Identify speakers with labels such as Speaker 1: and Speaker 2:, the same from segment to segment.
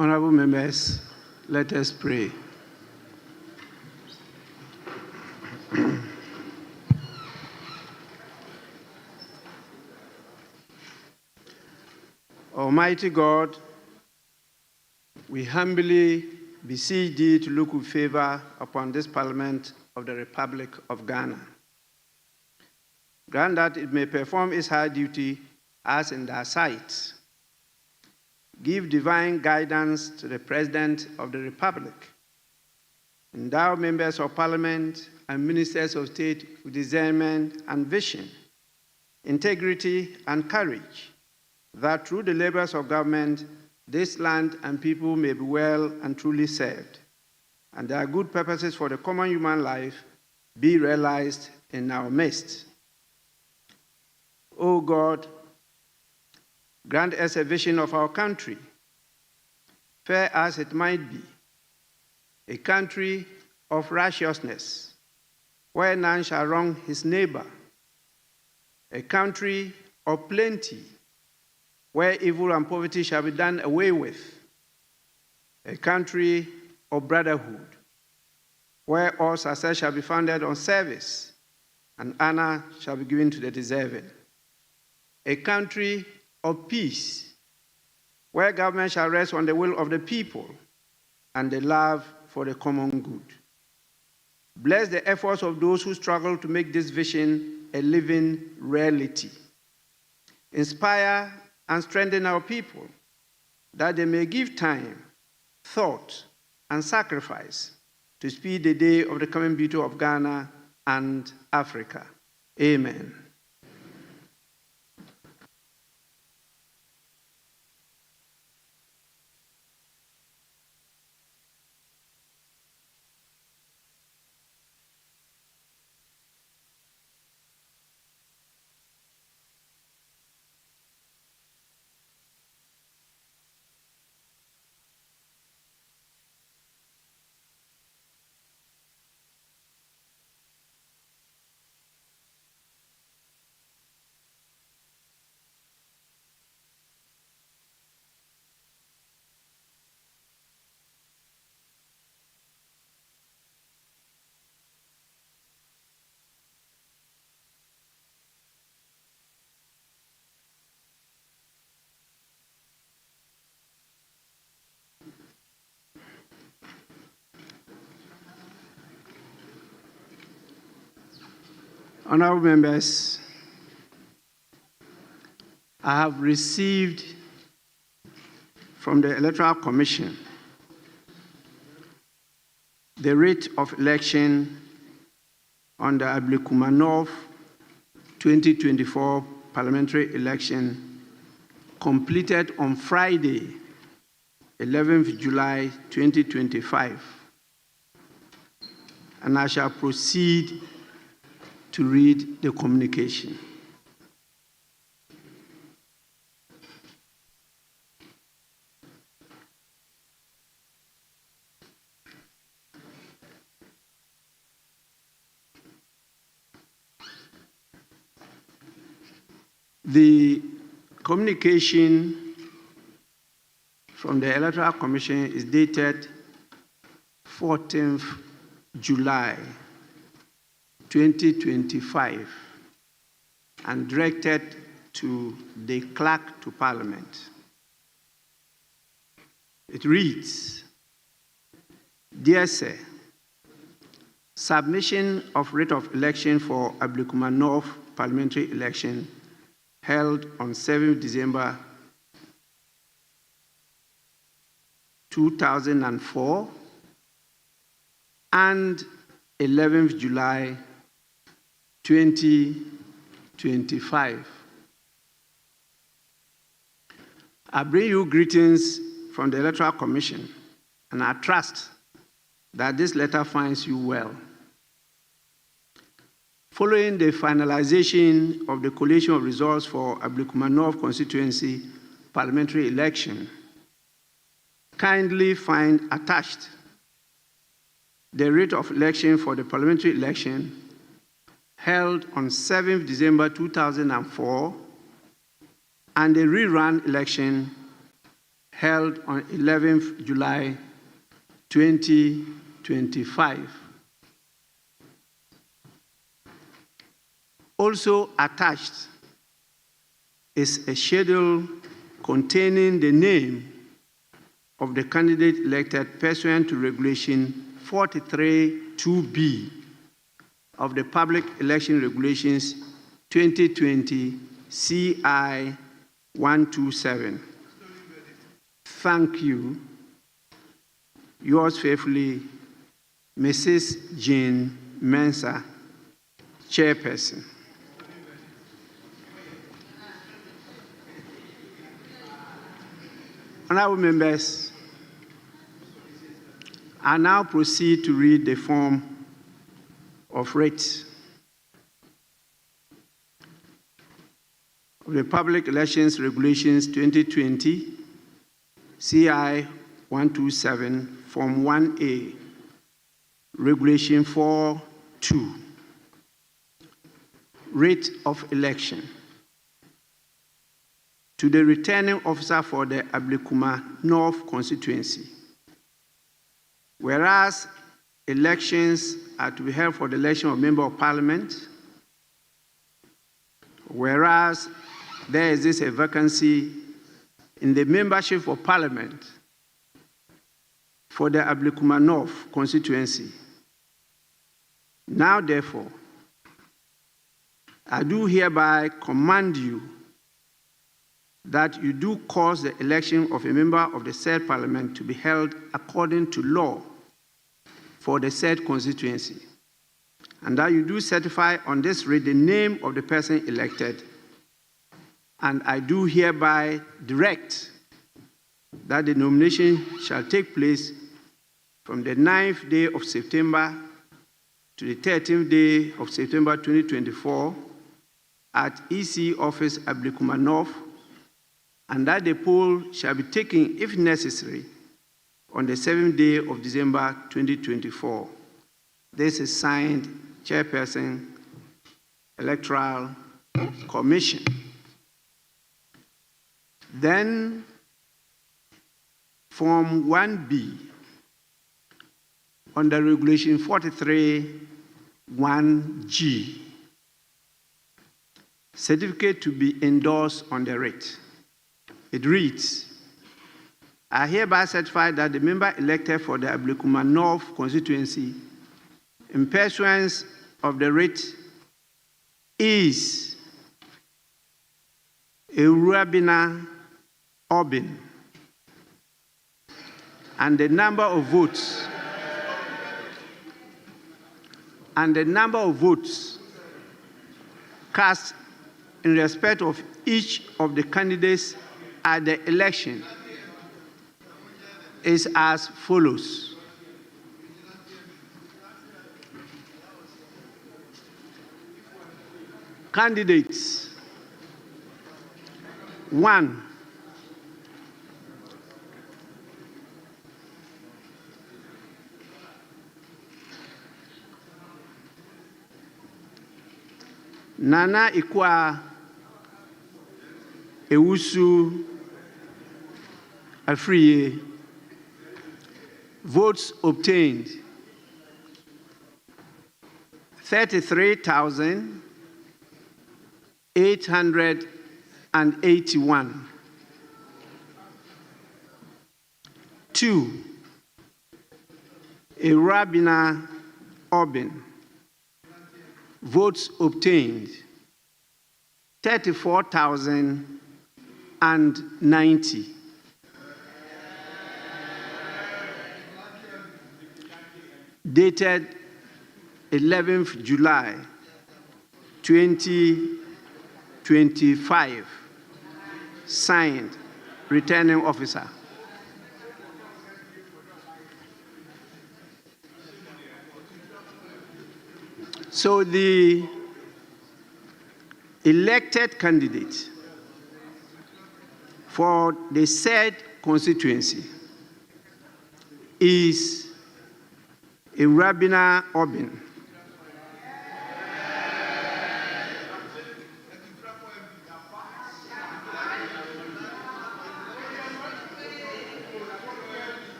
Speaker 1: Honorable members, let us pray. Almighty God, we humbly beseech thee to look with favor upon this Parliament of the Republic of Ghana. Grant that it may perform its high duty as in thy sight. Give divine guidance to the President of the Republic. Endow members of Parliament and ministers of state with discernment and vision, integrity and courage, that through the labors of government, this land and people may be well and truly served, and their good purposes for the common human life be realized in our midst. O God, grant us a vision of our country, fair as it might be, a country of righteousness, where none shall wrong his neighbor, a country of plenty, where evil and poverty shall be done away with, a country of brotherhood, where all success shall be founded on service and honor shall be given to the deserving, a country of peace, where government shall rest on the will of the people and the love for the common good. Bless the efforts of those who struggle to make this vision a living reality. Inspire and strengthen our people, that they may give time, thought, and sacrifice to speed the day of the coming beauty of Ghana and Africa. Amen. Honorable members, I have received from the Electoral Commission the writ of election on the Ablekumanov 2024 parliamentary election completed on Friday, 11th July 2025, and I shall proceed to read the communication. The communication from the Electoral Commission is dated 14th July 2025 and directed to the Clerk to Parliament. It reads, Dear Sir, submission of writ of election for Ablekumanov parliamentary election held on 7th December 2004 and 11th July 2025. I bring you greetings from the Electoral Commission, and I trust that this letter finds you well. Following the finalization of the collation of results for Ablekumanov constituency parliamentary election, kindly find attached the writ of election for the parliamentary election held on 7th December 2004 and the rerun election held on 11th July 2025. Also attached is a schedule containing the name of the candidate elected pursuant to Regulation 43(2)B of the Public Election Regulations 2020 CI 127. Thank you. Yours faithfully, Mrs. Jane Mensah, Chairperson. Honorable members, I now proceed to read the form of writ of the Public Elections Regulations 2020, CI 127, Form 1A, Regulation 4(2), Writ of Election. To the returning officer for the Ablekuma North constituency. Whereas elections are to be held for the election of Member of Parliament, whereas there exists a vacancy in the membership of Parliament for the Ablekuma North constituency. Now, therefore, I do hereby command you that you do cause the election of a member of the said Parliament to be held according to law for the said constituency, and that you do certify on this writ the name of the person elected, and I do hereby direct that the nomination shall take place from the 9th day of September to the 13th day of September 2024 at EC Office Ablekuma North, and that the poll shall be taken, if necessary, on the 7th day of December 2024. This is signed Chairperson, Electoral Commission. Then, Form 1B, under Regulation 43(1)G, certificate to be endorsed on the writ. It reads, I hereby certify that the member elected for the Ablekuma North constituency in pursuance of the writ is Ewurabina Obin, and the number of votes cast in respect of each of the candidates at the election is as follows. Candidates: 1, Nana Ikwa Ewusu Afriye. Votes obtained 33,881. 2, Ewurabina Obin. Votes obtained 34,090. Dated 11th July 2025. Signed, Returning Officer. So the elected candidate for the said constituency is Ewurabina Obin.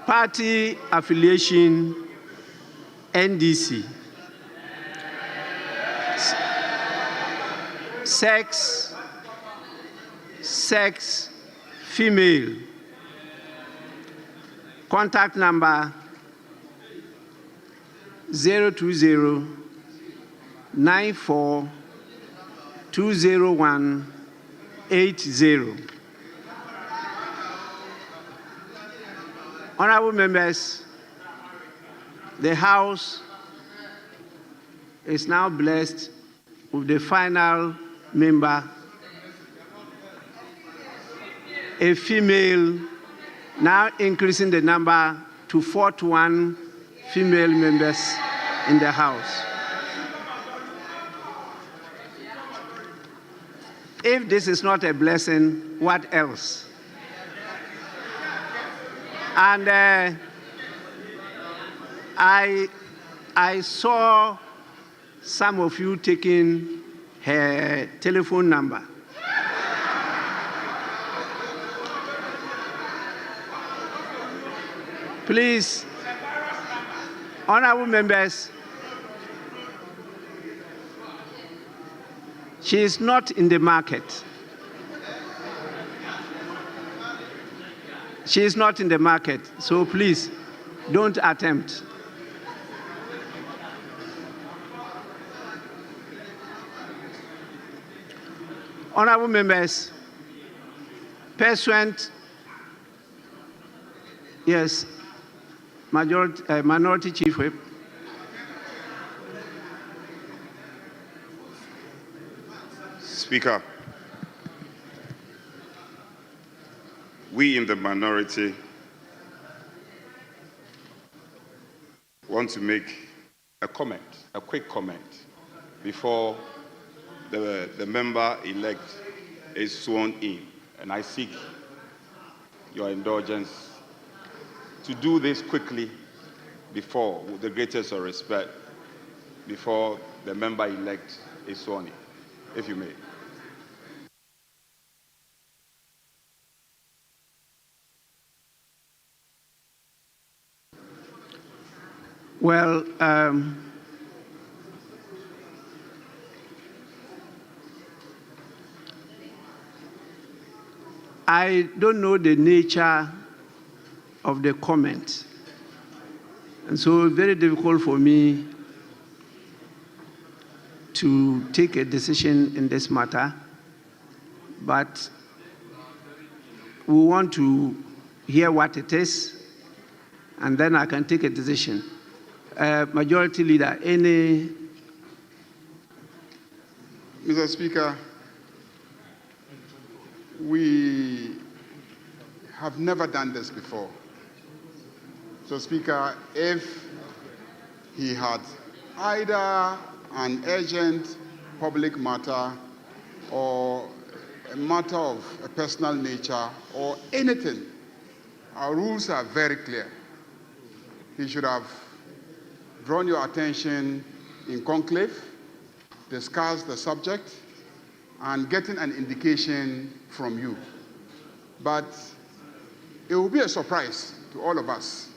Speaker 1: Party affiliation, NDC. Sex, female. Contact number 020-94-201-80. Honorable members, the House is now blessed with the final member, a female, now increasing the number to 41 female members in the House. If this is not a blessing, what else? And I saw some of you taking her telephone number. Please, honorable members, she is not in the market. She is not in the market, so please don't attempt. Honorable members, pursuant, yes, Minority Chief Whip.
Speaker 2: Speaker, we in the minority want to make a comment, a quick comment, before the member-elect is sworn in, and I seek your indulgence to do this quickly before, with the greatest of respect, before the member-elect is sworn in, if you may.
Speaker 1: Well, I don't know the nature of the comment, and so it's very difficult for me to take a decision in this matter, but we want to hear what it is, and then I can take a decision. Majority Leader, any?
Speaker 3: Mr. Speaker, we have never done this before. So, Speaker, if he had either an urgent public matter or a matter of a personal nature or anything, our rules are very clear. He should have drawn your attention in conclave, discussed the subject, and getting an indication from you. But it will be a surprise to all of us.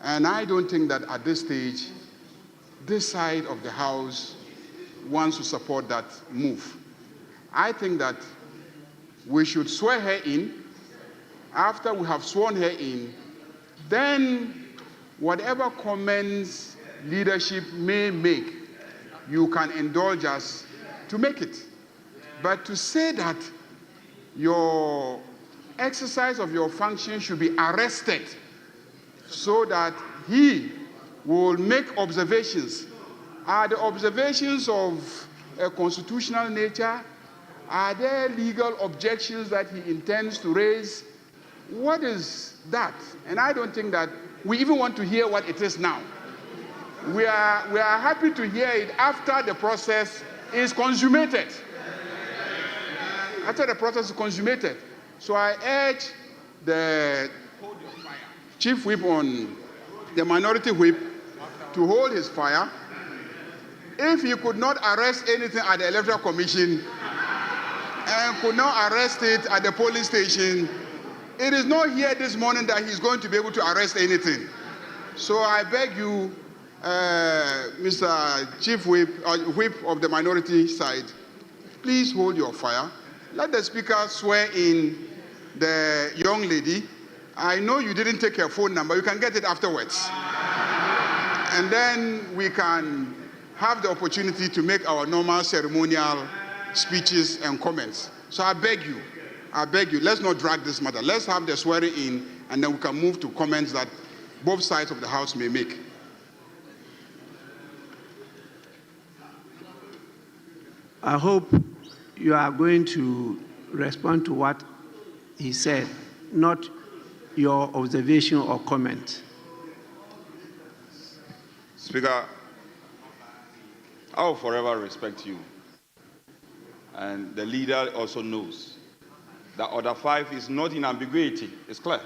Speaker 3: And I don't think that at this stage, this side of the House wants to support that move. I think that we should swear her in. After we have sworn her in, then whatever comments leadership may make, you can indulge us to make it. But to say that your exercise of your function should be arrested so that he will make observations. Are the observations of a constitutional nature? Are there legal objections that he intends to raise? What is that? And I don't think that we even want to hear what it is now. We are happy to hear it after the process is consummated. After the process is consummated. So I urge the Chief Whip on the Minority Whip to hold his fire. If he could not arrest anything at the Electoral Commission and could not arrest it at the polling station, it is not here this morning that he's going to be able to arrest anything. So I beg you, Mr. Chief Whip, Whip of the minority side, please hold your fire. Let the Speaker swear in the young lady. I know you didn't take her phone number. You can get it afterwards. And then we can have the opportunity to make our normal ceremonial speeches and comments. So I beg you, let's not drag this matter. Let's have the swearing in, and then we can move to comments that both sides of the House may make.
Speaker 1: I hope you are going to respond to what he said, not your observation or comment.
Speaker 2: Speaker, I will forever respect you. And the leader also knows that Order 5 is not in ambiguity. It's clear.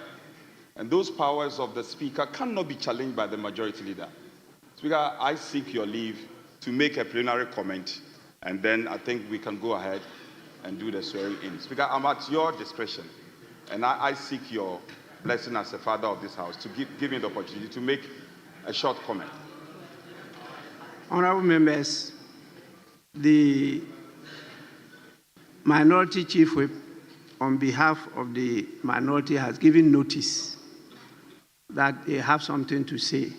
Speaker 2: And those powers of the Speaker cannot be challenged by the majority leader. Speaker, I seek your leave to make a plenary comment, and then I think we can go ahead and do the swearing in. Speaker, I'm at your discretion, and I seek your blessing as a father of this House to give me the opportunity to make a short comment.
Speaker 1: Honorable members, the Minority Chief Whip, on behalf of the minority, has given notice that they have something to say.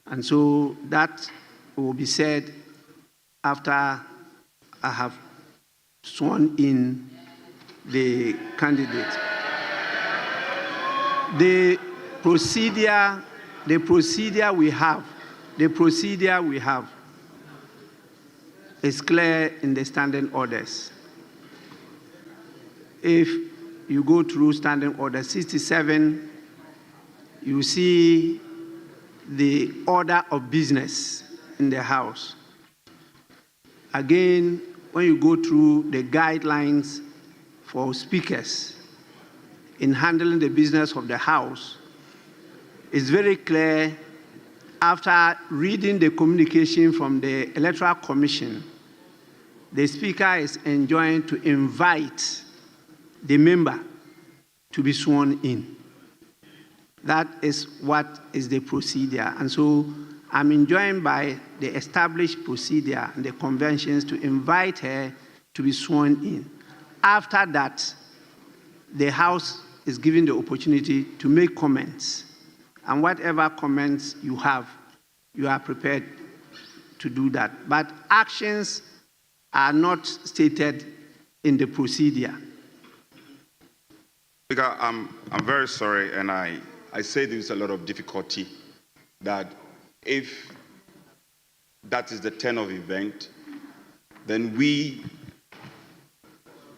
Speaker 1: And so that will be said after I have sworn in the candidate. The procedure we have is clear in the standing orders. If you go through standing order 67, you see the order of business in the House. Again, when you go through the guidelines for speakers in handling the business of the House, it's very clear, after reading the communication from the Electoral Commission, the Speaker is enjoined to invite the member to be sworn in. That is what is the procedure. And so I'm enjoined by the established procedure and the conventions to invite her to be sworn in. After that, the House is given the opportunity to make comments. And whatever comments you have, you are prepared to do that. But actions are not stated in the procedure.
Speaker 2: Speaker, I'm very sorry, and I say this with a lot of difficulty, that if that is the turn of event, then we,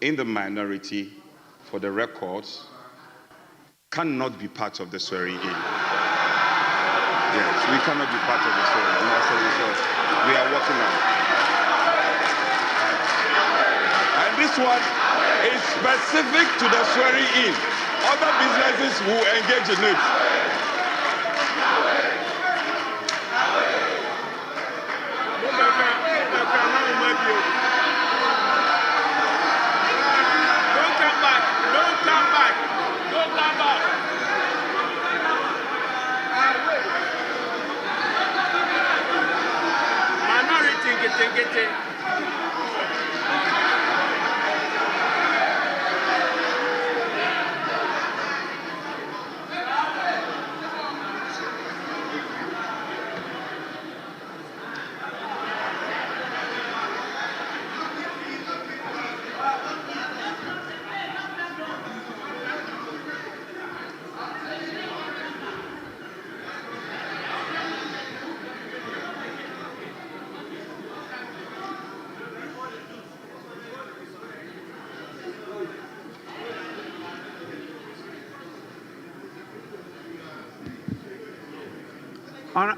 Speaker 2: in the minority, for the records, cannot be part of the swearing in. Yes, we cannot be part of the swearing in. As a result, we are working on it. And this one is specific to the swearing in. Other businesses will engage in it.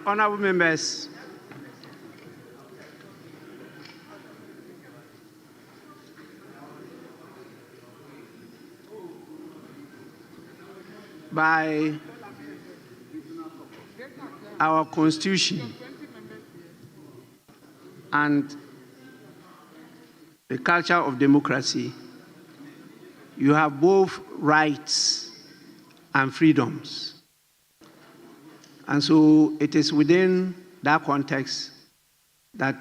Speaker 1: Honorable members, by our Constitution and the culture of democracy, you have both rights and freedoms. And so it is within that context that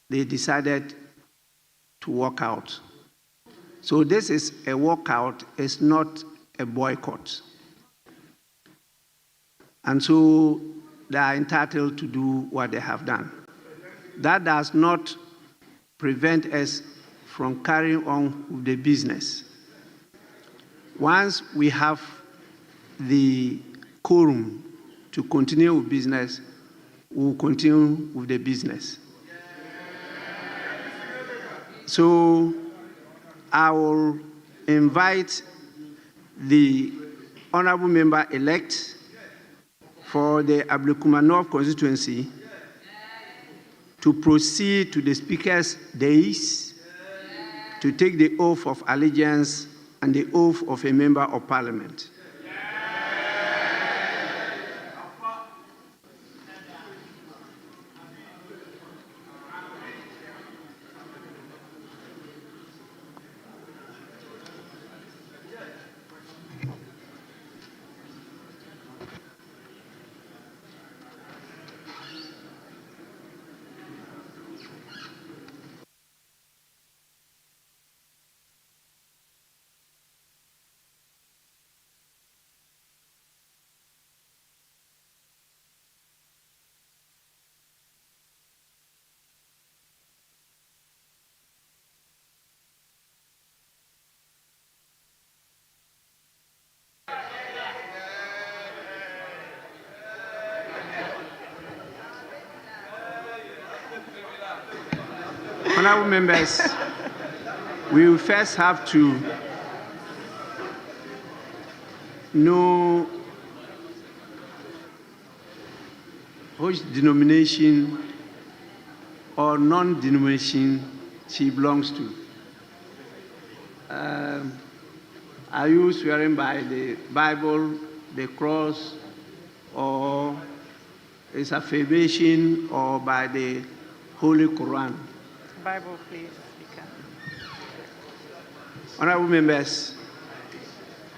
Speaker 1: they decided to walk out. So this is a walkout, it's not a boycott. And so they are entitled to do what they have done. That does not prevent us from carrying on with the business. Once we have the quorum to continue with business, we'll continue with the business. So I will invite the honorable member-elect for the Ablekuma North constituency to proceed to the Speaker's dais to take the oath of allegiance and the oath of a member of Parliament. Honorable members, we will first have to know which denomination or non-denomination she belongs to. Are you swearing by the Bible, the cross, or is affirmation, or by the Holy Quran?
Speaker 4: Bible, please, Speaker.
Speaker 1: Honorable members,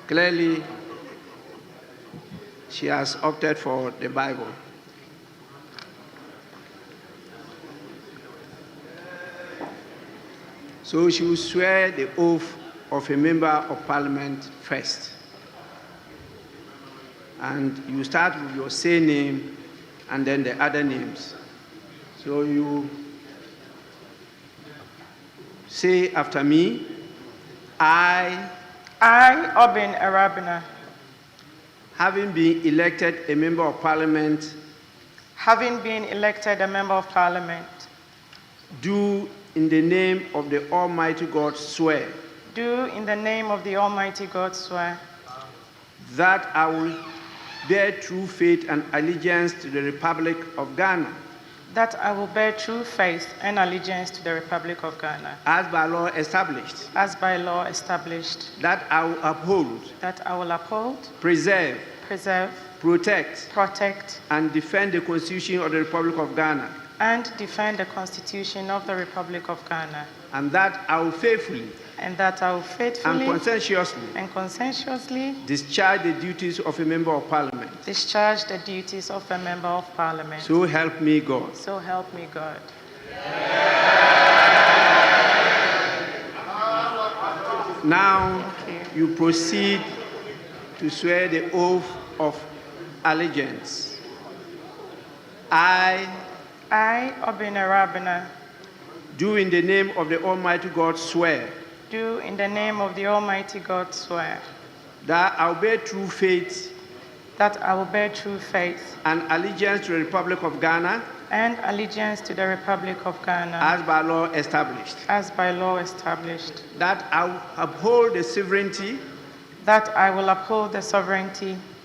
Speaker 1: clearly she has opted for the Bible. So she will swear the oath of a member of Parliament first. And you start with your surname and then the other names. So you say after me, I,
Speaker 4: Obin Arabina,
Speaker 1: having been elected a member of Parliament, do in the name of the Almighty God swear
Speaker 4: do in the name of the Almighty God swear
Speaker 1: that I will bear true faith and allegiance to the Republic of Ghana,
Speaker 4: that I will bear true faith and allegiance to the Republic of Ghana,
Speaker 1: as by law established,
Speaker 4: that I will uphold,
Speaker 1: preserve, protect,
Speaker 4: and
Speaker 1: defend the Constitution of the Republic of Ghana,
Speaker 4: defend the Constitution of the Republic of Ghana,
Speaker 1: and that I will faithfully
Speaker 4: and conscientiously
Speaker 1: discharge the duties of a member of Parliament. So help me God.
Speaker 4: So help me God.
Speaker 1: Now you proceed to swear the oath of allegiance. I,
Speaker 4: Obin Arabina,
Speaker 1: do in the name of the Almighty God swear
Speaker 4: do in the name of the Almighty God swear
Speaker 1: that I will bear true faith and allegiance to the Republic of Ghana,
Speaker 4: as
Speaker 1: by law established, that I will uphold the sovereignty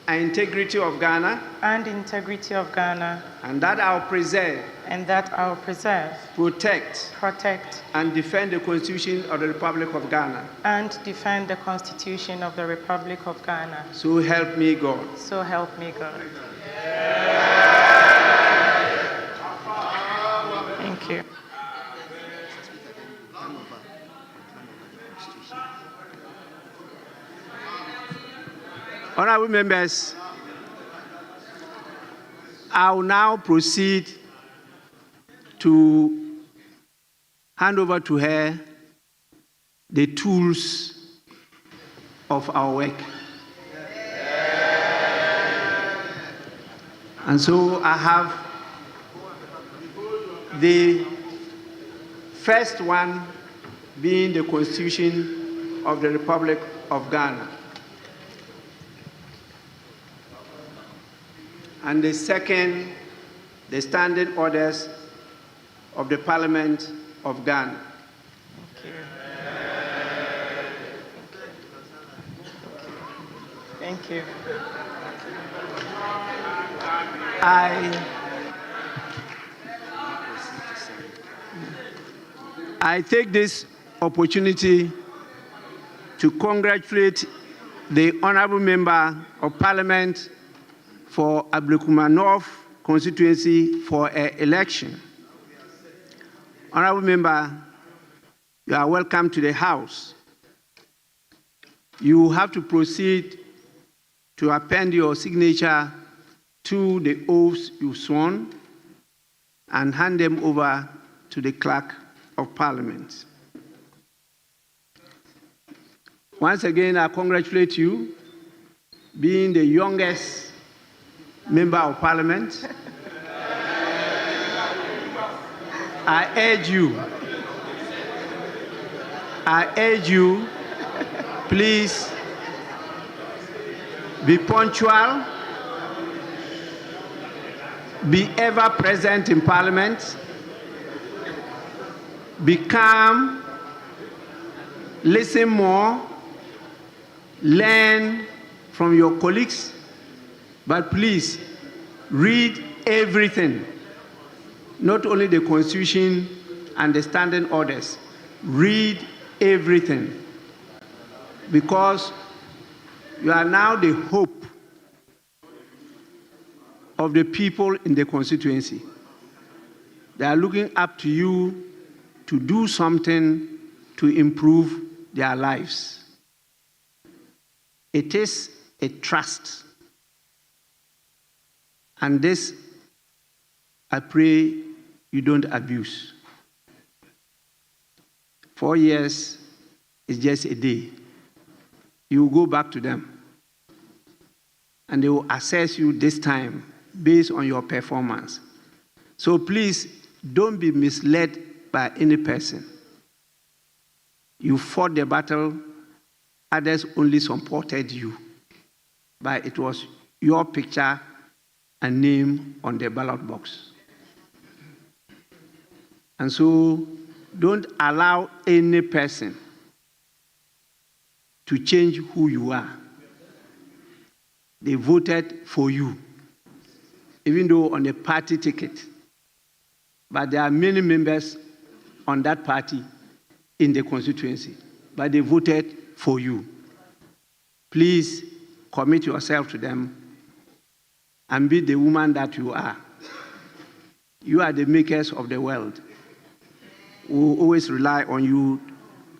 Speaker 1: and integrity of Ghana, and that I will preserve, protect, and defend the Constitution of the Republic of Ghana. So help me God.
Speaker 4: So help me God. Thank you.
Speaker 1: Honorable members, I will now proceed to hand over to her the tools of our work. And so I have the first one being the Constitution of the Republic of Ghana. And the second, the standing orders of the Parliament of Ghana.
Speaker 4: Thank you.
Speaker 1: I take this opportunity to congratulate the Honourable Member of Parliament for Ablekuma North constituency for an election. Honourable Member, you are welcome to the House. You have to proceed to append your signature to the oaths you've sworn and hand them over to the Clerk of Parliament. Once again, I congratulate you, being the youngest member of Parliament. I urge you, please be punctual, be ever present in Parliament, be calm, listen more, learn from your colleagues, but please read everything, not only the Constitution and the standing orders. Read everything, because you are now the hope of the people in the constituency. They are looking up to you to do something to improve their lives. It is a trust. And this, I pray you don't abuse. 4 years is just a day. You will go back to them, and they will assess you this time based on your performance. So please, don't be misled by any person. You fought the battle, others only supported you, but it was your picture and name on the ballot box. And so don't allow any person to change who you are. They voted for you, even though on a party ticket. But there are many members on that party in the constituency, but they voted for you. Please commit yourself to them and be the woman that you are. You are the makers of the world. We will always rely on you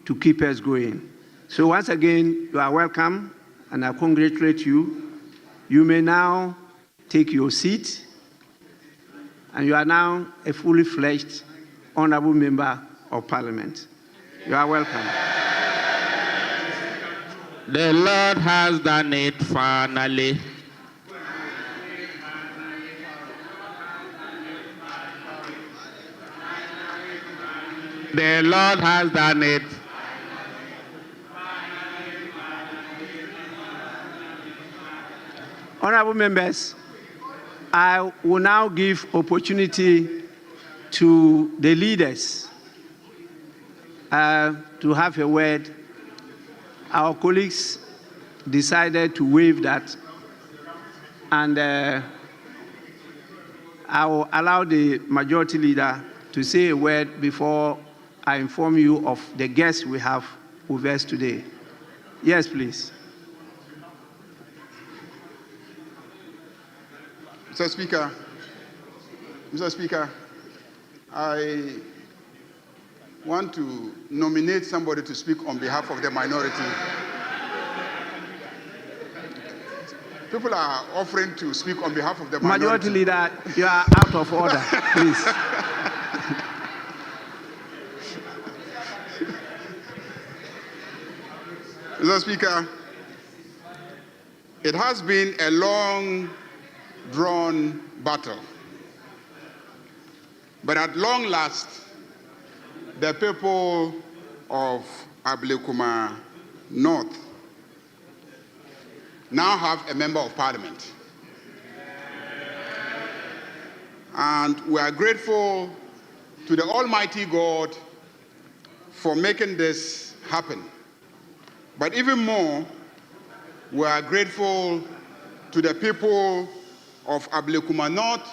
Speaker 1: to keep us going. So once again, you are welcome, and I congratulate you. You may now take your seat, and you are now a fully fledged honorable member of Parliament. You are welcome.
Speaker 5: The Lord has done it finally. The Lord has done it.
Speaker 1: Honorable members, I will now give opportunity to the leaders to have a word. Our colleagues decided to waive that, and I will allow the majority leader to say a word before I inform you of the guests we have with us today. Yes, please.
Speaker 3: Mr. Speaker, I want to nominate somebody to speak on behalf of the minority. People are offering to speak on behalf of the
Speaker 1: Majority
Speaker 3: minority.
Speaker 1: Leader, you are out of order, please.
Speaker 3: Mr. Speaker, it has been a long, drawn battle. But at long last, the people of Ablekuma North now have a member of parliament. And we are grateful to the Almighty God for making this happen. But even more, we are grateful to the people of Ablekuma North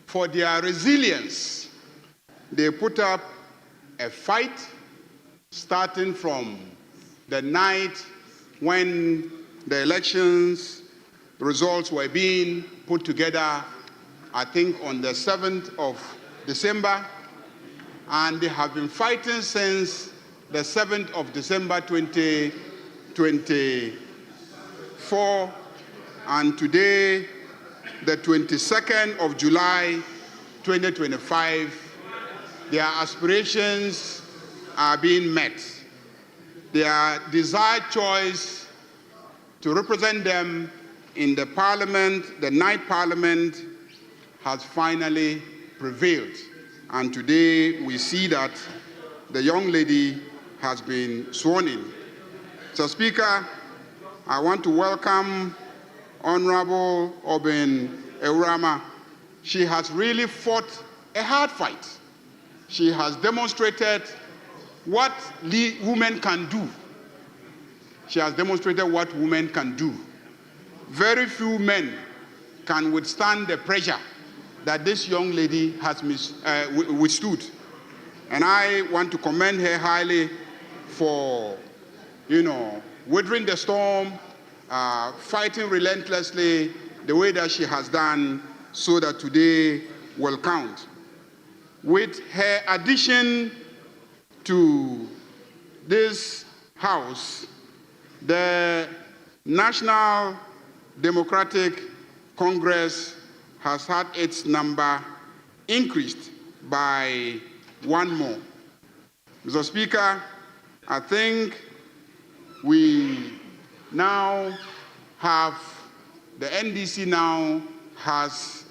Speaker 3: for their resilience. They put up a fight starting from the night when the elections results were being put together, I think on the 7th of December, and they have been fighting since the 7th of December 2024, and today, the 22nd of July 2025, their aspirations are being met. Their desired choice to represent them in the parliament, the night parliament, has finally prevailed. And today we see that the young lady has been sworn in. So, Speaker, I want to welcome Honorable Obin Ewurama. She has really fought a hard fight. She has demonstrated what women can do. She has demonstrated what women can do. Very few men can withstand the pressure that this young lady has withstood. And I want to commend her highly for, weathering the storm, fighting relentlessly the way that she has done, so that today will count. With her addition to this House, the National Democratic Congress has had its number increased by one more. Mr. Speaker, I think we now have, the NDC now has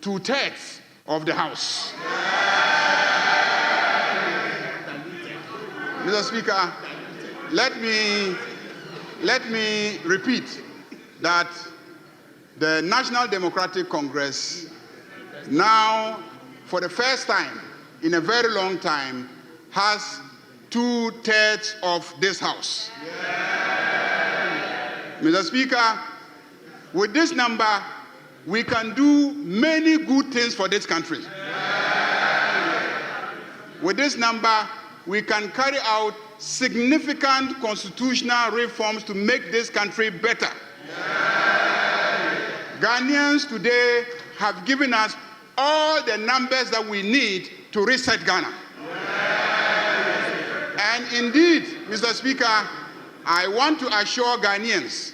Speaker 3: 2/3 of the House. Mr. Speaker, let me repeat that the National Democratic Congress now, for the first time in a very long time, has 2/3 of this House. Mr. Speaker, with this number, we can do many good things for this country. With this number, we can carry out significant constitutional reforms to make this country better. Ghanaians today have given us all the numbers that we need to reset Ghana. And indeed, Mr. Speaker, I want to assure Ghanaians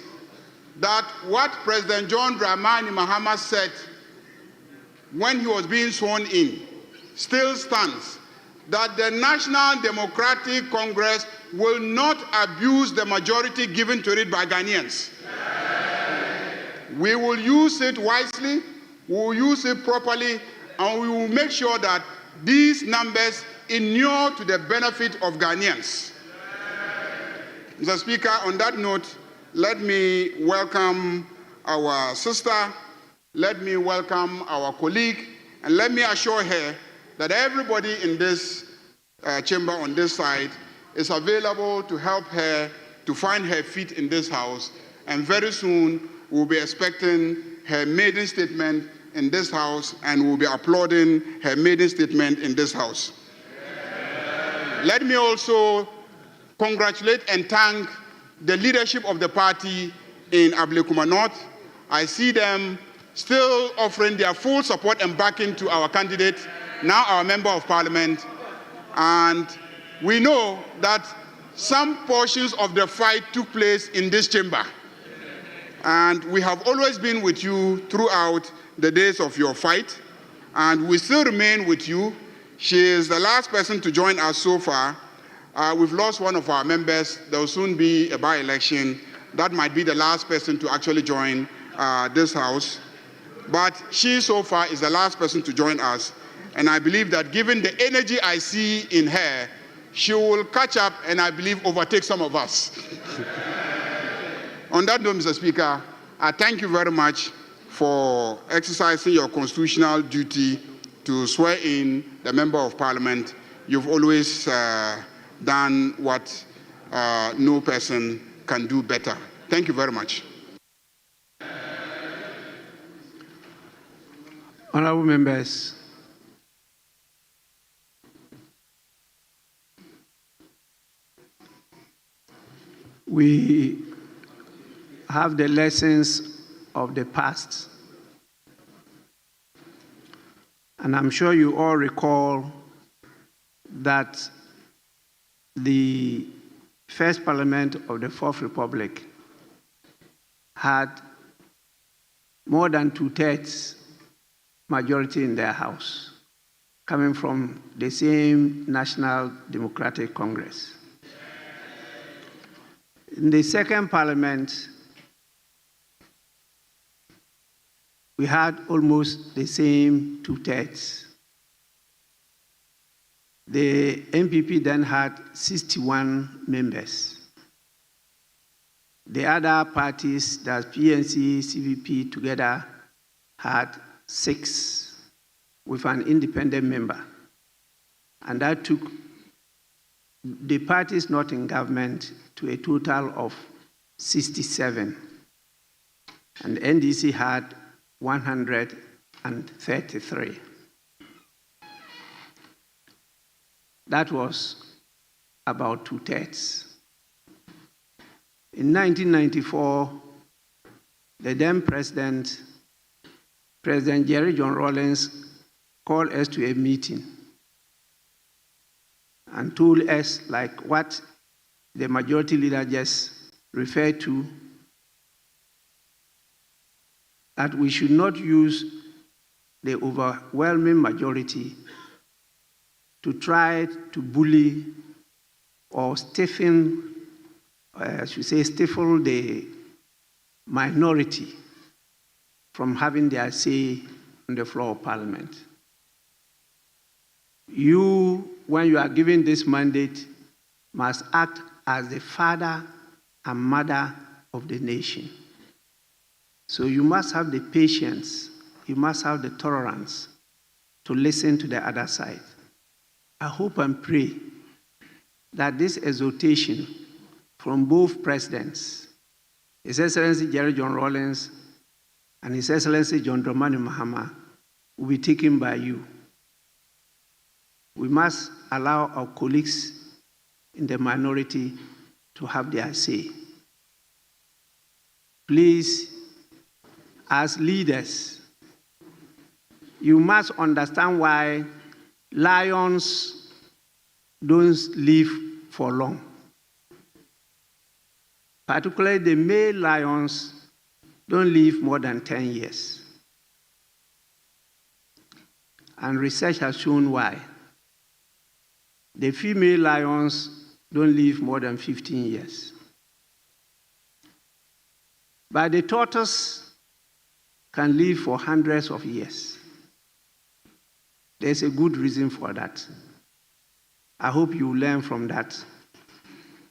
Speaker 3: that what President John Dramani Mahama said when he was being sworn in still stands, that the National Democratic Congress will not abuse the majority given to it by Ghanaians. We will use it wisely, we will use it properly, and we will make sure that these numbers inure to the benefit of Ghanaians. Mr. Speaker, on that note, let me welcome our sister, let me welcome our colleague, and let me assure her that everybody in this chamber on this side is available to help her to find her feet in this House, and very soon we'll be expecting her maiden statement in this House, and we'll be applauding her maiden statement in this House. Let me also congratulate and thank the leadership of the party in Ablekuma North. I see them still offering their full support and backing to our candidate, now our Member of Parliament. And we know that some portions of the fight took place in this chamber. And we have always been with you throughout the days of your fight, and we still remain with you. She is the last person to join us so far. We've lost one of our members. There will soon be a by-election. That might be the last person to actually join this house. But she so far is the last person to join us. And I believe that given the energy I see in her, she will catch up and I believe overtake some of us. On that note, Mr. Speaker, I thank you very much for exercising your constitutional duty to swear in the Member of Parliament. You've always done what no person can do better. Thank you very much.
Speaker 1: Honorable members, we have the lessons of the past. And I'm sure you all recall that the first parliament of the Fourth Republic had more than 2/3 majority in their house, coming from the same National Democratic Congress. In the second parliament, we had almost the same 2/3. The NPP then had 61 members. The other parties, that's PNC, CVP, together had 6 with an independent member. And that took the parties not in government to a total of 67. And the NDC had 133. That was about 2/3. In 1994, the then President Jerry John Rawlings, called us to a meeting and told us, like what the majority leader just referred to, that we should not use the overwhelming majority to try to bully or stifle the minority from having their say on the floor of Parliament. You, when you are given this mandate, must act as the father and mother of the nation. So you must have the patience, you must have the tolerance to listen to the other side. I hope and pray that this exhortation from both presidents, His Excellency Jerry John Rawlings and His Excellency John Dramani Mahama, will be taken by you. We must allow our colleagues in the minority to have their say. Please, as leaders, you must understand why lions don't live for long. Particularly the male lions don't live more than 10 years. And research has shown why. The female lions don't live more than 15 years. But the tortoise can live for hundreds of years. There's a good reason for that. I hope you learn from that.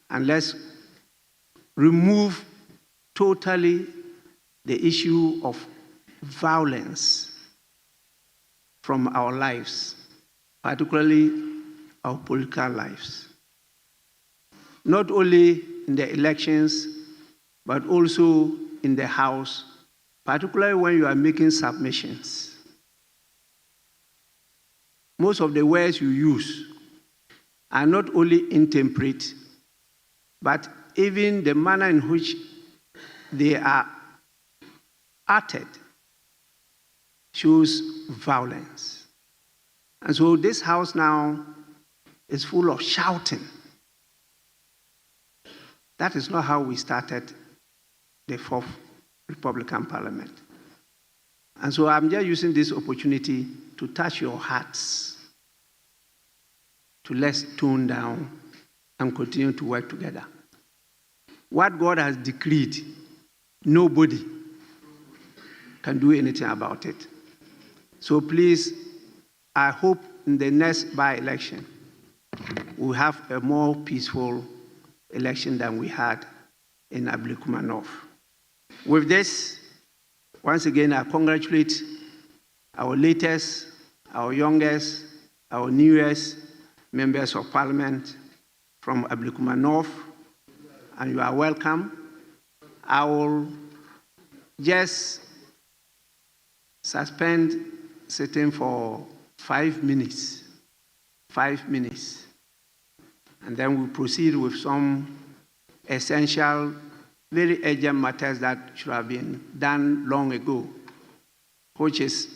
Speaker 1: And let's remove totally the issue of violence from our lives, particularly our political lives. Not only in the elections, but also in the House, particularly when you are making submissions. Most of the words you use are not only intemperate, but even the manner in which they are uttered shows violence. And so this House now is full of shouting. That is not how we started the Fourth Republican Parliament. And so I'm just using this opportunity to touch your hearts, to let's tone down and continue to work together. What God has decreed, nobody can do anything about it. So please, I hope in the next by-election, we'll have a more peaceful election than we had in Ablikuma North. With this, once again, I congratulate our latest, our youngest, our newest members of Parliament from Ablikuma North, and you are welcome. I will just suspend sitting for 5 minutes, 5 minutes, and then we'll proceed with some essential, very urgent matters that should have been done long ago, which is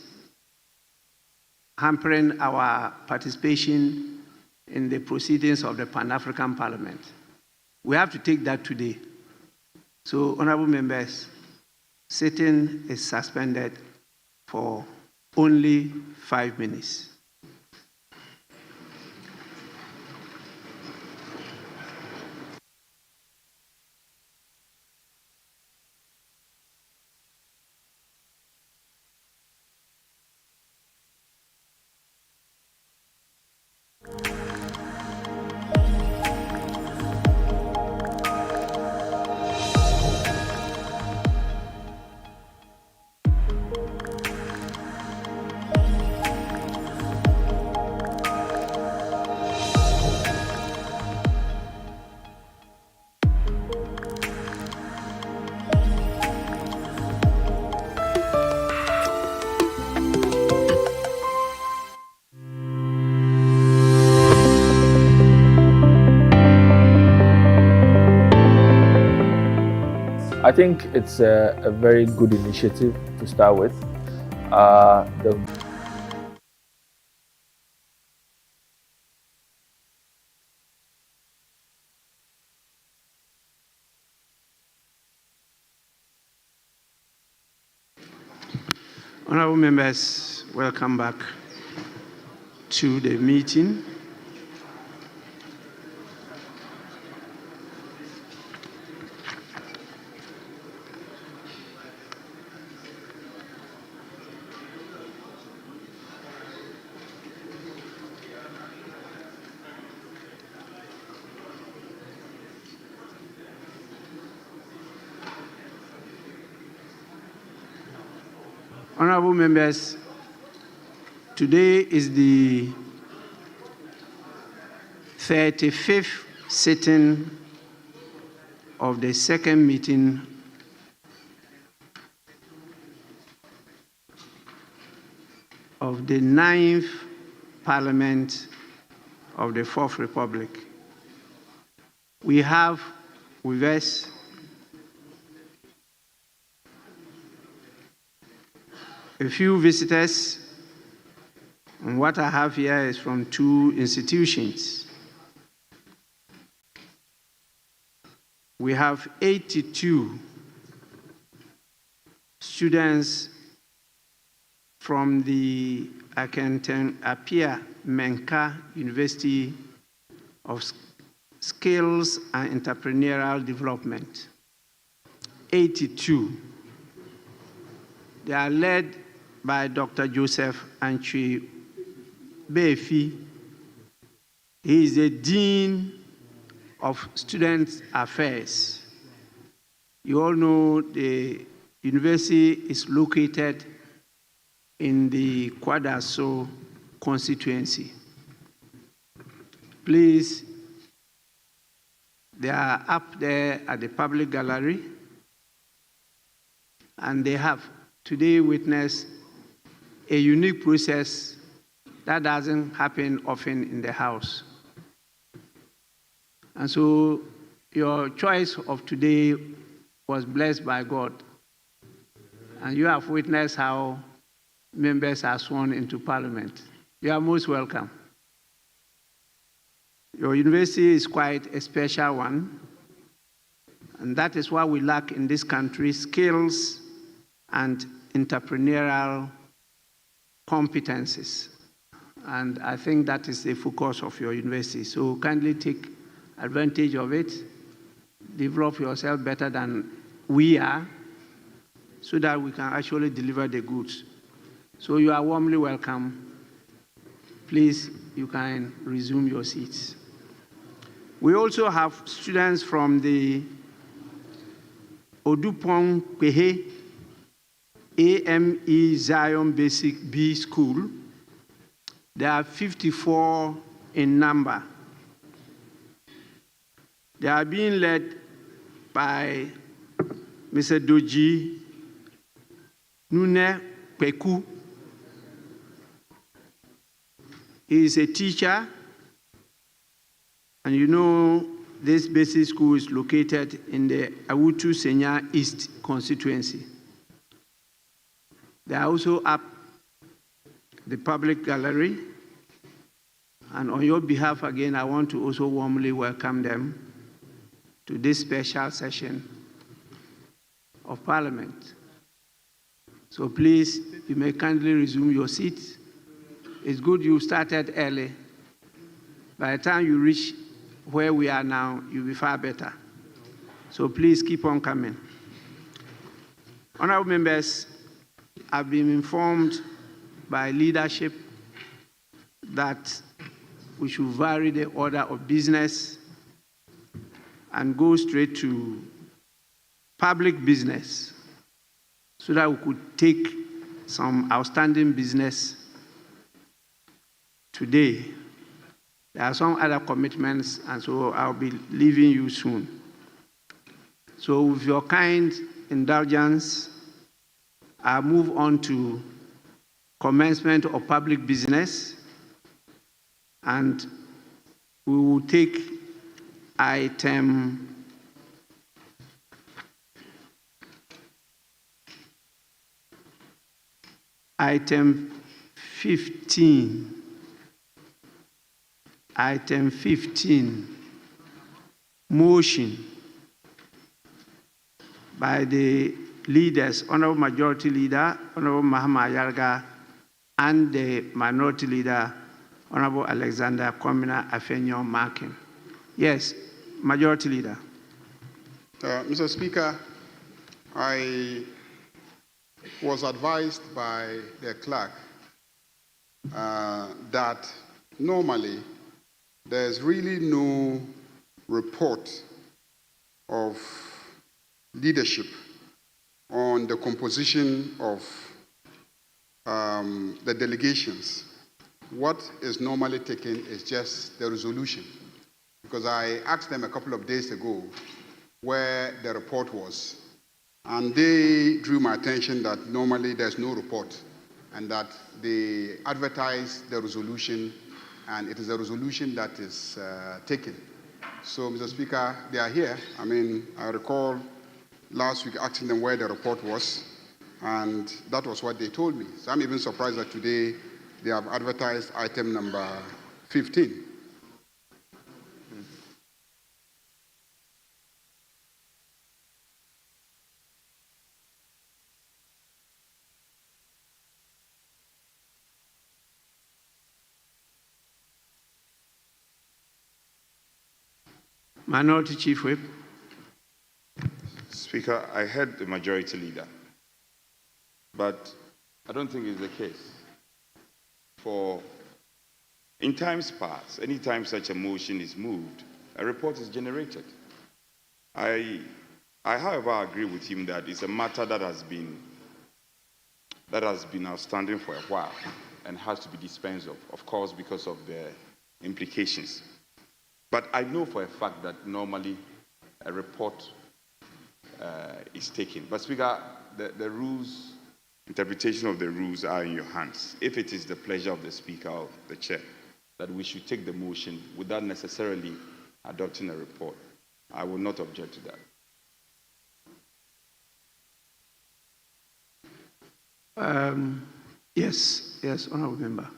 Speaker 1: hampering our participation in the proceedings of the Pan-African Parliament. We have to take that today. So, honorable members, sitting is suspended for only 5 minutes.
Speaker 6: I think it's a very good initiative to start with.
Speaker 1: Honorable members, welcome back to the meeting. Honorable members, today is the 35th sitting of the second meeting of the 9th Parliament of the Fourth Republic. We have with us a few visitors, and what I have here is from 2 institutions. We have 82 students from the Akenton Apia Menka University of Skills and Entrepreneurial Development. 82. They are led by Dr. Joseph Antwi Befi. He is the Dean of Student Affairs. You all know the university is located in the Kwadaso constituency. Please, they are up there at the public gallery, and they have today witnessed a unique process that doesn't happen often in the House. And so your choice of today was blessed by God. And you have witnessed how members are sworn into Parliament. You are most welcome. Your university is quite a special one. And that is what we lack in this country, skills and entrepreneurial competencies. And I think that is the focus of your university. So kindly take advantage of it, develop yourself better than we are, so that we can actually deliver the goods. So you are warmly welcome. Please, you can resume your seats. We also have students from the Odupong Kwehe AME Zion Basic B School. There are 54 in number. They are being led by Mr. Doji Nune Kweku. He is a teacher, and you know this basic school is located in the Awutu Senya East constituency. They are also up the public gallery, and on your behalf again, I want to also warmly welcome them to this special session of Parliament. So please, you may kindly resume your seats. It's good you started early. By the time you reach where we are now, you'll be far better. So please keep on coming. Honorable members, I've been informed by leadership that we should vary the order of business and go straight to public business so that we could take some outstanding business today. There are some other commitments, and so I'll be leaving you soon. So with your kind indulgence, I'll move on to commencement of public business, and we will take item 15. Item 15, motion by the leaders, Honorable Majority Leader, Honorable Mahama Yarga, and the Minority Leader, Honorable Alexander Kwamina Afenyo Markin. Yes, Majority Leader.
Speaker 3: Mr. Speaker, I was advised by the clerk that normally there's really no report of leadership on the composition of the delegations. What is normally taken is just the resolution, because I asked them a couple of days ago where the report was, and they drew my attention that normally there's no report and that they advertise the resolution, and it is a resolution that is taken. So, Mr. Speaker, they are here. I mean, I recall last week asking them where the report was, and that was what they told me. So I'm even surprised that today they have advertised item number 15.
Speaker 1: Minority Chief Whip.
Speaker 2: Speaker, I heard the Majority Leader, but I don't think it's the case. For in times past, anytime such a motion is moved, a report is generated. I however, agree with him that it's a matter that has been outstanding for a while and has to be dispensed of course, because of the implications. But I know for a fact that normally a report is taken. But Speaker, the rules, interpretation of the rules are in your hands. If it is the pleasure of the Speaker or the Chair that we should take the motion without necessarily adopting a report, I will not object to that.
Speaker 1: Yes, Honourable Member.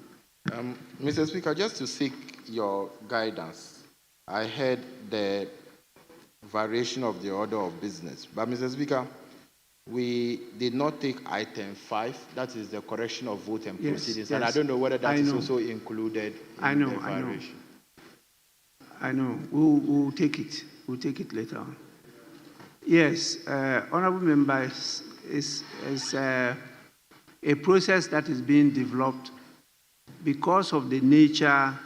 Speaker 5: Mr. Speaker, just to seek your guidance, I heard the variation of the order of business. But, Mr. Speaker, we did not take item 5, that is the correction of vote and
Speaker 1: Yes,
Speaker 5: proceedings.
Speaker 1: yes.
Speaker 5: And I don't know whether that is
Speaker 1: know.
Speaker 5: also included in the variation.
Speaker 1: I know. We'll take it. We'll take it later on. Yes, honorable members, is a process that is being developed because of the nature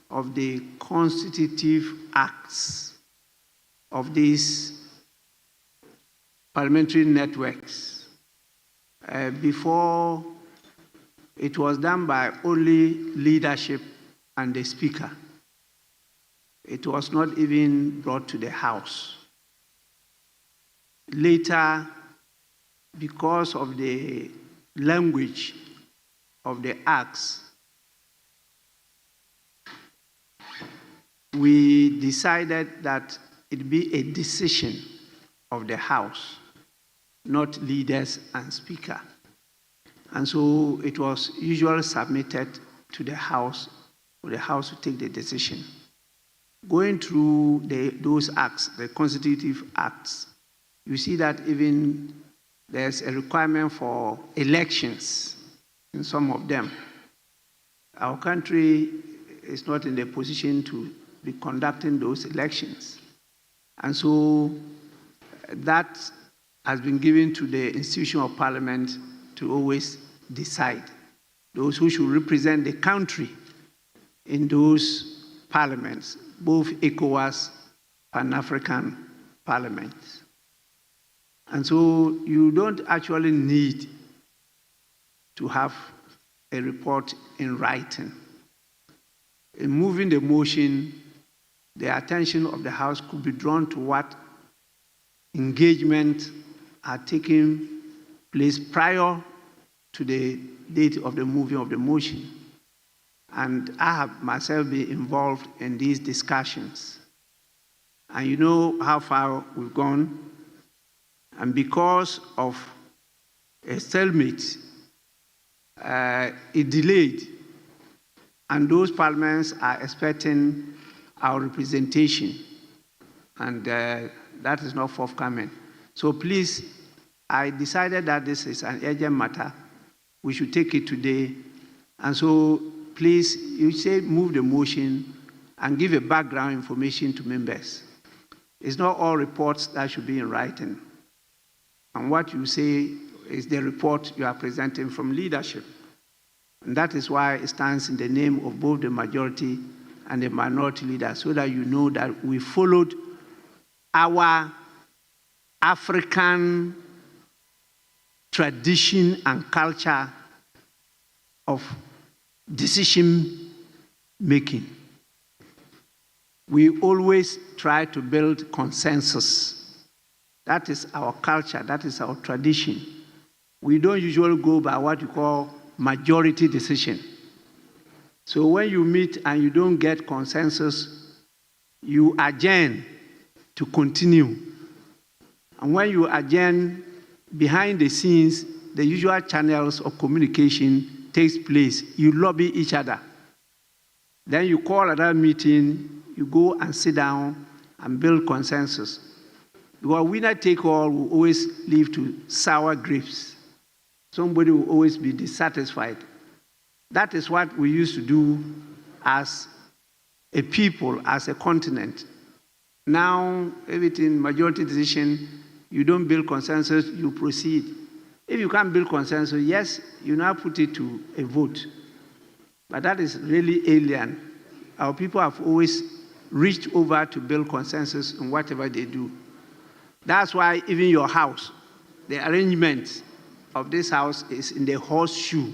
Speaker 1: of the constitutive acts of these parliamentary networks. Before, it was done by only leadership and the speaker. It was not even brought to the House. Later, because of the language of the acts, we decided that it be a decision of the House, not leaders and speaker. And so it was usually submitted to the House for the House to take the decision. Going through those acts, the constitutive acts, you see that even there's a requirement for elections in some of them. Our country is not in the position to be conducting those elections. And so that has been given to the institution of parliament to always decide those who should represent the country in those parliaments, both ECOWAS and African parliaments. And so you don't actually need to have a report in writing. In moving the motion, the attention of the House could be drawn to what engagement are taking place prior to the date of the moving of the motion. And I have myself been involved in these discussions. And you know how far we've gone. And because of a stalemate, it delayed. And those parliaments are expecting our representation. And that is not forthcoming. So please, I decided that this is an urgent matter. We should take it today. And so please, you say move the motion and give a background information to members. It's not all reports that should be in writing. And what you say is the report you are presenting from leadership. And that is why it stands in the name of both the majority and the minority leader, so that you know that we followed our African tradition and culture of decision making. We always try to build consensus. That is our culture, that is our tradition. We don't usually go by what you call majority decision. So when you meet and you don't get consensus, you adjourn to continue. And when you adjourn, behind the scenes, the usual channels of communication takes place. You lobby each other. Then you call another meeting, you go and sit down and build consensus. Because winner take all will always lead to sour grapes. Somebody will always be dissatisfied. That is what we used to do as a people, as a continent. Now, everything, majority decision, you don't build consensus, you proceed. If you can't build consensus, yes, you now put it to a vote. But that is really alien. Our people have always reached over to build consensus in whatever they do. That's why even your house, the arrangement of this house is in the horseshoe.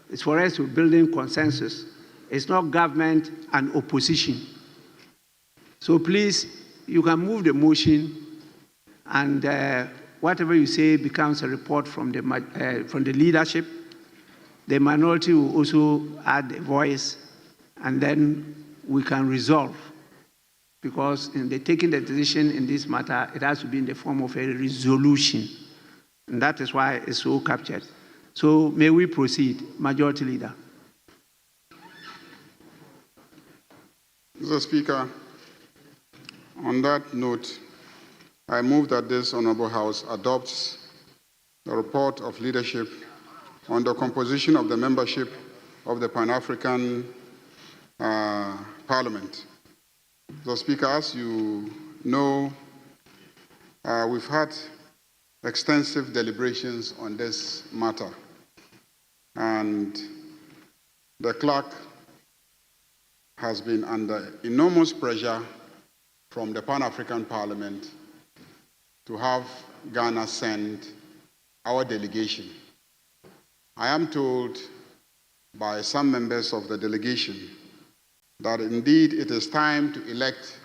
Speaker 1: It's for us to building consensus. It's not government and opposition. So please, you can move the motion, and whatever you say becomes a report from the leadership. The minority will also add a voice, and then we can resolve. Because in taking the decision in this matter, it has to be in the form of a resolution. And that is why it's so captured. So may we proceed, Majority Leader.
Speaker 3: Mr. Speaker, on that note, I move that this Honorable House adopts the report of leadership on the composition of the membership of the Pan-African Parliament. So, Speaker, as you know, we've had extensive deliberations on this matter, and the clerk has been under enormous pressure from the Pan-African Parliament to have Ghana send our delegation. I am told by some members of the delegation that indeed it is time to elect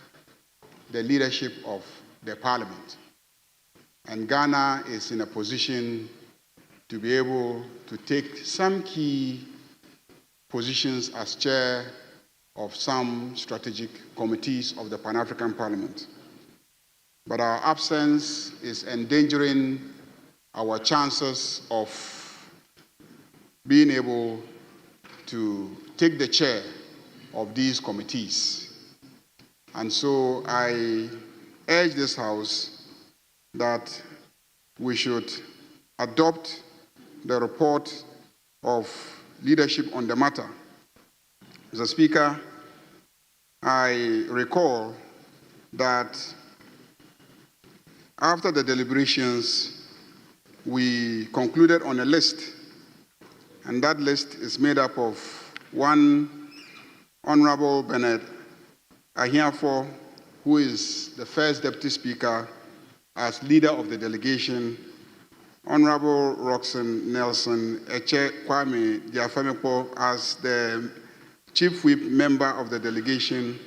Speaker 3: the leadership of the Parliament. And Ghana is in a position to be able to take some key positions as chair of some strategic committees of the Pan-African Parliament. But our absence is endangering our chances of being able to take the chair of these committees. And so I urge this House that we should adopt the report of leadership on the matter. Mr. Speaker, I recall that after the deliberations, we concluded on a list, and that list is made up of one Honorable Bernard Ahiafo, who is the first Deputy Speaker as leader of the delegation, Honorable Roxanne Nelson Eche Kwame Diafemepo as the Chief Whip member of the delegation,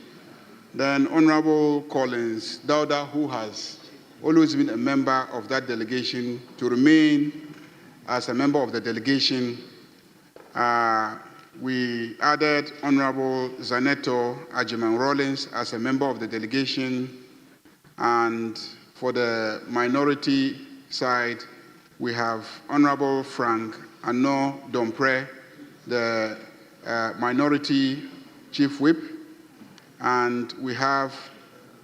Speaker 3: then Honorable Collins Dauda, who has always been a member of that delegation, to remain as a member of the delegation. We added Honorable Zaneto Ajiman Rollins as a member of the delegation, and for the minority side, we have Honorable Frank Ano Dompre, the minority chief whip, and we have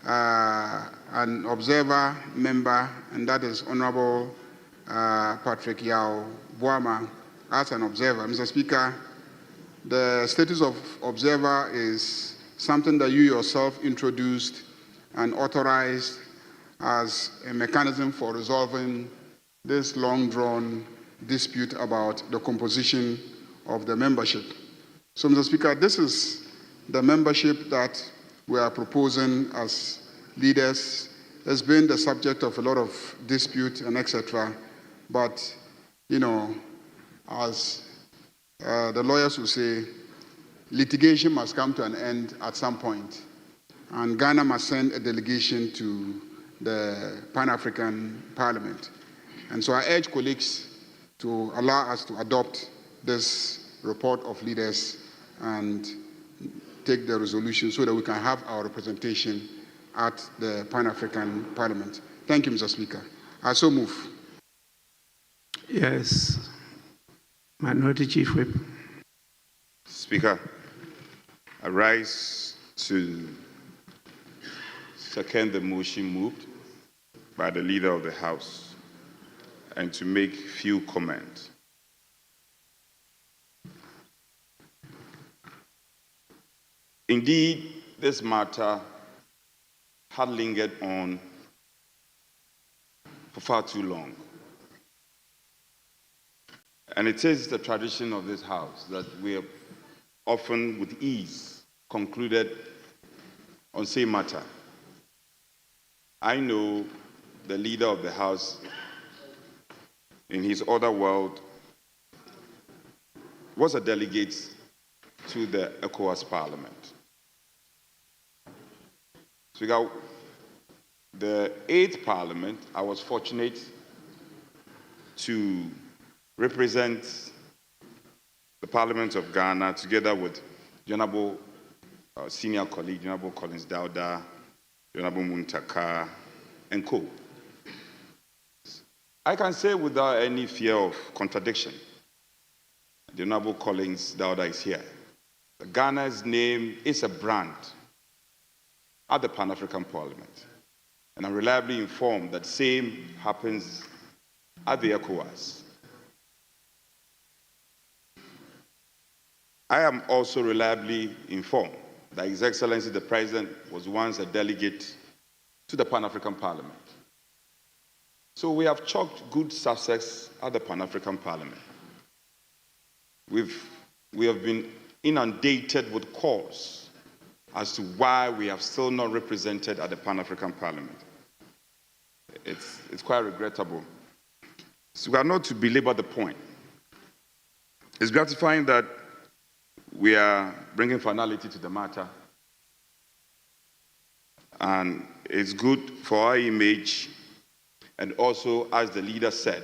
Speaker 3: an observer member, and that is Honorable Patrick Yao Boama as an observer. Mr. Speaker, the status of observer is something that you yourself introduced and authorized as a mechanism for resolving this long-drawn dispute about the composition of the membership. So, Mr. Speaker, this is the membership that we are proposing as leaders. It's been the subject of a lot of dispute and etc. But, you know, as the lawyers will say, litigation must come to an end at some point, and Ghana must send a delegation to the Pan-African Parliament. And so I urge colleagues to allow us to adopt this report of leaders and take the resolution so that we can have our representation at the Pan-African Parliament. Thank you, Mr. Speaker. I so move.
Speaker 1: Yes. Minority Chief Whip.
Speaker 2: Speaker, I rise to second the motion moved by the Leader of the House and to make few comments. Indeed, this matter had lingered on for far too long. And it is the tradition of this House that we have often with ease concluded on same matter. I know the Leader of the House in his other world was a delegate to the ECOWAS Parliament. So the 8th Parliament, I was fortunate to represent the Parliament of Ghana together with the Honorable senior colleague, the Honorable Collins Dauda, the Honorable Muntaka, and co. I can say without any fear of contradiction, the Honorable Collins Dauda is here. Ghana's name is a brand at the Pan-African Parliament. And I'm reliably informed that same happens at the ECOWAS. I am also reliably informed that His Excellency the President was once a delegate to the Pan-African Parliament. So we have chalked good success at the Pan-African Parliament. We have been inundated with calls as to why we have still not represented at the Pan-African Parliament. It's quite regrettable. So we are not to belabor the point. It's gratifying that we are bringing finality to the matter, and it's good for our image. And also, as the leader said,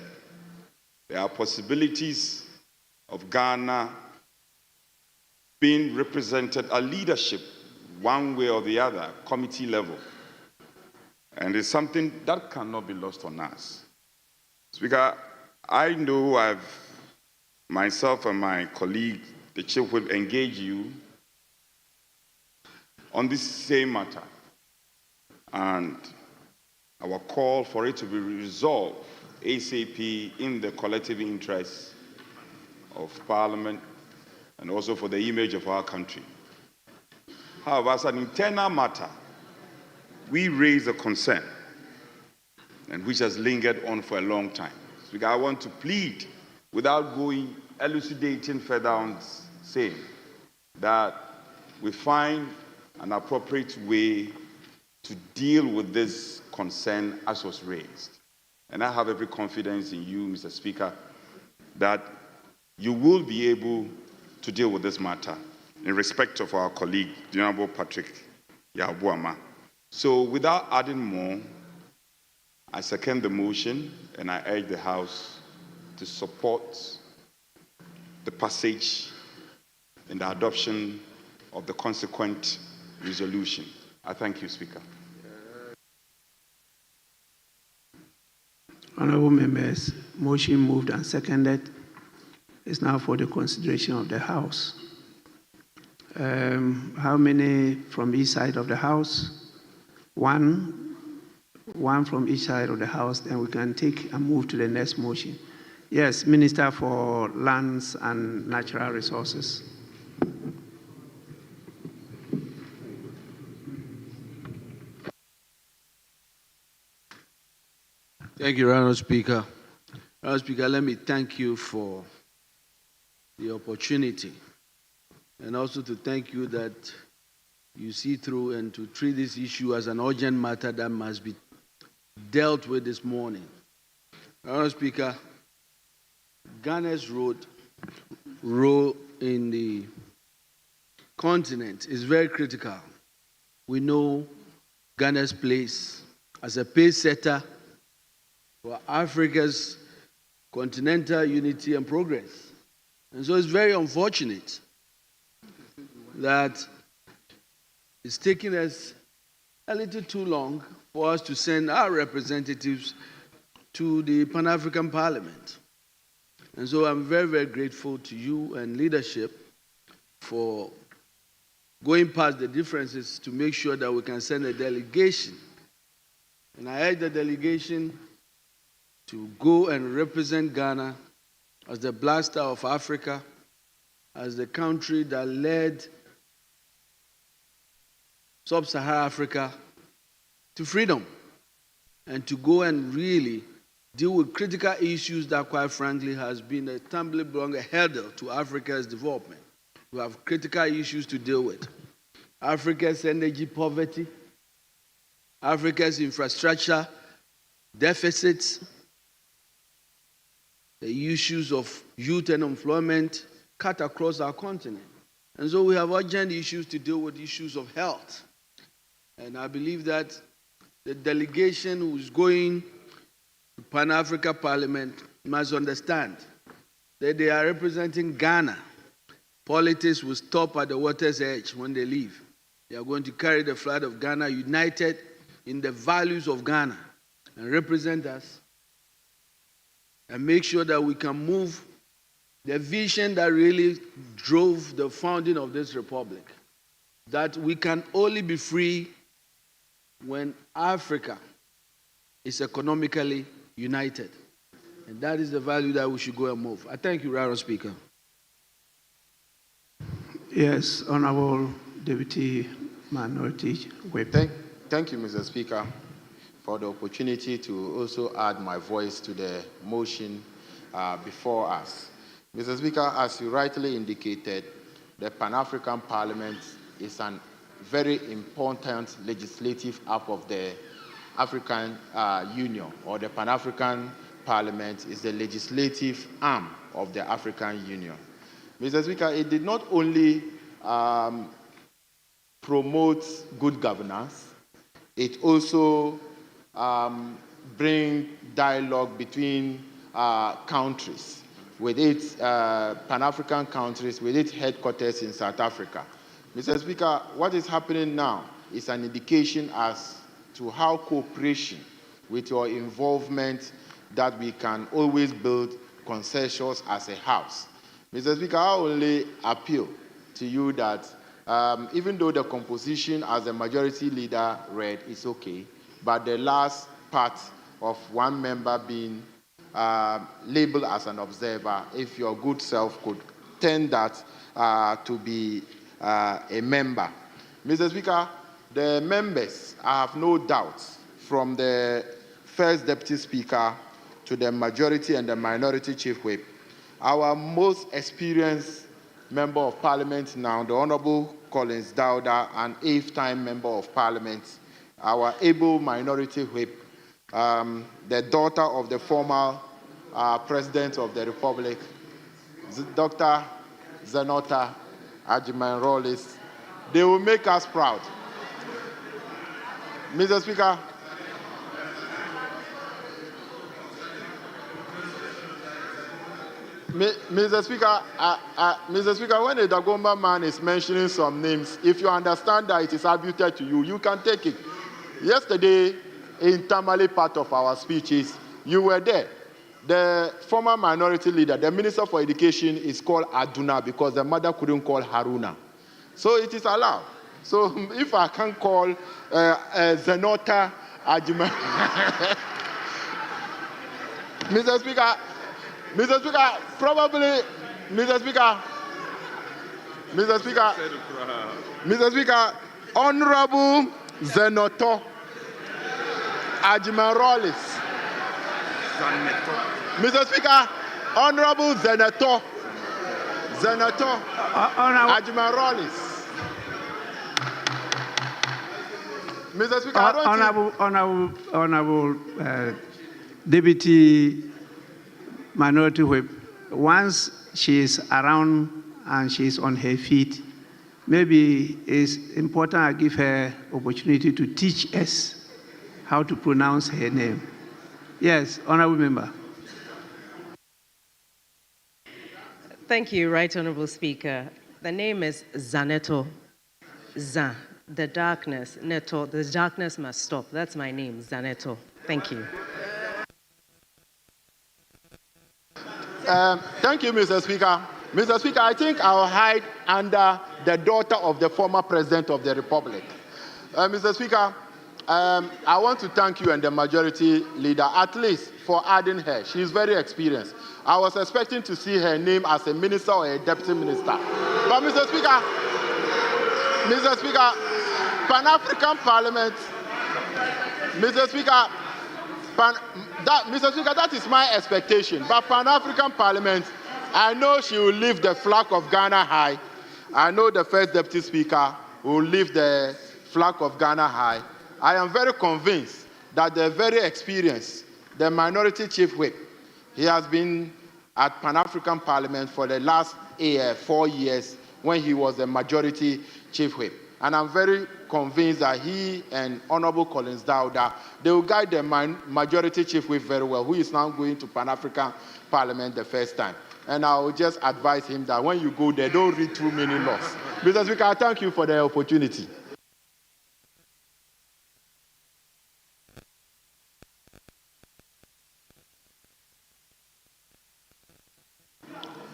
Speaker 2: there are possibilities of Ghana being represented at leadership one way or the other, committee level. And it's something that cannot be lost on us. Speaker, I know myself and my colleague, the chief, will engage you on this same matter. And our call for it to be resolved ASAP in the collective interest of Parliament and also for the image of our country. However, as an internal matter, we raised a concern, and which has lingered on for a long time. So I want to plead, without elucidating further on, saying that we find an appropriate way to deal with this concern as was raised. And I have every confidence in you, Mr. Speaker, that you will be able to deal with this matter in respect of our colleague, the Honorable Patrick Yabuama. So without adding more, I second the motion and I urge the House to support the passage and the adoption of the consequent resolution. I thank you, Speaker.
Speaker 1: Honorable members, motion moved and seconded is now for the consideration of the House. How many from each side of the House? One from each side of the House, then we can take and move to the next motion. Yes, Minister for Lands and Natural Resources.
Speaker 7: Thank you, Honourable Speaker. Honourable Speaker, let me thank you for the opportunity, and also to thank you that you see through and to treat this issue as an urgent matter that must be dealt with this morning. Honourable Speaker, Ghana's role in the continent is very critical. We know Ghana's place as a pace setter for Africa's continental unity and progress. And so it's very unfortunate that it's taken us a little too long for us to send our representatives to the Pan-African Parliament. And so I'm very, very grateful to you and leadership for going past the differences to make sure that we can send a delegation. And I urge the delegation to go and represent Ghana as the Black Star of Africa, as the country that led Sub-Saharan Africa to freedom, and to go and really deal with critical issues that, quite frankly, has been a tumbling block, a hurdle to Africa's development. We have critical issues to deal with. Africa's energy poverty, Africa's infrastructure deficits, the issues of youth and employment cut across our continent. And so we have urgent issues to deal with, issues of health. And I believe that the delegation who is going to Pan-African Parliament must understand that they are representing Ghana. Politics will stop at the water's edge when they leave. They are going to carry the flag of Ghana united in the values of Ghana and represent us and make sure that we can move the vision that really drove the founding of this republic, that we can only be free when Africa is economically united. And that is the value that we should go and move. I thank you, Madam Speaker.
Speaker 1: Yes, Honorable Deputy Minority Whip.
Speaker 5: Thank you, Mr. Speaker, for the opportunity to also add my voice to the motion before us. Mr. Speaker, as you rightly indicated, the Pan-African Parliament is a very important legislative arm of the African Union, or the Pan-African Parliament is the legislative arm of the African Union. Mr. Speaker, it did not only promote good governance, it also brings dialogue between countries, with its Pan-African countries, with its headquarters in South Africa. Mr. Speaker, what is happening now is an indication as to how cooperation with your involvement that we can always build consensus as a house. Mr. Speaker, I only appeal to you that even though the composition as the majority leader read is okay, but the last part of one member being labeled as an observer, if your good self could turn that to be a member. Mr. Speaker, the members, I have no doubt, from the first Deputy Speaker to the majority and the minority chief whip, our most experienced member of parliament now, the Honorable Collins Dowda, an 8th-time member of parliament, our able minority whip, the daughter of the former president of the republic, Dr. Zenota Ajiman-Rawlings. They will make us proud. Mr. Speaker, Mr. Speaker, when a Dagomba man is mentioning some names, if you understand that it is attributed to you, you can take it. Yesterday, in Tamale part of our speeches, you were there. The former minority leader, the Minister for Education, is called Aduna because the mother couldn't call Haruna. So it is allowed. So if I can call Zenota Ajima, Mr. Speaker, probably, Mr. Speaker, Honorable Zenoto Ajiman-Rawlings. Mr. Speaker, Honorable Zenato Ajiman-Rawlings. Mr. Speaker,
Speaker 1: Honorable Deputy Minority Whip, once she is around and she is on her feet, maybe it's important I give her opportunity to teach us how to pronounce her name. Yes, Honorable Member.
Speaker 8: Thank you, Right Honorable Speaker. The name is Zaneto. Zan, the darkness. Neto, the darkness must stop. That's my name, Zaneto. Thank you.
Speaker 5: Thank you, Mr. Speaker. Mr. Speaker, I think I'll hide under the daughter of the former president of the republic. Mr. Speaker, I want to thank you and the majority leader, at least for adding her. She's very experienced. I was expecting to see her name as a minister or a deputy minister. But Mr. Speaker, Pan-African Parliament, Mr. Speaker, that is my expectation. But Pan-African Parliament, I know she will lift the flag of Ghana high. I know the first Deputy Speaker will lift the flag of Ghana high. I am very convinced that the very experienced, the minority chief whip, he has been at Pan-African Parliament for the last 4 years when he was the majority chief whip. And I'm very convinced that he and Honorable Collins Dowda, they will guide the majority chief whip very well, who is now going to Pan-African Parliament the first time. And I will just advise him that when you go there, don't read too many laws. Mr. Speaker, I thank you for the opportunity.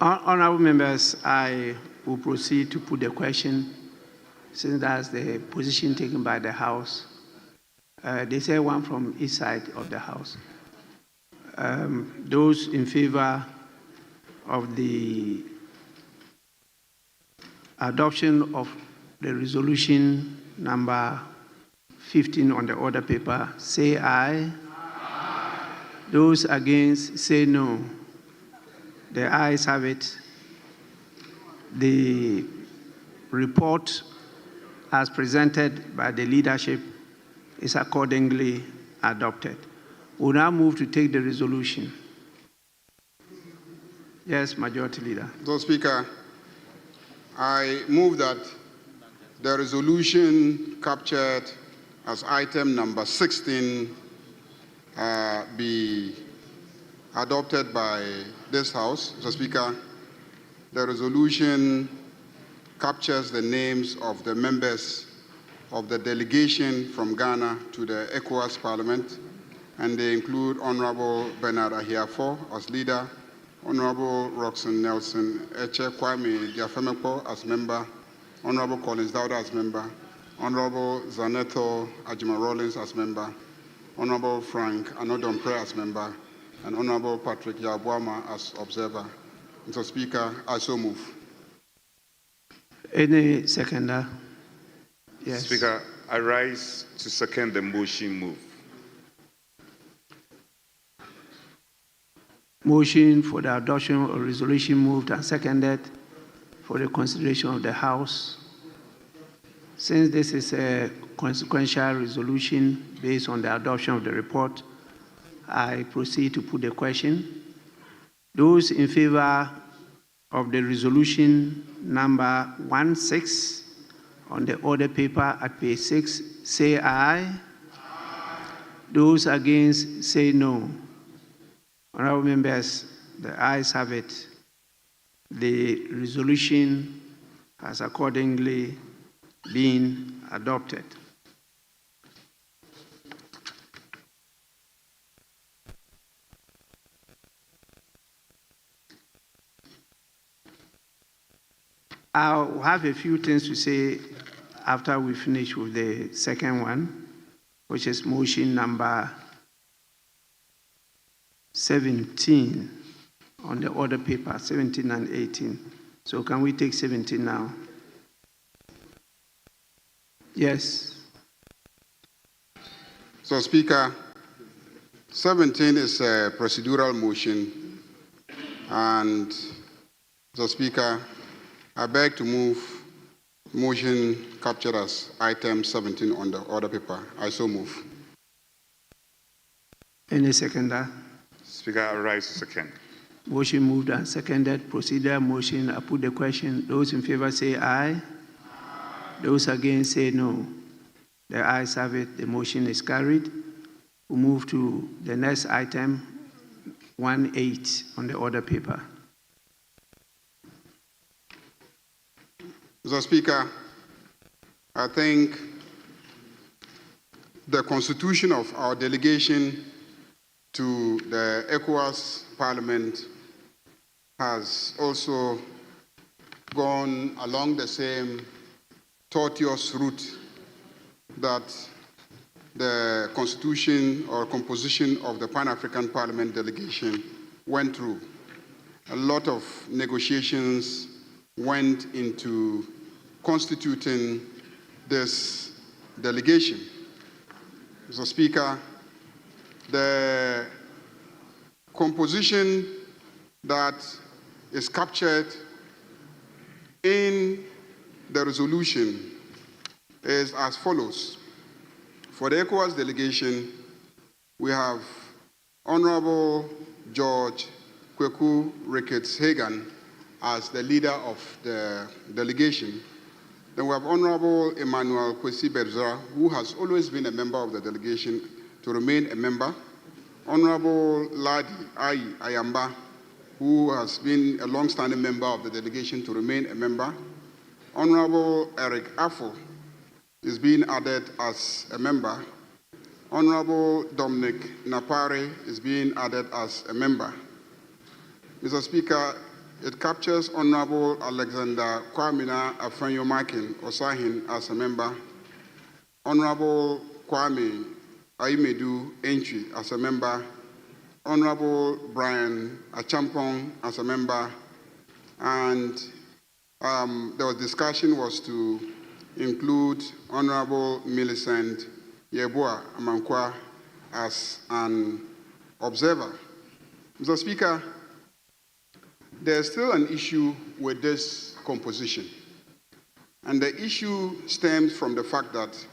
Speaker 1: Honorable members, I will proceed to put the question, since that's the position taken by the House. They say one from each side of the House. Those in favor of the adoption of the resolution number 15 on the order paper, say aye. Those against, say no. The ayes have it. The report as presented by the leadership is accordingly adopted. We'll now move to take the resolution. Yes, Majority Leader.
Speaker 3: So, Speaker, I move that the resolution captured as item number 16 be adopted by this House. So, Speaker, the resolution captures the names of the members of the delegation from Ghana to the ECOWAS Parliament, and they include Honorable Bernard Ahiafo as leader, Honorable Roxanne Nelson Eche Kwame Diafemepo as member, Honorable Collins Dauda as member, Honorable Zaneto Ajima Rollins as member, Honorable Frank Anodompre as member, and Honorable Patrick Yabuama as observer. Mr. Speaker, I so move.
Speaker 1: Any seconder? Yes.
Speaker 2: Speaker, I rise to second the motion move.
Speaker 1: Motion for the adoption of resolution moved and seconded for the consideration of the House. Since this is a consequential resolution based on the adoption of the report, I proceed to put the question. Those in favor of the resolution number 16 on the order paper at page 6, say aye. Those against, say no. Honorable members, the ayes have it. The resolution has accordingly been adopted. I'll have a few things to say after we finish with the second one, which is motion number 17 on the order paper, 17 and 18. So can we take 17 now? Yes.
Speaker 3: So, Speaker, 17 is a procedural motion, and so, Speaker, I beg to move motion captured as item 17 on the order paper. I so move.
Speaker 1: Any seconder?
Speaker 2: Speaker, I rise to second.
Speaker 1: Motion moved and seconded. Procedural motion. I put the question. Those in favor say aye. Those against say no. The ayes have it. The motion is carried. We move to the next item, 18 on the order paper.
Speaker 3: Mr. Speaker, I think the constitution of our delegation to the ECOWAS Parliament has also gone along the same tortuous route that the constitution or composition of the Pan-African Parliament delegation went through. A lot of negotiations went into constituting this delegation. Mr. Speaker, the composition that is captured in the resolution is as follows. For the ECOWAS delegation, we have Honorable George Kweku Ricketts Hagan as the leader of the delegation. Then we have Honorable Emmanuel Kwesi Berzra, who has always been a member of the delegation, to remain a member. Honorable Ladi Ayamba, who has been a long-standing member of the delegation, to remain a member. Honorable Eric Affle is being added as a member. Honorable Dominic Napari is being added as a member. Mr. Speaker, it captures Honorable Alexander Kwamina Afenyo-Makin Osahin as a member, Honorable Kwame Aimedu entry as a member, Honorable Brian Achampong as a member, and there was discussion was to include Honorable Millicent Yeboah Amankwa as an observer. Mr. Speaker, there's still an issue with this composition. And the issue stems from the fact that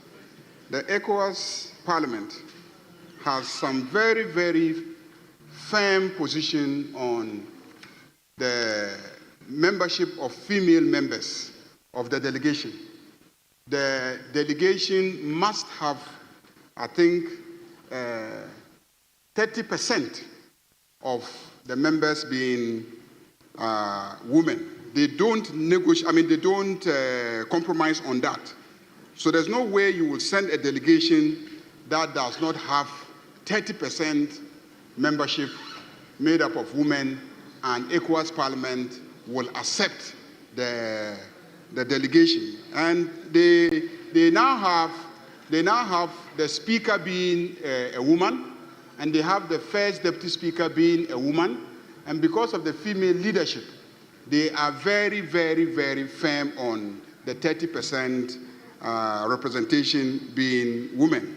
Speaker 3: the ECOWAS Parliament has some very, very firm position on the membership of female members of the delegation. The delegation must have, I think, 30% of the members being women. They don't negotiate, they don't compromise on that. So there's no way you will send a delegation that does not have 30% membership made up of women, and ECOWAS Parliament will accept the delegation. And they now have the speaker being a woman, and they have the first deputy speaker being a woman, and because of the female leadership, they are very, very, very firm on the 30% representation being women.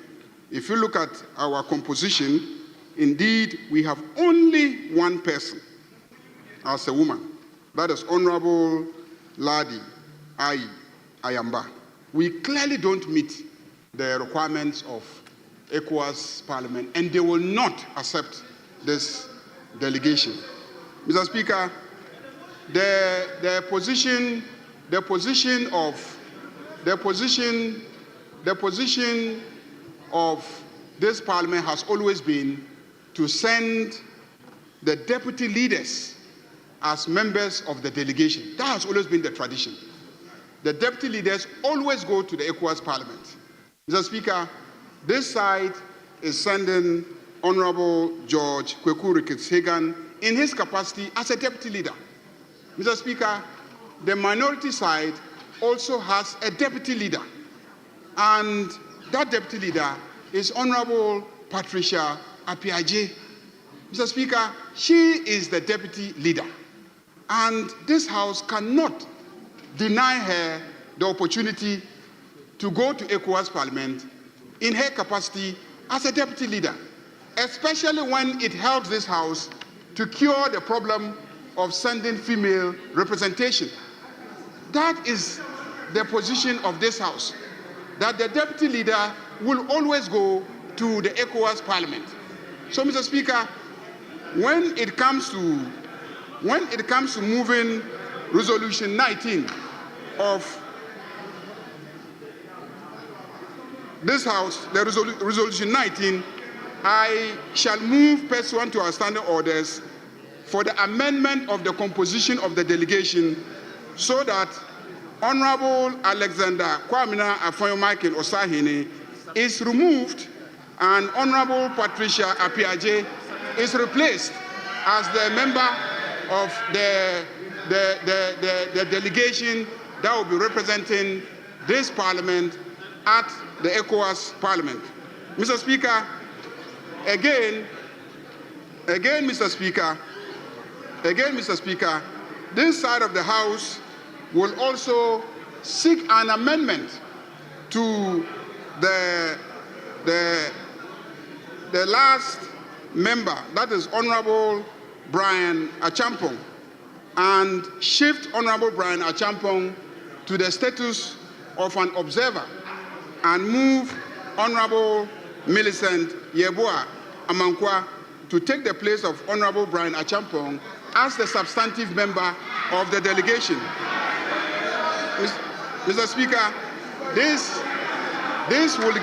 Speaker 3: If you look at our composition, indeed, we have only one person as a woman. That is Honorable Ladi Ayamba. We clearly don't meet the requirements of ECOWAS Parliament, and they will not accept this delegation. Mr. Speaker, the position of this Parliament has always been to send the deputy leaders as members of the delegation. That has always been the tradition. The deputy leaders always go to the ECOWAS Parliament. Mr. Speaker, this side is sending Honorable George Kweku Ricketts-Hagan in his capacity as a deputy leader. Mr. Speaker, the minority side also has a deputy leader, and that deputy leader is Honorable Patricia Apiaje. Mr. Speaker, she is the deputy leader, and this House cannot deny her the opportunity to go to ECOWAS Parliament in her capacity as a deputy leader, especially when it helps this House to cure the problem of sending female representation. That is the position of this House, that the deputy leader will always go to the ECOWAS Parliament. So, Mr. Speaker, when it comes to moving Resolution 19 of this House, the Resolution 19, I shall move pursuant to our standing orders for the amendment of the composition of the delegation so that Honorable Alexander Kwamina Afonyo-Michael Osahene is removed and Honorable Patricia Apiaje is replaced as the member of the delegation that will be representing this Parliament at the ECOWAS Parliament. Mr. Speaker, again, Mr. Speaker, this side of the House will also seek an amendment to the last member, that is Honorable Brian Achampong, and shift Honorable Brian Achampong to the status of an observer and move Honorable Millicent Yeboah Amankwa to take the place of Honorable Brian Achampong as the substantive member of the delegation. Mr. Speaker, this will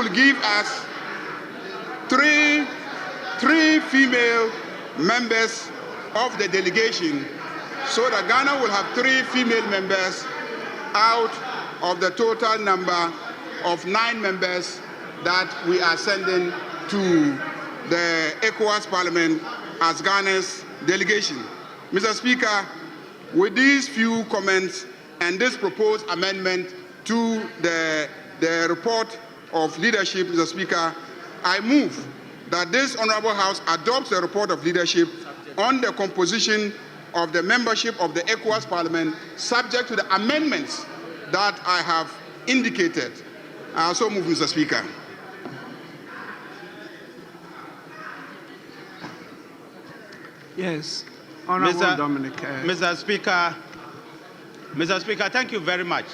Speaker 3: give us three female members of the delegation, so that Ghana will have 3 female members out of the total number of 9 members that we are sending to the ECOWAS Parliament as Ghana's delegation. Mr. Speaker, with these few comments and this proposed amendment to the report of leadership, Mr. Speaker, I move that this Honorable House adopts the report of leadership on the composition of the membership of the ECOWAS Parliament, subject to the amendments that I have indicated. I also move, Mr. Speaker.
Speaker 1: Yes, Honorable Dominic.
Speaker 2: Mr. Speaker, thank you very much.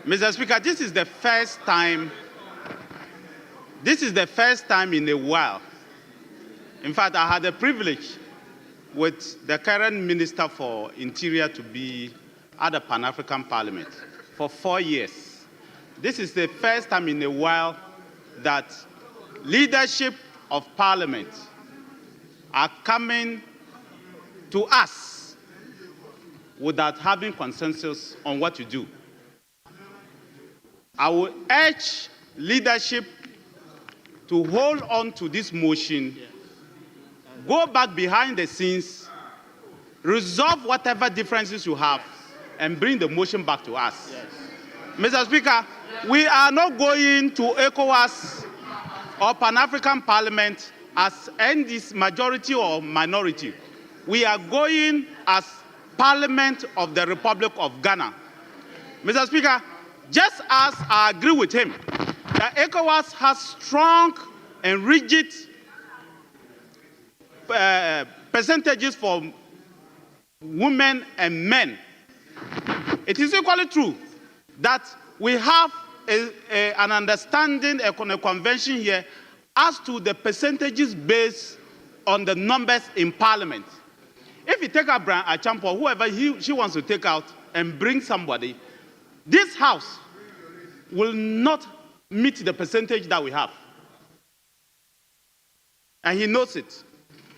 Speaker 2: Mr. Speaker, this is the first time in a while. In fact, I had the privilege with the current Minister for Interior to be at the Pan-African Parliament for 4 years. This is the first time in a while that leadership of Parliament are coming to us without having consensus on what to do. I will urge leadership to hold on to this motion, go back behind the scenes, resolve whatever differences you have, and bring the motion back to us. Yes. Mr. Speaker, we are not going to ECOWAS or Pan-African Parliament as ND's majority or minority. We are going as Parliament of the Republic of Ghana. Mr. Speaker, just as I agree with him that ECOWAS has strong and rigid percentages for women and men, it is equally true that we have an understanding, a convention here as to the percentages based on the numbers in Parliament. If you take out Brian Achampo, whoever she wants to take out and bring somebody, this House will not meet the percentage that we have. And he knows it.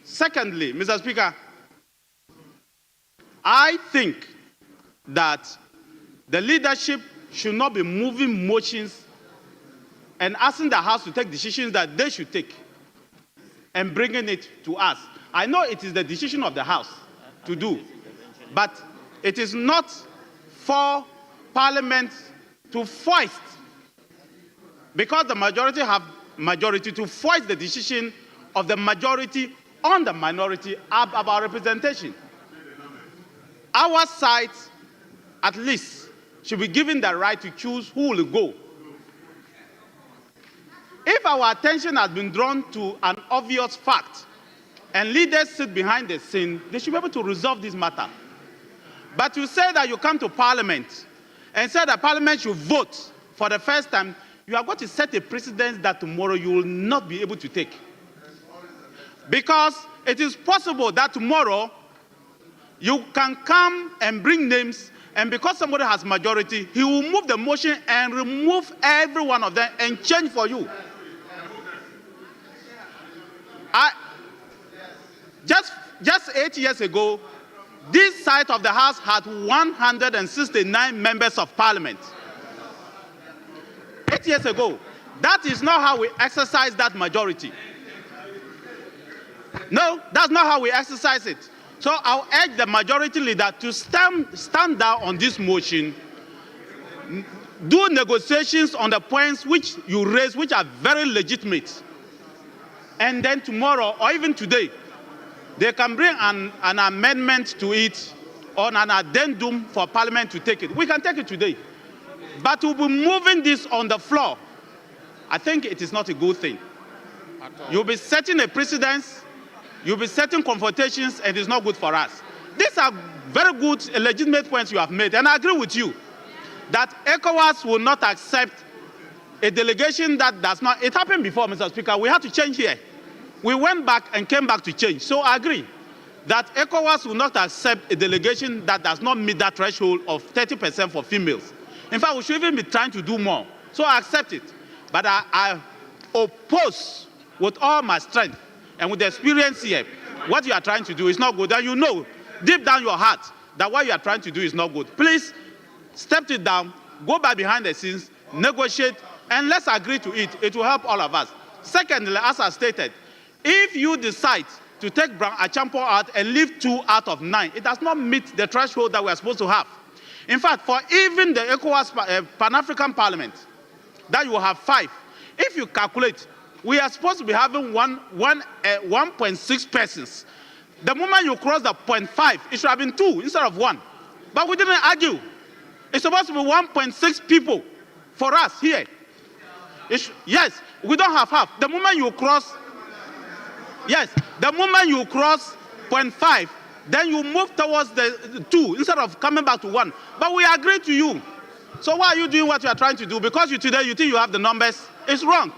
Speaker 2: Secondly, Mr. Speaker, I think that the leadership should not be moving motions and asking the House to take decisions that they should take and bringing it to us. I know it is the decision of the House to do, but it is not for Parliament to foist, because the majority have majority, to foist the decision of the majority on the minority about representation. Our side, at least, should be given the right to choose who will go. If our attention has been drawn to an obvious fact and leaders sit behind the scene, they should be able to resolve this matter. But to say that you come to Parliament and say that Parliament should vote for the first time, you are going to set a precedent that tomorrow you will not be able to take. Because it is possible that tomorrow you can come and bring names, and because somebody has majority, he will move the motion and remove every one of them and change for you. Just 8 years ago, this side of the House had 169 members of Parliament. 8 years ago. That is not how we exercise that majority. No, that's not how we exercise it. So I'll urge the majority leader to stand down on this motion, do negotiations on the points which you raise, which are very legitimate. And then tomorrow, or even today, they can bring an amendment to it or an addendum for Parliament to take it. We can take it today. But to be moving this on the floor, I think it is not a good thing. You'll be setting a precedence, you'll be setting confrontations, and it's not good for us. These are very good, legitimate points you have made, and I agree with you that ECOWAS will not accept a delegation that does not. It happened before, Mr. Speaker. We had to change here. We went back and came back to change. So I agree that ECOWAS will not accept a delegation that does not meet that threshold of 30% for females. In fact, we should even be trying to do more. So I accept it. But I oppose with all my strength and with the experience here, what you are trying to do is not good. And you know, deep down your heart, that what you are trying to do is not good. Please, step it down, go back behind the scenes, negotiate,
Speaker 9: And let's agree to it. It will help all of us. Secondly, as I stated, if you decide to take Brown Achampo out and leave 2 out of 9, it does not meet the threshold that we are supposed to have. In fact, for even the ECOWAS Pan-African Parliament, that you will have 5. If you calculate, we are supposed to be having 1.6 persons. The moment you cross the 0.5, it should have been 2 instead of 1. But we didn't argue. It's supposed to be 1.6 people for us here. Yes, we don't have half. The moment you cross, yes, the moment you cross 0.5, then you move towards the 2 instead of coming back to 1. But we agree to you. So why are you doing what you are trying to do? Because today you think you have the numbers. It's wrong.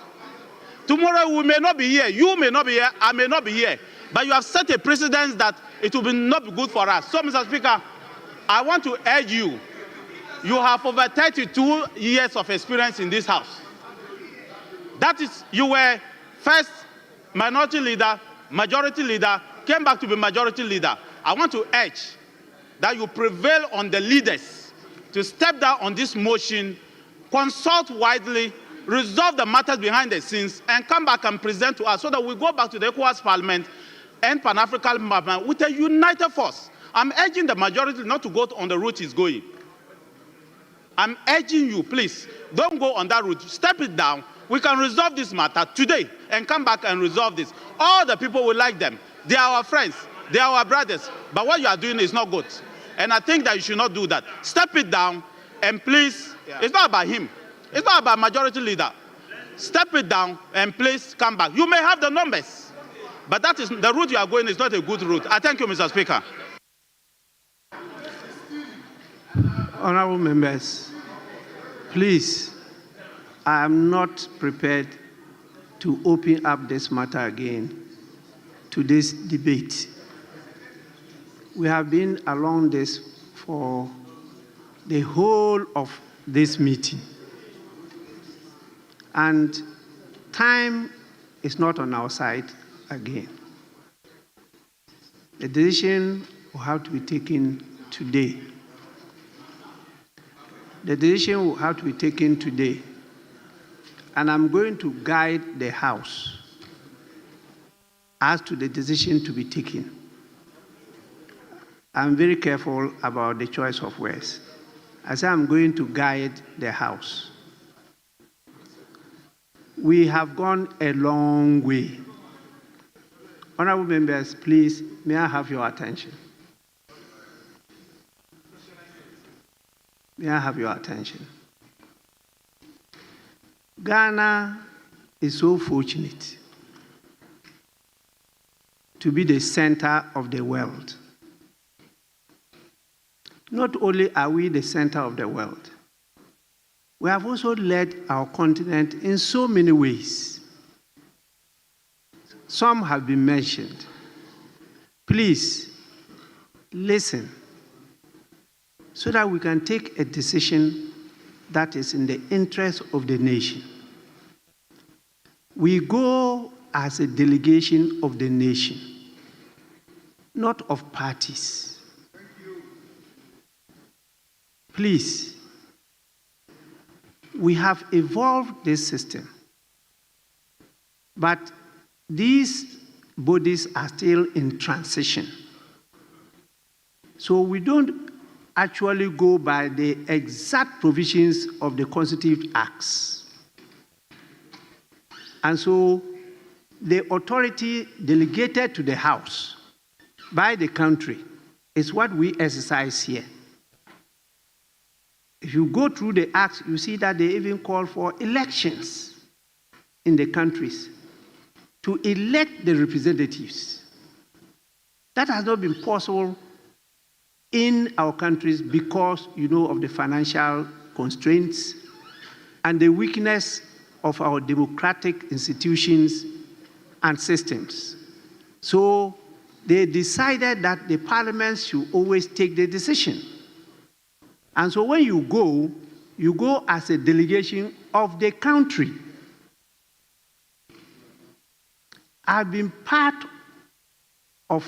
Speaker 9: Tomorrow we may not be here. You may not be here. I may not be here. But you have set a precedent that it will not be good for us. So, Mr. Speaker, I want to urge you. You have over 32 years of experience in this House. That is, you were first minority leader, majority leader, came back to be majority leader. I want to urge that you prevail on the leaders to step down on this motion, consult widely, resolve the matters behind the scenes, and come back and present to us so that we go back to the ECOWAS Parliament and Pan-African Parliament with a united force. I'm urging the majority not to go on the route it's going. I'm urging you, please, don't go on that route. Step it down. We can resolve this matter today and come back and resolve this. All the people will like them. They are our friends. They are our brothers. But what you are doing is not good. And I think that you should not do that. Step it down and please, it's not about him. It's not about majority leader. Step it down and please come back. You may have the numbers. But that is the route you are going is not a good route. I thank you, Mr. Speaker.
Speaker 1: Honorable members, please, I am not prepared to open up this matter again to this debate. We have been along this for the whole of this meeting. And time is not on our side again. The decision will have to be taken today. The decision will have to be taken today. And I'm going to guide the House as to the decision to be taken. I'm very careful about the choice of words. I say I'm going to guide the House. We have gone a long way. Honorable members, please, may I have your attention? May I have your attention? Ghana is so fortunate to be the center of the world. Not only are we the center of the world, we have also led our continent in so many ways. Some have been mentioned. Please, listen, so that we can take a decision that is in the interest of the nation. We go as a delegation of the nation, not of parties. Please, we have evolved this system, but these bodies are still in transition. So we don't actually go by the exact provisions of the constitutive acts. And so the authority delegated to the House by the country is what we exercise here. If you go through the acts, you see that they even call for elections in the countries to elect the representatives. That has not been possible in our countries because, of the financial constraints and the weakness of our democratic institutions and systems. So they decided that the parliament should always take the decision. And so when you go as a delegation of the country. I've been part of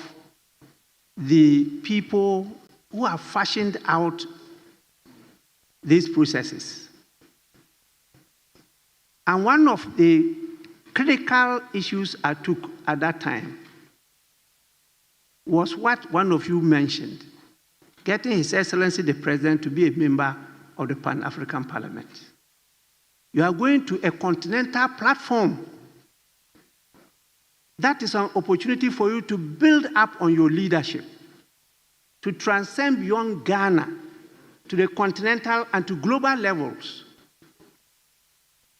Speaker 1: the people who have fashioned out these processes. And one of the critical issues I took at that time was what one of you mentioned, getting His Excellency the President to be a member of the Pan-African Parliament. You are going to a continental platform. That is an opportunity for you to build up on your leadership, to transcend beyond Ghana to the continental and to global levels.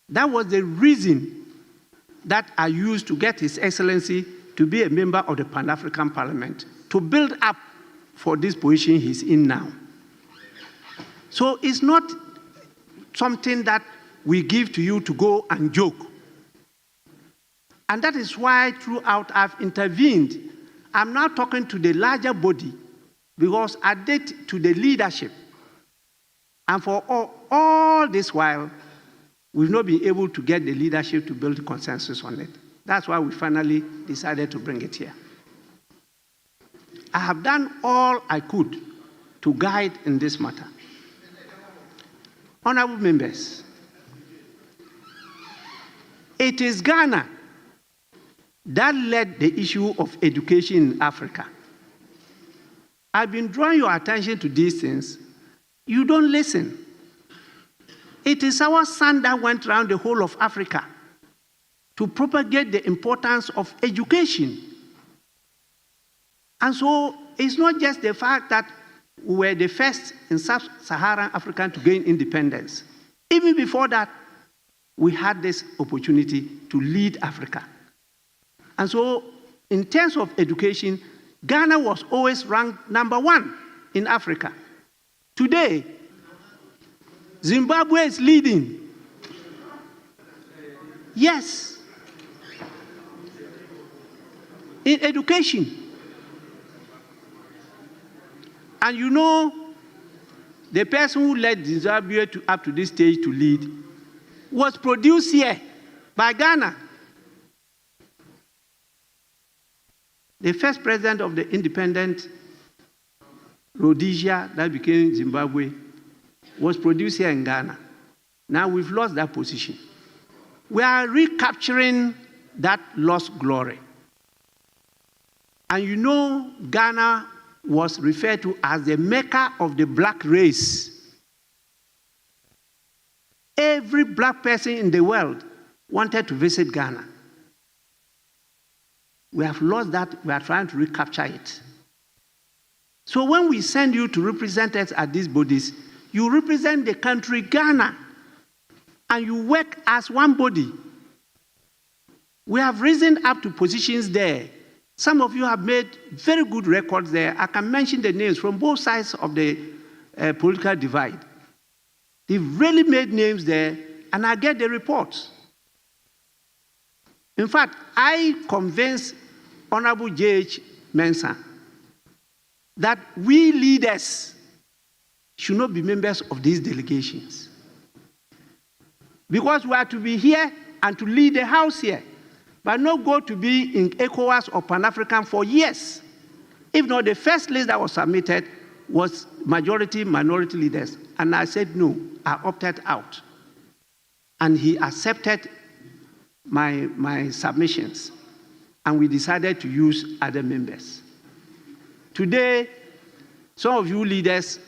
Speaker 1: That was the reason that I used to get His Excellency to be a member of the Pan-African Parliament, to build up for this position he's in now. So it's not something that we give to you to go and joke. And that is why throughout I've intervened. I'm now talking to the larger body because I did to the leadership. And for all this while, we've not been able to get the leadership to build consensus on it. That's why we finally decided to bring it here. I have done all I could to guide in this matter. Honorable members, it is Ghana that led the issue of education in Africa. I've been drawing your attention to these things. You don't listen. It is our son that went around the whole of Africa to propagate the importance of education. And so it's not just the fact that we were the first in sub-Saharan Africa to gain independence. Even before that, we had this opportunity to lead Africa. And so in terms of education, Ghana was always ranked #1 in Africa. Today, Zimbabwe is leading. Yes. In education. And you know, the person who led Zimbabwe up to this stage to lead was produced here by Ghana. The first president of the independent Rhodesia that became Zimbabwe was produced here in Ghana. Now we've lost that position. We are recapturing that lost glory. And you know, Ghana was referred to as the Mecca of the black race. Every black person in the world wanted to visit Ghana. We have lost that. We are trying to recapture it. So when we send you to represent us at these bodies, you represent the country Ghana, and you work as one body. We have risen up to positions there. Some of you have made very good records there. I can mention the names from both sides of the political divide. They've really made names there, and I get the reports. In fact, I convinced Honorable J.H. Mensah that we leaders should not be members of these delegations. Because we are to be here and to lead the house here, but not go to be in ECOWAS or Pan-African for years. If not, the first list that was submitted was majority, minority leaders. And I said, no, I opted out. And he accepted my submissions. And we decided to use other members. Today, some of you leaders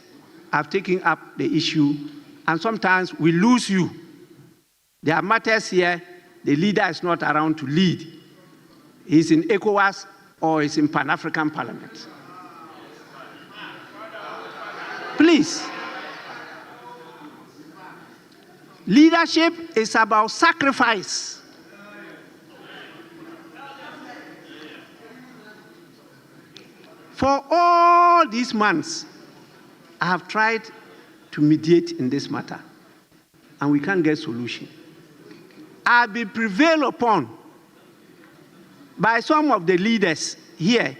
Speaker 1: have taken up the issue, and sometimes we lose you. There are matters here, the leader is not around to lead. He's in ECOWAS or he's in Pan-African Parliament. Please. Leadership is about sacrifice. For all these months, I have tried to mediate in this matter, and we can't get solution. I've been prevailed upon by some of the leaders here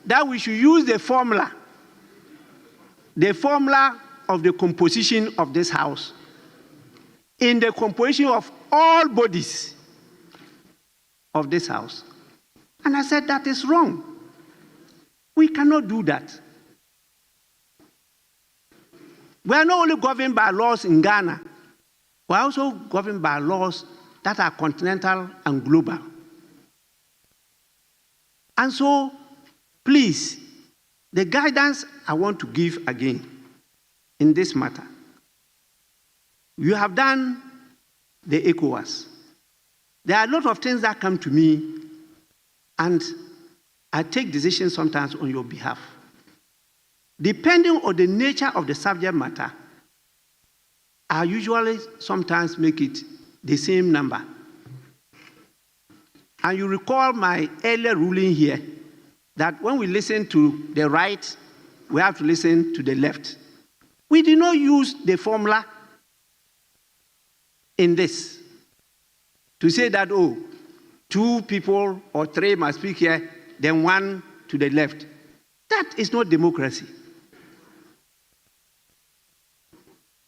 Speaker 1: that we should use the formula of the composition of this house in the composition of all bodies of this house. And I said that is wrong. We cannot do that. We are not only governed by laws in Ghana, we are also governed by laws that are continental and global. And so, please, the guidance I want to give again in this matter. You have done the ECOWAS. There are a lot of things that come to me, and I take decisions sometimes on your behalf. Depending on the nature of the subject matter, I usually sometimes make it the same number. And you recall my earlier ruling here that when we listen to the right, we have to listen to the left. We did not use the formula in this to say that, oh, 2 people or 3 must speak here, then 1 to the left. That is not democracy.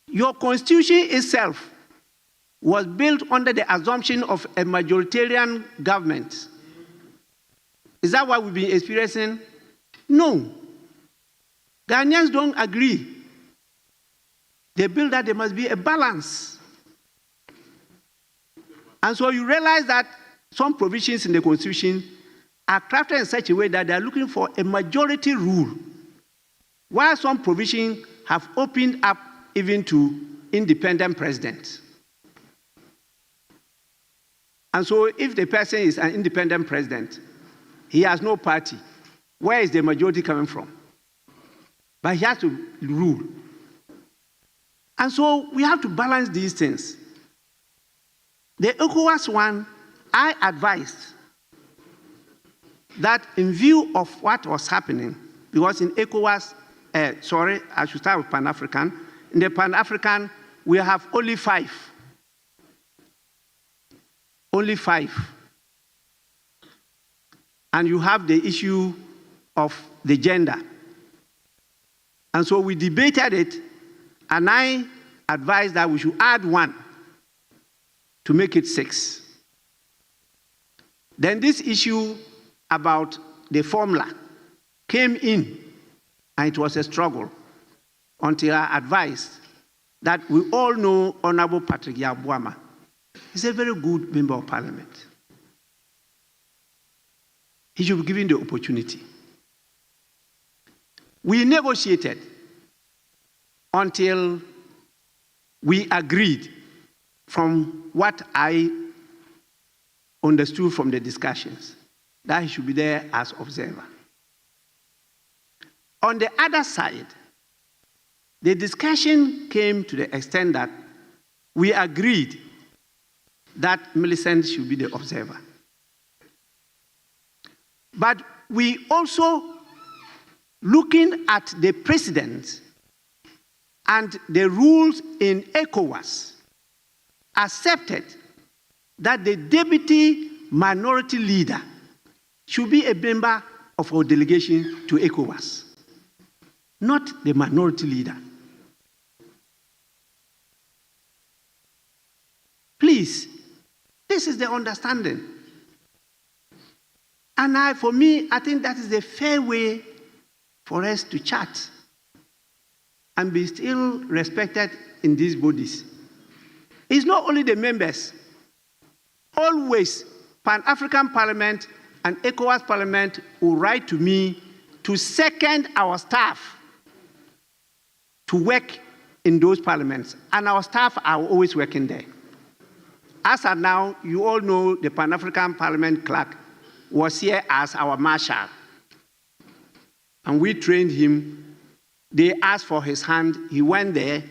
Speaker 1: Your constitution itself was built under the assumption of a majoritarian government. Is that what we've been experiencing? No. Ghanaians don't agree. They build that there must be a balance. And so you realize that some provisions in the Constitution are crafted in such a way that they are looking for a majority rule, while some provisions have opened up even to independent presidents. And so if the person is an independent president, he has no party, where is the majority coming from? But he has to rule. And so we have to balance these things. The ECOWAS one, I advised that in view of what was happening, because in ECOWAS, I should start with Pan-African. In the Pan-African, we have only 5. Only 5. And you have the issue of the gender. And so we debated it, and I advised that we should add 1 to make it 6. Then this issue about the formula came in, and it was a struggle until I advised that we all know Honorable Patrick Yabuama. He's a very good member of parliament. He should be given the opportunity. We negotiated until we agreed, from what I understood from the discussions, that he should be there as observer. On the other side, the discussion came to the extent that we agreed that Millicent should be the observer. But we also, looking at the precedent and the rules in ECOWAS, accepted that the deputy minority leader should be a member of our delegation to ECOWAS, not the minority leader. Please, this is the understanding. And for me, I think that is a fair way for us to chat and be still respected in these bodies. It's not only the members. Always, Pan-African Parliament and ECOWAS Parliament will write to me to second our staff to work in those parliaments. And our staff are always working there. As of now, you all know the Pan-African Parliament clerk was here as our marshal. And we trained him. They asked for his hand. He went there.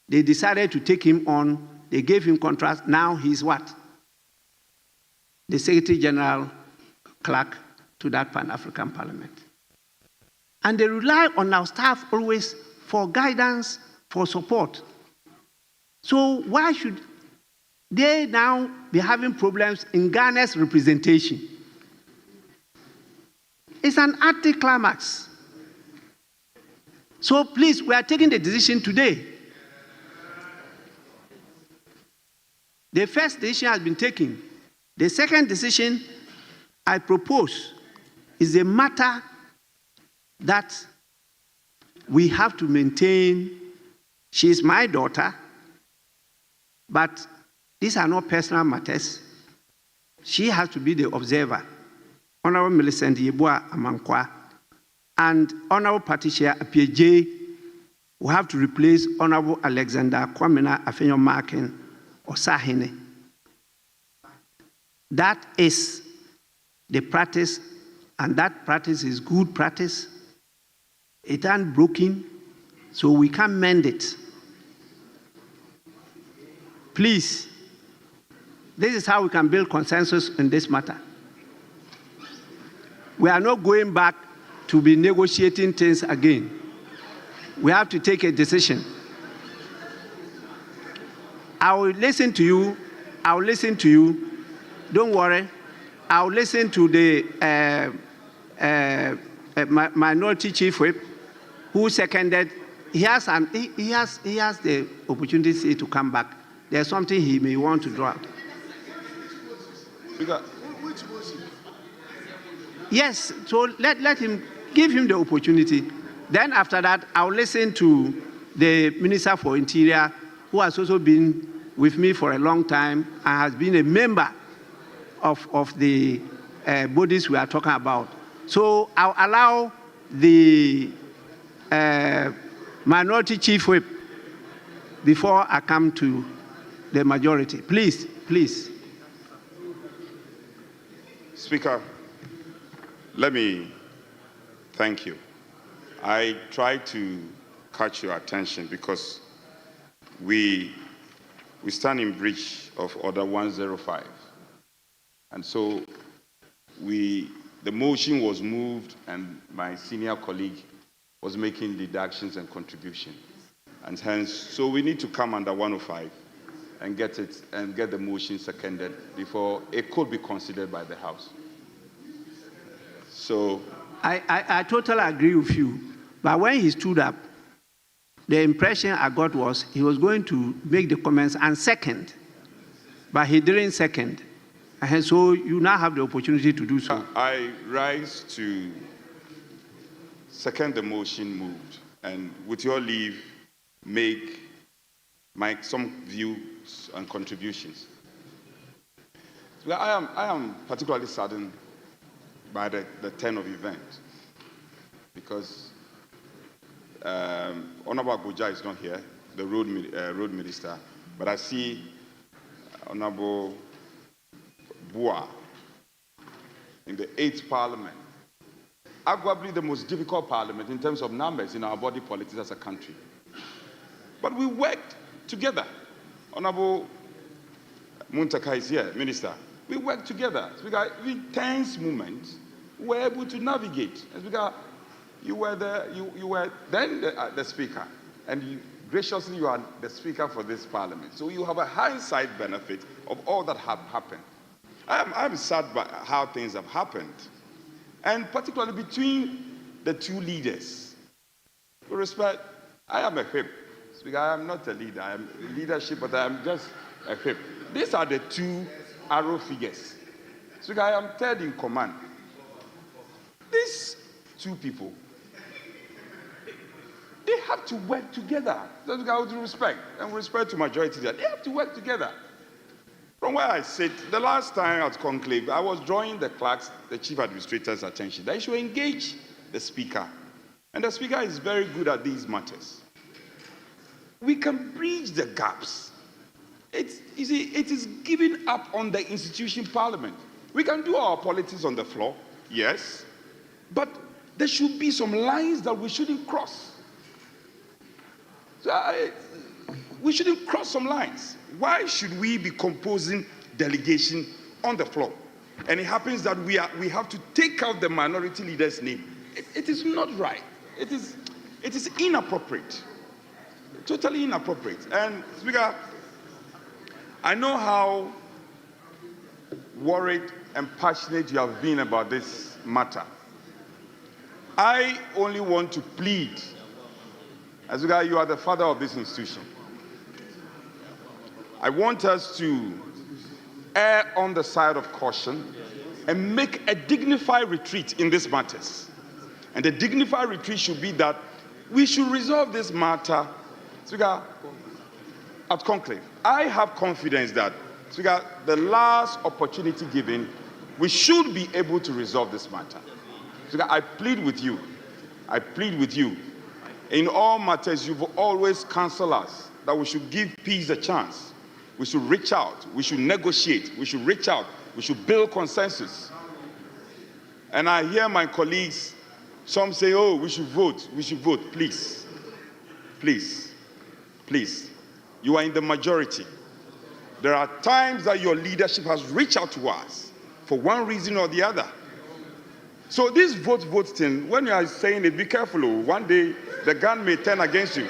Speaker 1: They decided to take him on. They gave him contracts. Now he's what? The Secretary General clerk to that Pan-African Parliament. And they rely on our staff always for guidance, for support. So why should they now be having problems in Ghana's representation? It's an anticlimax. So please, we are taking the decision today. The first decision has been taken. The second decision I propose is a matter that we have to maintain. She is my daughter, but These are not personal matters. She has to be the observer. Honorable Millicent Yeboah Amankwa and Honorable Patricia Appiah will have to replace Honorable Alexander Kwamena Afenyo-Markin Osahene. That is the practice, and that practice is good practice. It ain't broken, so we can mend it. Please, this is how we can build consensus in this matter. We are not going back to be negotiating things again. We have to take a decision. I will listen to you. I will listen to you. Don't worry. I will listen to the minority chief whip who seconded. He has the opportunity to come back. There's something he may want to draw out. Yes, so let him, give him the opportunity. Then after that, I'll listen to the Minister for Interior, who has also been with me for a long time and has been a member of the bodies we are talking about. So I'll allow the minority chief whip before I come to the majority. Please, please.
Speaker 2: Speaker, let me thank you. I tried to catch your attention because we stand in breach of Order 105. And so the motion was moved and my senior colleague was making deductions and contribution. And hence, so we need to come under 105 and get the motion seconded before it could be considered by the House. So
Speaker 1: I totally agree with you. But when he stood up, the impression I got was he was going to make the comments and second, but he didn't second. And so you now have the opportunity to do so.
Speaker 2: I rise to second the motion moved, and with your leave, make some views and contributions. So I am particularly saddened by the turn of events because Honorable Abuja is not here, the road minister, but I see Honorable Bua in the 8th Parliament, arguably the most difficult parliament in terms of numbers in our body politics as a country. But we worked together. Honorable Muntaka is here, Minister. We worked together. In tense moments, we were able to navigate. You were then the Speaker, and graciously you are the Speaker for this Parliament. So you have a hindsight benefit of all that have happened. I'm sad by how things have happened, and particularly between the two leaders. With respect, I am a whip. Speaker, I am not a leader. I am leadership, but I am just a whip. These are the two arrow figures. Speaker, I am third in command. These two people, they have to work together. That's with respect, and with respect to majority, they have to work together. From where I sit, the last time at conclave, I was drawing the clerks, the chief administrator's attention that they should engage the Speaker. And the Speaker is very good at these matters. We can bridge the gaps. You see, it is giving up on the institution Parliament. We can do our politics on the floor, yes, but there should be some lines that we shouldn't cross. We shouldn't cross some lines. Why should we be composing delegation on the floor? And it happens that we have to take out the minority leader's name. It is not right. It is inappropriate. Totally inappropriate. And Speaker, I know how worried and passionate you have been about this matter. I only want to plead, as you are the father of this institution. I want us to err on the side of caution and make a dignified retreat in these matters. And the dignified retreat should be that we should resolve this matter, Speaker, at conclave. I have confidence that Speaker, the last opportunity given, we should be able to resolve this matter. Speaker, I plead with you. I plead with you. In all matters, you've always counseled us that we should give peace a chance. We should reach out. We should negotiate. We should reach out. We should build consensus. And I hear my colleagues, some say, oh, we should vote. We should vote. Please, please, please. You are in the majority. There are times that your leadership has reached out to us for one reason or the other. So this vote thing, when you are saying it, be careful. One day, the gun may turn against you.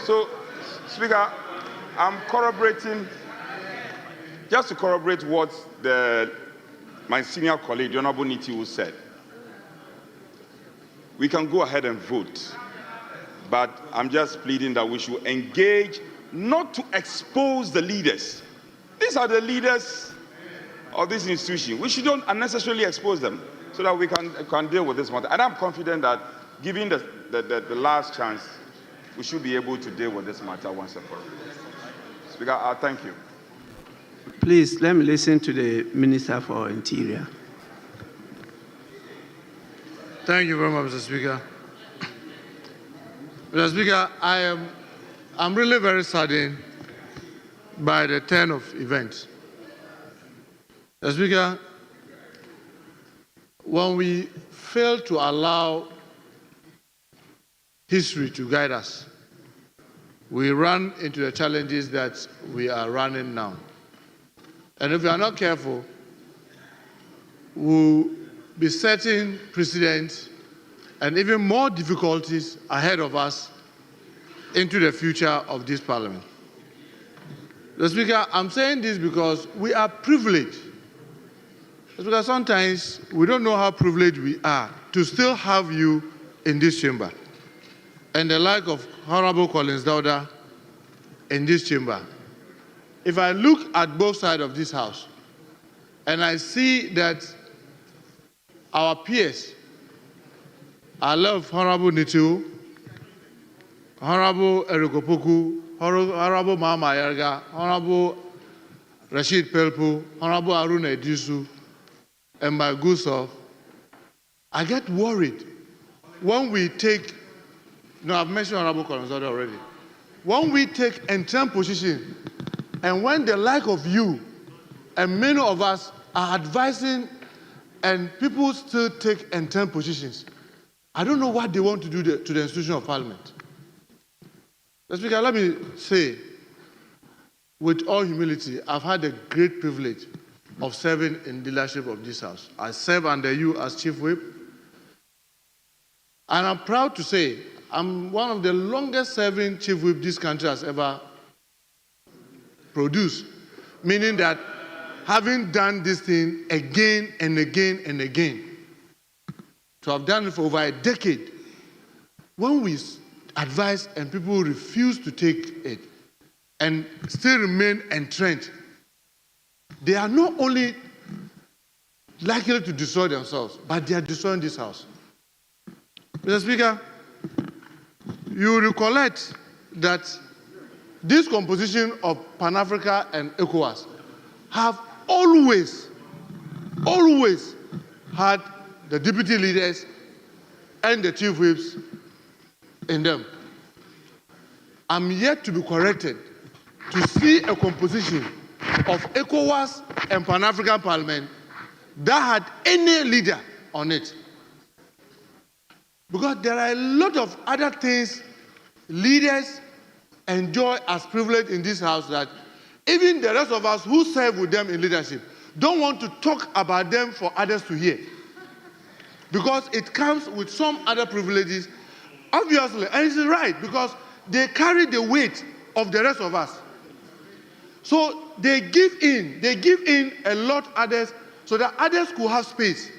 Speaker 2: So, Speaker, I'm corroborating, just to corroborate what my senior colleague, the Honorable Nitiwu, said. We can go ahead and vote, but I'm just pleading that we should engage not to expose the leaders. These are the leaders of this institution. We shouldn't unnecessarily expose them so that we can deal with this matter. And I'm confident that given the last chance, we should be able to deal with this matter once and for all. Speaker, thank you.
Speaker 1: Please, let me listen to the Minister for Interior.
Speaker 10: Thank you very much, Mr. Speaker. Mr. Speaker, I'm really very saddened by the turn of events. Mr. Speaker, when we fail to allow history to guide us, we run into the challenges that we are running now. And if we are not careful, we'll be setting precedents and even more difficulties ahead of us into the future of this parliament. Mr. Speaker, I'm saying this because we are privileged. Because sometimes we don't know how privileged we are to still have you in this chamber, and the like of Honorable Collins Dauda in this chamber. If I look at both sides of this house, and I see that our peers, I love Honorable Nitiwu, Honorable Erikopoku, Honorable Mama Yarga, Honorable Rashid Pelpu, Honorable Aruna Edisu, and my good self, I get worried when we take, I've mentioned Honorable Collins already, when we take interim position, and when the like of you and many of us are advising and people still take interim positions, I don't know what they want to do to the institution of parliament. Mr. Speaker, let me say, with all humility, I've had the great privilege of serving in the leadership of this house. I serve under you as Chief Whip. And I'm proud to say I'm one of the longest serving Chief Whip this country has ever produced, meaning that having done this thing again and again and again, to have done it for over a decade, when we advise and people refuse to take it and still remain entrenched, they are not only likely to destroy themselves, but they are destroying this house. Mr. Speaker, you recollect that this composition of Pan-Africa and ECOWAS have always had the deputy leaders and the chief whips in them. I'm yet to be corrected to see a composition of ECOWAS and Pan-African Parliament that had any leader on it. Because there are a lot of other things leaders enjoy as privilege in this house that even the rest of us who serve with them in leadership don't want to talk about them for others to hear. Because it comes with some other privileges, obviously, and it's right, because they carry the weight of the rest of us. So they give in a lot others so that others could have space.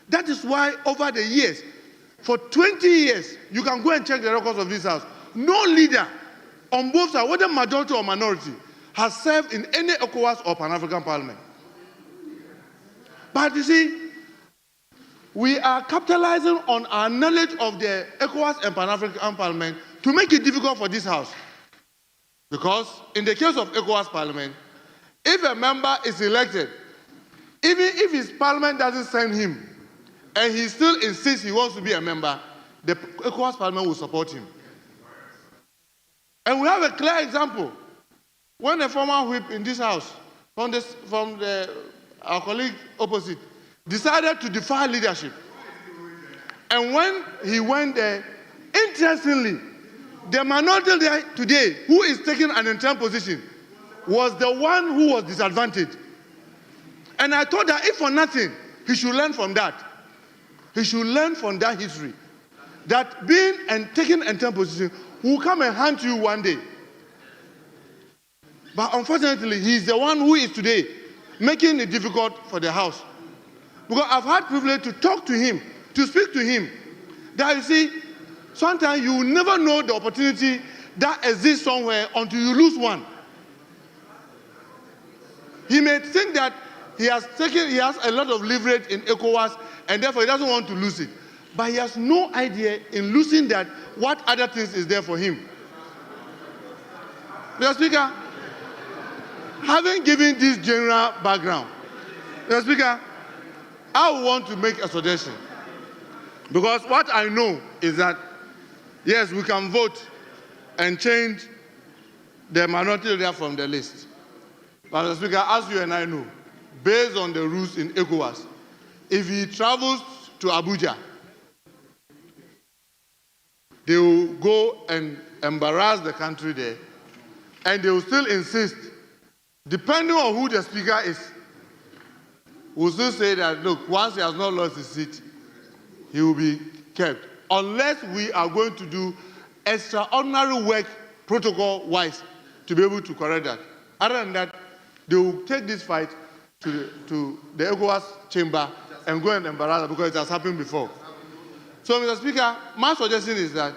Speaker 10: That is why over the years, for 20 years, you can go and check the records of this house, no leader on both sides, whether majority or minority, has served in any ECOWAS or Pan-African Parliament. But you see, we are capitalizing on our knowledge of the ECOWAS and Pan-African Parliament to make it difficult for this house. Because in the case of ECOWAS Parliament, if a member is elected, even if his parliament doesn't send him, and he still insists he wants to be a member, the ECOWAS Parliament will support him. And we have a clear example. When a former whip in this house, our colleague opposite, decided to defy leadership. And when he went there, interestingly, the minority there today, who is taking an interim position, was the one who was disadvantaged. And I thought that if for nothing, he should learn from that. He should learn from that history. That being and taking an interim position will come and hand to you one day. But unfortunately, he's the one who is today making it difficult for the House. Because I've had privilege to talk to him, to speak to him. That you see, sometimes you will never know the opportunity that exists somewhere until you lose one. He may think that he has a lot of leverage in ECOWAS and therefore he doesn't want to lose it. But he has no idea in losing that what other things is there for him. Mr. Speaker, having given this general background, Mr. Speaker, I want to make a suggestion. Because what I know is that, yes, we can vote and change the minority leader from the list. But Mr. Speaker, as you and I know, based on the rules in ECOWAS, if he travels to Abuja, they will go and embarrass the country there, and they will still insist, depending on who the speaker is, will still say that, look, once he has not lost his seat, he will be kept. Unless we are going to do extraordinary work protocol-wise to be able to correct that. Other than that, they will take this fight to the ECOWAS chamber and go and embarrass them because it has happened before. So, Mr. Speaker, my suggestion is that,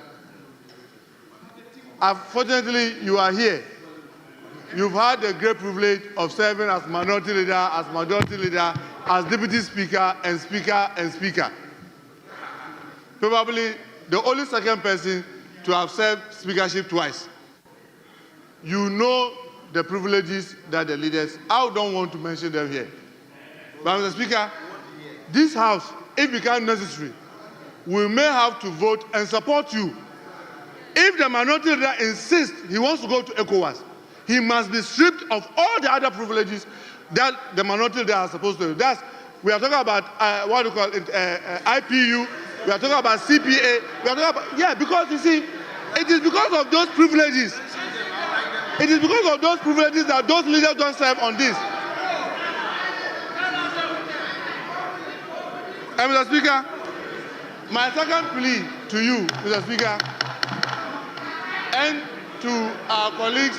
Speaker 10: unfortunately, you are here. You've had the great privilege of serving as minority leader, as majority leader, as deputy speaker, and speaker, and speaker. Probably the only second person to have served speakership twice. You know the privileges that the leaders, I don't want to mention them here. But Mr. Speaker, this House, if it becomes necessary, we may have to vote and support you. If the minority leader insists he wants to go to ECOWAS, he must be stripped of all the other privileges that the minority leader is supposed to do. We are talking about what do you call it, IPU, we are talking about CPA, we are talking about, yeah, because you see, it is because of those privileges. It is because of those privileges that those leaders don't serve on this. And Mr. Speaker, my second plea to you, Mr. Speaker, and to our colleagues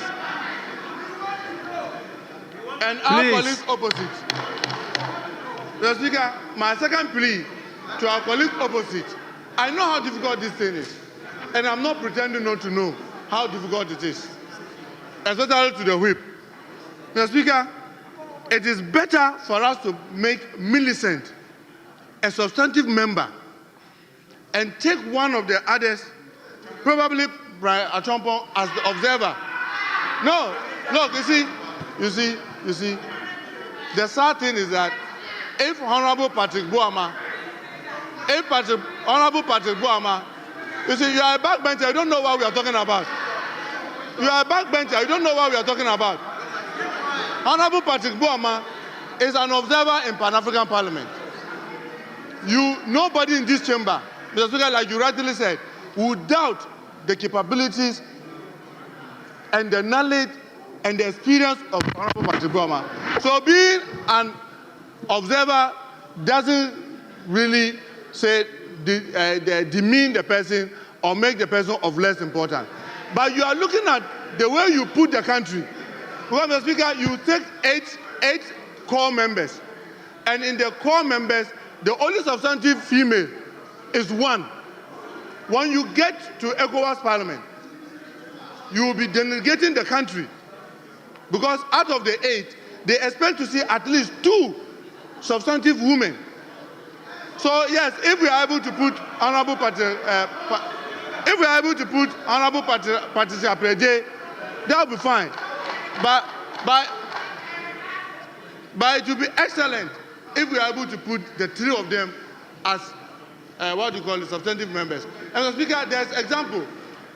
Speaker 10: and our colleagues opposite. Mr. Speaker, my second plea to our colleagues opposite. I know how difficult this thing is, and I'm not pretending not to know how difficult it is, especially to the whip. Mr. Speaker, it is better for us to make Millicent a substantive member and take one of the others, probably Brian Achompong, as the observer. No, look, you see, the sad thing is that if Honorable Patrick Boama, you see, you are a backbencher, you don't know what we are talking about. You are a backbencher, you don't know what we are talking about. Honorable Patrick Boama is an observer in Pan-African Parliament. Nobody in this chamber, Mr. Speaker, like you rightly said, would doubt the capabilities and the knowledge and the experience of Honorable Patrick Boama. So being an observer doesn't really say demean the person or make the person of less importance. But you are looking at the way you put the country. Because, Mr. Speaker, you take eight core members, and in the core members, the only substantive female is one. When you get to ECOWAS Parliament, you will be delegating the country, because out of the 8, they expect to see at least 2 substantive women. So yes, if we are able to put Honorable Patricia Prede That'll be fine. But it will be excellent if we are able to put the three of them as what do you call it, substantive members. And Mr. Speaker, there's example.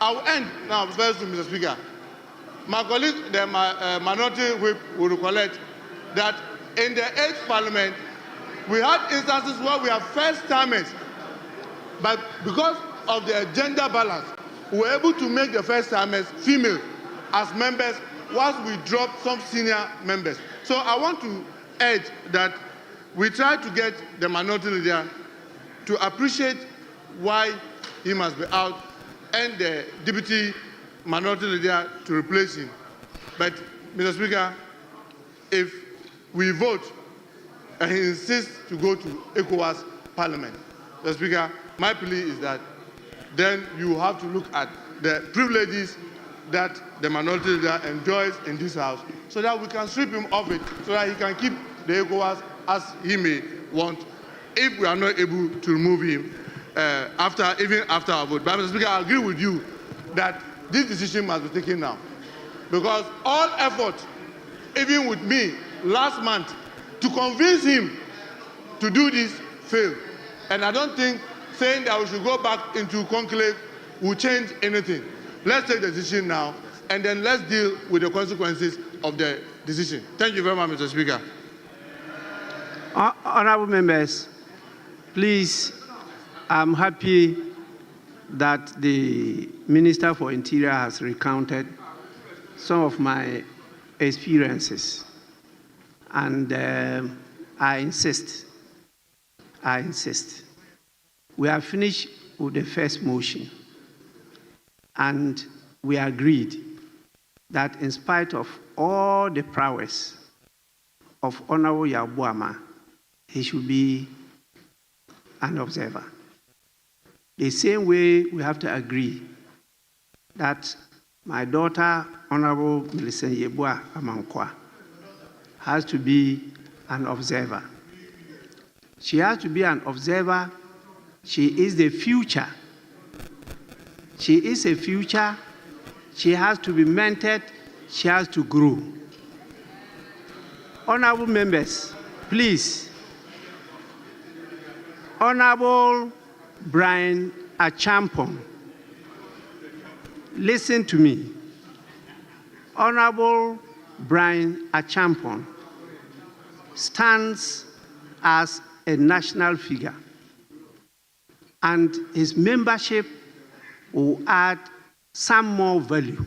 Speaker 10: I will end now very soon, Mr. Speaker. My colleague, the minority whip, will recollect that in the 8th Parliament, we had instances where we have first-timers, but because of the gender balance, we were able to make the first-timers female as members whilst we dropped some senior members. So I want to urge that we try to get the minority leader to appreciate why he must be out and the deputy minority leader to replace him. But, Mr. Speaker, if we vote and he insists to go to ECOWAS Parliament, Mr. Speaker, my plea is that then you have to look at the privileges that the minority leader enjoys in this House so that we can sweep him off it, so that he can keep the ECOWAS as he may want, if we are not able to remove him even after our vote. But, Mr. Speaker, I agree with you that this decision must be taken now, because all effort, even with me last month, to convince him to do this failed. And I don't think saying that we should go back into conclave will change anything. Let's take the decision now, and then let's deal with the consequences of the decision. Thank you very much, Mr. Speaker.
Speaker 1: Honourable members, please, I'm happy that the Minister for Interior has recounted some of my experiences, and I insist. We have finished with the first motion, and we agreed that in spite of all the prowess of Honorable Yabuama, he should be an observer. The same way we have to agree that my daughter, Honorable Millicent Yeboah Amankwa, has to be an observer. She has to be an observer. She is the future. She is a future. She has to be mentored. She has to grow. Honorable members, please. Honorable Brian Achampong, listen to me. Honorable Brian Achampong stands as a national figure, and his membership will add some more value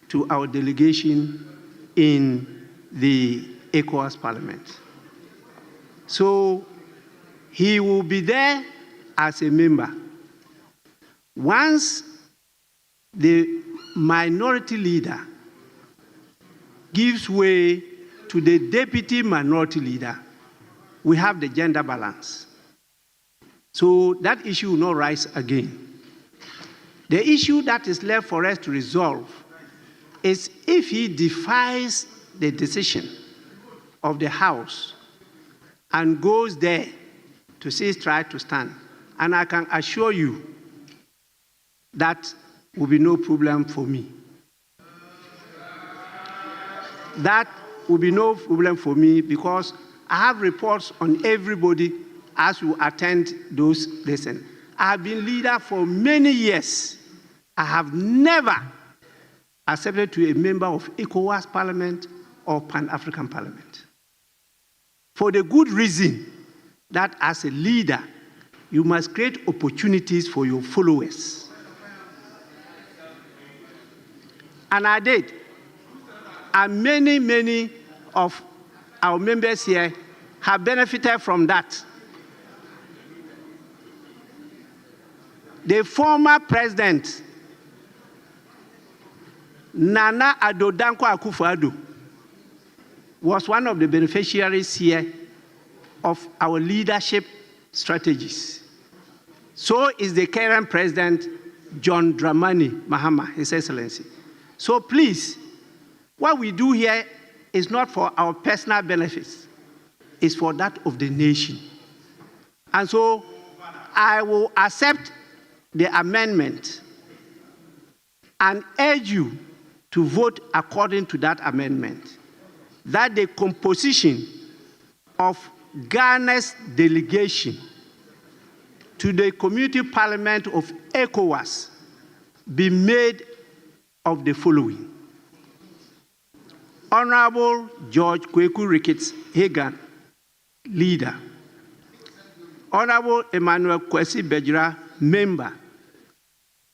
Speaker 1: to our delegation in the ECOWAS Parliament. So he will be there as a member. Once the minority leader gives way to the deputy minority leader, we have the gender balance. So that issue will not rise again. The issue that is left for us to resolve is if he defies the decision of the House and goes there to cease try to stand. And I can assure you that will be no problem for me. That will be no problem for me because I have reports on everybody as you attend those lessons. I have been leader for many years. I have never accepted to a member of ECOWAS Parliament or Pan-African Parliament. For the good reason that as a leader, you must create opportunities for your followers. And I did. And many of our members here have benefited from that. The former president, Nana Addo Dankwa Akufo-Addo, was one of the beneficiaries here of our leadership strategies. So is the current president, John Dramani Mahama, His Excellency. So please, what we do here is not for our personal benefits, it's for that of the nation. And so I will accept the amendment and urge you to vote according to that amendment, that the composition of Ghana's delegation to the Community Parliament of ECOWAS be made of the following: Honorable George Kweku Ricketts Hagan, leader. Honorable Emmanuel Kwesi Bejira, member.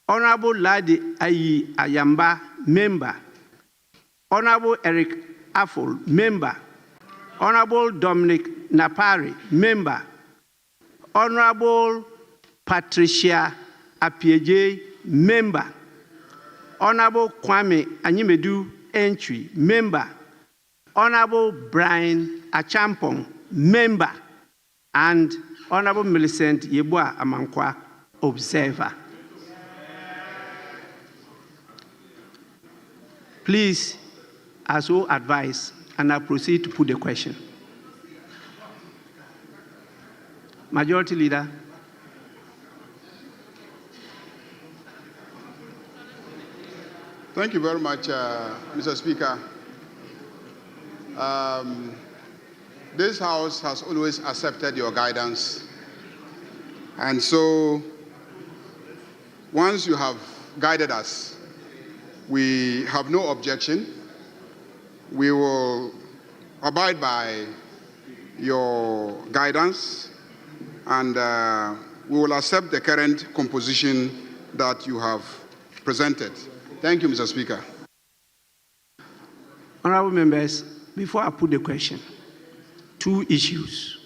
Speaker 1: Honorable Ladi Ayi Ayamba, member. Honorable Eric Affol, member. Honorable Dominic Napari, member. Honorable Patricia Apieje, member. Honorable Kwame Anyimedu Entry, member. Honorable Brian Achampong, member. And Honorable Millicent Yeboah Amankwa, observer. Please, as all advise, and I proceed to put the question. Majority Leader.
Speaker 3: Thank you very much, Mr. Speaker. This House has always accepted your guidance. And so, once you have guided us, we have no objection. We will abide by your guidance, and we will accept the current composition that you have presented. Thank you, Mr. Speaker.
Speaker 1: Honorable members, before I put the question, two issues.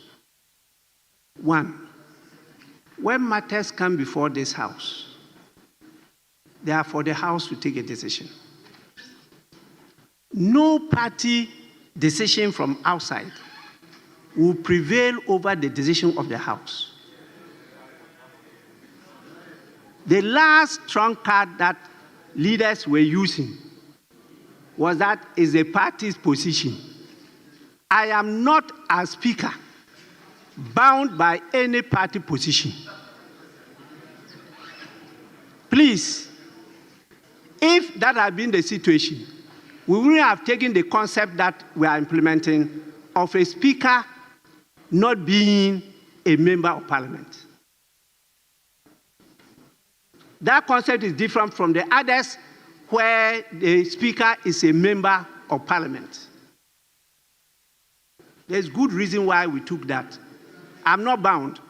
Speaker 1: One, when matters come before this House, they are for the House to take a decision. No party decision from outside will prevail over the decision of the House. The last strong card that leaders were using was that is a party's position. I am not, as Speaker, bound by any party position. Please, if that had been the situation, we wouldn't have taken the concept that we are implementing of a Speaker not being a member of Parliament. That concept is different from the others where the Speaker is a member of Parliament. There's good reason why we took that. I'm not bound.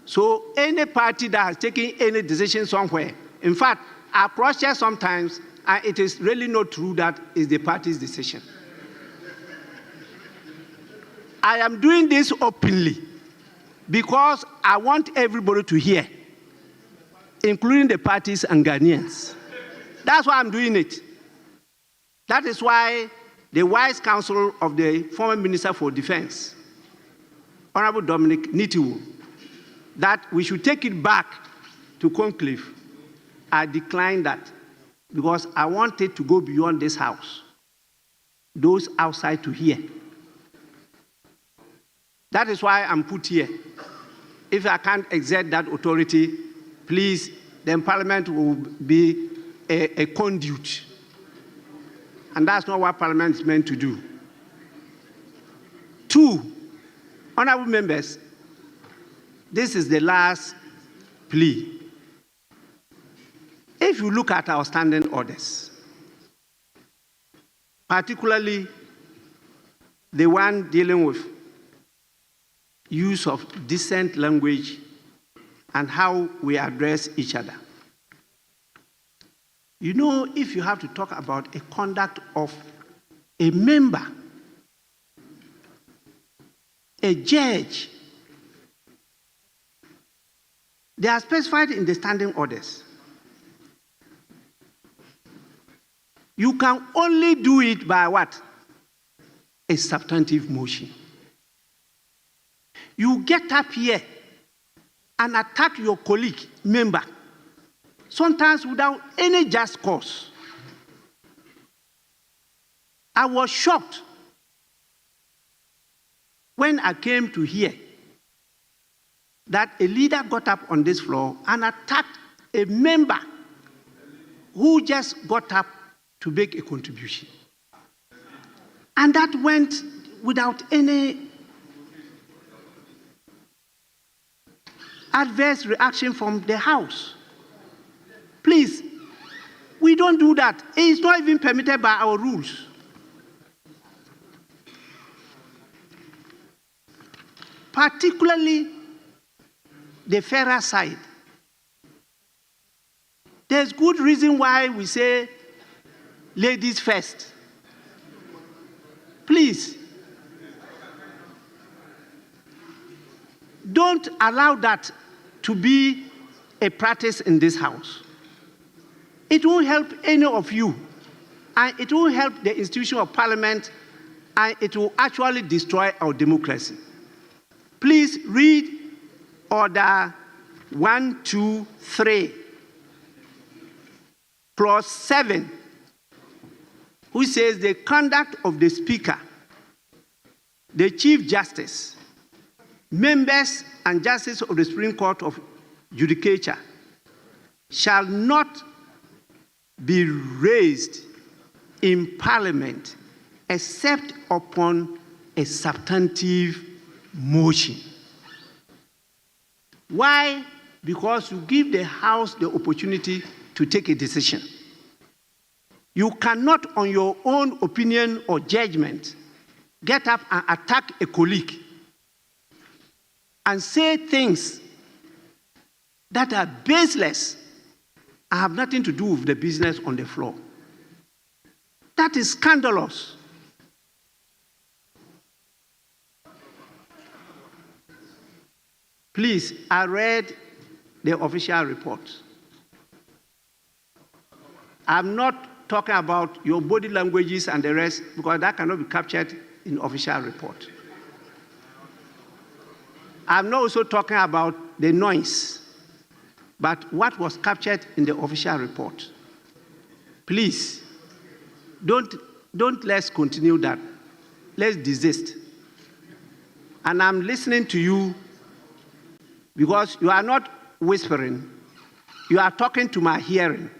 Speaker 1: So any party that has taken any decision somewhere, in fact, I cross-check sometimes, and it is really not true that it's the party's decision. I am doing this openly because I want everybody to hear, including the parties and Ghanaians. That's why I'm doing it. That is why the wise counsel of the former Minister for Defense, Honorable Dominic Nitiwu, that we should take it back to conclave. I declined that because I want it to go beyond this House, those outside to hear. That is why I'm put here. If I can't exert that authority, please, then Parliament will be a conduit. And that's not what Parliament is meant to do. Two, honorable members, this is the last plea. If you look at our standing orders, particularly the one dealing with use of decent language and how we address each other. You know, if you have to talk about a conduct of a member, a judge, they are specified in the standing orders. You can only do it by what? A substantive motion. You get up here and attack your colleague, member, sometimes without any just cause. I was shocked when I came to hear that a leader got up on this floor and attacked a member who just got up to make a contribution. And that went without any adverse reaction from the House. Please, we don't do that. It's not even permitted by our rules. Particularly the fairer side. There's good reason why we say ladies first. Please, don't allow that to be a practice in this House. It won't help any of you, and it won't help the institution of Parliament, and it will actually destroy our democracy. Please read Order 123, Clause 7, which says the conduct of the Speaker, the Chief Justice, members and justices of the Supreme Court of Judicature shall not be raised in Parliament except upon a substantive motion. Why? Because you give the House the opportunity to take a decision. You cannot, on your own opinion or judgment, get up and attack a colleague and say things that are baseless and have nothing to do with the business on the floor. That is scandalous. Please, I read the official report. I'm not talking about your body languages and the rest, because that cannot be captured in official report. I'm not also talking about the noise, but what was captured in the official report. Please, don't let's continue that. Let's desist. And I'm listening to you because you are not whispering. You are talking to my hearing.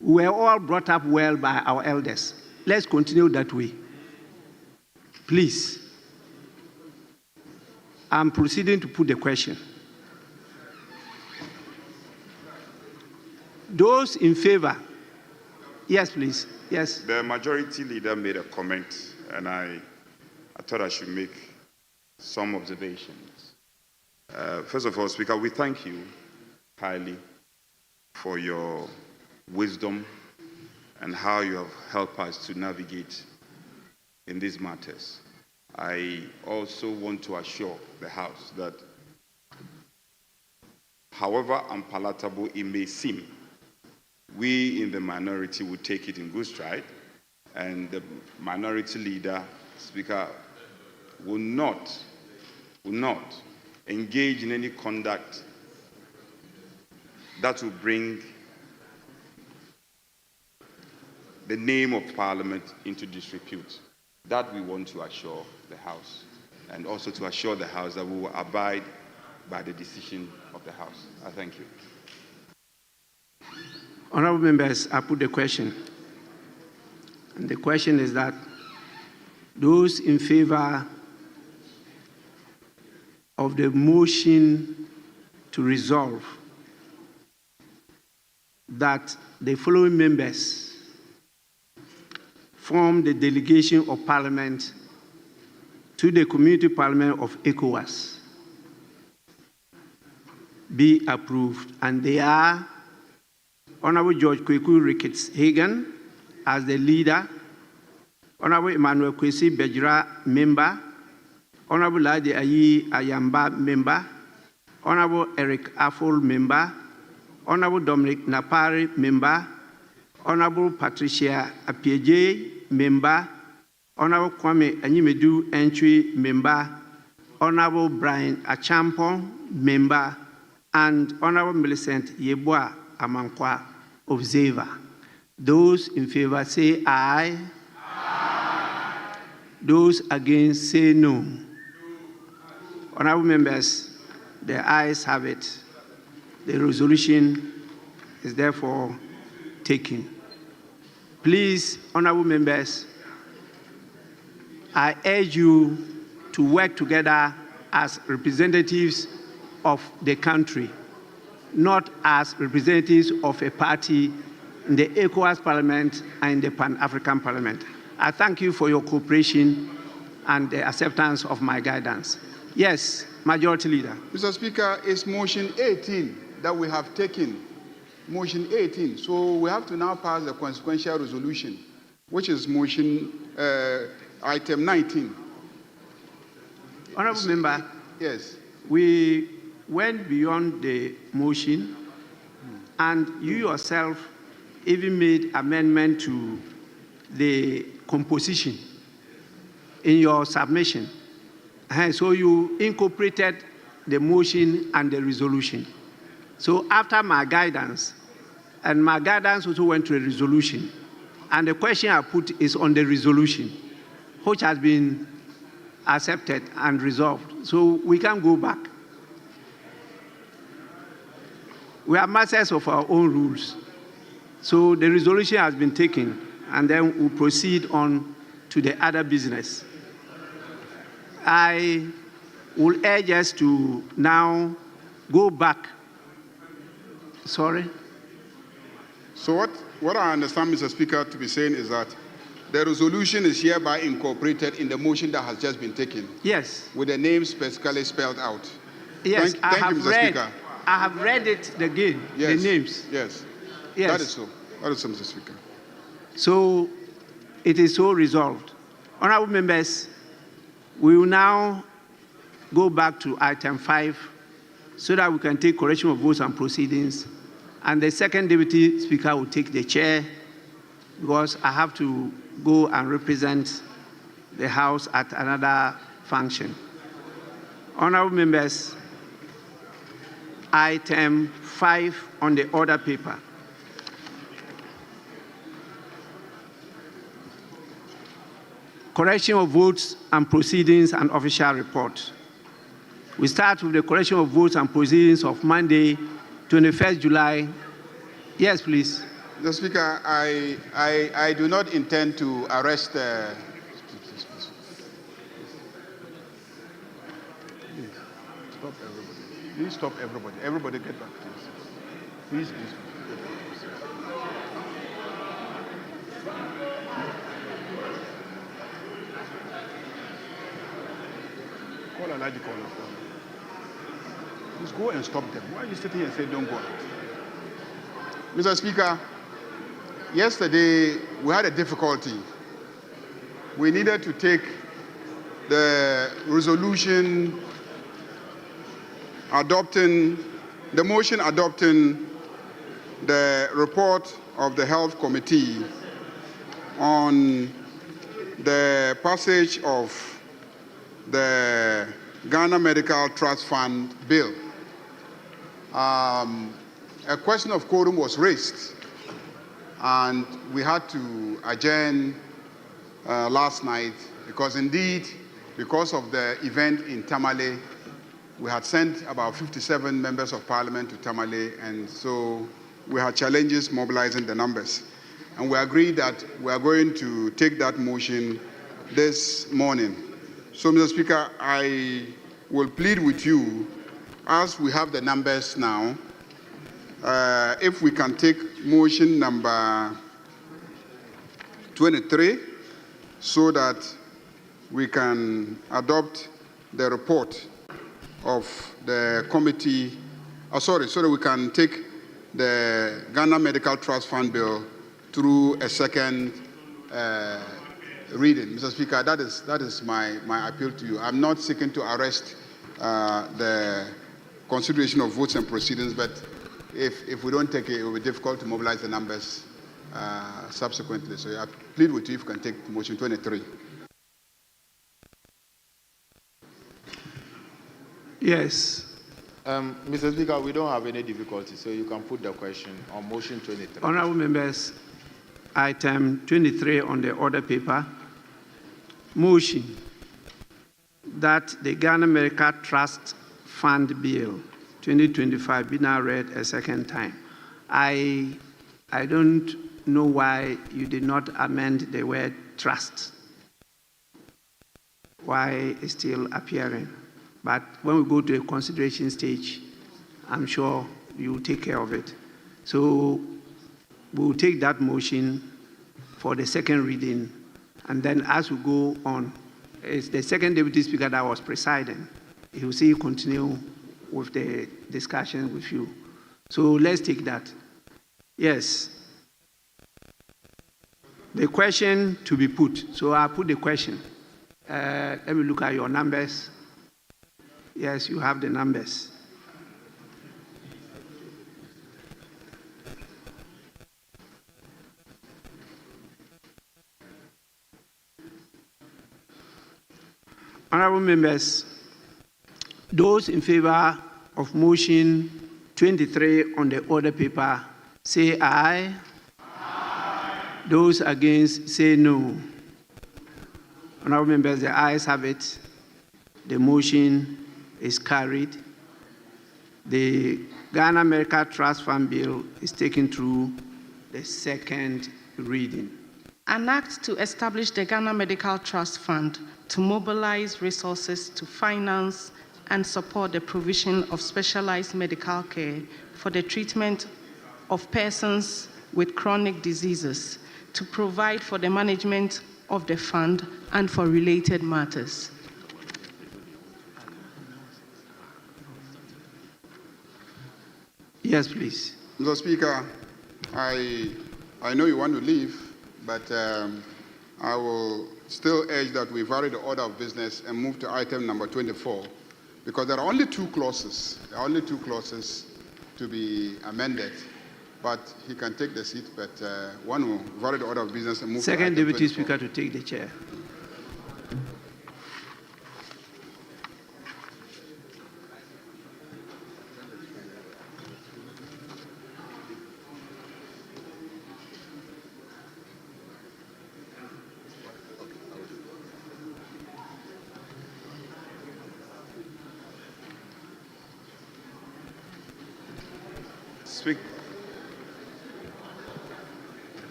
Speaker 1: We were all brought up well by our elders. Let's continue that way. Please. I'm proceeding to put the question. Those in favor? Yes, please. Yes.
Speaker 2: The majority leader made a comment, and I thought I should make some observations. First of all, Speaker, we thank you highly for your wisdom and how you have helped us to navigate in these matters. I also want to assure the House that however unpalatable it may seem, we in the minority will take it in good stride, and the minority leader, Speaker, will not engage in any conduct that will bring the name of Parliament into disrepute. That we want to assure the House, and also to assure the House that we will abide by the decision of the House. I thank you.
Speaker 1: Honorable members, I put the question. And the question is that those in favor of the motion to resolve that the following members form the delegation of Parliament to the Community Parliament of ECOWAS be approved. And they are Honorable George Kweku Ricketts Hagan as the leader, Honorable Emmanuel Kwesi Bejra, member, Honorable Ladi Ayi Ayamba, member, Honorable Eric Affol, member, Honorable Dominic Napari, member, Honorable Patricia Apieje, member, Honorable Kwame Anyimedu Entry, member, Honorable Brian Achampong, member, and Honorable Millicent Yeboah Amankwa, observer. Those in favor say aye. Aye. Those against say no. Honorable members, the ayes have it. The resolution is therefore taken. Please, honorable members, I urge you to work together as representatives of the country, not as representatives of a party in the ECOWAS Parliament and in the Pan-African Parliament. I thank you for your cooperation and the acceptance of my guidance. Yes, Majority Leader.
Speaker 3: Mr. Speaker, it's motion 18 that we have taken. Motion 18. So we have to now pass the consequential resolution, which is motion item 19.
Speaker 1: Honorable Member,
Speaker 3: yes,
Speaker 1: we went beyond the motion, and you yourself even made amendment to the composition in your submission. So you incorporated the motion and the resolution. So after my guidance, and my guidance also went to a resolution, and the question I put is on the resolution, which has been accepted and resolved. So we can go back. We are masters of our own rules. So the resolution has been taken, and then we'll proceed on to the other business. I will urge us to now go back. Sorry?
Speaker 3: So what I understand, Mr. Speaker, to be saying is that the resolution is hereby incorporated in the motion that has just been taken.
Speaker 1: Yes.
Speaker 3: With the name specifically spelled out.
Speaker 1: Yes,
Speaker 3: Thank you, Mr. Speaker.
Speaker 1: I have read it again,
Speaker 3: yes.
Speaker 1: the names.
Speaker 3: Yes.
Speaker 1: Yes.
Speaker 3: That is so. That is so, Mr. Speaker.
Speaker 1: So it is so resolved. Honorable members, we will now go back to item 5 so that we can take correction of votes and proceedings. And the second Deputy Speaker will take the chair because I have to go and represent the House at another function. Honorable members, item 5 on the order paper. Correction of votes and proceedings and official report. We start with the correction of votes and proceedings of Monday, 21st July. Yes, please.
Speaker 3: Mr. Speaker, I do not intend to arrest Stop everybody. Please stop everybody. Everybody get back, please. Please. Call a lady caller. Please go and stop them. Why are you sitting here and say don't go out? Mr. Speaker, yesterday we had a difficulty. We needed to take the resolution adopting, the motion adopting the report of the Health Committee on the passage of the Ghana Medical Trust Fund bill. A question of quorum was raised, and we had to adjourn last night because indeed, because of the event in Tamale, we had sent about 57 members of parliament to Tamale, and so we had challenges mobilizing the numbers. And we agreed that we are going to take that motion this morning. So, Mr. Speaker, I will plead with you, as we have the numbers now, if we can take motion number 23 so that we can adopt the report of the committee, so that we can take the Ghana Medical Trust Fund bill through a second reading. Mr. Speaker, that is my appeal to you. I'm not seeking to arrest the consideration of votes and proceedings, but if we don't take it, it will be difficult to mobilize the numbers subsequently. So I plead with you if you can take motion 23.
Speaker 1: Yes.
Speaker 5: Mr. Speaker, we don't have any difficulty, so you can put the question on motion 23.
Speaker 1: Honorable members, item 23 on the order paper, motion that the Ghana Medical Trust Fund bill 2025 be now read a second time. I don't know why you did not amend the word trust. Why it's still appearing. But when we go to a consideration stage, I'm sure you will take care of it. So we'll take that motion for the second reading, and then as we go on, it's the second Deputy Speaker that was presiding. He will see you continue with the discussion with you. So let's take that. Yes. The question to be put. So I'll put the question. Let me look at your numbers. Yes, you have the numbers. Honorable members, those in favor of motion 23 on the order paper, say aye. Aye. Those against, say no. Honorable members, the ayes have it. The motion is carried. The Ghana Medical Trust Fund Bill is taken through the second reading.
Speaker 4: An act to establish the Ghana Medical Trust Fund to mobilize resources to finance and support the provision of specialized medical care for the treatment of persons with chronic diseases, to provide for the management of the fund and for related matters.
Speaker 1: Yes, please.
Speaker 3: Mr. Speaker, I know you want to leave, but I will still urge that we vary the order of business and move to item number 24, because there are only two clauses. There are only two clauses to be amended, but he can take the seat, but one will vary the order of business and move to
Speaker 1: Second
Speaker 3: item
Speaker 1: Deputy
Speaker 3: 24.
Speaker 1: Speaker to take the chair.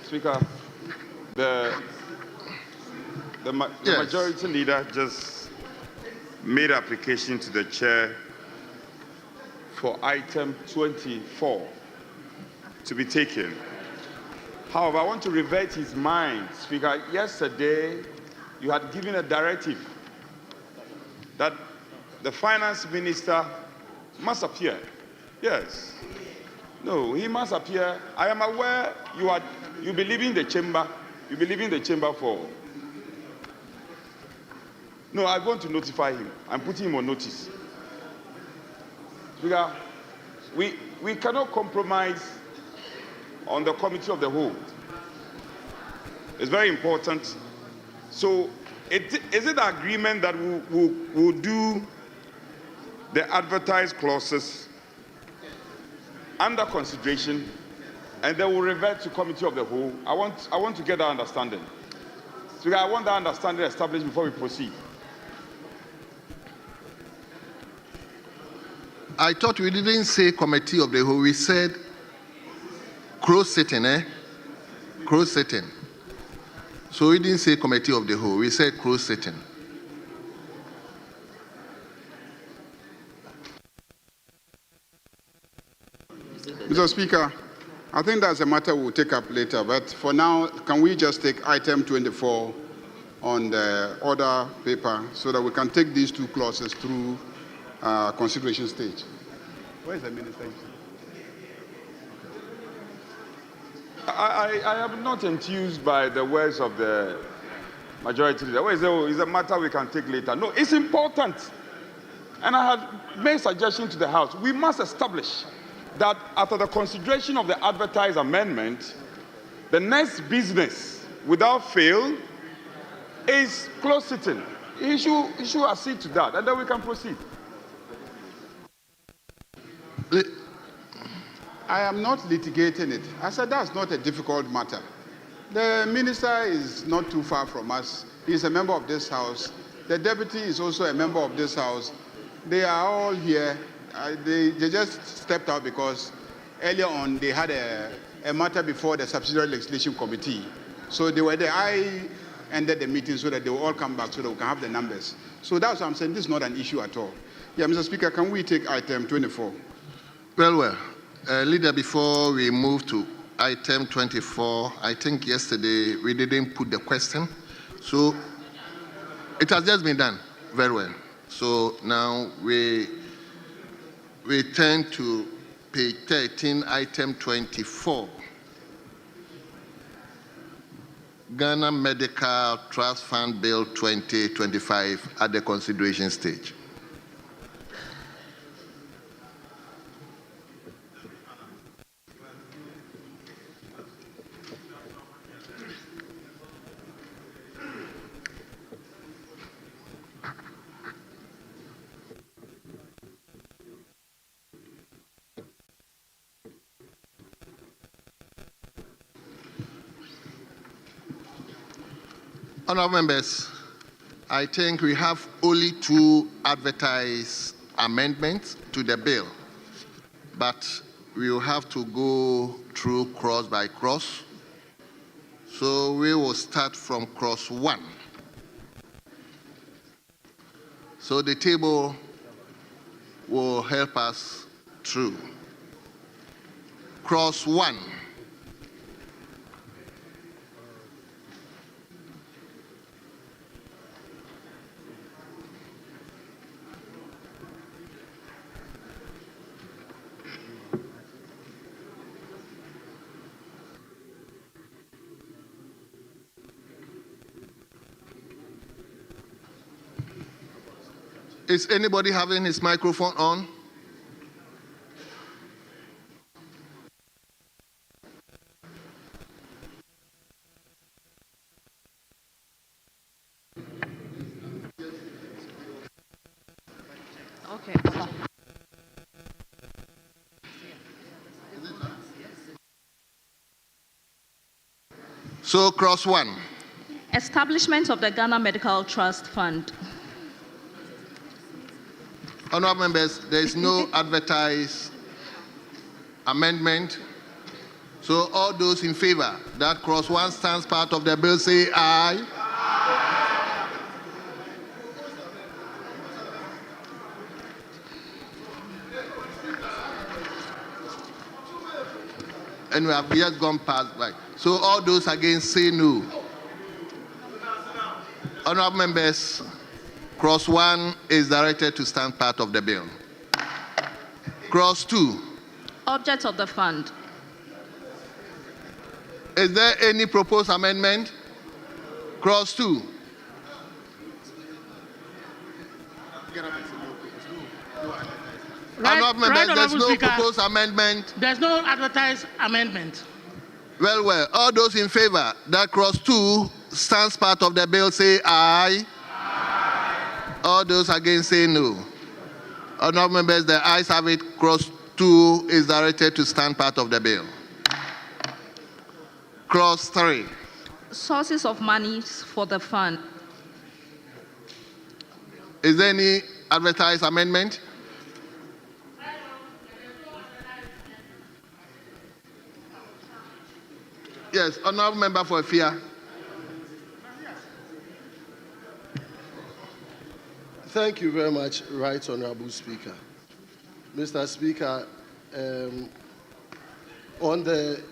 Speaker 2: Speaker, the majority leader just made application to the chair for item 24 to be taken. However, I want to revert his mind. Speaker, yesterday you had given a directive that the finance minister must appear. Yes. No, he must appear. I am aware you be leaving the chamber. You be leaving the chamber for. No, I'm going to notify him. I'm putting him on notice. Because we cannot compromise on the committee of the whole. It's very important. So, is it the agreement that we'll do the advertised clauses under consideration, and then we'll revert to committee of the whole? I want to get that understanding. So I want that understanding established before we proceed.
Speaker 11: I thought we didn't say committee of the whole. We said closed sitting, Closed sitting. So we didn't say committee of the whole. We said closed sitting.
Speaker 3: Mr. Speaker, I think that's a matter we'll take up later, but for now, can we just take item 24 on the order paper so that we can take these two clauses through consideration stage? Where is the minister?
Speaker 2: I am not enthused by the words of the majority leader. It's a matter we can take later. No, it's important. And I had made suggestion to the House. We must establish that after the consideration of the advertised amendment, the next business, without fail, is closed sitting. He should accede to that, and then we can proceed.
Speaker 3: I am not litigating it. I said that's not a difficult matter. The minister is not too far from us. He's a member of this House. The deputy is also a member of this House. They are all here. They just stepped out because earlier on they had a matter before the subsidiary legislation committee. So they were there. I ended the meeting so that they will all come back so that we can have the numbers. So that's what I'm saying. This is not an issue at all. Yeah, Mr. Speaker, can we take item 24?
Speaker 11: Well. Leader, before we move to item 24, I think yesterday we didn't put the question. So it has just been done. Very well. So now we turn to page 13, item 24. Ghana Medical Trust Fund Bill 2025 at the consideration stage. Honourable members, I think we have only 2 advertised amendments to the bill, but we will have to go through cross by cross. So we will start from cross 1. So the table will help us through. Cross 1. Is anybody having his microphone on?
Speaker 12: Okay.
Speaker 11: So cross 1.
Speaker 12: Establishment of the Ghana Medical Trust Fund.
Speaker 11: Honourable members, there is no advertised amendment. So all those in favour that cross 1 stands part of the bill say aye. Aye. And we have just gone past by. So all those against say no. Honourable members, cross 1 is directed to stand part of the bill. Cross 2.
Speaker 12: Object of the fund.
Speaker 11: Is there any proposed amendment? Cross 2. Honourable members, there's no proposed amendment.
Speaker 13: There's no advertised amendment.
Speaker 11: Well. All those in favour that cross 2 stands part of the bill say aye. Aye. All those against say no. Honourable members, the ayes have it. Cross 2 is directed to stand part of the bill. Cross 3.
Speaker 12: Sources of money for the fund.
Speaker 11: Is there any advertised amendment? Yes, honourable member for Efia.
Speaker 14: Thank you very much, Right Honourable Speaker. Mr. Speaker, on the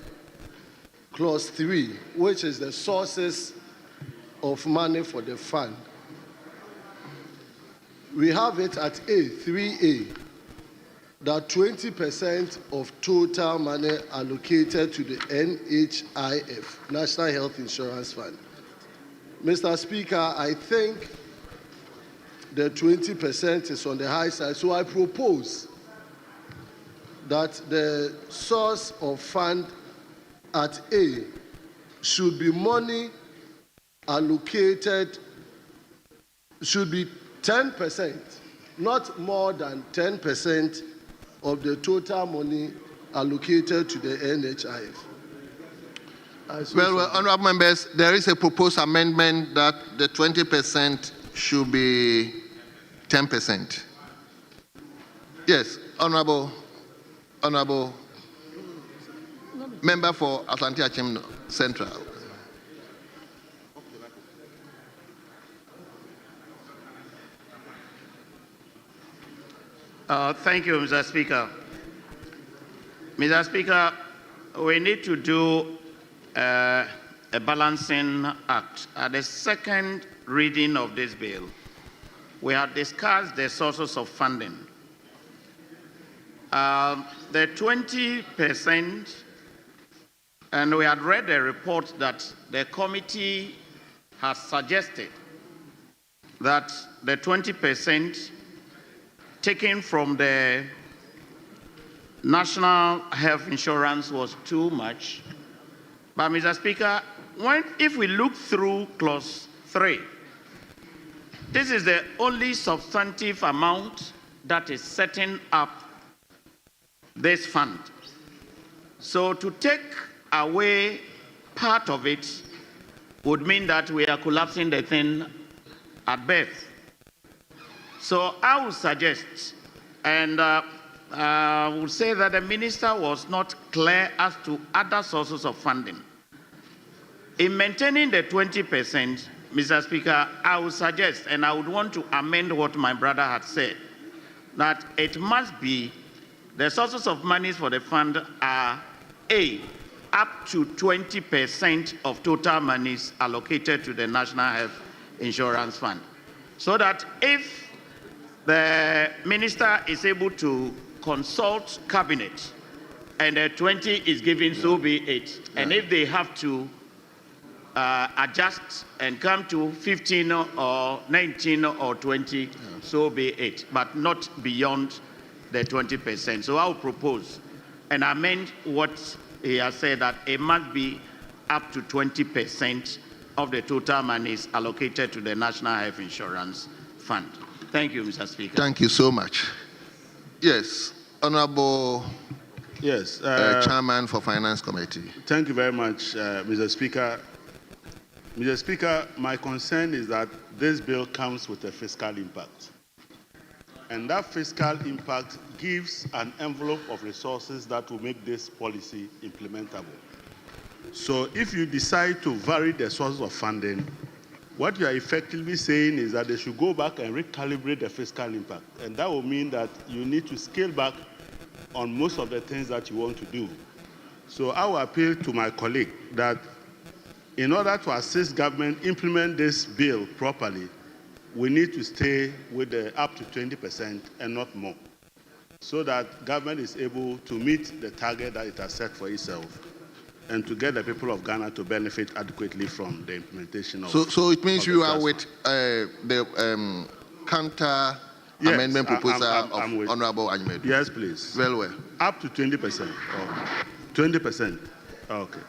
Speaker 14: clause 3, which is the sources of money for the fund, we have it at A, 3A, that 20% of total money allocated to the NHIF, National Health Insurance Fund. Mr. Speaker, I think the 20% is on the high side, so I propose that the source of fund at A should be money allocated, should be 10%, not more than 10% of the total money allocated to the NHIF.
Speaker 11: Well, honourable members, there is a proposed amendment that the 20% should be 10%. Yes, Honorable Member for Asante Achim Central.
Speaker 15: Thank you, Mr. Speaker. Mr. Speaker, we need to do a balancing act. At the second reading of this bill, we have discussed the sources of funding. The 20%, and we had read a report that the committee has suggested that the 20% taken from the national health insurance was too much. But Mr. Speaker, if we look through clause 3, this is the only substantive amount that is setting up this fund. So to take away part of it would mean that we are collapsing the thing at birth. So I would suggest, and I would say that the minister was not clear as to other sources of funding. In maintaining the 20%, Mr. Speaker, I would suggest, and I would want to amend what my brother had said, that it must be the sources of monies for the fund are A, up to 20% of total monies allocated to the National Health Insurance Fund. So that if the minister is able to consult cabinet and the 20 is given, so be it. And if they have to adjust and come to 15 or 19 or 20, so be it, but not beyond the 20%. So I will propose and amend what he has said, that it must be up to 20% of the total monies allocated to the National Health Insurance Fund. Thank you, Mr. Speaker.
Speaker 11: Thank you so much. Yes, Honorable Chairman for Finance Committee.
Speaker 10: Thank you very much, Mr. Speaker. Mr. Speaker, my concern is that this bill comes with a fiscal impact. And that fiscal impact gives an envelope of resources that will make this policy implementable. So if you decide to vary the sources of funding, what you are effectively saying is that they should go back and recalibrate the fiscal impact. And that will mean that you need to scale back on most of the things that you want to do. So I will appeal to my colleague that in order to assist government implement this bill properly, we need to stay with the up to 20% and not more, so that government is able to meet the target that it has set for itself and to get the people of Ghana to benefit adequately from the implementation of.
Speaker 11: So it means you are with the counter amendment proposal of Honorable Anymedu.
Speaker 10: Yes, please.
Speaker 11: Very well.
Speaker 10: Up to 20%. 20%. Okay.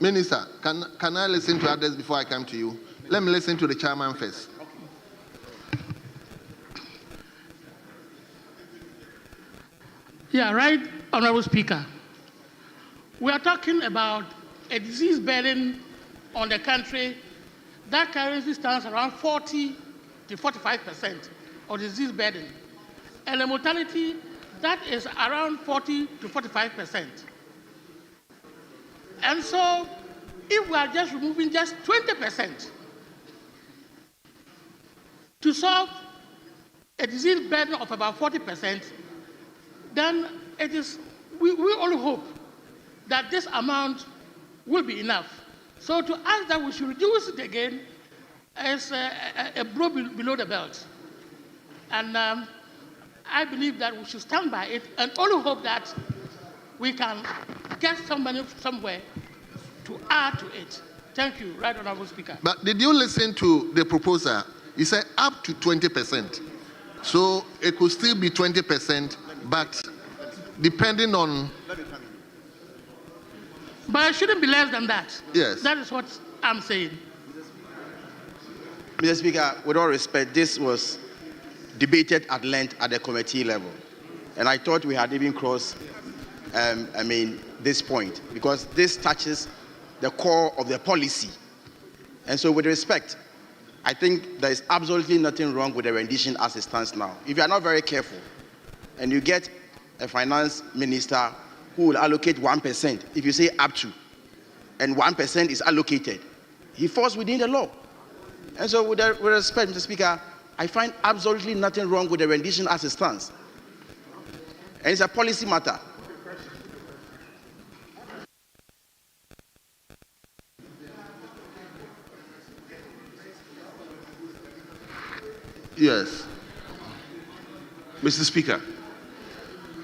Speaker 11: Minister, can I listen to others before I come to you? Let me listen to the chairman first.
Speaker 13: Yeah, right, Honorable Speaker. We are talking about a disease burden on the country that currently stands around 40 to 45% of the disease burden, and a mortality that is around 40 to 45%. And so, if we are just removing just 20% to solve a disease burden of about 40%, then it is, we only hope that this amount will be enough. So to ask that we should reduce it again is a blow below the belt. And I believe that we should stand by it and only hope that we can get some money somewhere to add to it. Thank you, Right Honorable Speaker.
Speaker 11: But did you listen to the proposal? He said up to 20%. So it could still be 20%, but depending on...
Speaker 13: But it shouldn't be less than that.
Speaker 11: Yes.
Speaker 13: That is what I'm saying.
Speaker 16: Mr. Speaker, with all respect, this was debated at length at the committee level. And I thought we had even crossed, this point, because this touches the core of the policy. And so with respect, I think there is absolutely nothing wrong with the rendition as it stands now. If you are not very careful and you get a finance minister who will allocate 1%, if you say up to, and 1% is allocated, he falls within the law. And so with respect, Mr. Speaker, I find absolutely nothing wrong with the rendition as it stands. And it's a policy matter.
Speaker 17: Yes. Mr. Speaker,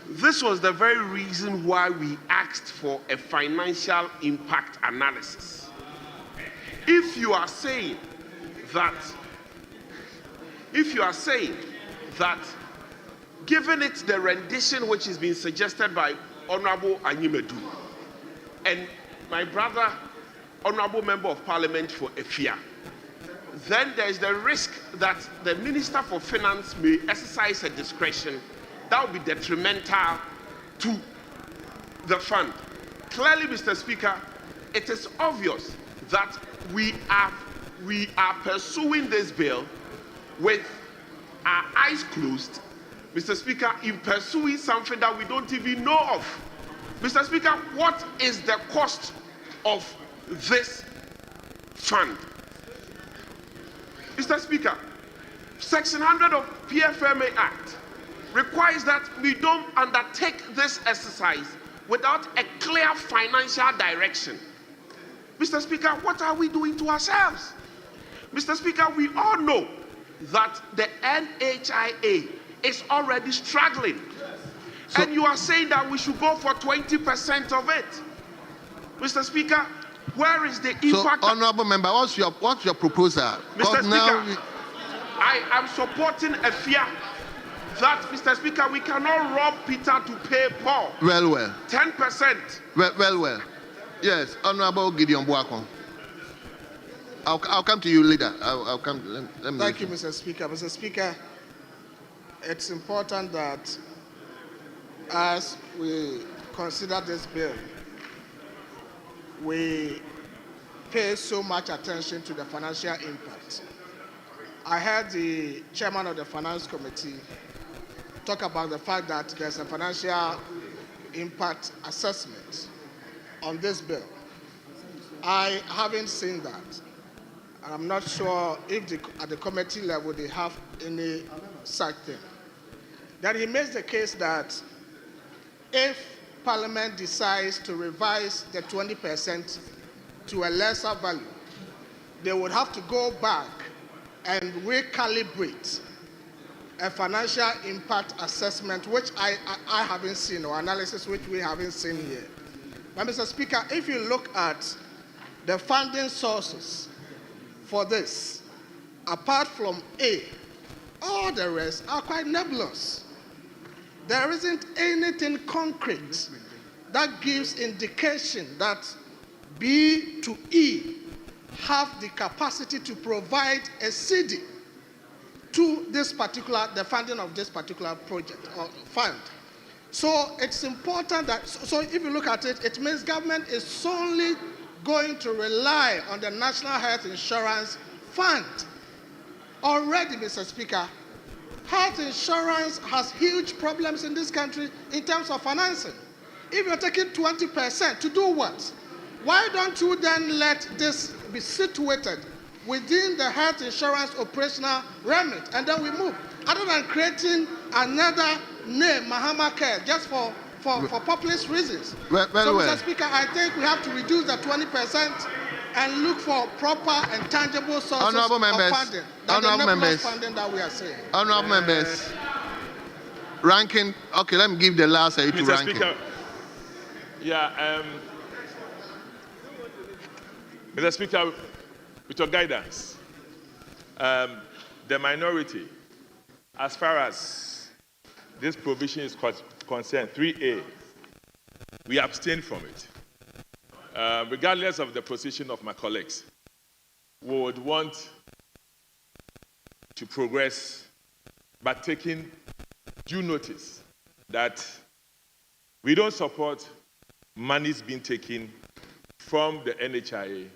Speaker 17: this was the very reason why we asked for a financial impact analysis. If you are saying that given it the rendition which is being suggested by Honorable Anyimedu and my brother, Honorable Member of Parliament for Efia, then there is the risk that the Minister for Finance may exercise a discretion that will be detrimental to the fund. Clearly, Mr. Speaker, it is obvious that we are pursuing this bill with our eyes closed, Mr. Speaker, in pursuing something that we don't even know of. Mr. Speaker, what is the cost of this fund? Mr. Speaker, Section 100 of PFMA Act requires that we don't undertake this exercise without a clear financial direction. Mr. Speaker, what are we doing to ourselves? Mr. Speaker, we all know that the NHIA is already struggling. And you are saying that we should go for 20% of it. Mr. Speaker, where is the impact?
Speaker 11: So, Honorable Member, what's your proposal?
Speaker 17: Mr. Speaker, I am supporting a fear that, Mr. Speaker, we cannot rob Peter to pay Paul.
Speaker 11: Well.
Speaker 17: 10%.
Speaker 11: Well. Yes, Honorable Gideon Boakon. I'll come to you later. I'll come. Let me
Speaker 18: Thank you, Mr. Speaker. Mr. Speaker, it's important that as we consider this bill, we pay so much attention to the financial impact. I heard the chairman of the Finance Committee talk about the fact that there's a financial impact assessment on this bill. I haven't seen that. I'm not sure if at the committee level they have any such thing. Then he makes the case that if Parliament decides to revise the 20% to a lesser value, they would have to go back and recalibrate a financial impact assessment, which I haven't seen, or analysis which we haven't seen here. But Mr. Speaker, if you look at the funding sources for this, apart from A, all the rest are quite nebulous. There isn't anything concrete that gives indication that B to E have the capacity to provide a CD to this particular, the funding of this particular project or fund. So it's important that, so if you look at it, it means government is solely going to rely on the National Health Insurance Fund. Already, Mr. Speaker, health insurance has huge problems in this country in terms of financing. If you're taking 20%, to do what? Why don't you then let this be situated within the health insurance operational remit, and then we move, other than creating another name, Mahama Care, just for populist reasons. Mr. Speaker, I think we have to reduce the 20% and look for proper and tangible sources of funding.
Speaker 11: Honorable members,
Speaker 18: funding that we are saying.
Speaker 11: Honorable members, ranking. Okay, let me give the last to
Speaker 19: Mr.
Speaker 11: ranking.
Speaker 19: Speaker, Mr. Speaker, with your guidance, the minority, as far as this provision is concerned, 3A, we abstain from it. Regardless of the position of my colleagues, we would want to progress, but taking due notice that we don't support monies being taken from the NHIA,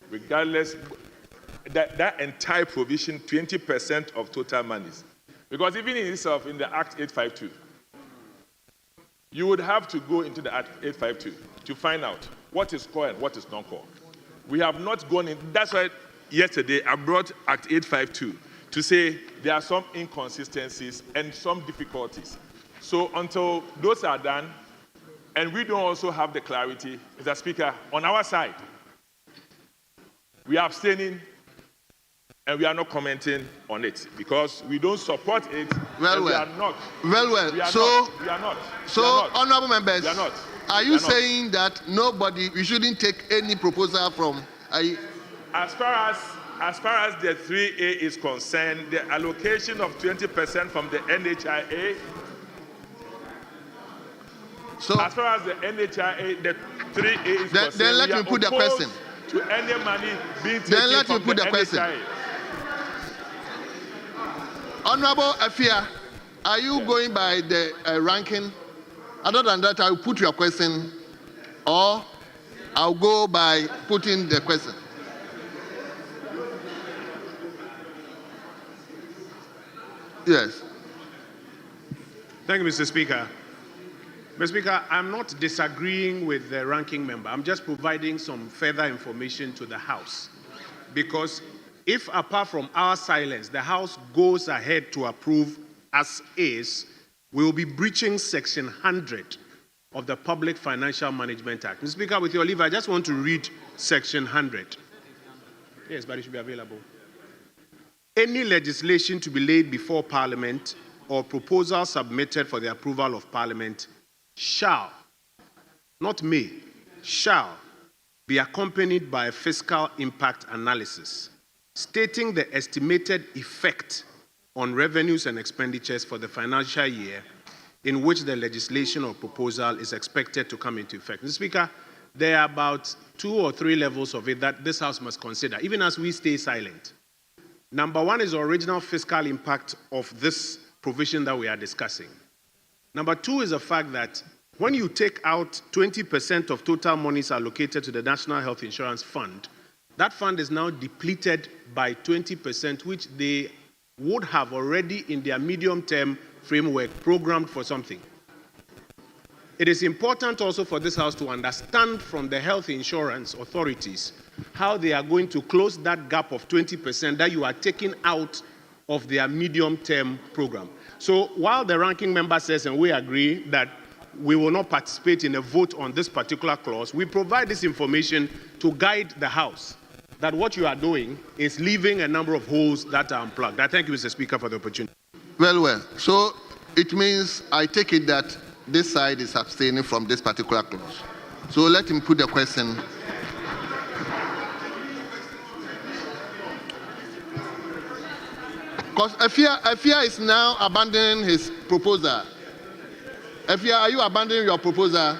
Speaker 19: regardless. that entire provision 20% of total monies. Because even in itself, in the Act 852, you would have to go into the Act 852 to find out what is core and what is non-core. We have not gone in. That's why yesterday I brought Act 852 to say there are some inconsistencies and some difficulties. So until those are done, and we don't also have the clarity, Mr. Speaker, on our side, we are abstaining and we are not commenting on it because we don't support it. We are not.
Speaker 11: So, honorable members,
Speaker 19: we are not.
Speaker 11: Are you saying that we shouldn't take any proposal from?
Speaker 19: As far as the 3A is concerned, the allocation of 20% from the NHIA. So, as far as the NHIA, the 3A is concerned,
Speaker 11: then let me put the question.
Speaker 19: To any money being taken
Speaker 11: then let
Speaker 19: from
Speaker 11: me put the question. Honorable Afia, are you going by the ranking? Other than that, I'll put your question, or I'll go by putting the question. Yes.
Speaker 1: Thank you, Mr. Speaker. Mr. Speaker, I'm not disagreeing with the ranking member. I'm just providing some further information to the House. Because if, apart from our silence, the House goes ahead to approve as is, we will be breaching Section 100 of the Public Financial Management Act. Mr. Speaker, with your leave, I just want to read Section 100. Yes, but it should be available. Any legislation to be laid before Parliament or proposal submitted for the approval of Parliament shall, not may, shall be accompanied by a fiscal impact analysis stating the estimated effect on revenues and expenditures for the financial year in which the legislation or proposal is expected to come into effect. Mr. Speaker, there are about 2 or 3 levels of it that this House must consider, even as we stay silent. Number one is the original fiscal impact of this provision that we are discussing. Number two is the fact that when you take out 20% of total monies allocated to the National Health Insurance Fund, that fund is now depleted by 20%, which they would have already in their medium-term framework programmed for something. It is important also for this House to understand from the health insurance authorities how they are going to close that gap of 20% that you are taking out of their medium-term program. So while the ranking member says, and we agree, that we will not participate in a vote on this particular clause, we provide this information to guide the House that what you are doing is leaving a number of holes that are unplugged. I thank you, Mr. Speaker, for the opportunity.
Speaker 11: Well. So it means I take it that this side is abstaining from this particular clause. So let him put the question. Because Afia is now abandoning his proposal. Afia, are you abandoning your proposal?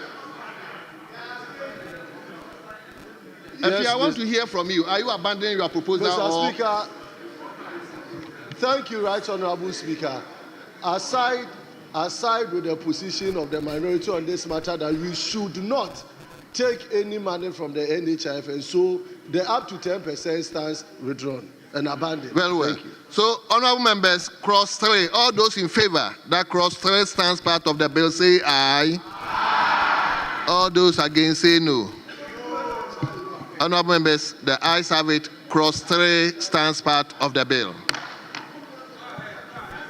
Speaker 11: Afia, I want to hear from you. Are you abandoning your proposal?
Speaker 14: Mr. Speaker, thank you, Right Honourable Speaker. Aside with the position of the minority on this matter that we should not take any money from the NHIF, and so the up to 10% stands withdrawn and abandoned.
Speaker 11: Well. So, honourable members, cross 3. All those in favour that cross 3 stands part of the bill, say aye. Aye. All those against, say no. Honourable members, the ayes have it. Cross 3 stands part of the bill.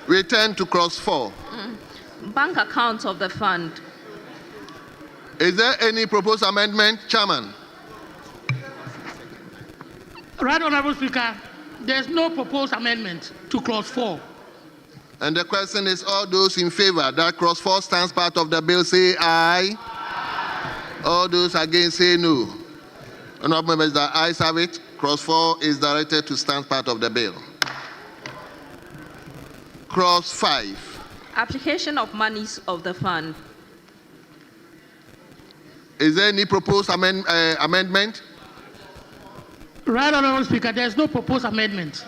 Speaker 11: We turn to cross 4.
Speaker 12: Bank account of the fund.
Speaker 11: Is there any proposed amendment, Chairman?
Speaker 13: Right Honourable Speaker, there is no proposed amendment to clause 4.
Speaker 11: And the question is, all those in favour that clause 4 stands part of the bill, say aye. Aye. All those against, say no. Honourable members, the ayes have it. Clause 4 is directed to stand part of the bill. Clause 5.
Speaker 12: Application of monies of the fund.
Speaker 11: Is there any proposed amendment?
Speaker 13: Right Honourable Speaker, there is no proposed amendment.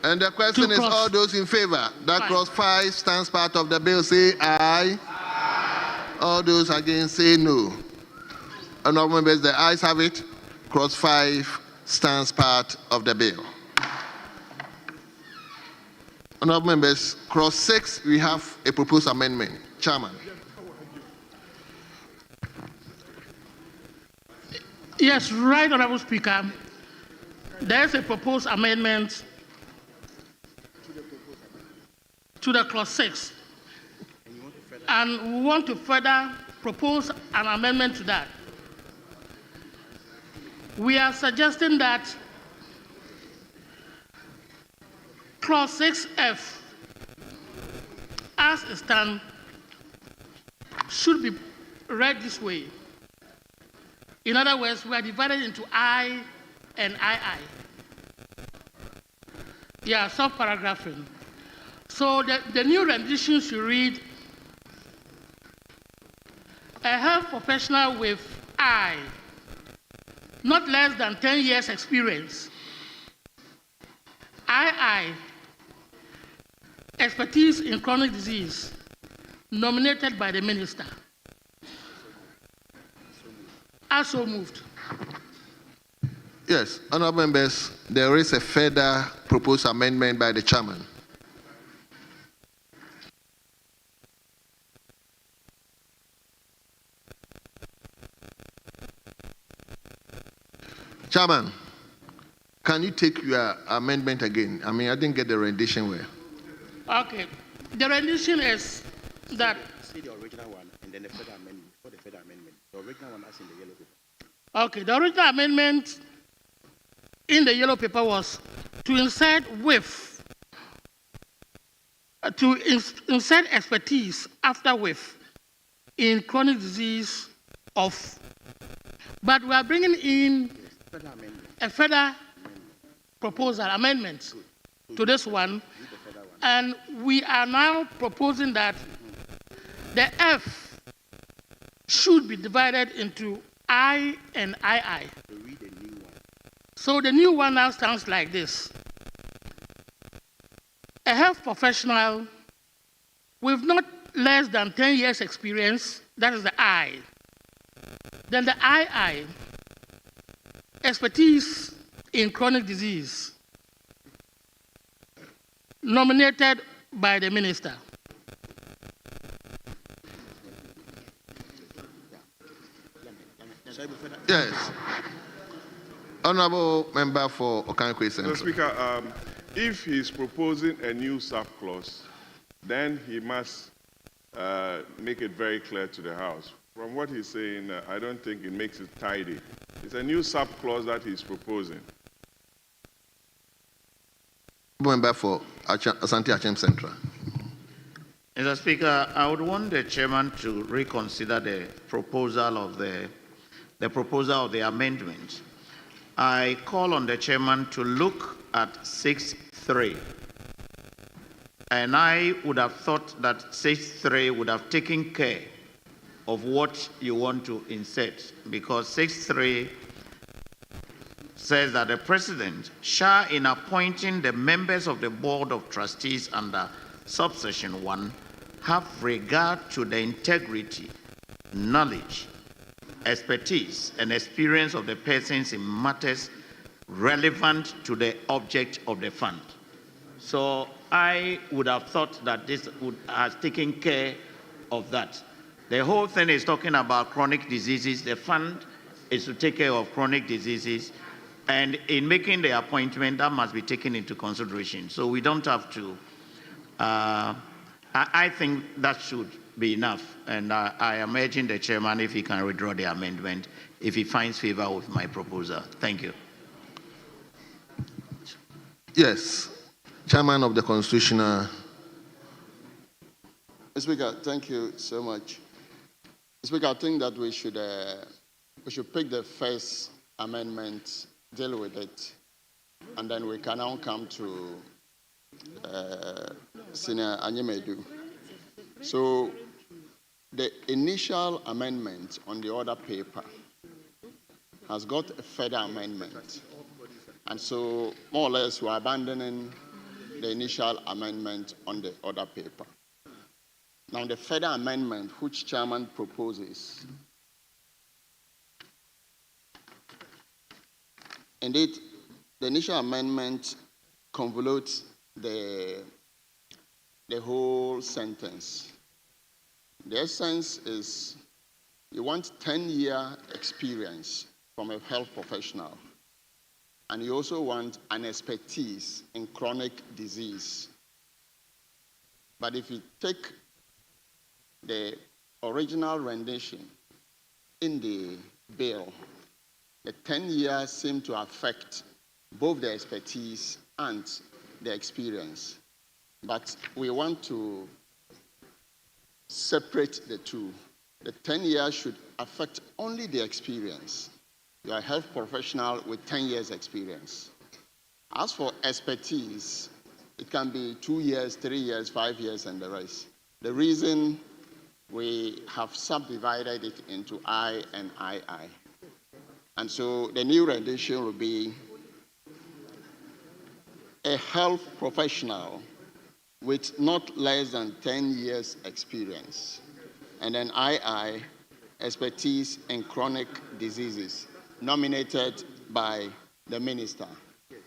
Speaker 11: And the question is, all those in favour that clause 5 stands part of the bill, say aye. Aye. All those against, say no. Honourable members, the ayes have it. Clause 5 stands part of the bill. Honorable members, cross 6, we have a proposed amendment. Chairman.
Speaker 13: Yes, right, Honorable Speaker. There's a proposed amendment to the clause 6. And we want to further propose an amendment to that. We are suggesting that clause 6F, as it stands, should be read this way. In other words, we are divided into I and II. Yeah, sub-paragraphing. So the new rendition should read, a health professional with I, not less than 10 years experience. II, expertise in chronic disease, nominated by the minister. Also moved.
Speaker 11: Yes, honorable members, there is a further proposed amendment by the chairman. Chairman, can you take your amendment again? I mean, I didn't get the rendition well.
Speaker 13: Okay. The rendition is that.
Speaker 16: See the original one and then the further amendment. For the further amendment, the original one as in the yellow paper.
Speaker 13: Okay, the original amendment in the yellow paper was to insert with, insert expertise after with in chronic disease of. But we are bringing in a further proposal, amendment to this one, and we are now proposing that the F should be divided into I and II. So the new one now sounds like this. A health professional with not less than 10 years experience, that is the I. Then the II, expertise in chronic disease, nominated by the minister.
Speaker 11: Yes. Honorable member for Okankwe Central.
Speaker 2: Mr. Speaker, if he's proposing a new sub-clause, then he must make it very clear to the House. From what he's saying, I don't think it makes it tidy. It's a new sub-clause that he's proposing.
Speaker 11: Member for Asante Achem Central.
Speaker 15: Mr. Speaker, I would want the chairman to reconsider the proposal of the amendment. I call on the chairman to look at 6.3. And I would have thought that 6.3 would have taken care of what you want to insert, because 6.3 says that the president shall, in appointing the members of the board of trustees under subsection 1, have regard to the integrity, knowledge, expertise, and experience of the persons in matters relevant to the object of the fund. So I would have thought that this has taken care of that. The whole thing is talking about chronic diseases. The fund is to take care of chronic diseases. And in making the appointment, that must be taken into consideration. So we don't have to, I think that should be enough. And I am urging the chairman if he can withdraw the amendment, if he finds favor with my proposal. Thank you.
Speaker 11: Yes. Chairman of the Constitutional.
Speaker 3: Mr. Speaker, thank you so much. Mr. Speaker, I think that we should pick the first amendment, deal with it, and then we can now come to Senior Anyemedu. So the initial amendment on the other paper has got a further amendment. And so more or less we're abandoning the initial amendment on the other paper. Now the further amendment which chairman proposes, indeed the initial amendment convolutes the
Speaker 11: the whole sentence. The essence is you want 10-year experience from a health professional, and you also want an expertise in chronic disease. But if you take the original rendition in the bill, the 10 years seem to affect both the expertise and the experience. But we want to separate the two. The 10 years should affect only the experience. You are a health professional with 10 years experience. As for expertise, it can be 2 years, 3 years, 5 years, and the rest. The reason we have subdivided it into I and II. And so the new rendition will be a health professional with not less than 10 years experience. And then II, expertise in chronic diseases, nominated by the minister.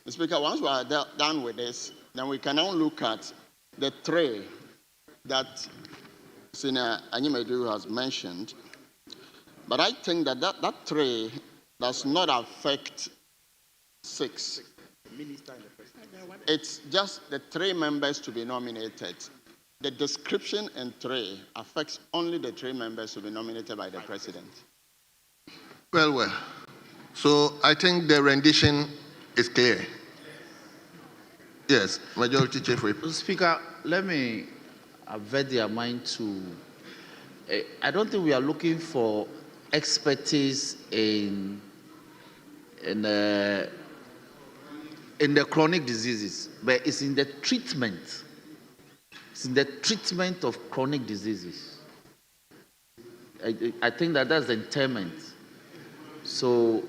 Speaker 11: Mr. Speaker, once we are done with this, then we can now look at the tray that Senator Anyimedu has mentioned. But I think that that tray does not affect 6. It's just the 3 members to be nominated. The description in 3 affects only the 3 members to be nominated by the president. Well. So I think the rendition is clear. Yes, Majority Chief Whip.
Speaker 20: Speaker, let me avert their mind to, I don't think we are looking for expertise in the chronic diseases, but it's in the treatment. It's in the treatment of chronic diseases. I think that's the intent. So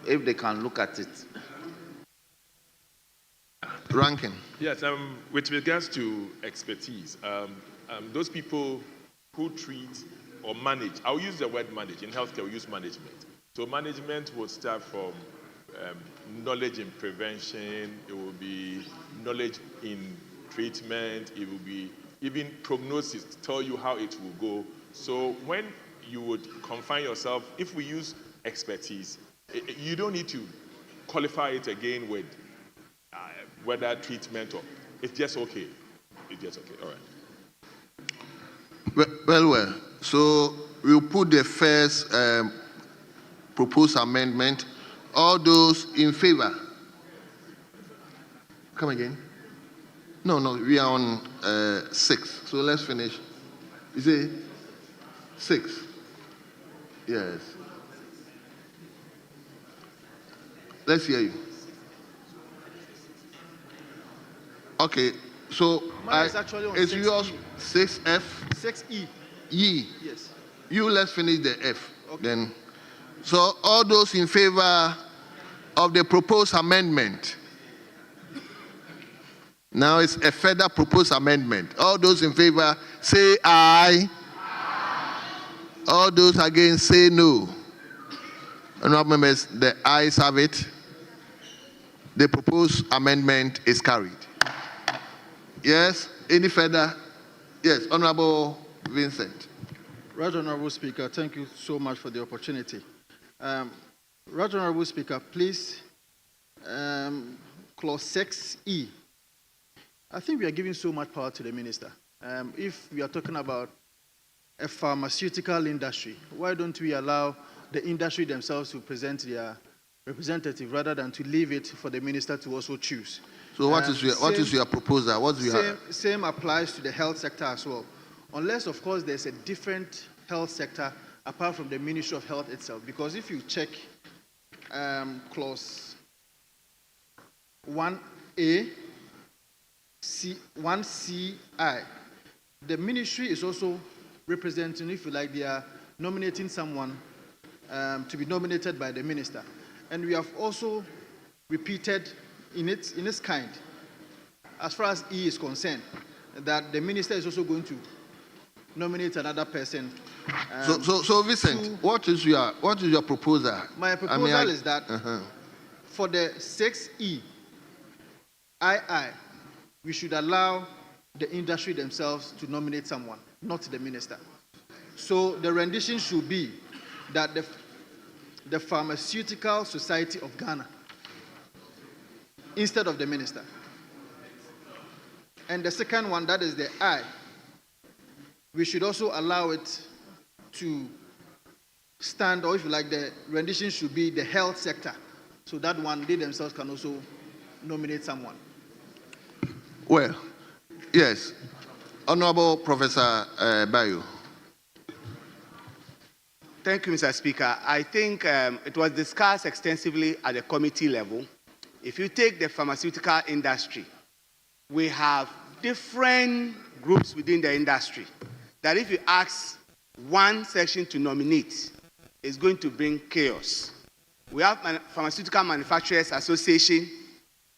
Speaker 20: if they can look at it.
Speaker 11: Ranking.
Speaker 19: Yes, with regards to expertise, those people who treat or manage, I'll use the word manage. In healthcare, we use management. So management will start from knowledge in prevention, it will be knowledge in treatment, it will be even prognosis to tell you how it will go. So when you would confine yourself, if we use expertise, you don't need to qualify it again with whether treatment or, it's just okay. It's just okay, all right.
Speaker 11: Well. So we'll put the first proposed amendment. All those in favor? Come again? No, we are on 6. So let's finish. Is it 6? Yes. Let's hear you. Okay, so it's yours 6F?
Speaker 21: 6E.
Speaker 11: E.
Speaker 21: Yes.
Speaker 11: You let's finish the F. Okay. Then. So all those in favor of the proposed amendment. Now it's a further proposed amendment. All those in favor say aye. Aye. All those against say no. Honourable members, the ayes have it. The proposed amendment is carried. Yes? Any further? Yes, Honourable Vincent.
Speaker 21: Right Honourable Speaker, thank you so much for the opportunity. Right Honourable Speaker, please, clause 6E. I think we are giving so much power to the minister. If we are talking about a pharmaceutical industry, why don't we allow the industry themselves to present their representative rather than to leave it for the minister to also choose?
Speaker 11: So what is your proposal?
Speaker 21: Same applies to the health sector as well. Unless, of course, there's a different health sector apart from the Ministry of Health itself. Because if you check clause 1A, 1CI, the ministry is also representing, if you like, they are nominating someone to be nominated by the minister. And we have also repeated in its kind, as far as E is concerned, that the minister is also going to nominate another person.
Speaker 11: So Vincent, what is your proposal?
Speaker 21: My proposal is that for the 6E, we should allow the industry themselves to nominate someone, not the minister. So the rendition should be that the Pharmaceutical Society of Ghana instead of the minister. And the second one, that is the I, we should also allow it to stand, or if you like, the rendition should be the health sector. So that one, they themselves can also nominate someone.
Speaker 11: Well, yes. Honorable Professor Bayo.
Speaker 6: Thank you, Mr. Speaker. I think it was discussed extensively at the committee level. If you take the pharmaceutical industry, we have different groups within the industry that if you ask one section to nominate, it's going to bring chaos. We have Pharmaceutical Manufacturers Association,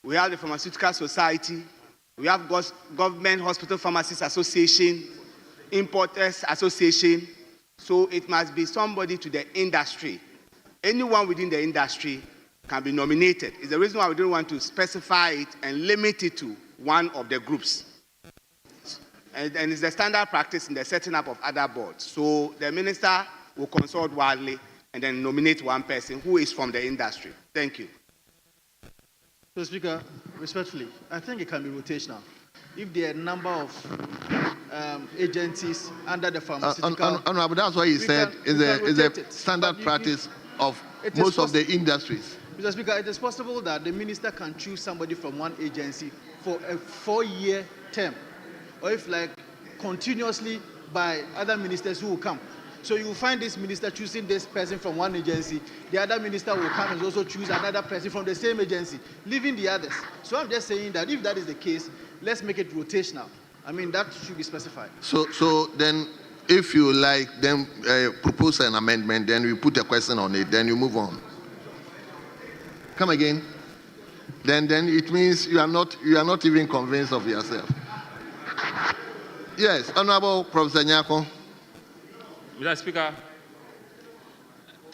Speaker 6: we have the Pharmaceutical Society, we have Government Hospital Pharmacists Association, Importers Association. So it must be somebody to the industry. Anyone within the industry can be nominated. It's the reason why we don't want to specify it and limit it to one of the groups. And it's the standard practice in the setting up of other boards. So the minister will consult widely and then nominate one person who is from the industry. Thank you.
Speaker 21: So, Speaker, respectfully, I think it can be rotational. If there are a number of agencies under the pharmaceutical...
Speaker 11: Honorable, that's why he said is a standard practice of most of the industries.
Speaker 21: Mr. Speaker, it is possible that the minister can choose somebody from one agency for a 4-year term, or if like continuously by other ministers who will come. So you will find this minister choosing this person from one agency, the other minister will come and also choose another person from the same agency, leaving the others. So I'm just saying that if that is the case, let's make it rotational. I mean, that should be specified.
Speaker 11: So then, if you like, then propose an amendment, then we put a question on it, then you move on. Come again. Then it means you are not even convinced of yourself. Yes, Honorable Professor Nyako.
Speaker 22: Mr. Speaker,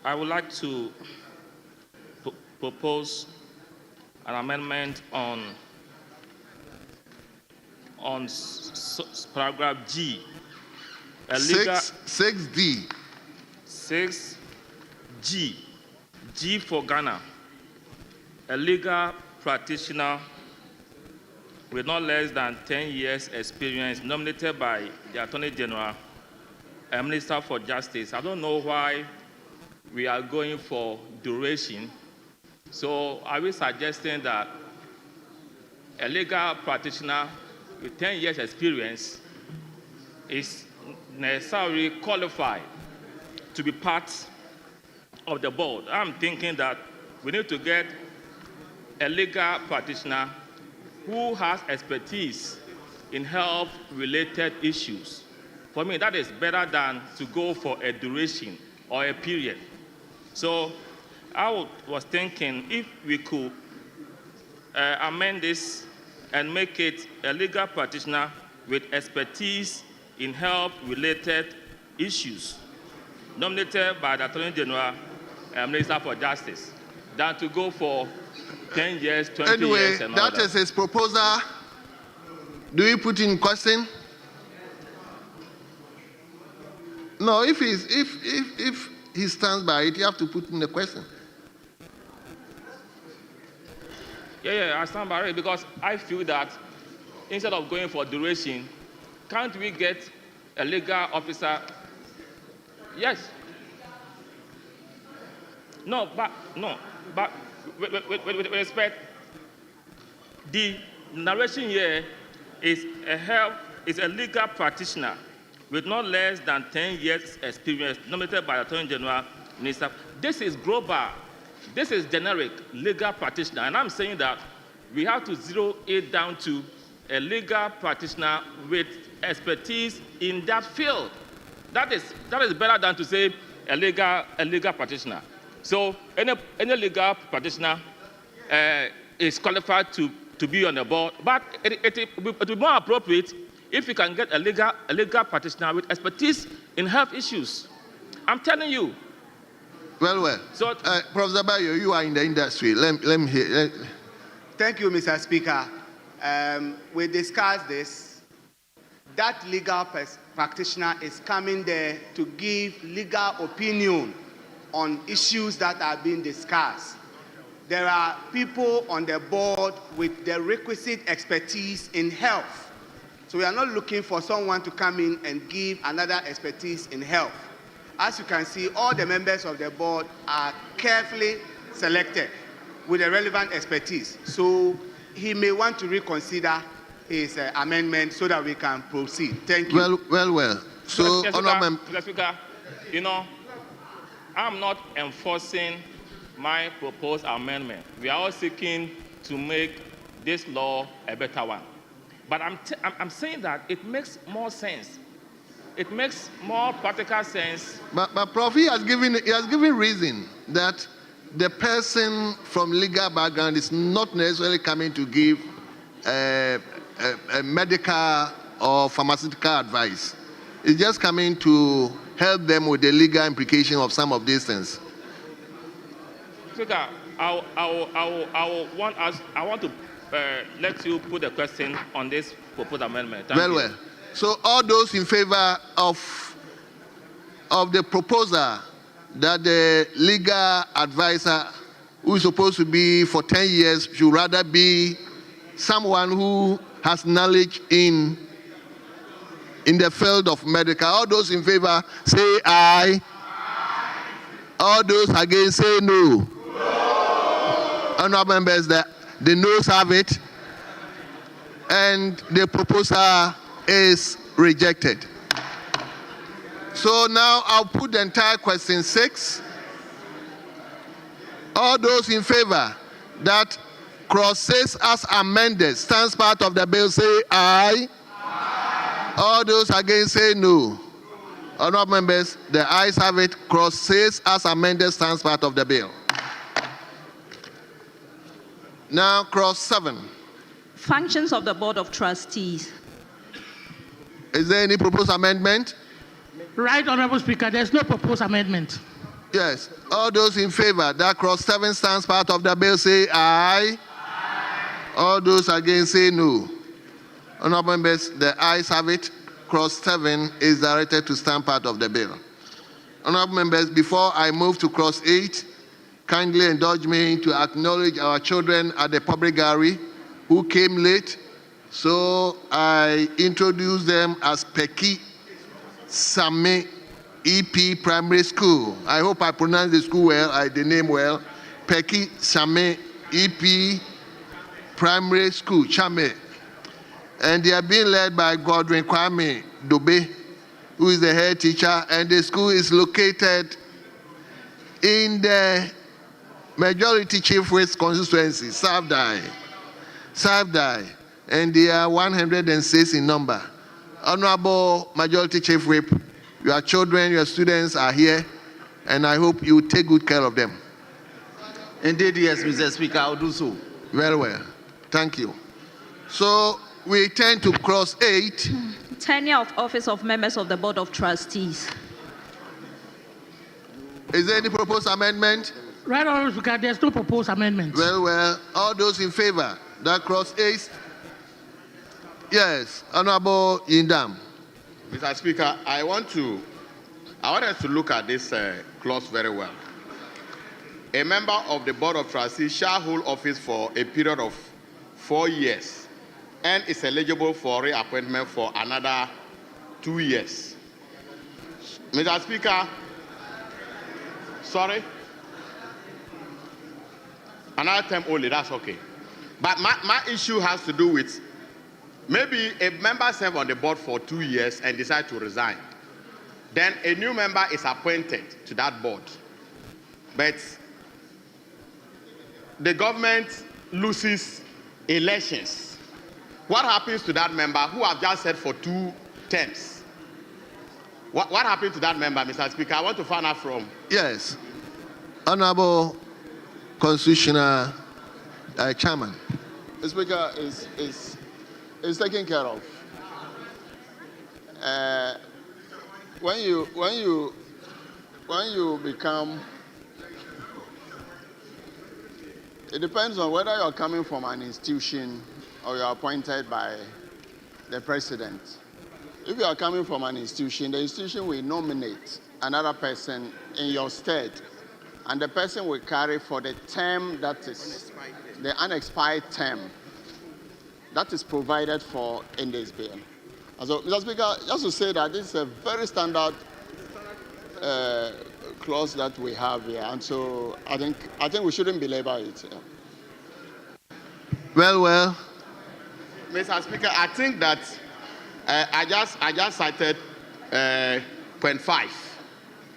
Speaker 22: I would like to propose an amendment on paragraph G.
Speaker 11: 6D.
Speaker 22: 6G. G for Ghana. A legal practitioner with not less than 10 years experience nominated by the Attorney General and Minister for Justice. I don't know why we are going for duration. So are we suggesting that a legal practitioner with 10 years experience is necessarily qualified to be part of the board? I'm thinking that we need to get a legal practitioner who has expertise in health-related issues. For me, that is better than to go for a duration or a period. So I was thinking if we could amend this and make it a legal practitioner with expertise in health-related issues, nominated by the Attorney General and Minister for Justice, than to go for 10 years, 20 years, and all that.
Speaker 11: That is his proposal. Do we put in question? No, if he stands by it, you have to put in the question.
Speaker 22: Yeah, I stand by it because I feel that instead of going for duration, can't we get a legal officer? Yes. But with respect, the narration here is a legal practitioner with not less than 10 years experience nominated by the Attorney General Minister. This is global. This is generic legal practitioner. And I'm saying that we have to zero it down to a legal practitioner with expertise in that field. That is better than to say a legal practitioner. So any legal practitioner is qualified to be on the board, but it would be more appropriate if you can get a legal practitioner with expertise in health issues. I'm telling you.
Speaker 11: Well. So, Professor Bayo, you are in the industry. Let me hear.
Speaker 6: Thank you, Mr. Speaker. We discussed this, that legal practitioner is coming there to give legal opinion on issues that are being discussed. There are people on the board with the requisite expertise in health. So we are not looking for someone to come in and give another expertise in health. As you can see, all the members of the board are carefully selected with the relevant expertise. So he may want to reconsider his amendment so that we can proceed. Thank you.
Speaker 11: Well. So,
Speaker 22: Mr. Speaker, you know, I'm not enforcing my proposed amendment. We are all seeking to make this law a better one. But I'm saying that it makes more sense. It makes more practical sense.
Speaker 11: But Prof, he has given reason that the person from legal background is not necessarily coming to give a medical or pharmaceutical advice. It's just coming to help them with the legal implication of some of these things.
Speaker 22: Speaker, I want to let you put a question on this proposed amendment.
Speaker 11: Well. So all those in favor of the proposal that the legal advisor, who is supposed to be for 10 years, should rather be someone who has knowledge in the field of medical. All those in favor say aye. All those against say no. Honorable members, the noes have it, and the proposal is rejected. So now I'll put the entire question 6. All those in favor that clause 6 as amended stands part of the bill say aye. All those against say no. Honorable members, the ayes have it. Clause 6 as amended stands part of the bill. Now, clause 7.
Speaker 12: Functions of the Board of Trustees.
Speaker 11: Is there any proposed amendment?
Speaker 13: Right, Honorable Speaker, there's no proposed amendment.
Speaker 11: Yes. All those in favor that clause 7 stands part of the bill say aye. All those against say no. Honorable members, the ayes have it. Clause 7 is directed to stand part of the bill. Honorable members, before I move to clause 8, kindly indulge me to acknowledge our children at the public gallery who came late. So I introduce them as Peki Same EP Primary School. I hope I pronounced the school well, the name well. Peki Same EP Primary School, Chame. And they are being led by Godwin Kwame Dobe, who is the head teacher, and the school is located in the majority chief whip's constituency, Savdai, and they are 106 in number. Honorable majority chief whip, your children, your students are here, and I hope you take good care of them.
Speaker 20: Indeed, yes, Mr. Speaker, I'll do so.
Speaker 11: Very well. Thank you. So we turn to clause 8.
Speaker 12: Tenure of office of members of the Board of Trustees.
Speaker 11: Is there any proposed amendment?
Speaker 13: Right, Honorable Speaker, there's no proposed amendment.
Speaker 11: Well. All those in favor that clause 8? Yes. Honorable Yindam.
Speaker 5: Mr. Speaker, I want us to look at this clause very well. A member of the Board of Trustees shall hold office for a period of 4 years and is eligible for reappointment for another 2 years. Mr. Speaker, sorry? Another term only, that's okay. But my issue has to do with maybe a member served on the board for 2 years and decide to resign. Then a new member is appointed to that board. But the government loses elections. What happens to that member who have just served for 2 terms? What happened to that member, Mr. Speaker? I want to find out from.
Speaker 11: Yes. Honorable Constitutional Chairman.
Speaker 3: The Speaker is taken care of. When you become, it depends on whether you're coming from an institution or you're appointed by the president.
Speaker 7: If you are coming from an institution, the institution will nominate another person in your stead, and the person will carry for the term that is the unexpired term that is provided for in this bill. So, Mr. Speaker, just to say that this is a very standard clause that we have here, and so I think we shouldn't belabor it.
Speaker 11: Well.
Speaker 5: Mr. Speaker, I think that I just cited point 5,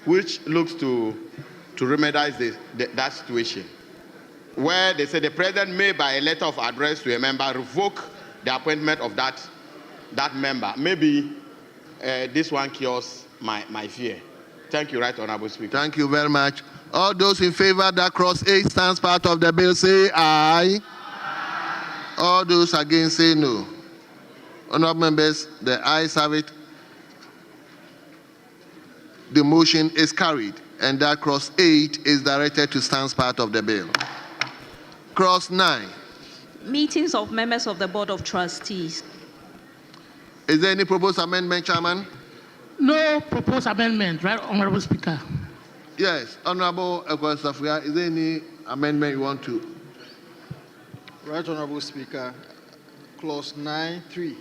Speaker 5: which looks to remedize that situation, where they say the president may, by a letter of address to a member, revoke the appointment of that member. Maybe this one cures my fear. Thank you, Right Honourable Speaker.
Speaker 11: Thank you very much. All those in favor that cross 8 stands part of the bill say aye. All those against say no. Honourable members, the ayes have it. The motion is carried, and that cross 8 is directed to stand part of the bill. Cross 9.
Speaker 12: Meetings of members of the Board of Trustees.
Speaker 11: Is there any proposed amendment, Chairman?
Speaker 13: No proposed amendment, Right Honourable Speaker.
Speaker 11: Yes, Honourable Safia, is there any amendment you want to?
Speaker 21: Right Honourable Speaker, clause 9.3.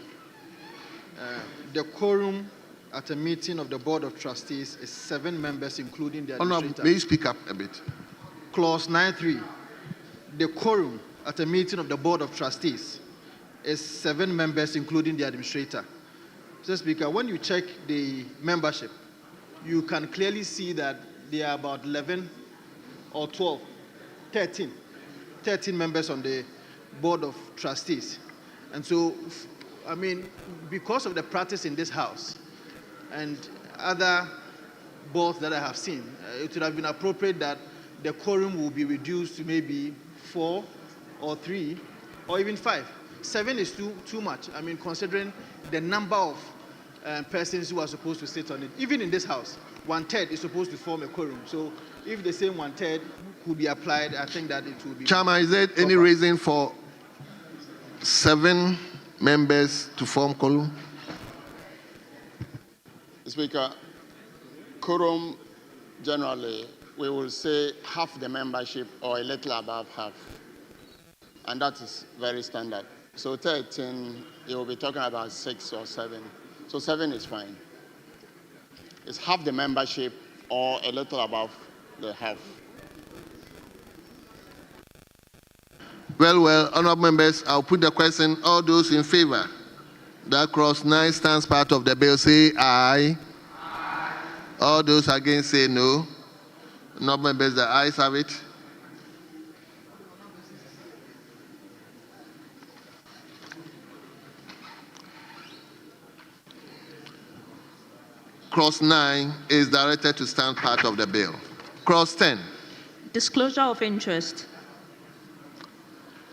Speaker 21: The quorum at a meeting of the Board of Trustees is 7 members, including the administrator.
Speaker 11: Honourable, may you speak up a bit?
Speaker 21: Clause 9.3. The quorum at a meeting of the Board of Trustees is 7 members, including the administrator. Mr. Speaker, when you check the membership, you can clearly see that there are about 11 or 12, 13 members on the Board of Trustees. And so, I mean, because of the practice in this House and other boards that I have seen, it would have been appropriate that the quorum will be reduced to maybe 4 or 3 or even 5. 7 is too much. I mean, considering the number of persons who are supposed to sit on it. Even in this House, 1/3 is supposed to form a quorum. So if the same 1/3 could be applied, I think that it would be...
Speaker 11: Chairman, is there any reason for 7 members to form quorum?
Speaker 7: Speaker, quorum generally, we will say half the membership or a little above half. And that is very standard. So 13, you will be talking about 6 or 7. So 7 is fine. It's half the membership or a little above the half.
Speaker 11: Well, honourable members, I'll put the question. All those in favor that cross 9 stands part of the bill say aye. All those against say no. Honourable members, the ayes have it. Cross 9 is directed to stand part of the bill. Cross 10.
Speaker 12: Disclosure of interest.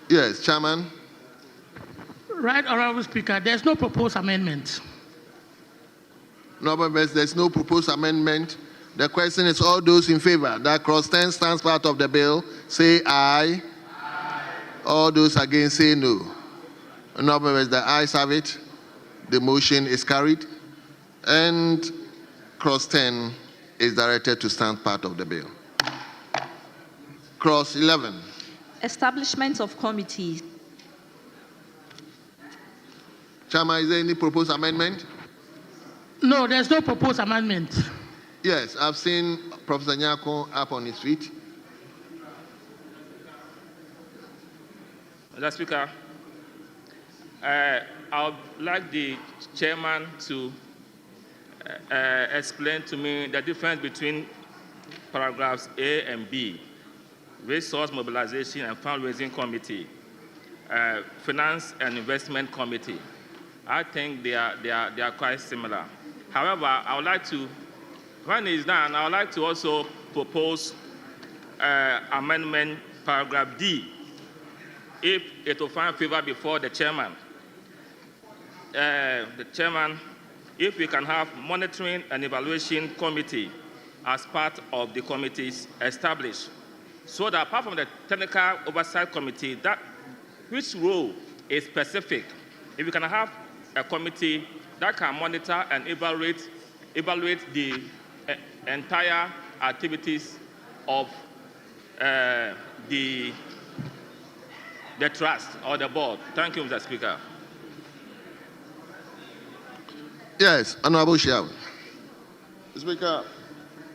Speaker 11: Yes, Chairman.
Speaker 13: Right Honourable Speaker, there's no proposed amendment.
Speaker 11: No, members, there's no proposed amendment. The question is all those in favor that cross 10 stands part of the bill, say aye. All those against say no. No, members, the ayes have it. The motion is carried. And cross 10 is directed to stand part of the bill. Cross 11.
Speaker 12: Establishment of committees.
Speaker 11: Chairman, is there any proposed amendment?
Speaker 13: No, there's no proposed amendment.
Speaker 11: Yes, I've seen Professor Nyako up on his feet.
Speaker 22: Mr. Speaker, I would like the chairman to explain to me the difference between paragraphs A and B, Resource Mobilization and Fundraising Committee, Finance and Investment Committee. I think they are quite similar. However, I would like to, when it's done, I would like to also propose amendment paragraph D, if it will find favor before the chairman. If we can have monitoring and evaluation committee as part of the committees established, so that apart from the technical oversight committee, that which role is specific, if we can have a committee that can monitor and evaluate the entire activities of the trust or the board. Thank you, Mr. Speaker.
Speaker 11: Yes, Honorable Shiaw.
Speaker 7: Speaker,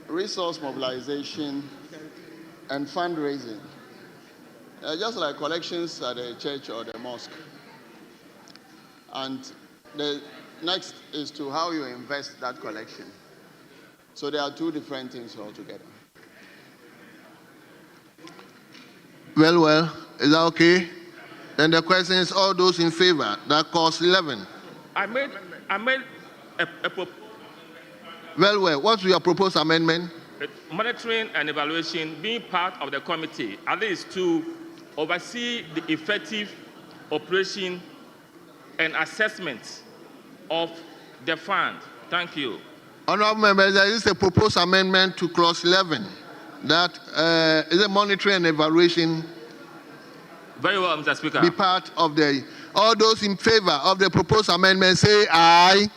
Speaker 7: resource mobilization and fundraising, just like collections at the church or the mosque. And the next is to how you invest that collection. So there are two different things altogether.
Speaker 11: Well, is that okay? Then the question is all those in favor. That costs 11.
Speaker 22: I made a
Speaker 11: Well, what's your proposed amendment?
Speaker 22: monitoring and evaluation being part of the committee, at least to oversee the effective operation and assessment of the fund. Thank you.
Speaker 11: Honorable members, there is a proposed amendment to clause 11. That is a monitoring and evaluation.
Speaker 22: Very well, Mr. Speaker.
Speaker 11: Be part of the. All those in favor of the proposed amendment say aye.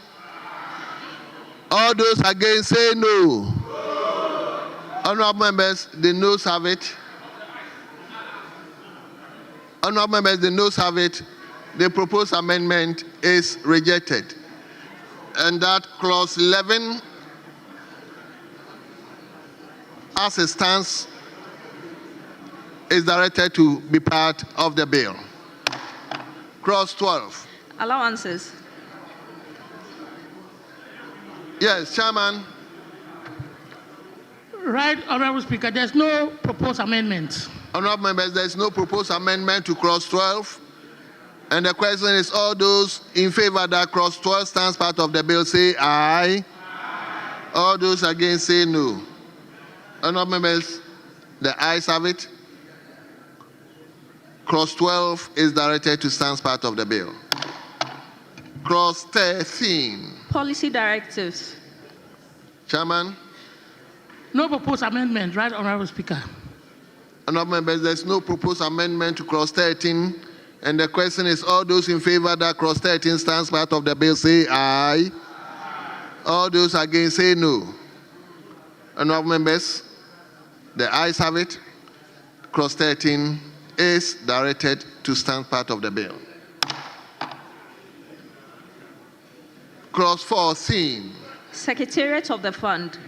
Speaker 11: All those against say no. Honorable members, the noes have it. Honorable members, the noes have it. The proposed amendment is rejected. And that clause 11, as it stands, is directed to be part of the bill. Clause 12.
Speaker 12: Allowances.
Speaker 11: Yes, Chairman.
Speaker 13: Right, Honorable Speaker, there's no proposed amendment.
Speaker 11: Honorable members, there is no proposed amendment to clause 12. And the question is, all those in favor that clause 12 stands part of the bill say aye. Aye. All those against say no. Honorable members, the ayes have it. Clause 12 is directed to stand part of the bill. Clause 13.
Speaker 12: Policy directives.
Speaker 11: Chairman.
Speaker 13: No proposed amendment, right, Honorable Speaker?
Speaker 11: Honorable members, there's no proposed amendment to clause 13. And the question is, all those in favor that clause 13 stands part of the bill say aye. Aye. All those against say no. Honorable members, the ayes have it. Clause 13 is directed to stand part of the bill. Clause 14.
Speaker 12: Secretariat of the Fund.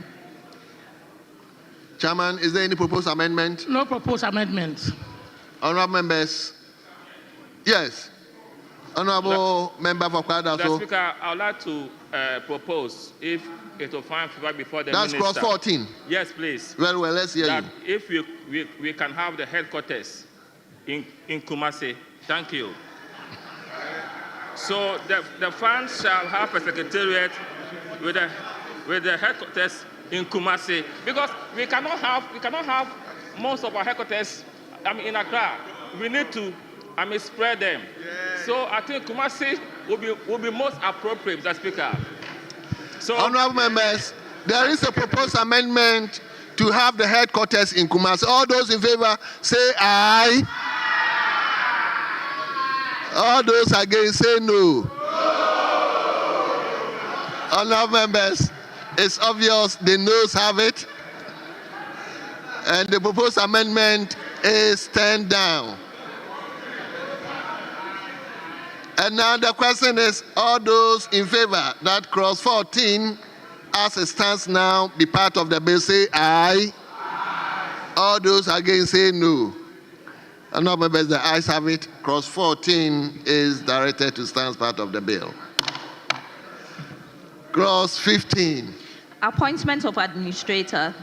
Speaker 11: Chairman, is there any proposed amendment?
Speaker 13: No proposed amendment.
Speaker 11: Honorable members. Yes. Honorable Member for Kwadaso.
Speaker 22: Mr. Speaker, I would like to propose, if it will find favor before the
Speaker 11: That's
Speaker 22: minister.
Speaker 11: clause 14.
Speaker 22: Yes, please.
Speaker 11: Well, let's hear
Speaker 22: that
Speaker 11: you.
Speaker 22: If we can have the headquarters in Kumasi. Thank you. So the fund shall have a secretariat with the headquarters in Kumasi, because we cannot have most of our headquarters in Accra. We need to spread them. Yeah. So I think Kumasi will be most appropriate, Mr. Speaker. So,
Speaker 11: honorable members, there is a proposed amendment to have the headquarters in Kumasi. All those in favor say aye. All those against say no. Honorable members, it's obvious the noes have it. And the proposed amendment is turned down. And now the question is, all those in favor that clause 14, as it stands now, be part of the bill, say aye. Aye. All those against say no. And now, members, the ayes have it. Clause 14 is directed to stand part of the bill. Clause 15.
Speaker 12: Appointment of administrator.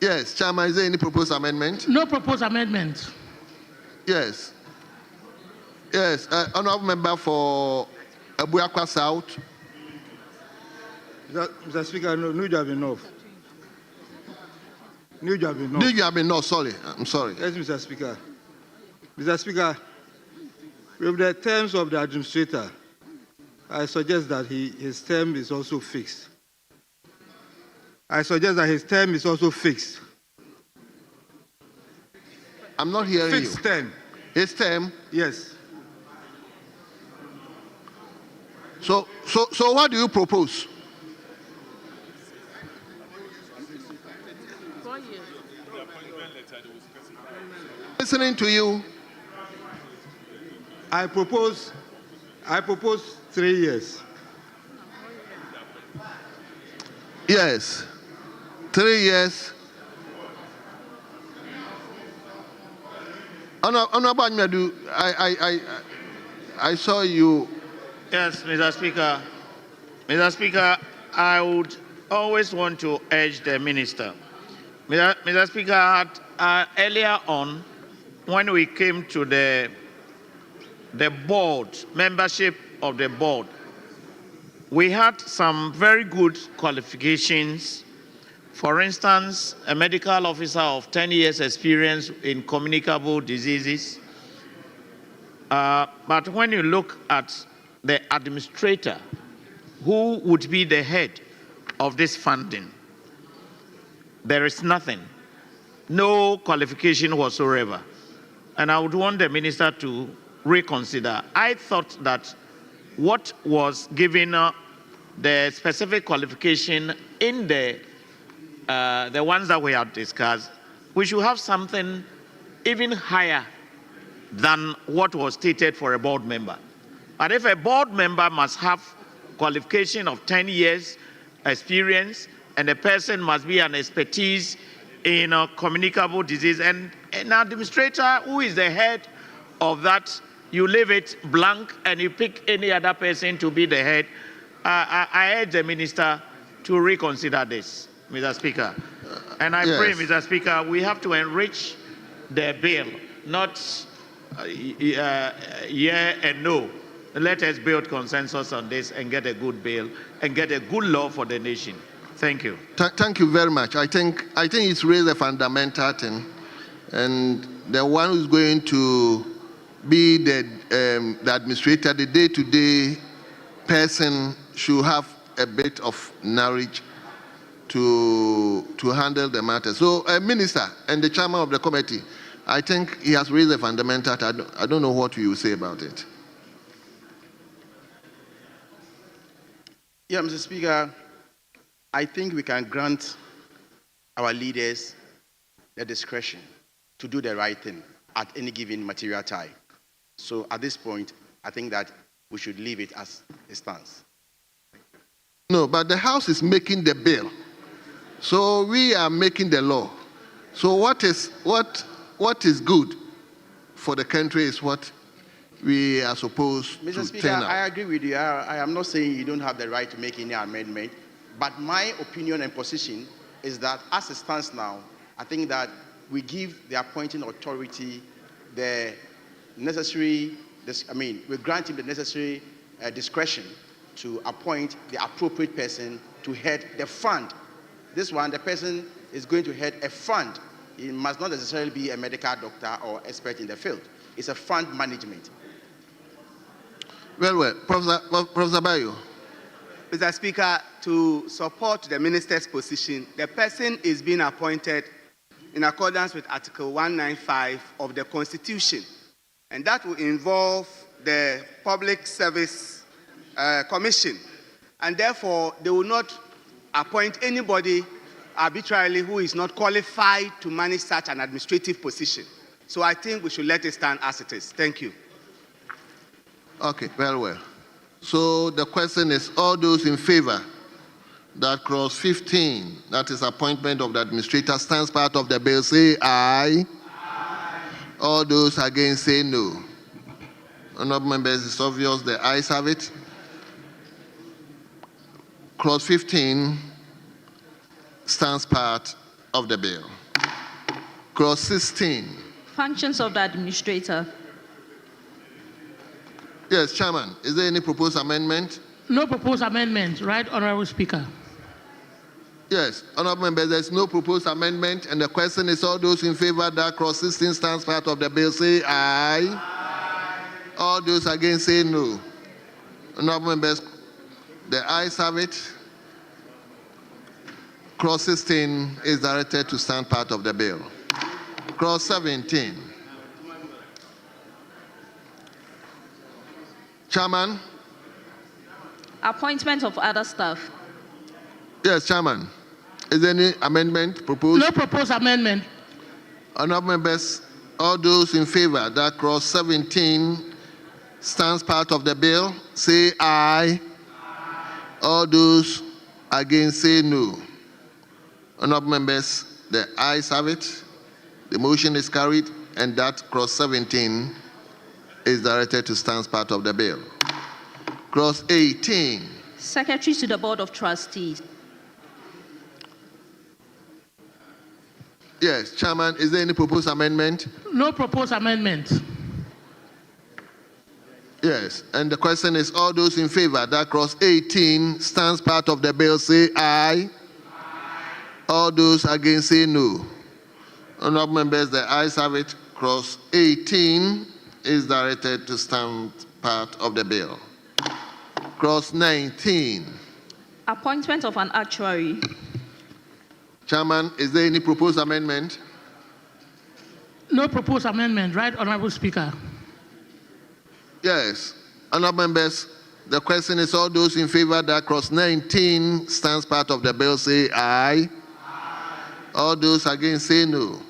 Speaker 11: Yes, Chairman, is there any proposed amendment?
Speaker 13: No proposed amendment.
Speaker 11: Yes. Yes, honorable member for Abuakwa South.
Speaker 8: Mr. Speaker, no job enough. New job enough.
Speaker 11: New job enough, sorry. I'm sorry.
Speaker 8: Yes, Mr. Speaker. Mr. Speaker, with the terms of the administrator, I suggest that his term is also fixed. I suggest that his term is also fixed.
Speaker 11: I'm not hearing you.
Speaker 8: Fixed term.
Speaker 11: His term?
Speaker 8: Yes.
Speaker 11: So what do you propose?
Speaker 12: 4 years.
Speaker 11: Listening to you.
Speaker 8: I propose 3 years.
Speaker 11: Yes. 3 years. Honorable Anymedu, I saw you.
Speaker 15: Yes, Mr. Speaker. Mr. Speaker, I would always want to urge the minister. Mr. Speaker, earlier on, when we came to the board, membership of the board, we had some very good qualifications. For instance, a medical officer of 10 years experience in communicable diseases. But when you look at the administrator, who would be the head of this funding, there is nothing, no qualification whatsoever. And I would want the minister to reconsider. I thought that what was given the specific qualification in the ones that we have discussed, we should have something even higher than what was stated for a board member. But if a board member must have qualification of 10 years experience, and the person must be an expertise in communicable disease, and an administrator who is the head of that, you leave it blank and you pick any other person to be the head. I urge the minister to reconsider this, Mr. Speaker. And I pray, Mr. Speaker, we have to enrich the bill, not yeah and no. Let us build consensus on this and get a good bill and get a good law for the nation. Thank you.
Speaker 11: Thank you very much. I think it's really a fundamental thing, and the one who's going to be the administrator, the day-to-day person, should have a bit of knowledge to handle the matter. So, Minister and the chairman of the committee, I think he has raised a fundamental. I don't know what you will say about it.
Speaker 16: Yeah, Mr. Speaker, I think we can grant our leaders the discretion to do the right thing at any given material time. So at this point, I think that we should leave it as it stands.
Speaker 11: No, but the House is making the bill. So we are making the law. So what is good for the country is what we are supposed
Speaker 16: Mr.
Speaker 11: to
Speaker 16: Speaker,
Speaker 11: turn out.
Speaker 16: I agree with you. I am not saying you don't have the right to make any amendment, but my opinion and position is that as it stands now, I think that we give the appointing authority the necessary, we grant him the necessary discretion to appoint the appropriate person to head the fund. This one, the person is going to head a fund. He must not necessarily be a medical doctor or expert in the field. It's a fund management.
Speaker 11: Well, Professor Bayo.
Speaker 6: Mr. Speaker, to support the minister's position, the person is being appointed in accordance with Article 195 of the Constitution, and that will involve the Public Service Commission, and therefore they will not appoint anybody arbitrarily who is not qualified to manage such an administrative position. So I think we should let it stand as it is. Thank you.
Speaker 11: Okay, very well. So the question is, all those in favor that clause 15, that is appointment of the administrator, stands part of the bill, say aye. Aye. All those against say no. Honourable members, it's obvious the ayes have it. Clause 15 stands part of the bill. Clause 16.
Speaker 12: Functions of the administrator.
Speaker 11: Yes, Chairman, is there any proposed amendment?
Speaker 13: No proposed amendment, right, Honourable Speaker?
Speaker 11: Yes, Honourable members, there's no proposed amendment, and the question is, all those in favor that clause 16 stands part of the bill, say aye. Aye. All those against say no. Honourable members, the ayes have it. Clause 16 is directed to stand part of the bill. Clause 17. Chairman,
Speaker 12: Appointment of other staff.
Speaker 11: Yes, Chairman. Is there any amendment proposed?
Speaker 13: No proposed amendment.
Speaker 11: Honourable members, all those in favour that clause 17 stands part of the bill, say aye. All those against, say no. Honourable members, the ayes have it. The motion is carried, and that clause 17 is directed to stand part of the bill. Clause 18.
Speaker 12: Secretary to the Board of Trustees.
Speaker 11: Yes, Chairman, is there any proposed amendment?
Speaker 13: No proposed amendment.
Speaker 11: Yes, and the question is, all those in favor that clause 18 stands part of the bill, say aye. All those against, say no. Honourable members, the ayes have it. Clause 18 is directed to stand part of the bill. Clause 19.
Speaker 12: Appointment of an actuary.
Speaker 11: Chairman, is there any proposed amendment?
Speaker 13: No proposed amendment, right, Honourable Speaker?
Speaker 11: Yes. Honourable members, the question is, all those in favor that clause 19 stands part of the bill, say aye. All those against, say no.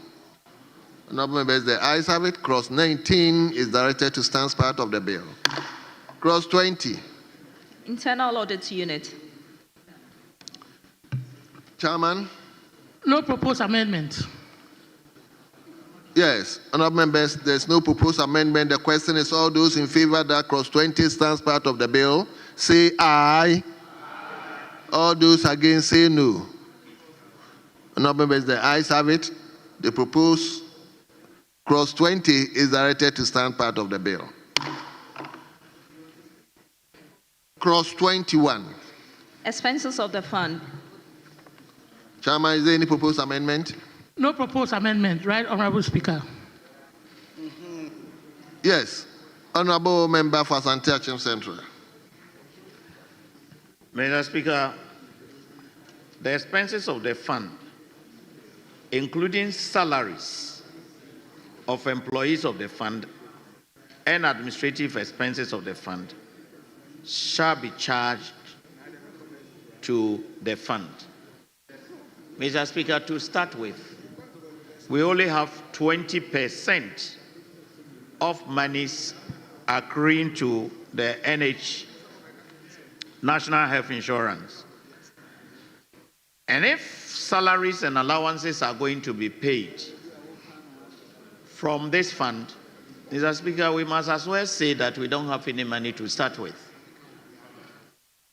Speaker 11: Honourable members, the ayes have it. Clause 19 is directed to stand part of the bill. Clause 20.
Speaker 12: Internal Audit Unit.
Speaker 11: Chairman?
Speaker 13: No proposed amendment.
Speaker 11: Yes. Honourable members, there's no proposed amendment. The question is, all those in favor that clause 20 stands part of the bill, say aye. All those against, say no. Honourable members, the ayes have it. The proposed clause 20 is directed to stand part of the bill. Clause 21.
Speaker 12: Expenses of the fund.
Speaker 11: Chairman, is there any proposed amendment?
Speaker 13: No proposed amendment, right, Honourable Speaker?
Speaker 11: Yes. Honourable Member for Asante Central.
Speaker 15: Mr. Speaker, the expenses of the fund, including salaries of employees of the fund and administrative expenses of the fund, shall be charged to the fund. Mr. Speaker, to start with, we only have 20% of monies accruing to the NH, National Health Insurance. And if salaries and allowances are going to be paid from this fund, Mr. Speaker, we must as well say that we don't have any money to start with.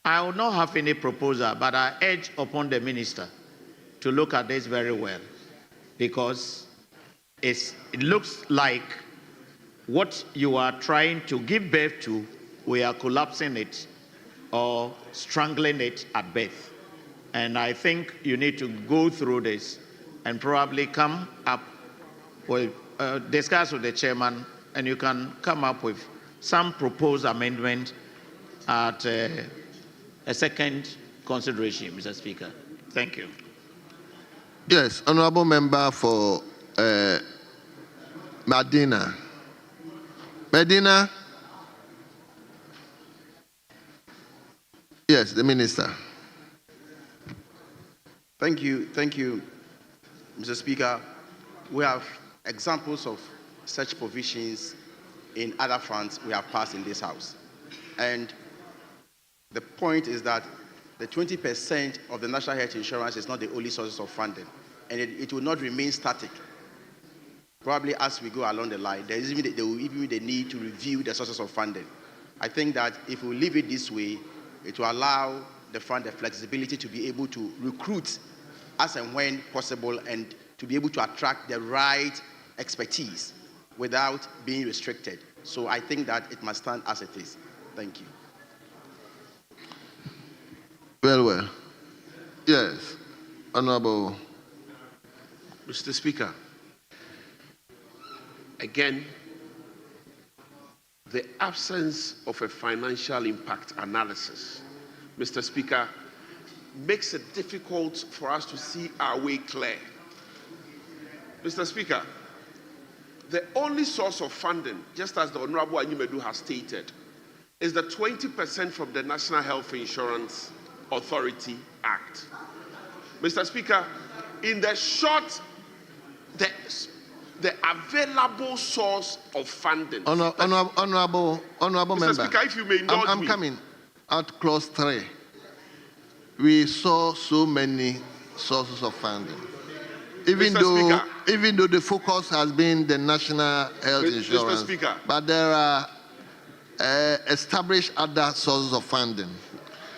Speaker 15: I will not have any proposal, but I urge upon the minister to look at this very well, because it looks like what you are trying to give birth to, we are collapsing it or strangling it at birth. And I think you need to go through this and probably come up with, discuss with the chairman, and you can come up with some proposed amendment at a second consideration, Mr. Speaker. Thank you.
Speaker 11: Yes, Honourable Member for Medina. Medina? Yes, the Minister.
Speaker 16: Thank you, Mr. Speaker. We have examples of such provisions in other funds we have passed in this House. And the point is that the 20% of the National Health Insurance is not the only source of funding, and it will not remain static. Probably as we go along the line, there will even be the need to review the sources of funding. I think that if we leave it this way, it will allow the fund the flexibility to be able to recruit as and when possible, and to be able to attract the right expertise without being restricted. So I think that it must stand as it is. Thank you.
Speaker 11: Well. Yes, Honourable.
Speaker 17: Mr. Speaker, again, the absence of a financial impact analysis, Mr. Speaker, makes it difficult for us to see our way clear. Mr. Speaker, the only source of funding, just as the Honourable Anyimedu has stated, is the 20% from the National Health Insurance Authority Act. Mr. Speaker, in the short, the available source of funding.
Speaker 11: Honorable
Speaker 17: Mr.
Speaker 11: member.
Speaker 17: Speaker, if you may indulge me.
Speaker 11: I'm coming. At clause 3, we saw so many sources of funding. Even though the focus has been the national health insurance,
Speaker 17: Mr. Speaker.
Speaker 11: But there are established other sources of funding.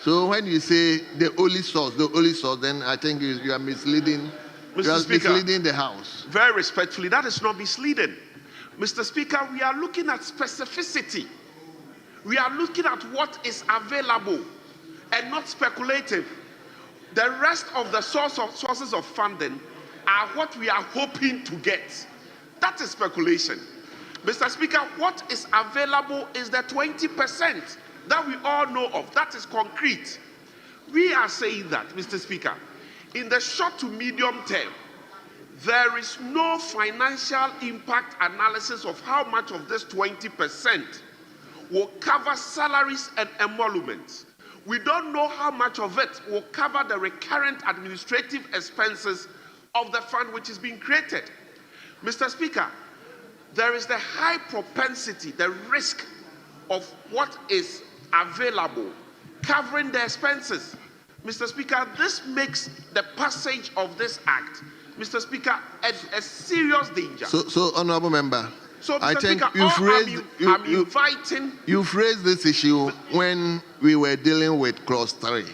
Speaker 11: So when you say the only source, then I think you are misleading. Misleading the House.
Speaker 17: Very respectfully, that is not misleading. Mr. Speaker, we are looking at specificity. We are looking at what is available and not speculative. The rest of the sources of funding are what we are hoping to get. That is speculation. Mr. Speaker, what is available is the 20% that we all know of. That is concrete. We are saying that, Mr. Speaker, in the short to medium term, there is no financial impact analysis of how much of this 20% will cover salaries and emoluments. We don't know how much of it will cover the recurrent administrative expenses of the fund which is being created. Mr. Speaker, there is the high propensity, the risk of what is available covering the expenses. Mr. Speaker, this makes the passage of this act, Mr. Speaker, a serious danger.
Speaker 11: So honorable member,
Speaker 17: so, Mr.
Speaker 11: I think
Speaker 17: Speaker,
Speaker 11: you've raised this issue when we were dealing with clause 3.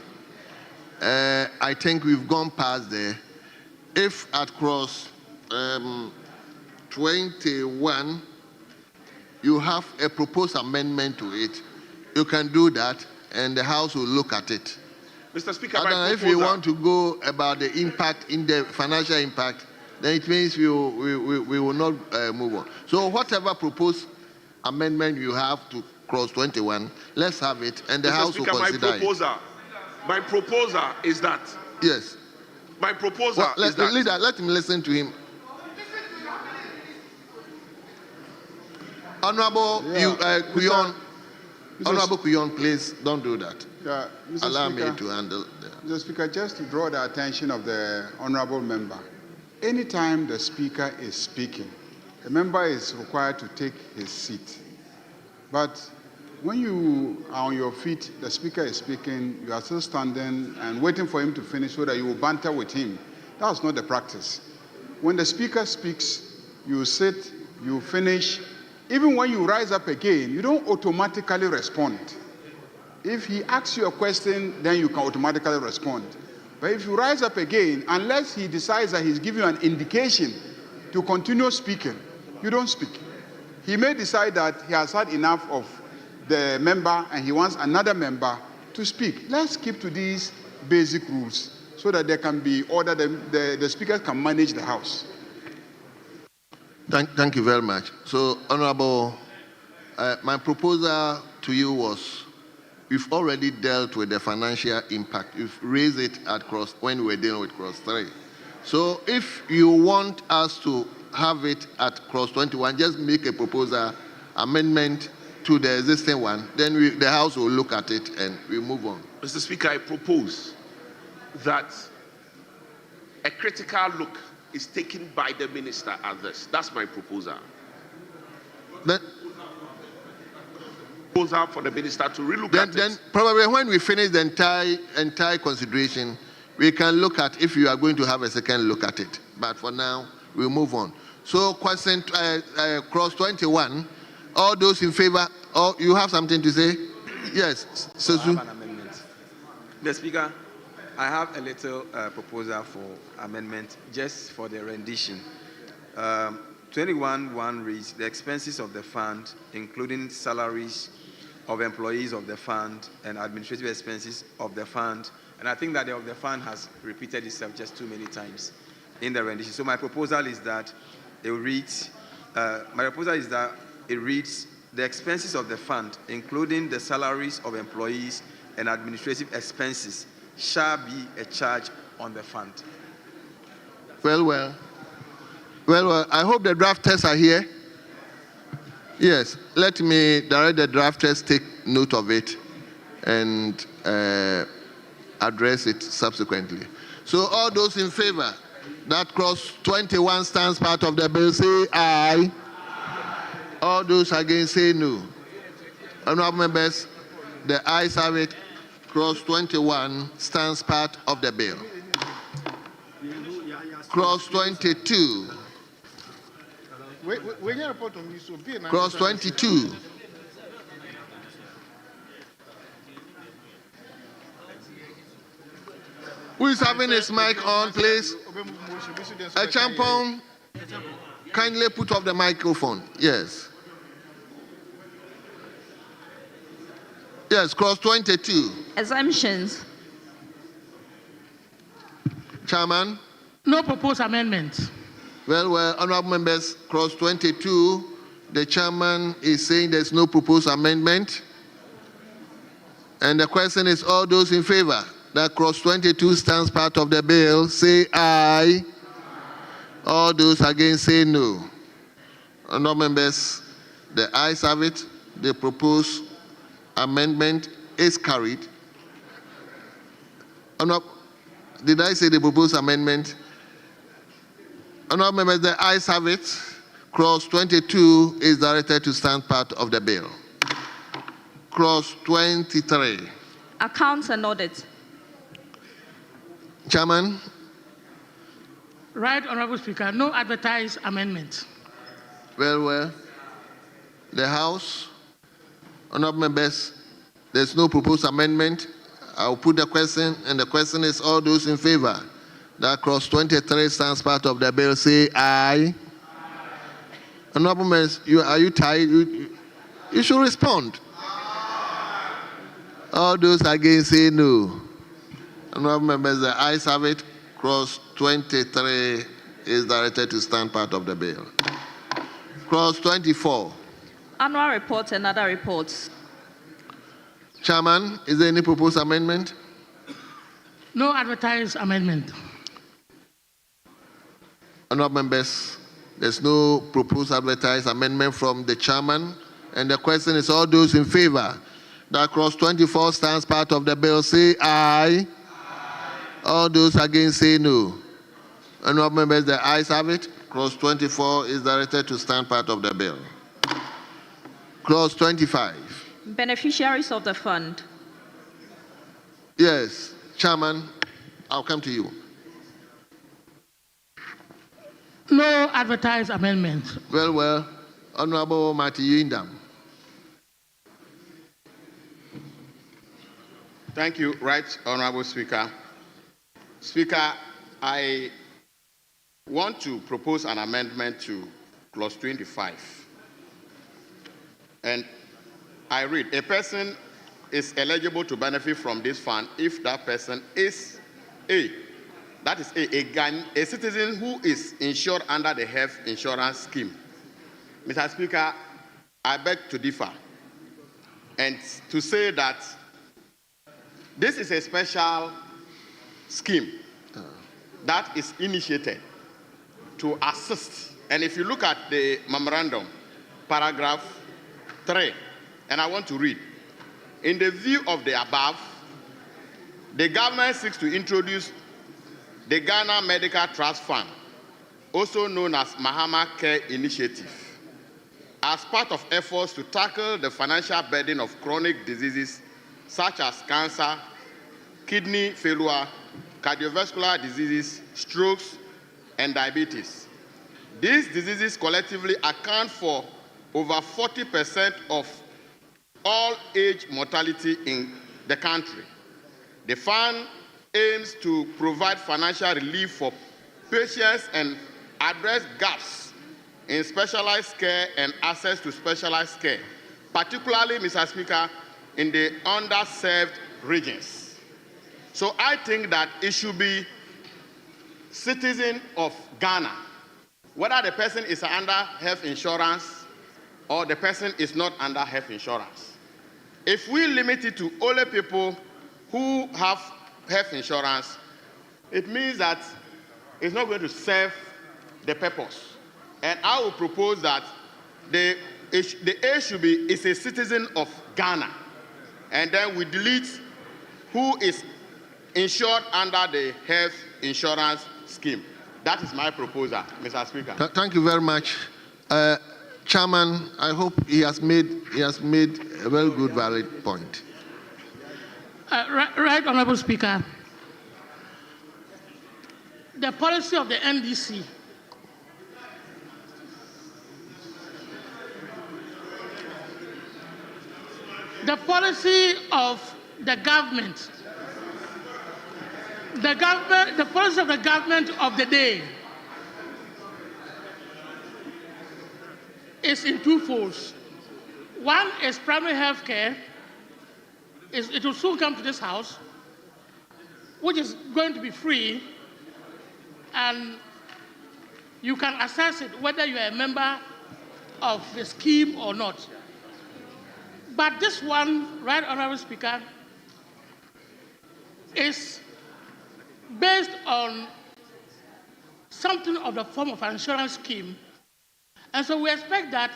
Speaker 11: I think we've gone past there. If at clause 21 you have a proposed amendment to it, you can do that and the House will look at it.
Speaker 17: Mr. Speaker,
Speaker 11: if you want to go about the impact in the financial impact, then it means we will not move on. So whatever proposed amendment you have to clause 21, let's have it, and the House will consider it.
Speaker 17: My proposal is that.
Speaker 11: Yes.
Speaker 17: My proposal is that.
Speaker 11: Leader, let him listen to him. Honorable Kuyon, Honorable Kuyon, please don't do that.
Speaker 3: Yeah,
Speaker 11: Allow me to handle that.
Speaker 3: Mr. Speaker, just to draw the attention of the honorable member, anytime the speaker is speaking, the member is required to take his seat. But when you are on your feet, the speaker is speaking, you are still standing and waiting for him to finish so that you will banter with him. That's not the practice. When the speaker speaks, you sit, you finish. Even when you rise up again, you don't automatically respond. If he asks you a question, then you can automatically respond. But if you rise up again, unless he decides that he's giving you an indication to continue speaking, you don't speak. He may decide that he has had enough of the member and he wants another member to speak. Let's keep to these basic rules so that there can be order, the speakers can manage the House.
Speaker 11: Thank you very much. So, Honorable, my proposal to you was, you've already dealt with the financial impact. You've raised it at when we were dealing with clause 3. So if you want us to have it at clause 21, just make a proposal, amendment to the existing one, then the House will look at it and we move on.
Speaker 17: Mr. Speaker, I propose that a critical look is taken by the minister at this. That's my proposal. Proposal for the minister to relook at it.
Speaker 11: Then probably when we finish the entire consideration, we can look at if you are going to have a second look at it. But for now, we'll move on. So question clause 21, all those in favor, you have something to say? Yes.
Speaker 4: I have an amendment. The Speaker, I have a little proposal for amendment just for the rendition. 21.1 reads, the expenses of the fund, including salaries of employees of the fund and administrative expenses of the fund. And I think that the of the fund has repeated itself just too many times in the rendition. So my proposal is that it reads, the expenses of the fund, including the salaries of employees and administrative expenses, shall be a charge on the fund.
Speaker 11: Well, I hope the drafters are here. Yes, let me direct the drafters note of it and address it subsequently. So all those in favor that clause 21 stands part of the bill, say aye. All those against, say no. Honorable members, the ayes have it. Clause 21 stands part of the bill. Clause 22. Clause 22. Who is having his mic on, please? A champon, kindly put off the microphone. Yes. Yes, clause 22.
Speaker 12: Exemptions.
Speaker 11: Chairman?
Speaker 13: No proposed amendments.
Speaker 11: Well, honorable members, clause 22, the chairman is saying there's no proposed amendment. And the question is, all those in favor that clause 22 stands part of the bill, say aye. All those against, say no. Honorable members, the ayes have it. The proposed amendment is carried. Did I say the proposed amendment? Honorable members, the ayes have it. Clause 22 is directed to stand part of the bill. Clause 23.
Speaker 12: Accounts and audit.
Speaker 11: Chairman?
Speaker 13: Right, Honorable Speaker, no advertised amendments.
Speaker 11: Well, the House, honorable members, there's no proposed amendment. I'll put the question, and the question is, all those in favor that clause 23 stands part of the bill, say aye. Honorable members, are you tired? You should respond. All those against, say no. Honorable members, the ayes have it. Clause 23 is directed to stand part of the bill. Clause 24.
Speaker 12: Annual reports and other reports.
Speaker 11: Chairman, is there any proposed amendment?
Speaker 13: No advertised amendment.
Speaker 11: Honorable members, there's no proposed advertised amendment from the chairman. And the question is, all those in favor that clause 24 stands part of the bill, say aye. All those against, say no. Honorable members, the ayes have it. Clause 24 is directed to stand part of the bill. Clause 25.
Speaker 12: Beneficiaries of the fund.
Speaker 11: Yes, Chairman, I'll come to you.
Speaker 13: No advertised amendments.
Speaker 11: Well, Honorable Matthew Indam.
Speaker 7: Thank you, Right Honorable Speaker. Speaker, I want to propose an amendment to clause 25. And I read, a person is eligible to benefit from this fund if that person is a citizen who is insured under the health insurance scheme. Mr. Speaker, I beg to differ and to say that this is a special scheme that is initiated to assist. And if you look at the memorandum, paragraph 3, and I want to read, in the view of the above, the government seeks to introduce the Ghana Medical Trust Fund, also known as Mahama Care Initiative, as part of efforts to tackle the financial burden of chronic diseases such as cancer, kidney failure, cardiovascular diseases, strokes, and diabetes. These diseases collectively account for over 40% of all age mortality in the country. The fund aims to provide financial relief for patients and address gaps in specialized care and access to specialized care, particularly, Mr. Speaker, in the underserved regions. So I think that it should be citizen of Ghana, whether the person is under health insurance or the person is not under health insurance. If we limit it to only people who have health insurance, it means that it's not going to serve the purpose. And I will propose that the age should be is a citizen of Ghana. and then we delete who is insured under the health insurance scheme. That is my proposal, Mr. Speaker.
Speaker 11: Thank you very much. Chairman, I hope he has made a very good, valid point.
Speaker 13: Right, Honorable Speaker. The policy of the NDC the policy of the government, the policy of the government of the day is in two folds. One is primary health care. It will soon come to this house, which is going to be free, and you can assess it whether you are a member of the scheme or not. But this one, Right Honorable Speaker, is based on something of the form of an insurance scheme. And so we expect that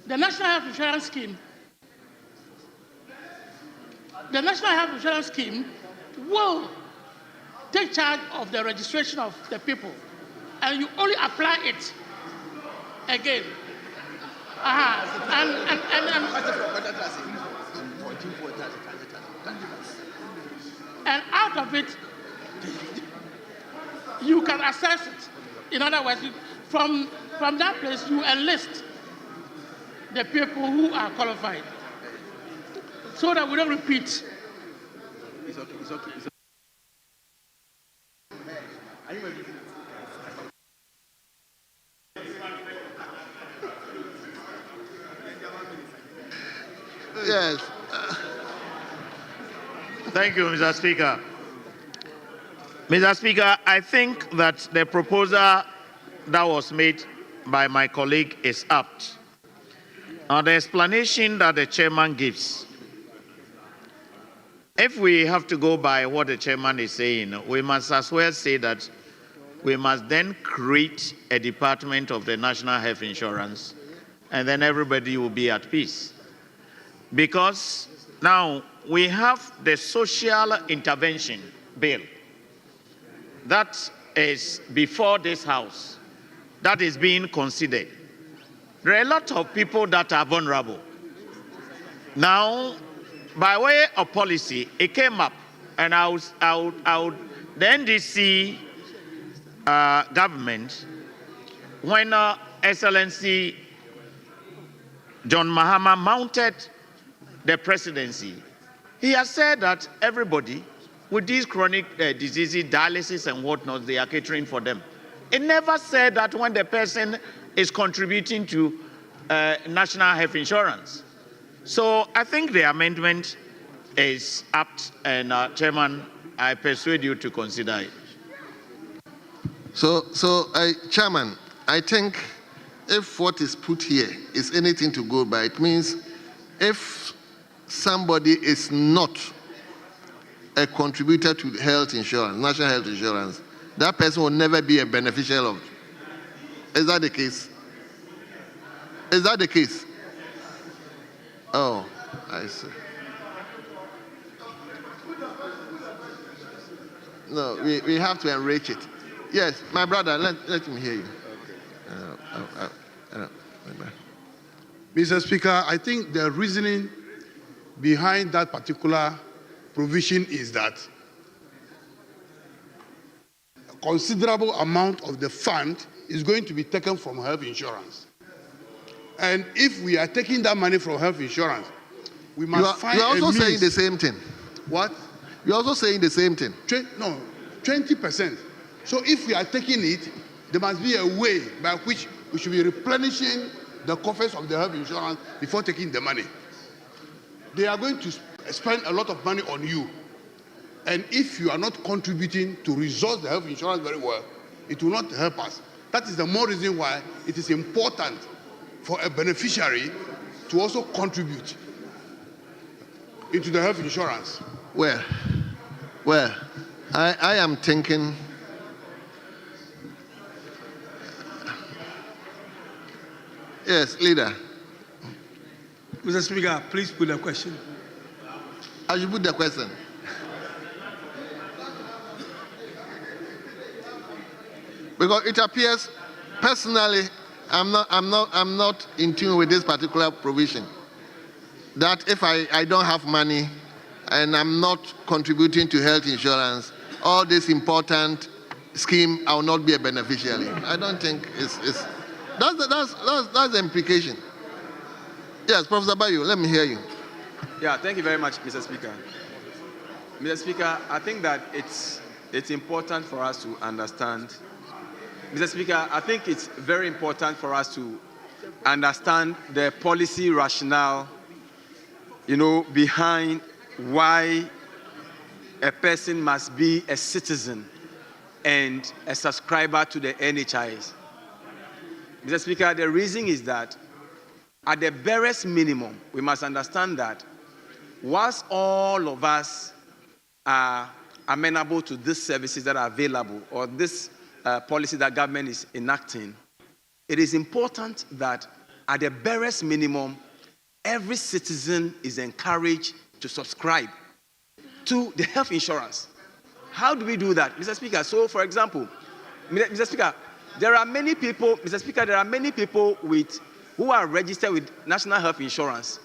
Speaker 13: the National Health Insurance Scheme will take charge of the registration of the people, and you only apply it again. And out of it, you can assess it. In other words, from that place, you enlist the people who are qualified, so that we don't repeat.
Speaker 21: It's okay.
Speaker 11: Yes.
Speaker 15: Thank you, Mr. Speaker. Mr. Speaker, I think that the proposal that was made by my colleague is apt. Now, the explanation that the chairman gives, if we have to go by what the chairman is saying, we must as well say that we must then create a department of the National Health Insurance, and then everybody will be at peace. Because now we have the social intervention bill that is before this house, that is being considered. There are a lot of people that are vulnerable. Now, by way of policy, it came up, and the NDC government, when Excellency John Mahama mounted the presidency, he has said that everybody with these chronic diseases, dialysis and whatnot, they are catering for them. It never said that when the person is contributing to national health insurance. So I think the amendment is apt, and Chairman, I persuade you to consider it.
Speaker 11: Chairman, I think if what is put here is anything to go by, it means if somebody is not a contributor to health insurance, national health insurance, that person will never be a beneficiary of it. Is that the case? Is that the case? Oh, I see. No, we have to enrich it. Yes, my brother, let me hear you.
Speaker 9: Mr. Speaker, I think the reasoning behind that particular provision is that a considerable amount of the fund is going to be taken from health insurance. And if we are taking that money from health insurance, we must find a means.
Speaker 11: You're also saying the same thing.
Speaker 9: What?
Speaker 11: You're also saying the same thing.
Speaker 9: No, 20%. So if we are taking it, there must be a way by which we should be replenishing the coffers of the health insurance before taking the money. They are going to spend a lot of money on you. And if you are not contributing to resource the health insurance very well, it will not help us. That is the more reason why it is important for a beneficiary to also contribute into the health insurance.
Speaker 11: Well, I am thinking yes, leader.
Speaker 10: Mr. Speaker, please put the question.
Speaker 11: I should put the question. Because it appears, personally, I'm not in tune with this particular provision. That if I don't have money and I'm not contributing to health insurance, all this important scheme, I will not be a beneficiary. I don't think that's the implication. Yes, Professor Bayu, let me hear you.
Speaker 4: Yeah, thank you very much, Mr. Speaker. Mr. Speaker, I think that it's important for us to understand. Mr. Speaker, I think it's very important for us to understand the policy rationale, behind why a person must be a citizen and a subscriber to the NHIS. Mr. Speaker, the reason is that at the barest minimum, we must understand that whilst all of us are amenable to these services that are available or this policy that government is enacting, it is important that at the barest minimum, every citizen is encouraged to subscribe to the health insurance. How do we do that, Mr. Speaker? So, for example, Mr. Speaker, there are many people, who are registered with National Health Insurance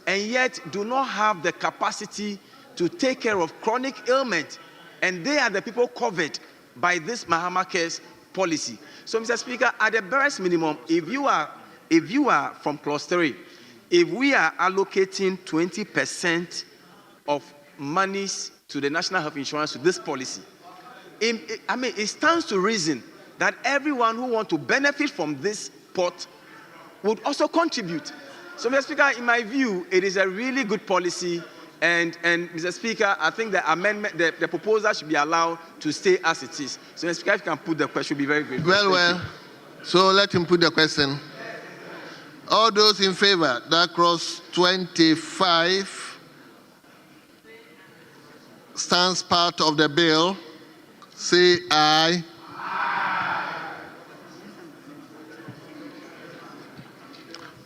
Speaker 4: and yet do not have the capacity to take care of chronic ailment, and they are the people covered by this Mahama Cares policy. So, Mr. Speaker, at the barest minimum, if you are from clause 3, if we are allocating 20% of monies to the National Health Insurance to this policy, it stands to reason that everyone who wants to benefit from this pot would also contribute. So, Mr. Speaker, in my view, it is a really good policy. And Mr. Speaker, I think the amendment, the proposal should be allowed to stay as it is. So, Mr. Speaker, if you can put the question, be very grateful.
Speaker 11: Well. So let him put the question. All those in favor, that cross 25 stands part of the bill, say aye.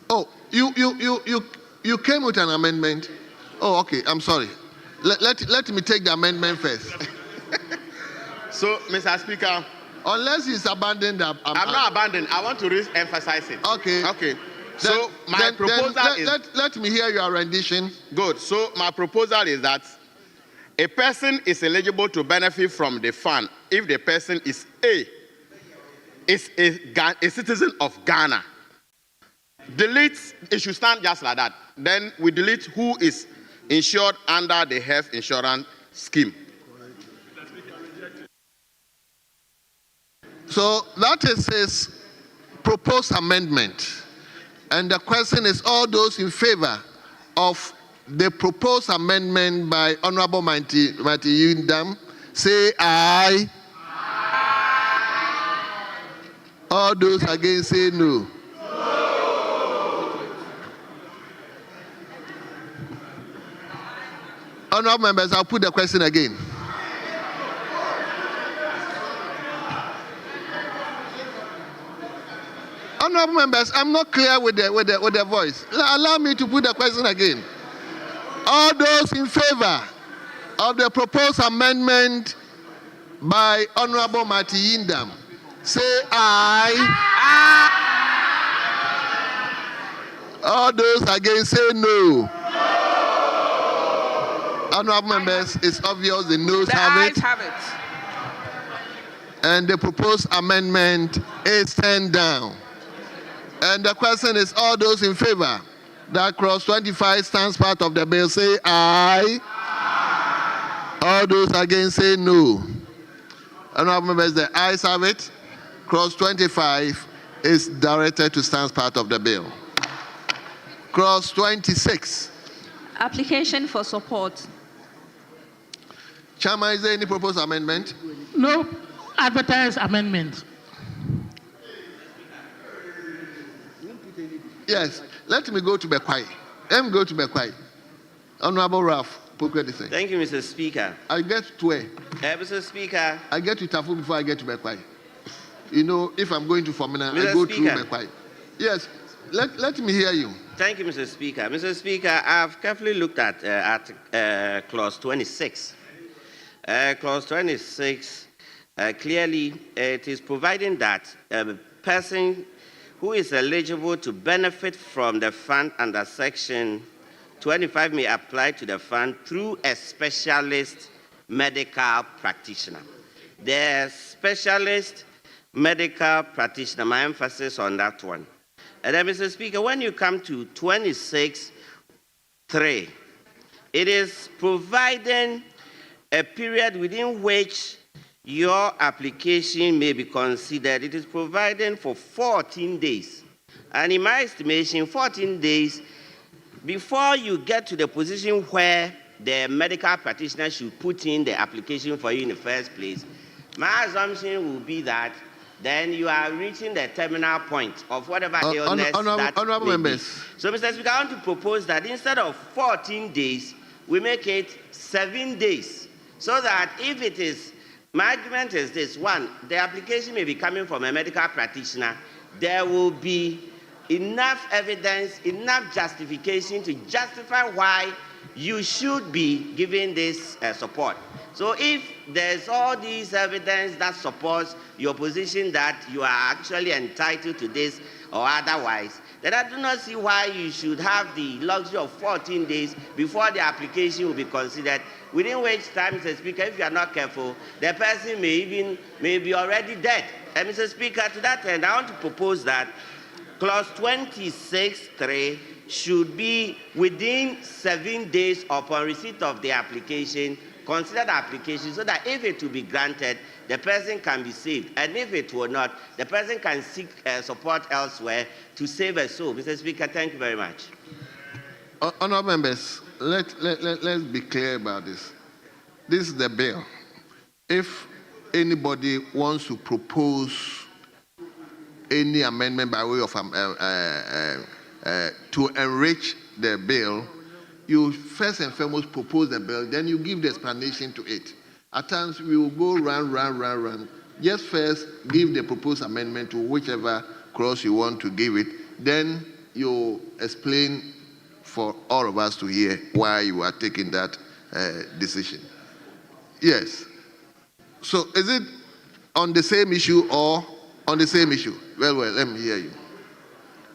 Speaker 11: Oh, you came with an amendment. Oh, okay, I'm sorry. Let me take the amendment first.
Speaker 7: So, Mr. Speaker,
Speaker 11: unless he's abandoned the...
Speaker 7: I'm not abandoned. I want to re-emphasize it.
Speaker 11: Okay.
Speaker 7: So, my proposal is...
Speaker 11: Let me hear your rendition.
Speaker 7: Good. So, my proposal is that a person is eligible to benefit from the fund if the person is a citizen of Ghana. Delete, it should stand just like that. Then we delete who is insured under the health insurance scheme.
Speaker 11: So that is his proposed amendment. And the question is, all those in favor of the proposed amendment by Honorable Mati Yundam, say aye. All those against, say no. Honorable members, I'll put the question again. Honorable members, I'm not clear with the voice. Allow me to put the question again. All those in favor of the proposed amendment by Honorable Mati Yindam, say aye. All those against, say no. Honorable members, it's obvious the noes have it. And the proposed amendment is turned down. And the question is, all those in favor that cross 25 stands part of the bill, say aye. All those against, say no. Honorable members, the ayes have it. Cross 25 is directed to stand part of the bill. Cross 26.
Speaker 12: Application for support.
Speaker 11: Chairman, is there any proposed amendment?
Speaker 13: No advertised amendment.
Speaker 11: Yes, let me go to Bekwai. Let me go to Bekwai. Honorable Ralph Pokredison.
Speaker 10: Thank you, Mr. Speaker.
Speaker 11: I get to where?
Speaker 10: Mr. Speaker.
Speaker 11: I get to Tafu before I get to Bekwai. You know, if I'm going to Formina, I go through Bekwai. Yes. Let me hear you.
Speaker 10: Thank you, Mr. Speaker. Mr. Speaker, I've carefully looked at Clause 26. Clause 26, clearly it is providing that a person who is eligible to benefit from the fund under Section 25 may apply to the fund through a specialist medical practitioner. The specialist medical practitioner, my emphasis on that one. And then, Mr. Speaker, when you come to 26(3), it is providing a period within which your application may be considered. It is providing for 14 days. And in my estimation, 14 days before you get to the position where the medical practitioner should put in the application for you in the first place, my assumption will be that then you are reaching the terminal point of whatever illness that
Speaker 11: honorable
Speaker 10: may be.
Speaker 11: members.
Speaker 10: So, Mr. Speaker, I want to propose that instead of 14 days, we make it 7 days. So that if it is, my argument is this: one, the application may be coming from a medical practitioner. There will be enough evidence, enough justification to justify why you should be giving this support. So if there's all these evidence that supports your position that you are actually entitled to this or otherwise, then I do not see why you should have the luxury of 14 days before the application will be considered, within which time, Mr. Speaker, if you are not careful, the person may be already dead. And Mr. Speaker, to that end, I want to propose that Clause 26(3) should be within 7 days upon receipt of the application. Consider the application so that if it will be granted, the person can be saved. And if it will not, the person can seek support elsewhere to save a soul. Mr. Speaker, thank you very much.
Speaker 11: Honourable members, let's be clear about this. This is the bill. If anybody wants to propose any amendment by way of to enrich the bill, you first and foremost propose the bill, then you give the explanation to it. At times we will go round. Just first give the proposed amendment to whichever clause you want to give it, then you explain for all of us to hear why you are taking that decision. Yes. So is it on the same issue or on the same issue? Well, let me hear you.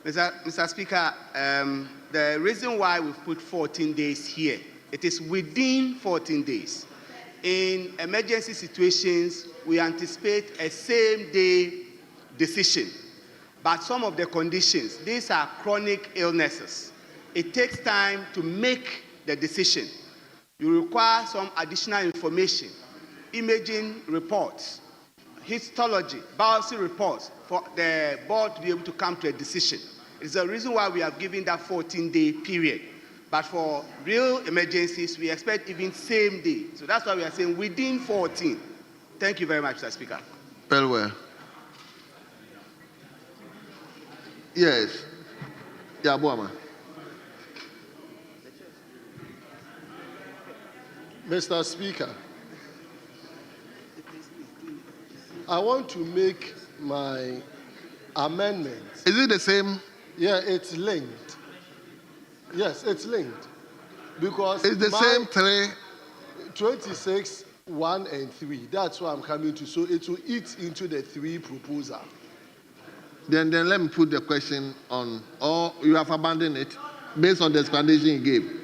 Speaker 6: Mr. Speaker, the reason why we've put 14 days here, it is within 14 days. In emergency situations, we anticipate a same-day decision. But some of the conditions, these are chronic illnesses. It takes time to make the decision. You require some additional information, imaging reports, histology, biopsy reports for the board to be able to come to a decision. It's the reason why we have given that 14-day period. But for real emergencies, we expect even same day. So that's why we are saying within 14. Thank you very much, Mr. Speaker.
Speaker 11: Very well. Yes. Yeah, Boama.
Speaker 14: Mr. Speaker, I want to make my amendment.
Speaker 11: Is it the same?
Speaker 14: Yeah, it's linked. Yes, it's linked. Because
Speaker 11: it's the same 3.
Speaker 14: 26, 1 and 3. That's what I'm coming to. So it will eat into the 3 proposal.
Speaker 11: Then let me put the question on, or you have abandoned it based on the explanation you gave.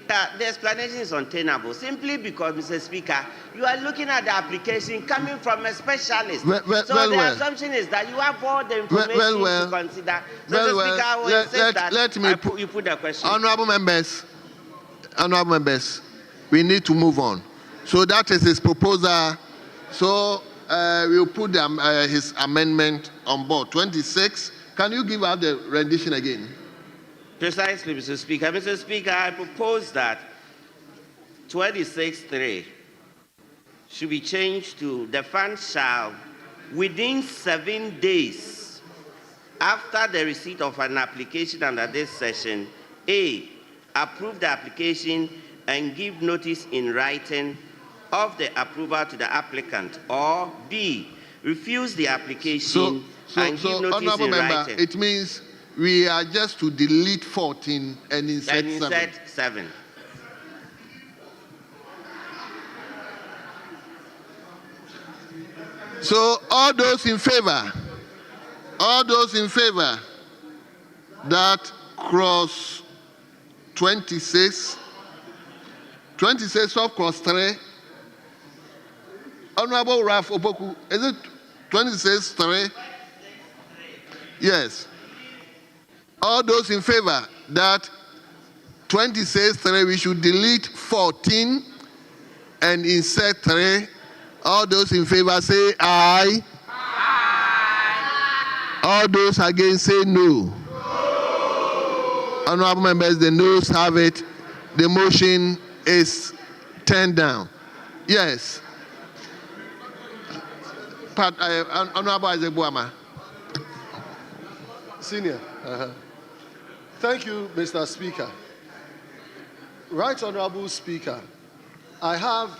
Speaker 10: The explanation is untenable simply because, Mr. Speaker, you are looking at the application coming from a specialist. So the assumption is that you have all the information to consider. So, Mr. Speaker, I will insist that you put the question.
Speaker 11: Honourable members, we need to move on. So that is his proposal. So we'll put his amendment on board. 26. Can you give out the rendition again?
Speaker 10: Precisely, Mr. Speaker. Mr. Speaker, I propose that 26(3) should be changed to the fund shall, within 7 days after the receipt of an application under this session, A, approve the application and give notice in writing of the approval to the applicant, or B, refuse the application and give notice in writing.
Speaker 11: It means we are just to delete 14 and insert 7.
Speaker 10: Insert 7.
Speaker 11: So all those in favor that cross 26 of cross 3, Honorable Ralph Opoku, is it 26-3? Yes. All those in favor that 26-3 we should delete 14 and insert 3. All those in favor say aye. Aye. All those against say no. Honorable members, the noes have it. The motion is turned down. Yes. Honorable Isaac Boama.
Speaker 14: Senior. Thank you, Mr. Speaker. Right Honorable Speaker, I have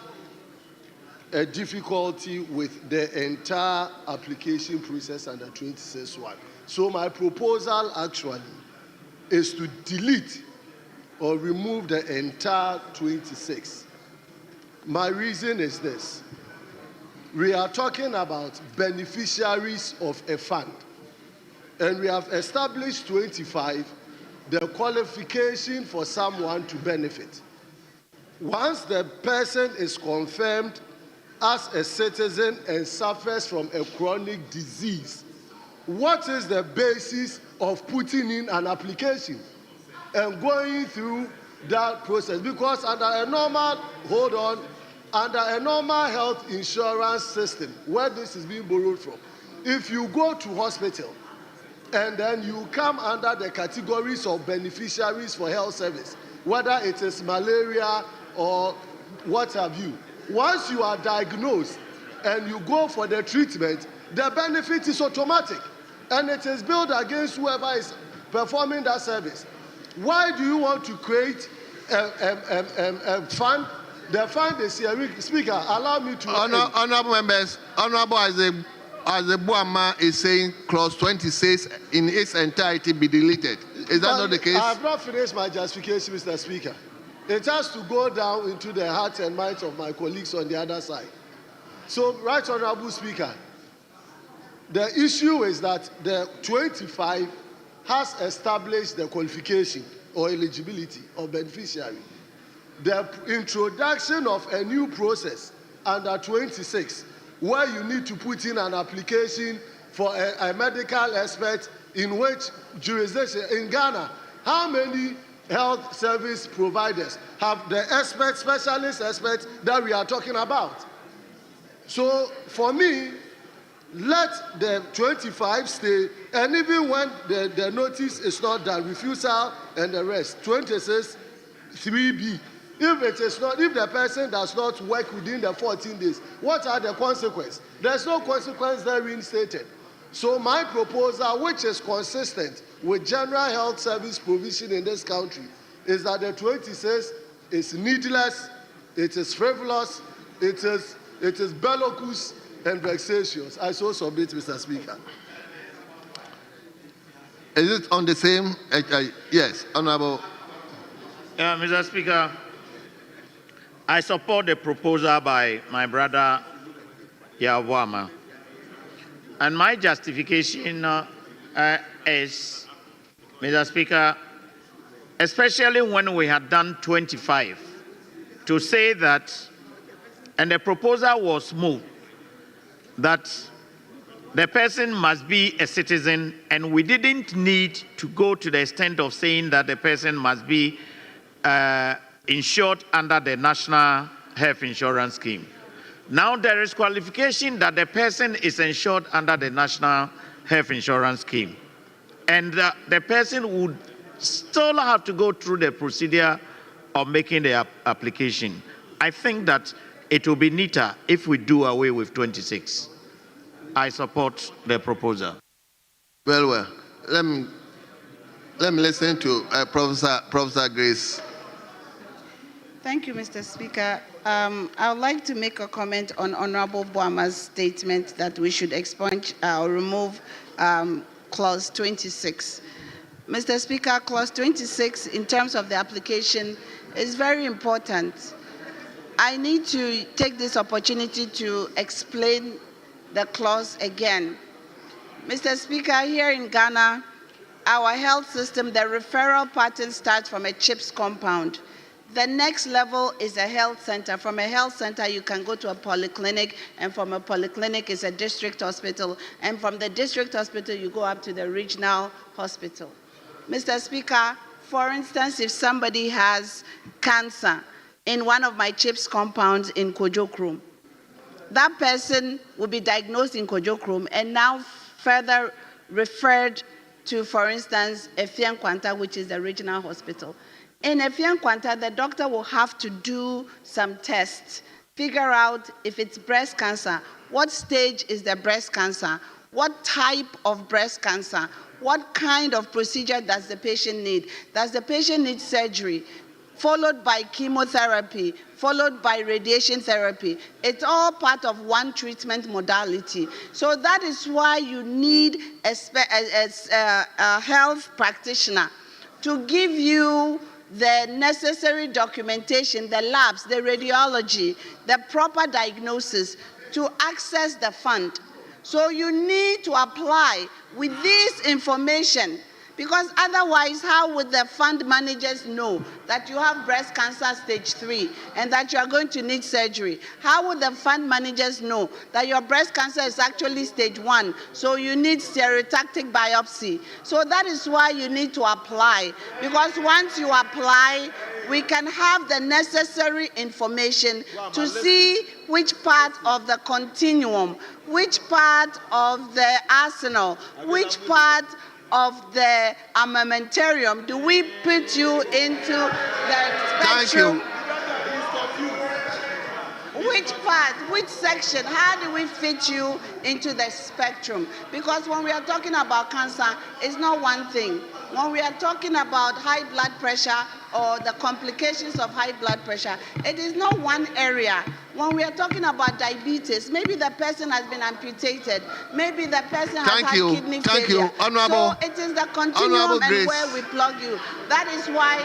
Speaker 14: a difficulty with the entire application process under 26(1). So my proposal actually is to delete or remove the entire 26. My reason is this. We are talking about beneficiaries of a fund. And we have established 25, the qualification for someone to benefit. Once the person is confirmed as a citizen and suffers from a chronic disease, what is the basis of putting in an application and going through that process? Because under a normal health insurance system, where this is being borrowed from, if you go to hospital and then you come under the categories of beneficiaries for health service, whether it is malaria or what have you, once you are diagnosed and you go for the treatment, the benefit is automatic and it is billed against whoever is performing that service. Why do you want to create a fund? The fund is here. Speaker, allow me to...
Speaker 11: Honorable members, Honorable Isaac Boama is saying clause 26 in its entirety be deleted. Is that not the case?
Speaker 14: I have not finished my justification, Mr. Speaker. It has to go down into the hearts and minds of my colleagues on the other side. So, Right Honorable Speaker, the issue is that the 25 has established the qualification or eligibility of beneficiary. The introduction of a new process under 26, where you need to put in an application for a medical expert in which jurisdiction in Ghana, how many health service providers have the experts, specialist experts that we are talking about? So for me, let the 25 stay, and even when the notice is not done, refusal and the rest, 26 3B. If it is not, if the person does not work within the 14 days, what are the consequences? There's no consequence there reinstated. So my proposal, which is consistent with general health service provision in this country, is that the 26 is needless, it is frivolous, it is bellicose and vexatious. I so submit, Mr. Speaker.
Speaker 11: Is it on the same? Yes, Honorable.
Speaker 15: Yeah, Mr. Speaker, I support the proposal by my brother Yawama. And my justification is, Mr. Speaker, especially when we had done 25, to say that, and the proposal was moved, that the person must be a citizen, and we didn't need to go to the extent of saying that the person must be insured under the National Health Insurance Scheme. Now there is qualification that the person is insured under the National Health Insurance Scheme. And the person would still have to go through the procedure of making the application. I think that it will be neater if we do away with 26. I support the proposal.
Speaker 11: Well. Let me listen to Professor Grace.
Speaker 1: Thank you, Mr. Speaker. I would like to make a comment on Honorable Boama's statement that we should expunge or remove clause 26. Mr. Speaker, clause 26 in terms of the application is very important. I need to take this opportunity to explain the clause again. Mr. Speaker, here in Ghana, our health system, the referral pattern starts from a CHIPS compound. The next level is a health center. From a health center, you can go to a polyclinic, and from a polyclinic is a district hospital, and from the district hospital, you go up to the regional hospital. Mr. Speaker, for instance, if somebody has cancer in one of my CHIPS compounds in Kojokrom, that person will be diagnosed in Kojokrom and now further referred to, for instance, Effiang Kwanta, which is the regional hospital. In Effiang Kwanta, the doctor will have to do some tests, figure out if it's breast cancer, what stage is the breast cancer, what type of breast cancer, what kind of procedure does the patient need? Does the patient need surgery? Followed by chemotherapy, followed by radiation therapy. It's all part of one treatment modality. So that is why you need a health practitioner to give you the necessary documentation, the labs, the radiology, the proper diagnosis to access the fund. So you need to apply with this information, because otherwise, how would the fund managers know that you have breast cancer stage 3 and that you are going to need surgery? How would the fund managers know that your breast cancer is actually stage 1, so you need stereotactic biopsy? So that is why you need to apply, because once you apply, we can have the necessary information to see which part of the continuum, which part of the arsenal, which part of the armamentarium do we put you into the spectrum? Which part, which section, how do we fit you into the spectrum? Because when we are talking about cancer, it's not one thing. When we are talking about high blood pressure or the complications of high blood pressure, it is not one area. When we are talking about diabetes, maybe the person has been amputated, maybe the person has had kidney failure.
Speaker 11: Thank you, Honorable.
Speaker 1: So it is the continuum and where we plug you. That is why,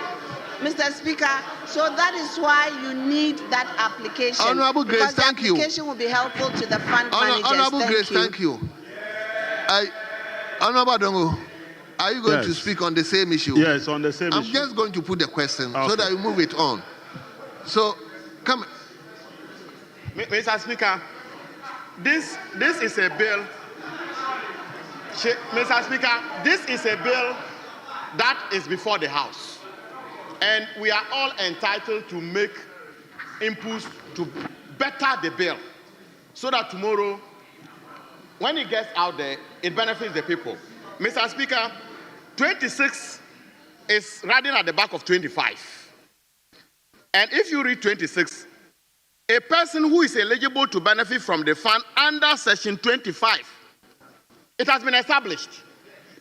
Speaker 1: Mr. Speaker, so that is why you need that application.
Speaker 11: Honorable Grace, thank you.
Speaker 1: The application will be helpful to the fund managers.
Speaker 11: Honorable Grace, thank you. Honorable Dongo, are you going to speak on the same issue?
Speaker 2: Yes, on the same issue.
Speaker 11: I'm just going to put the question so that you move it on. So, come.
Speaker 5: Mr. Speaker, this is a bill. Mr. Speaker, this is a bill that is before the House. And we are all entitled to make inputs to better the bill so that tomorrow, when it gets out there, it benefits the people. Mr. Speaker, 26 is riding at the back of 25. And if you read 26, a person who is eligible to benefit from the fund under Section 25, it has been established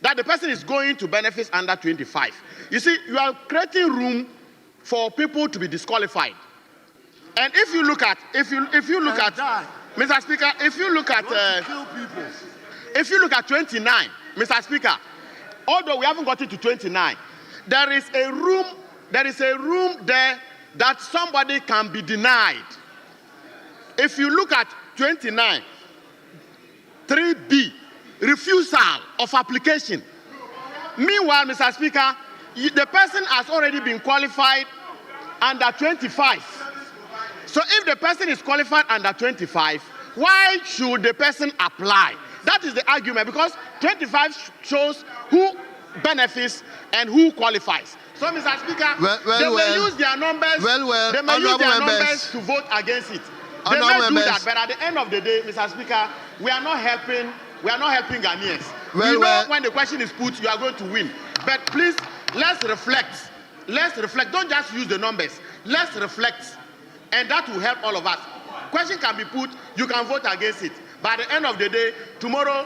Speaker 5: that the person is going to benefit under 25. You see, you are creating room for people to be disqualified. And if you look at, Mr. Speaker, if you look at 29, Mr. Speaker, although we haven't got it to 29, there is a room there that somebody can be denied. If you look at 29, 3B, refusal of application. Meanwhile, Mr. Speaker, the person has already been qualified under 25. So if the person is qualified under 25, why should the person apply? That is the argument, because 25 shows who benefits and who qualifies. So, Mr. Speaker, they may use their numbers. They may use their numbers to vote against it. They may do that, but at the end of the day, Mr. Speaker, we are not helping Ghanaians. We know when the question is put, you are going to win. But please, let's reflect. Let's reflect. Don't just use the numbers. Let's reflect. And that will help all of us. Question can be put, you can vote against it. But at the end of the day, tomorrow,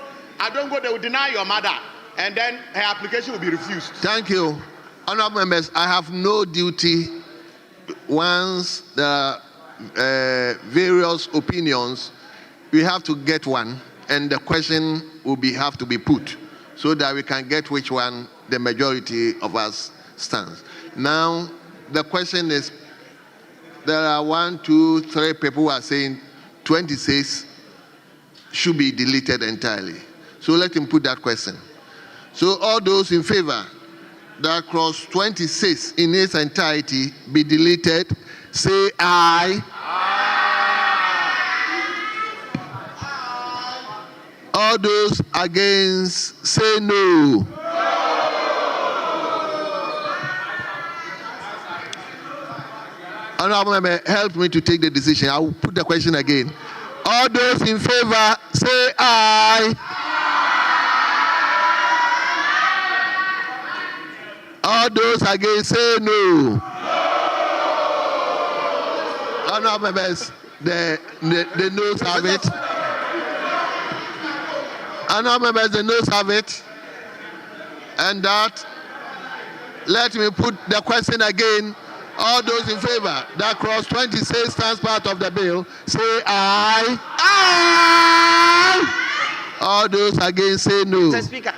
Speaker 5: they will deny your mother. And then her application will be refused.
Speaker 11: Thank you. Honorable members, I have no duty once the various opinions, we have to get one, and the question will have to be put so that we can get which one the majority of us stands. Now, the question is, there are 1, 2, 3 people who are saying 26 should be deleted entirely. So let him put that question. So all those in favor that clause 26 in its entirety be deleted, say aye. All those against, say no. Honorable member, help me to take the decision. I will put the question again. All those in favor, say aye. All those against, say no. Honorable members, the noes have it. Honorable members, the noes have it. And that, let me put the question again. All those in favor that clause 26 stands part of the bill, say aye. Aye. All those against, say no.
Speaker 10: Mr. Speaker.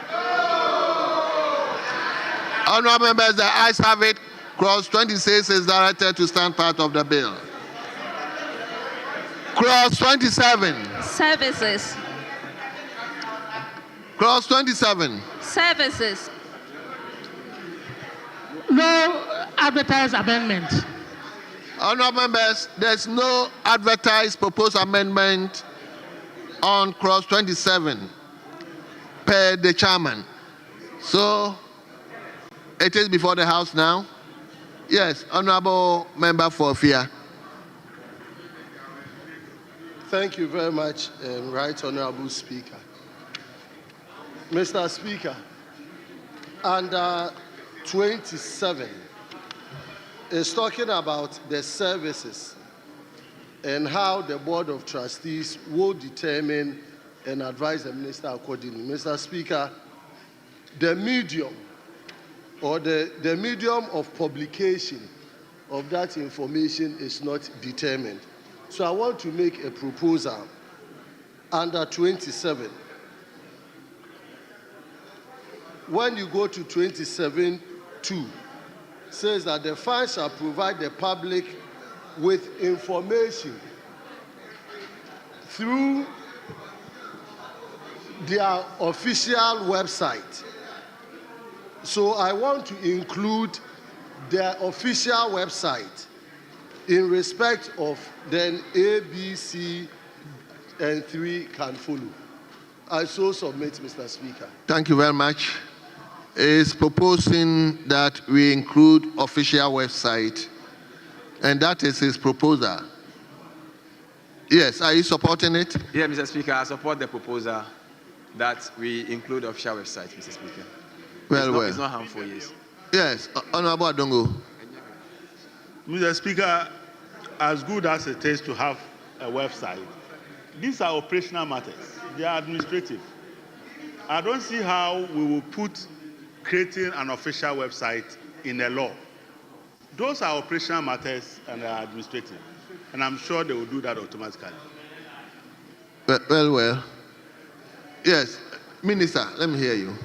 Speaker 11: Honorable members, the ayes have it. Clause 26 is directed to stand part of the bill. Clause 27.
Speaker 12: Services.
Speaker 11: Clause 27.
Speaker 12: Services.
Speaker 13: No advertised amendment.
Speaker 11: Honorable members, there's no advertised proposed amendment on clause 27 per the chairman. So it is before the House now. Yes, Honorable Member for Fear.
Speaker 14: Thank you very much, Right Honorable Speaker. Mr. Speaker, under 27 is talking about the services and how the Board of Trustees will determine and advise the minister accordingly. Mr. Speaker, the medium or the medium of publication of that information is not determined. So I want to make a proposal under 27. When you go to 27(2), says that the fund shall provide the public with information through their official website. So I want to include their official website in respect of then A, B, C, and 3 can follow. I so submit, Mr. Speaker.
Speaker 11: Thank you very much. Is proposing that we include official website, and that is his proposal. Yes, are you supporting it?
Speaker 4: Yeah, Mr. Speaker, I support the proposal that we include official website, Mr. Speaker. It's not harmful, yes.
Speaker 11: Yes, Honorable Adongo.
Speaker 2: Mr. Speaker, as good as it is to have a website, these are operational matters. They are administrative. I don't see how we will put creating an official website in a law. Those are operational matters and are administrative. And I'm sure they will do that automatically.
Speaker 11: Well. Yes, Minister, let me hear you.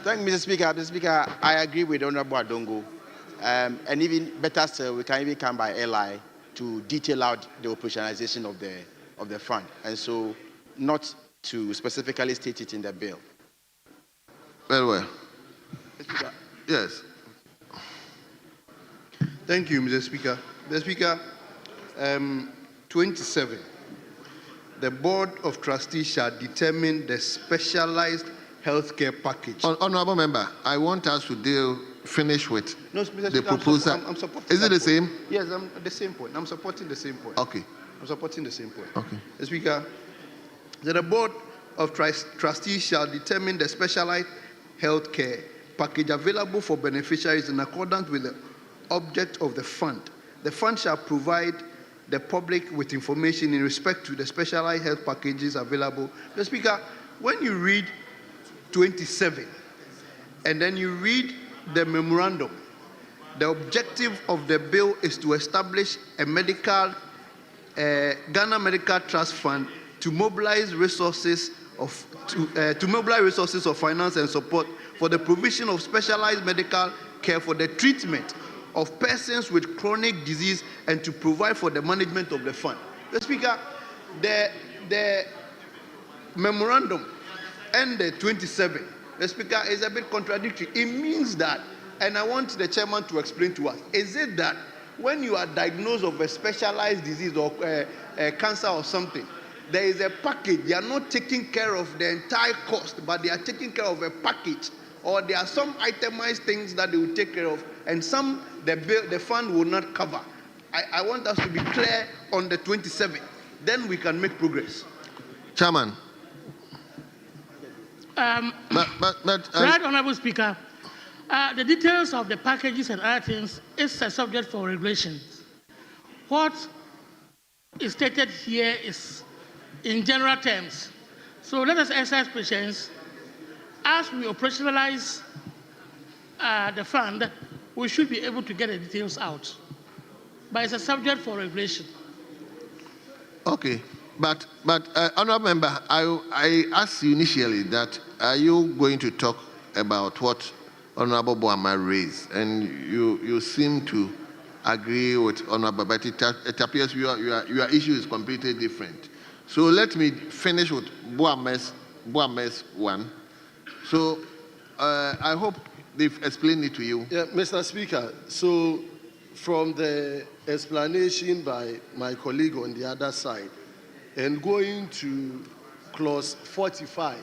Speaker 16: Thank you, Mr. Speaker. Mr. Speaker, I agree with Honorable Adongo. And even better still, we can even come by LI to detail out the operationalization of the fund. And so not to specifically state it in the bill.
Speaker 11: Well. Yes.
Speaker 18: Thank you, Mr. Speaker. Mr. Speaker, 27. The Board of Trustees shall determine the specialized healthcare package.
Speaker 11: Honorable Member, I want us to finish with
Speaker 18: no, Mr.
Speaker 11: the proposal.
Speaker 18: I'm supporting
Speaker 11: Is it the
Speaker 18: point.
Speaker 11: same?
Speaker 18: Yes, I'm the same point. I'm supporting the same point.
Speaker 11: Okay.
Speaker 18: I'm supporting the same point.
Speaker 11: Okay.
Speaker 18: Mr. Speaker, that the Board of Trustees shall determine the specialized healthcare package available for beneficiaries in accordance with the object of the fund. The fund shall provide the public with information in respect to the specialized health packages available. Mr. Speaker, when you read 27 and then you read the memorandum, the objective of the bill is to establish a Ghana Medical Trust Fund to mobilize resources to mobilize resources of finance and support for the provision of specialized medical care for the treatment of persons with chronic disease and to provide for the management of the fund. The Speaker, the memorandum and the 27, the Speaker, is a bit contradictory. It means that, and I want the chairman to explain to us, is it that when you are diagnosed of a specialized disease or cancer or something, there is a package, they are not taking care of the entire cost, but they are taking care of a package, or there are some itemized things that they will take care of, and some the fund will not cover. I want us to be clear on the 27th. Then we can make progress.
Speaker 11: Chairman.
Speaker 13: Right, Honorable Speaker, the details of the packages and other things is a subject for regulations. What is stated here is in general terms. So let us exercise patience. As we operationalize the fund, we should be able to get the details out. But it's a subject for regulation.
Speaker 11: Okay, but Honourable Member, I asked you initially that are you going to talk about what Honourable Boama raised, and you seem to agree with Honourable, but it appears your issue is completely different. So let me finish with Boama's one. So I hope they've explained it to you.
Speaker 14: Yeah, Mr. Speaker, so from the explanation by my colleague on the other side, and going to clause 45,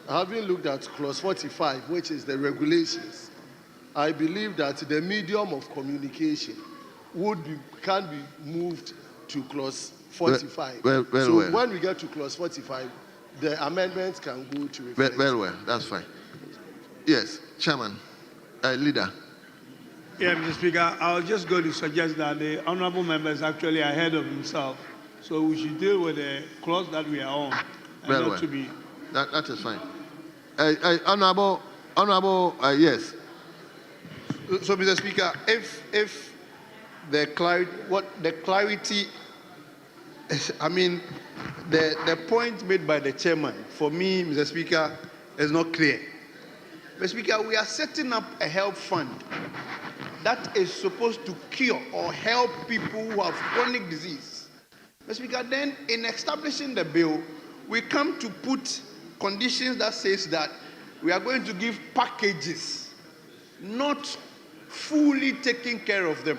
Speaker 14: having looked at clause 45, which is the regulations, I believe that the medium of communication can be moved to clause 45. So when we get to clause 45, the amendments can go to reflect.
Speaker 11: Well, that's fine. Yes, Chairman, Leader.
Speaker 19: Yeah, Mr. Speaker, I was just going to suggest that the honourable member is actually ahead of himself, so we should deal with the clause that we are on. And not to be.
Speaker 11: That is fine. Honourable, yes.
Speaker 18: So, Mr. Speaker, if the clarity, I mean, the point made by the chairman, for me, Mr. Speaker, is not clear. Mr. Speaker, we are setting up a health fund that is supposed to cure or help people who have chronic disease. Mr. Speaker, then in establishing the bill, we come to put conditions that says that we are going to give packages, not fully taking care of them.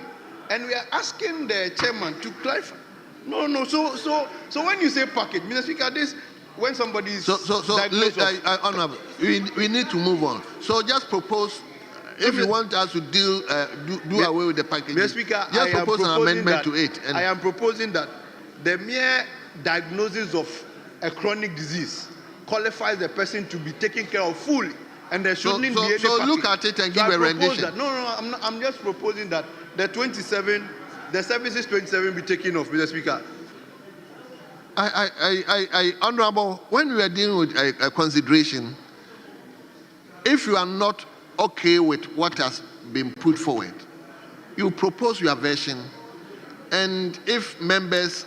Speaker 18: And we are asking the chairman to clarify. No. So when you say package, Mr. Speaker, this when somebody is
Speaker 11: Honourable, we need to move on. So just propose. If you want us to do away with the package,
Speaker 18: Mr. Speaker,
Speaker 11: just propose an amendment to it.
Speaker 18: I am proposing that the mere diagnosis of a chronic disease qualifies the person to be taken care of fully, and there shouldn't be any package.
Speaker 11: So look at it and give a rendition.
Speaker 18: I'm just proposing that the services 27 be taken off, Mr. Speaker.
Speaker 11: Honourable, when we are dealing with a consideration, if you are not okay with what has been put forward, you propose your version, and if members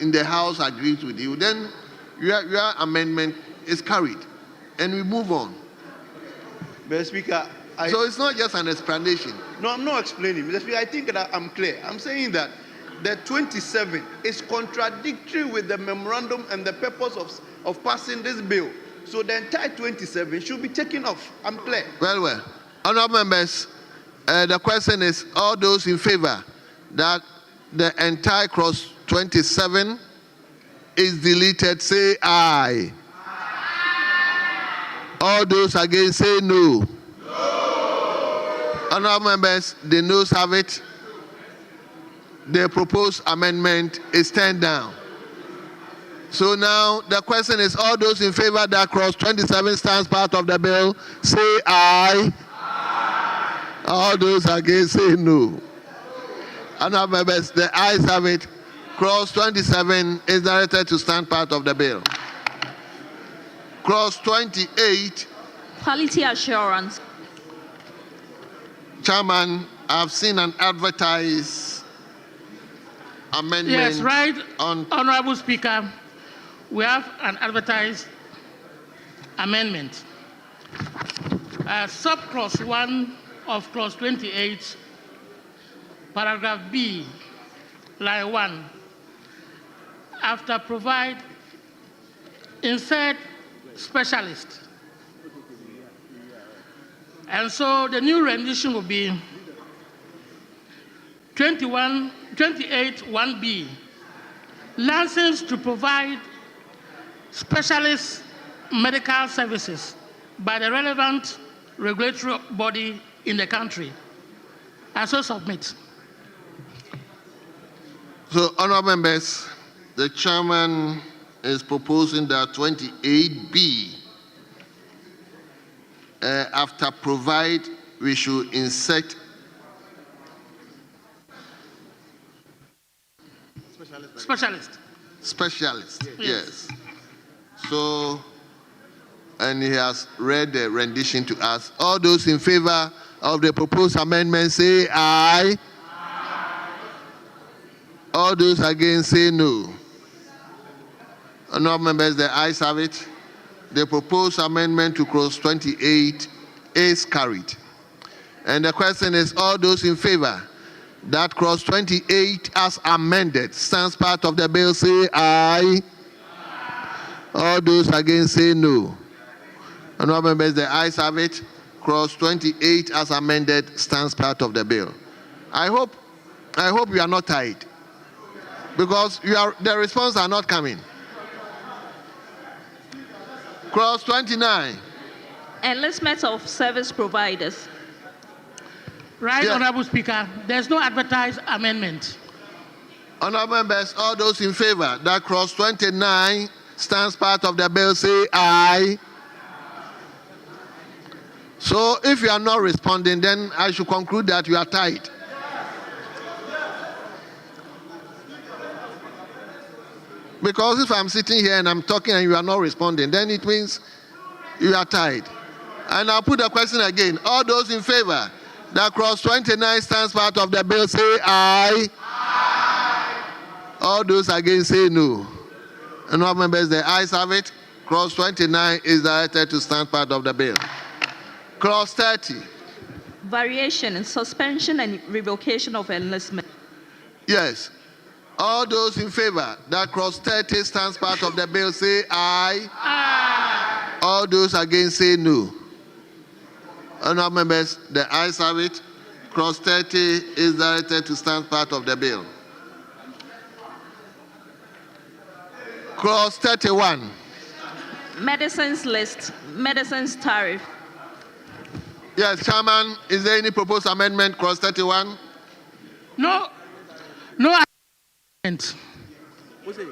Speaker 11: in the House agree with you, then your amendment is carried, and we move on.
Speaker 18: Mr. Speaker,
Speaker 11: so it's not just an explanation.
Speaker 18: No, I'm not explaining. Mr. Speaker, I think that I'm clear. I'm saying that the 27 is contradictory with the memorandum and the purpose of passing this bill. So the entire 27 should be taken off. I'm clear.
Speaker 11: Well. Honourable members, the question is, all those in favor that the entire clause 27 is deleted, say aye. All those against, say no. Honourable members, the noes have it. The proposed amendment is turned down. So now the question is, all those in favor that clause 27 stands part of the bill, say aye. Aye. All those against, say no. Honourable members, the ayes have it. Clause 27 is directed to stand part of the bill. Clause 28.
Speaker 12: Quality assurance.
Speaker 11: Chairman, I've seen an advertised amendment.
Speaker 13: Yes, right, Honourable Speaker. we have an advertised amendment. Sub-clause 1 of clause 28, paragraph B, line 1, after provide, insert specialist. And so the new rendition will be 28(1)B, license to provide specialist medical services by the relevant regulatory body in the country. I so submit.
Speaker 11: So, honorable members, the chairman is proposing that 28B, after provide, we should insert specialist. Yes. So, and he has read the rendition to us. All those in favor of the proposed amendment say aye. All those against say no. Honorable members, the ayes have it. The proposed amendment to clause 28 is carried. And the question is, all those in favor that clause 28 as amended stands part of the bill say aye. All those against say no. Honorable members, the ayes have it. Clause 28 as amended stands part of the bill. I hope you are not tired, because the response are not coming. Clause 29.
Speaker 12: Enlistment of service providers.
Speaker 13: Right, yeah. Honorable Speaker, there's no advertised amendment.
Speaker 11: Honorable members, all those in favor that clause 29 stands part of the bill say aye. So if you are not responding, then I should conclude that you are tied. Because if I'm sitting here and I'm talking and you are not responding, then it means you are tied. And I'll put the question again. All those in favor that clause 29 stands part of the bill say aye. Aye. All those against say no. And all members, the ayes have it. Clause 29 is directed to stand part of the bill. Clause 30.
Speaker 12: Variation in suspension and revocation of enlistment.
Speaker 11: Yes. All those in favor that clause 30 stands part of the bill say aye. Aye. All those against say no. Honorable members, the ayes have it. Clause 30 is directed to stand part of the bill. Clause 31.
Speaker 12: Medicines list, medicines tariff.
Speaker 11: Yes, Chairman, is there any proposed amendment, clause 31?
Speaker 13: No amendment.
Speaker 21: What's it?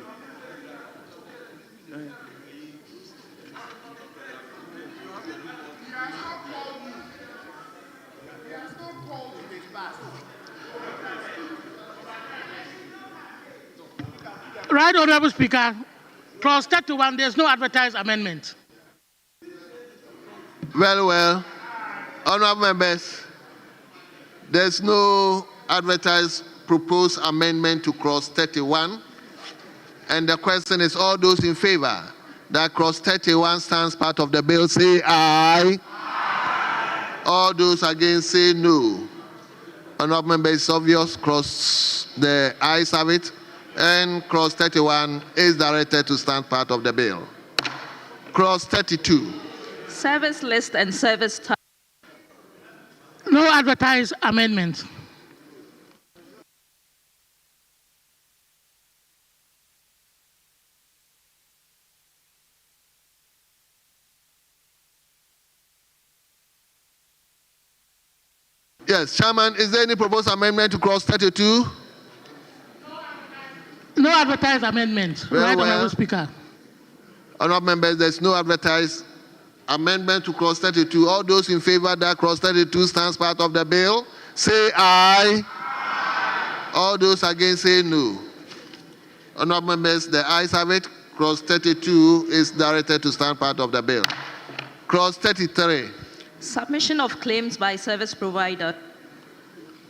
Speaker 13: Right, Honorable Speaker, clause 31, there's no advertised amendment.
Speaker 11: Well, honorable members, there's no advertised proposed amendment to clause 31. And the question is, all those in favor that clause 31 stands part of the bill say aye. Aye. All those against say no. Honorable members, it's obvious, the ayes have it. And clause 31 is directed to stand part of the bill. Clause 32.
Speaker 12: Service list and service tariff.
Speaker 13: No advertised amendment.
Speaker 11: Yes, Chairman, is there any proposed amendment to clause 32?
Speaker 13: No advertised amendment. Right, Honorable Speaker.
Speaker 11: Honorable members, there's no advertised amendment to clause 32. All those in favor that clause 32 stands part of the bill, say aye. Aye. All those against say no. Honorable members, the ayes have it. Clause 32 is directed to stand part of the bill. Clause 33.
Speaker 12: Submission of claims by service provider.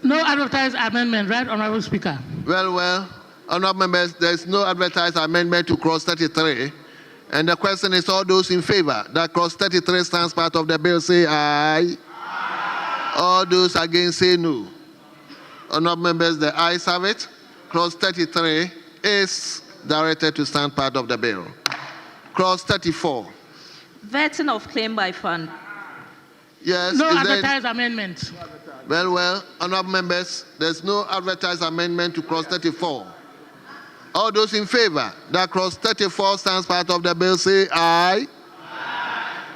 Speaker 13: No advertised amendment, right, Honorable Speaker?
Speaker 11: Well, honorable members, there is no advertised amendment to clause 33. And the question is, all those in favor that Clause 33 stands part of the bill, say aye. All those against, say no. Honourable members, the ayes have it. Clause 33 is directed to stand part of the bill. Clause 34.
Speaker 12: Vetting of claim by fund.
Speaker 11: Yes.
Speaker 13: No advertised amendment.
Speaker 11: Well, honourable members, there's no advertised amendment to Clause 34. All those in favor that Clause 34 stands part of the bill, say aye.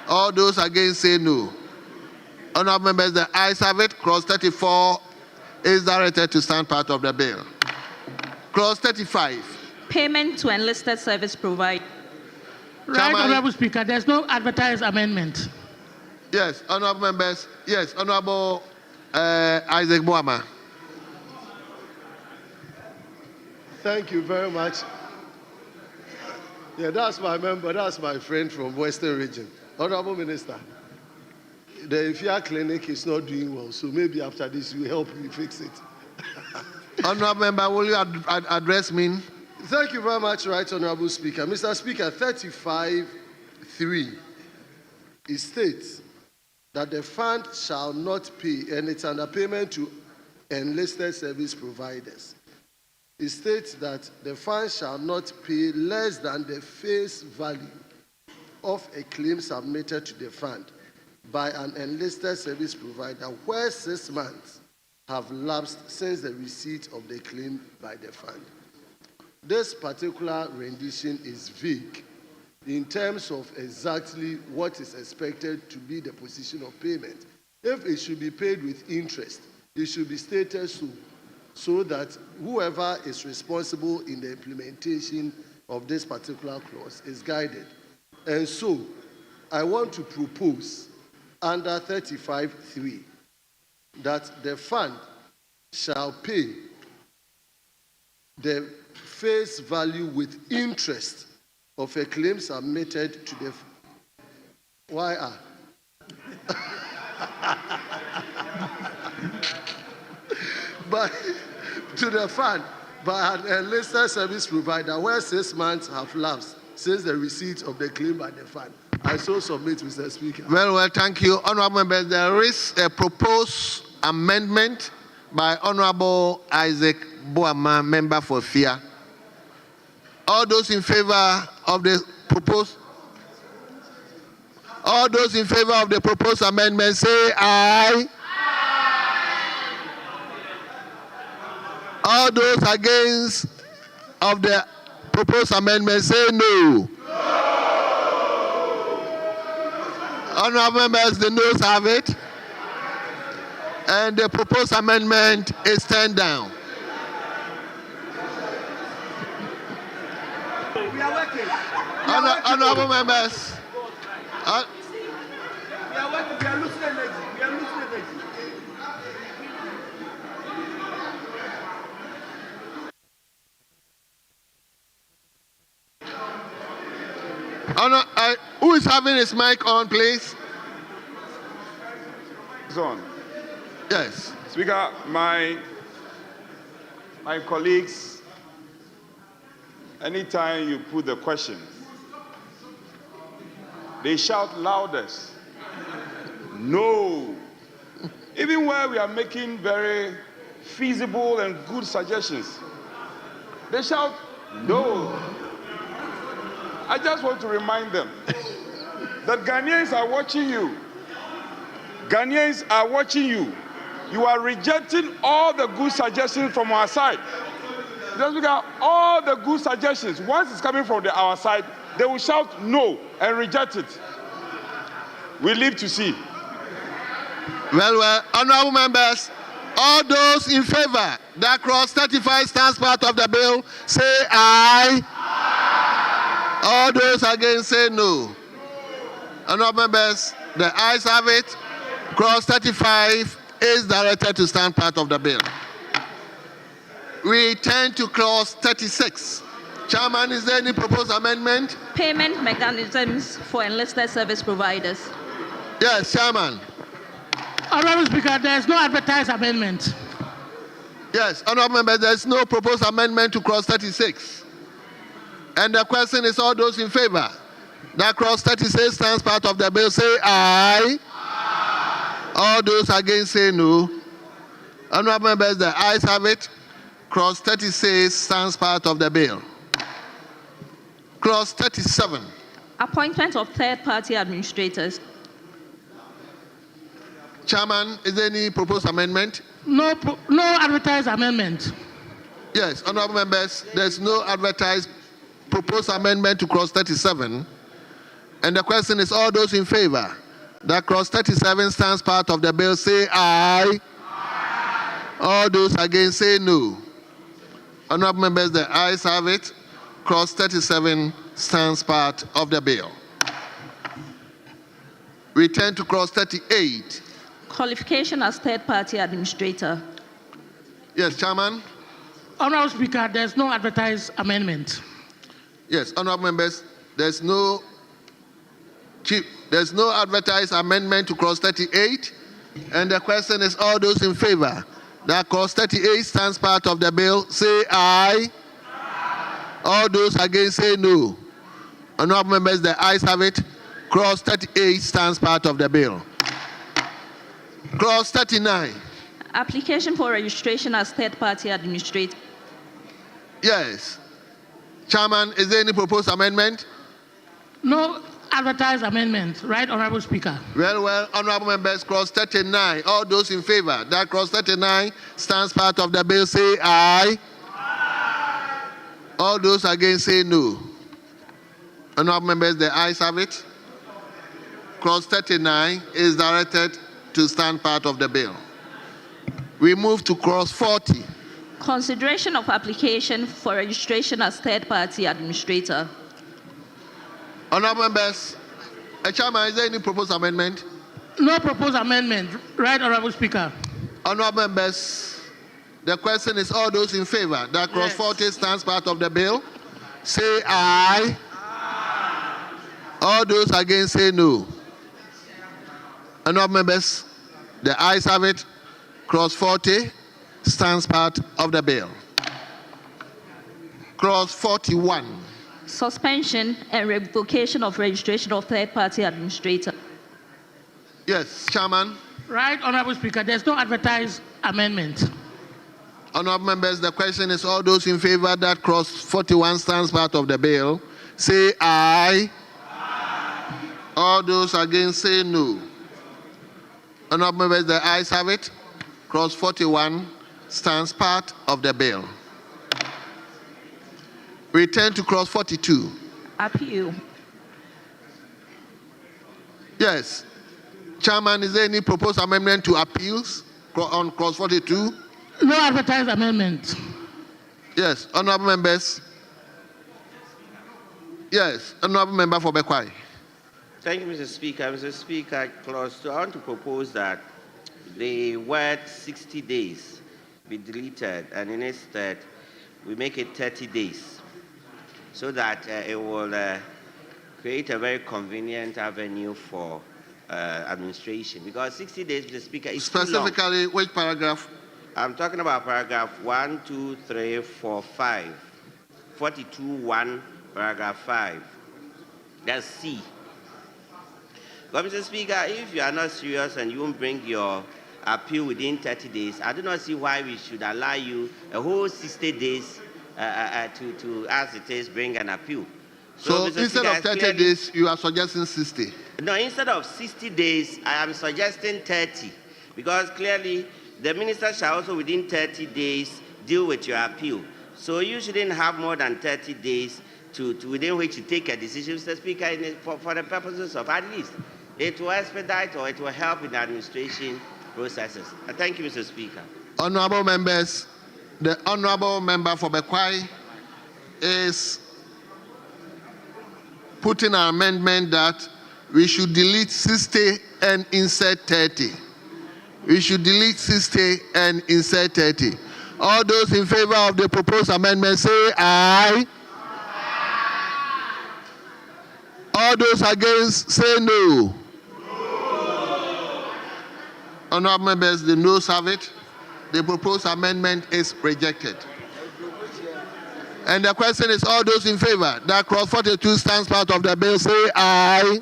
Speaker 11: All those against, say no. Honourable members, the ayes have it. Clause 34 is directed to stand part of the bill. Clause 35.
Speaker 12: Payment to enlisted service provider.
Speaker 13: Right, Honourable Speaker, there's no advertised amendment.
Speaker 11: Yes, honourable members. Yes, Honourable Isaac Boama.
Speaker 14: Thank you very much. Yeah, that's my member, that's my friend from Western Region. Honourable Minister, the Ifia clinic is not doing well, so maybe after this you help me fix it.
Speaker 11: Honourable member, will you address me?
Speaker 14: Thank you very much, Right Honourable Speaker. Mr. Speaker, 35(3), it states that the fund shall not pay, and it's under payment to enlisted service providers. It states that the fund shall not pay less than the face value of a claim submitted to the fund by an enlisted service provider where 6 months have lapsed since the receipt of the claim by the fund. This particular rendition is vague in terms of exactly what is expected to be the position of payment. If it should be paid with interest, it should be stated so that whoever is responsible in the implementation of this particular clause is guided. And so, I want to propose under 35(3) that the fund shall pay the face value with interest of a claim submitted to the but to the fund by an enlisted service provider where 6 months have lapsed since the receipt of the claim by the fund. I so submit, Mr. Speaker.
Speaker 11: Very well, thank you. Honourable members, there is a proposed amendment by Honourable Isaac Boama, member for FIA. All those in favor of the proposed amendment, say aye. All those against of the proposed amendment, say no. Honourable members, the noes have it. And the proposed amendment is turned down. Honourable members.
Speaker 20: We are working, we are losing energy.
Speaker 11: Who is having his mic on, please?
Speaker 22: It's on.
Speaker 11: Yes.
Speaker 22: Speaker, my colleagues, anytime you put the question, they shout loudest, no. Even where we are making very feasible and good suggestions, they shout no. I just want to remind them that Ghanaians are watching you. Ghanaians are watching you. You are rejecting all the good suggestions from our side. Just because all the good suggestions, once it's coming from our side, they will shout no and reject it. We live to see.
Speaker 11: Well, honourable members, all those in favor that Clause 35 stands part of the bill, say aye. All those against, say no. Honourable members, the ayes have it. Clause 35 is directed to stand part of the bill. We turn to Clause 36. Chairman, is there any proposed amendment?
Speaker 12: Payment mechanisms for enlisted service providers.
Speaker 11: Yes, Chairman.
Speaker 13: Honourable Speaker, there is no advertised amendment.
Speaker 11: Yes, honourable members, there is no proposed amendment to Clause 36. And the question is, all those in favor That clause 36 stands part of the bill, say aye. All those against say no. Honorable members, the ayes have it. Clause 36 stands part of the bill. Clause 37.
Speaker 12: Appointment of third-party administrators.
Speaker 11: Chairman, is there any proposed amendment?
Speaker 13: No advertised amendment.
Speaker 11: Yes, honorable members, there's no advertised proposed amendment to clause 37. And the question is, all those in favor that clause 37 stands part of the bill, say aye. All those against say no. Honorable members, the ayes have it. Clause 37 stands part of the bill. We turn to clause 38.
Speaker 12: Qualification as third-party administrator.
Speaker 11: Yes, Chairman.
Speaker 13: Honorable Speaker, there's no advertised amendment.
Speaker 11: Yes, honorable members, there's no advertised amendment to clause 38. And the question is, all those in favor that clause 38 stands part of the bill, say aye. All those against say no. Honorable members, the ayes have it. Clause 38 stands part of the bill. Clause 39.
Speaker 12: Application for registration as third-party administrator.
Speaker 11: Yes. Chairman, is there any proposed amendment?
Speaker 13: No advertised amendment, right, Honorable Speaker?
Speaker 11: Well, honorable members, clause 39. All those in favor that clause 39 stands part of the bill, say aye. All those against say no. Honorable members, the ayes have it. Clause 39 is directed to stand part of the bill. We move to clause 40.
Speaker 12: Consideration of application for registration as third-party administrator.
Speaker 11: Honorable members, Chairman, is there any proposed amendment?
Speaker 13: No proposed amendment, right, Honorable Speaker?
Speaker 11: Honorable members, the question is, all those in favor that clause 40 stands part of the bill, say aye. All those against say no. Honorable members, the ayes have it. Clause 40 stands part of the bill. Clause 41.
Speaker 12: Suspension and revocation of registration of third-party administrator.
Speaker 11: Yes, Chairman.
Speaker 13: Right, Honorable Speaker, there's no advertised amendment.
Speaker 11: Honorable members, the question is, all those in favor that clause 41 stands part of the bill, say aye. All those against say no. Honorable members, the ayes have it. Clause 41 stands part of the bill. We turn to clause 42.
Speaker 12: Appeal.
Speaker 11: Yes. Chairman, is there any proposed amendment to appeals on clause 42?
Speaker 13: No advertised amendment.
Speaker 11: Yes. Honorable members. Yes. Honorable member for Bekwai.
Speaker 10: Thank you, Mr. Speaker. Mr. Speaker, clause 2, I want to propose that the word 60 days be deleted, and instead we make it 30 days so that it will create a very convenient avenue for administration. Because 60 days, Mr. Speaker, is
Speaker 11: specifically which paragraph?
Speaker 10: I'm talking about paragraph 1, 2, 3, 4, 5. 42(1), paragraph 5. That's C. But Mr. Speaker, if you are not serious and you won't bring your appeal within 30 days, I do not see why we should allow you a whole 60 days to, as it is, bring an appeal.
Speaker 11: So instead of 30 days, you are suggesting 60?
Speaker 10: No, instead of 60 days, I am suggesting 30. Because clearly, the minister shall also within 30 days deal with your appeal. So you shouldn't have more than 30 days within which you take a decision, Mr. Speaker, for the purposes of at least it will expedite or it will help in the administration processes. Thank you, Mr. Speaker.
Speaker 11: Honorable members, the honorable member for Bekwai is putting an amendment that we should delete 60 and insert 30. We should delete 60 and insert 30. All those in favor of the proposed amendment say aye. All those against say no. Honorable members, the noes have it. The proposed amendment is rejected. And the question is, all those in favor that clause 42 stands part of the bill, say aye.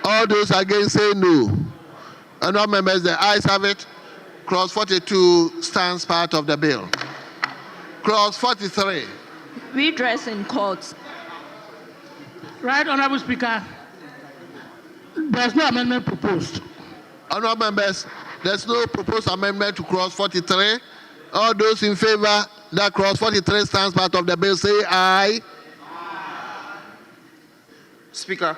Speaker 11: All those against, say no. And all members, the ayes have it. Clause 42 stands part of the bill. Clause 43.
Speaker 12: Redress in courts.
Speaker 13: Right, Honorable Speaker. There's no amendment proposed.
Speaker 11: Honorable members, there's no proposed amendment to clause 43. All those in favor that clause 43 stands part of the bill, say aye.
Speaker 16: Speaker,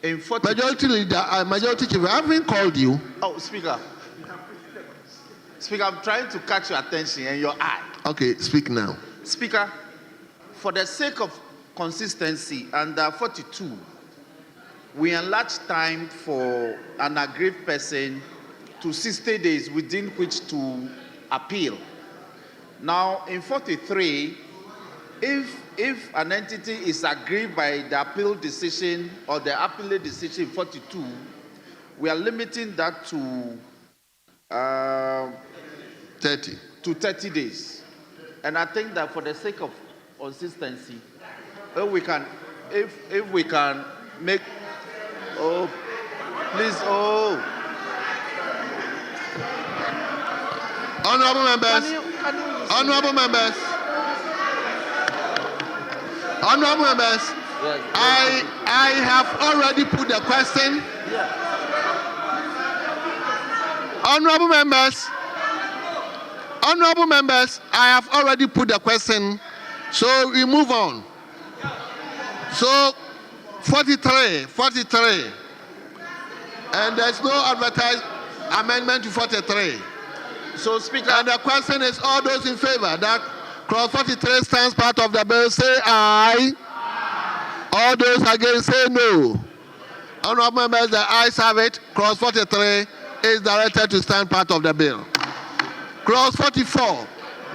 Speaker 16: in 40...
Speaker 11: Majority leader, majority chief, I haven't called you.
Speaker 16: Oh, Speaker. Speaker, I'm trying to catch your attention and your eye.
Speaker 11: Okay, speak now.
Speaker 16: Speaker, for the sake of consistency, under 42, we enlarge time for an aggrieved person to 60 days within which to appeal. Now, in 43, if an entity is aggrieved by the appeal decision or the appellate decision in 42, we are limiting that to 30 days. And I think that for the sake of consistency, if we can make, oh, please, oh.
Speaker 11: Honorable members, honorable members, honorable members,
Speaker 16: yes,
Speaker 11: I have already put the question.
Speaker 16: Yeah.
Speaker 11: Honorable members, I have already put the question, so we move on. So 43, and there's no advertised amendment to 43.
Speaker 16: So, Speaker,
Speaker 11: and the question is, all those in favor that clause 43 stands part of the bill, say aye. All those against, say no. Honorable members, the ayes have it. Clause 43 is directed to stand part of the bill. Clause 44.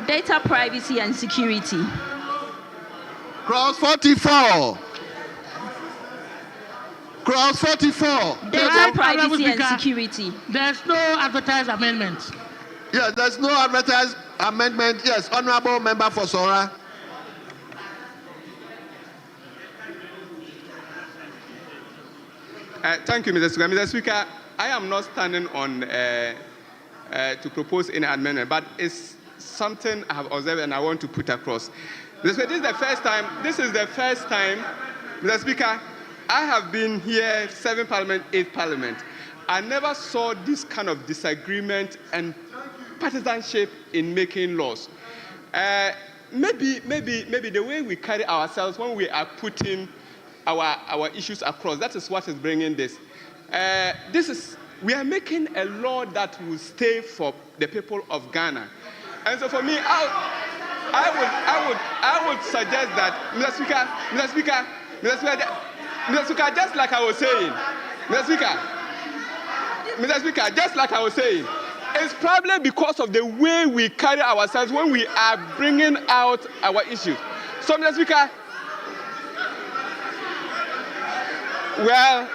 Speaker 12: Data privacy and security.
Speaker 11: Clause 44. Clause 44.
Speaker 12: Data privacy and security.
Speaker 13: There's no advertised amendment.
Speaker 11: Yes, there's no advertised amendment. Yes, Honorable Member for Sora.
Speaker 3: Thank you, Mr. Speaker. Mr. Speaker, I am not standing on to propose any amendment, but it's something I have observed and I want to put across. This is the first time, Mr. Speaker, I have been here 7th Parliament, 8th Parliament. I never saw this kind of disagreement and partisanship in making laws. Maybe the way we carry ourselves when we are putting our issues across, that is what is bringing this. We are making a law that will stay for the people of Ghana. And so for me, I would suggest that, Mr. Speaker, just like I was saying, Mr. Speaker, just like I was saying, it's probably because of the way we carry ourselves when we are bringing out our issues. So, Mr. Speaker, well,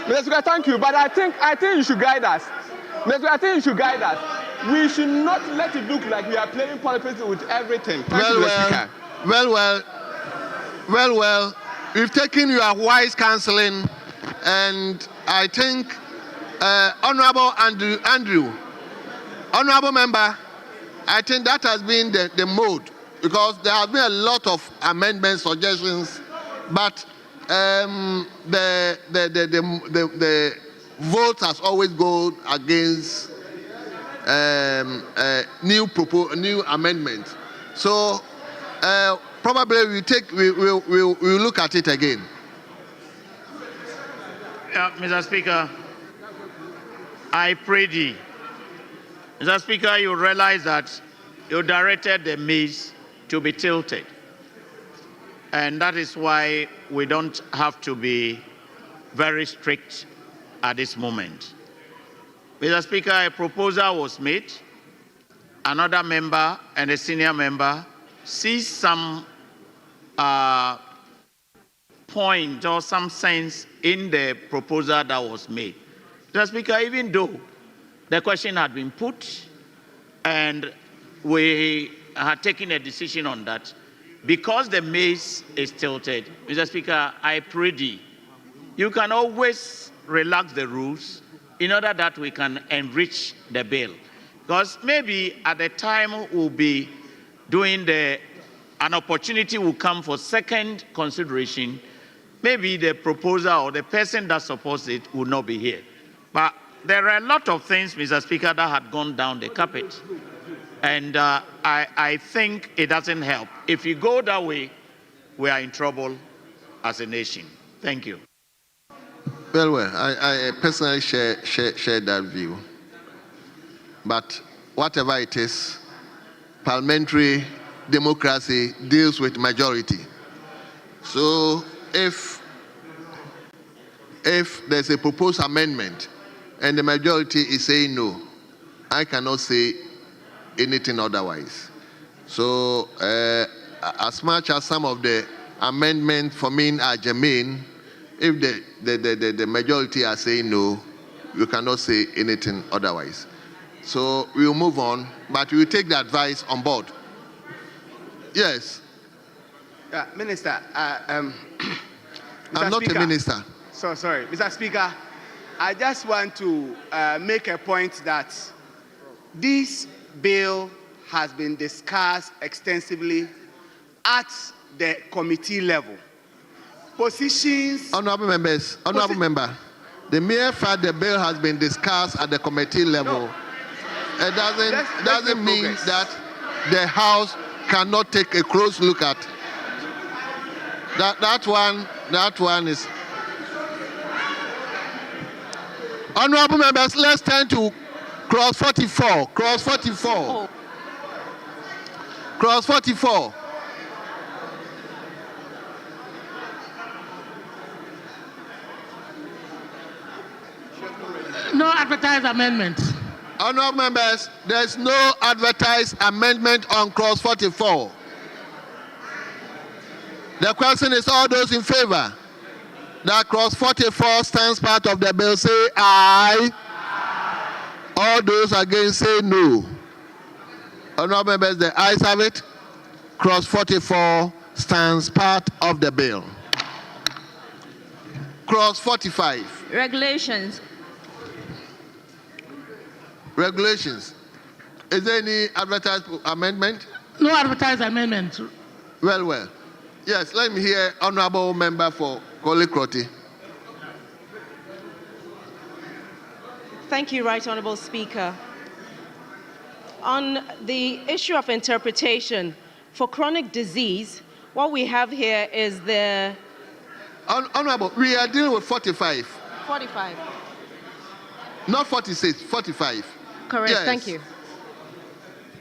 Speaker 3: Mr. Speaker, thank you, but I think you should guide us. Mr. Speaker, I think you should guide us. We should not let it look like we are playing politics with everything. Thank you, Mr. Speaker.
Speaker 11: Well, we've taken your wise counseling, and I think Honorable Andrew, Honorable Member, I think that has been the mode, because there have been a lot of amendment suggestions, but the vote has always gone against new amendment. So probably we'll look at it again.
Speaker 15: Mr. Speaker, I pray thee. Mr. Speaker, you realize that you directed the maize to be tilted. And that is why we don't have to be very strict at this moment. Mr. Speaker, a proposal was made. Another member and a senior member sees some point or some sense in the proposal that was made. Mr. Speaker, even though the question had been put and we had taken a decision on that, because the mace is tilted, Mr. Speaker, I pray thee, you can always relax the rules in order that we can enrich the bill. Because maybe at the time we'll be doing an opportunity will come for second consideration, maybe the proposer or the person that supports it will not be here. But there are a lot of things, Mr. Speaker, that had gone down the carpet. And I think it doesn't help. If you go that way, we are in trouble as a nation. Thank you.
Speaker 11: Well, I personally share that view. But whatever it is, parliamentary democracy deals with majority. So if there's a proposed amendment and the majority is saying no, I cannot say anything otherwise. So as much as some of the amendments for me are germane, if the majority are saying no, you cannot say anything otherwise. So we will move on, but we will take the advice on board. Yes.
Speaker 6: Minister,
Speaker 11: I'm not a minister.
Speaker 6: Sorry, Mr. Speaker, I just want to make a point that this bill has been discussed extensively at the committee level. Positions.
Speaker 11: Honorable members, the mere fact the bill has been discussed at the committee level, it doesn't mean that the House cannot take a close look at that one is. Honorable members, let's turn to clause 44. Clause 44. Clause 44.
Speaker 13: No advertised amendment.
Speaker 11: Honorable members, there is no advertised amendment on clause 44. The question is, all those in favor that clause 44 stands part of the bill, say aye. All those against say no. Honorable members, the ayes have it. Clause 44 stands part of the bill. Clause 45.
Speaker 12: Regulations.
Speaker 11: Regulations. Is there any advertised amendment?
Speaker 13: No advertised amendment.
Speaker 11: Well. Yes, let me hear Honorable Member for Koli-Kroti.
Speaker 8: Thank you, Right Honourable Speaker. On the issue of interpretation, for chronic disease, what we have here is the...
Speaker 11: Honourable, we are dealing with 45.
Speaker 8: 45.
Speaker 11: Not 46, 45.
Speaker 8: Correct,
Speaker 11: yes.
Speaker 8: Thank you.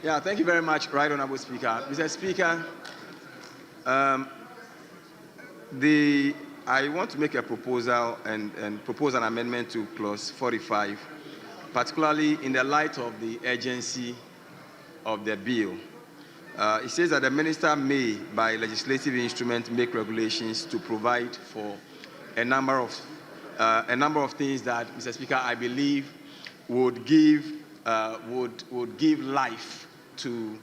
Speaker 4: Yeah, thank you very much, Right Honourable Speaker. Mr. Speaker, I want to make a proposal and propose an amendment to clause 45, particularly in the light of the urgency of the bill. It says that the minister may, by legislative instrument, make regulations to provide for a number of things that, Mr. Speaker, I believe would give life to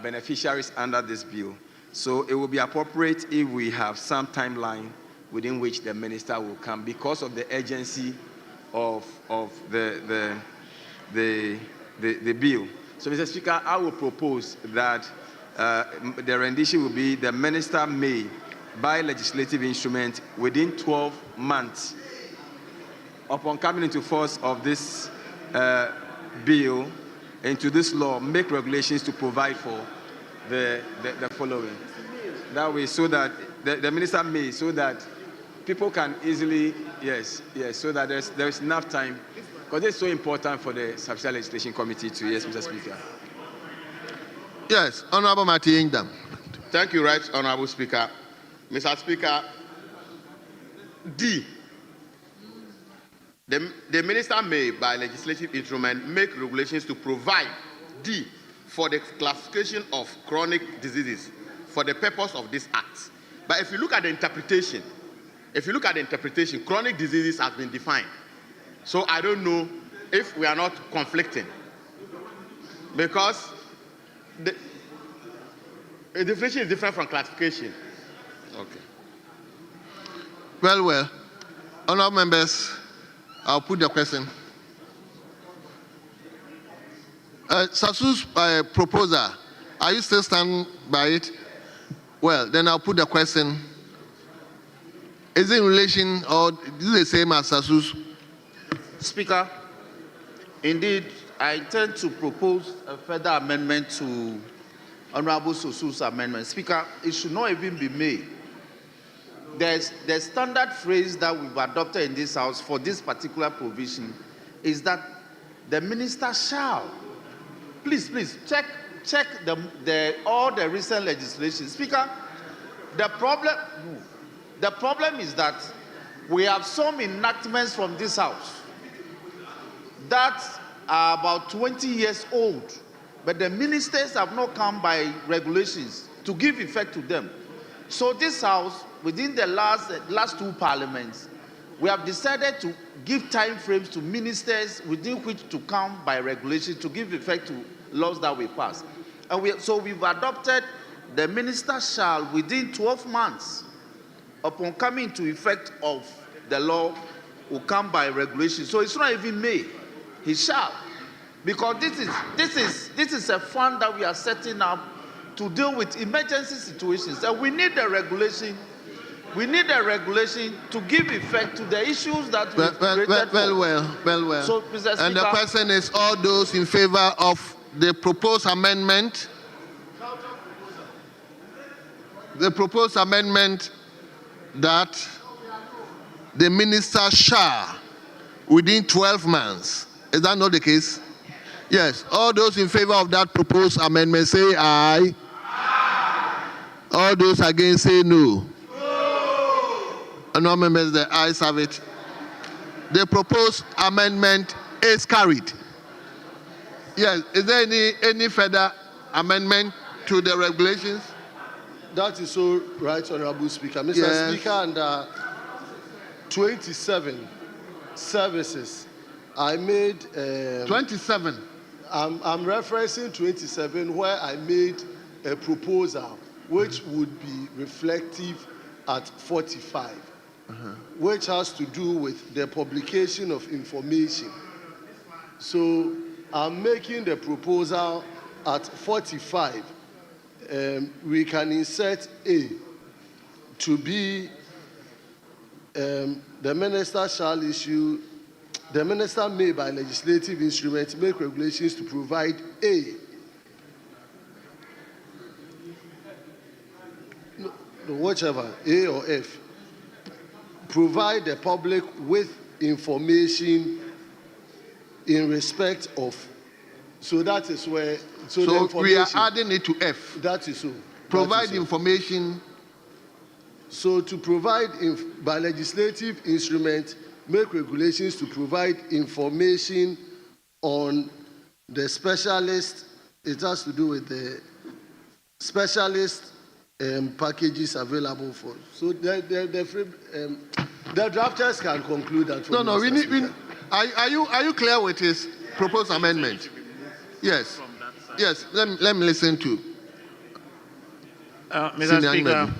Speaker 4: beneficiaries under this bill. So it will be appropriate if we have some timeline within which the minister will come because of the urgency of the bill. So, Mr. Speaker, I will propose that the rendition will be the minister may, by legislative instrument, within 12 months, upon coming into force of this bill, into this law, make regulations to provide for the following. That way, so that the minister may, so that people can easily, so that there's enough time, because it's so important for the Subsidiary Legislation Committee to, yes, Mr. Speaker.
Speaker 11: Yes, Honorable Martin Ingdam. Thank you, Right Honorable Speaker. Mr. Speaker, D. The minister may, by legislative instrument, make regulations to provide D for the classification of chronic diseases for the purpose of this act. But if you look at the interpretation, chronic diseases has been defined. So I don't know if we are not conflicting. Because
Speaker 2: A definition is different from classification.
Speaker 11: Okay. Well. Honourable members, I'll put the question. Sasu's proposal, are you still standing by it? Well, then I'll put the question. Is it in relation or is it the same as Sasu's?
Speaker 15: Speaker, indeed, I intend to propose a further amendment to Honorable Sosu's amendment. Speaker, it should not even be made. There's the standard phrase that we've adopted in this House for this particular provision is that the minister shall. Please, check all the recent legislation. Speaker, the problem is that we have some enactments from this House that are about 20 years old, but the ministers have not come by regulations to give effect to them. So this House, within the last two parliaments, we have decided to give time frames to ministers within which to come by regulation to give effect to laws that we pass. And so we've adopted the minister shall within 12 months upon coming into effect of the law will come by regulation. So it's not even may, he shall. Because this is a fund that we are setting up to deal with emergency situations. And we need a regulation. We need a regulation to give effect to the issues that we created.
Speaker 11: Well.
Speaker 15: So, Mr. Speaker,
Speaker 11: and the question is, all those in favor of the proposed amendment? The proposed amendment that the minister shall within 12 months. Is that not the case? Yes. All those in favor of that proposed amendment say aye. All those against say no. No members, the ayes have it. The proposed amendment is carried. Yes. Is there any further amendment to the regulations?
Speaker 14: That is so right, Honourable Speaker. Mr.
Speaker 11: Yes.
Speaker 14: Speaker, under 27 services, I made
Speaker 11: 27.
Speaker 14: I'm referencing 27 where I made a proposal which would be reflective at 45, which has to do with the publication of information. So I'm making the proposal at 45. We can insert A to be the minister shall issue, the minister may by legislative instrument make regulations to provide A. No, whichever, A or F. Provide the public with information in respect of. So that is where.
Speaker 11: So we are adding it to F.
Speaker 14: That is so.
Speaker 11: Provide information.
Speaker 14: So to provide by legislative instrument, make regulations to provide information on the specialist. It has to do with the specialist packages available for. So the drafters can conclude that.
Speaker 11: No. Are you clear with his proposed amendment? Yes. Yes. Let me listen to.
Speaker 15: Mr. Speaker,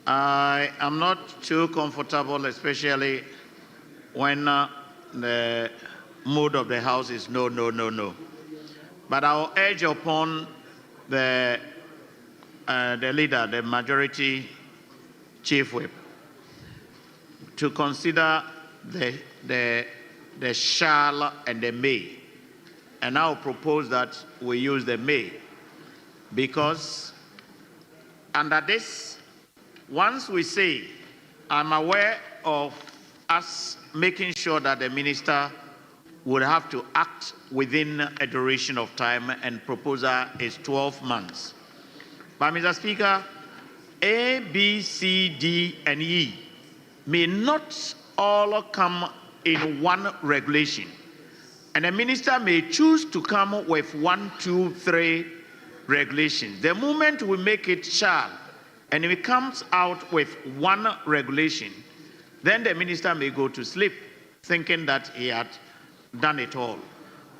Speaker 15: I am not too comfortable, especially when the mood of the House is no. But I'll urge upon the leader, the majority chief whip, to consider the shall and the may. And I'll propose that we use the may, because under this, once we say, I'm aware of us making sure that the minister would have to act within a duration of time, and proposal is 12 months. But Mr. Speaker, A, B, C, D, and E may not all come in one regulation. And the minister may choose to come with 1, 2, 3 regulations. The moment we make it shall, and it comes out with one regulation, then the minister may go to sleep thinking that he had done it all.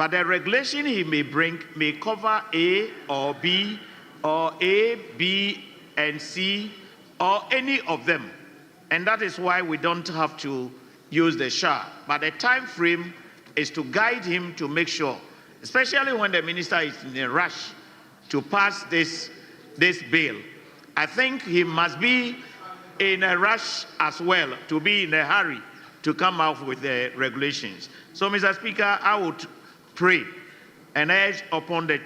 Speaker 15: But the regulation he may bring may cover A or B, or A, B, and C, or any of them. And that is why we don't have to use the shall. But the time frame is to guide him to make sure, especially when the minister is in a rush to pass this bill. I think he must be in a rush as well, to be in a hurry to come out with the regulations. So, Mr. Speaker, I would pray and urge upon the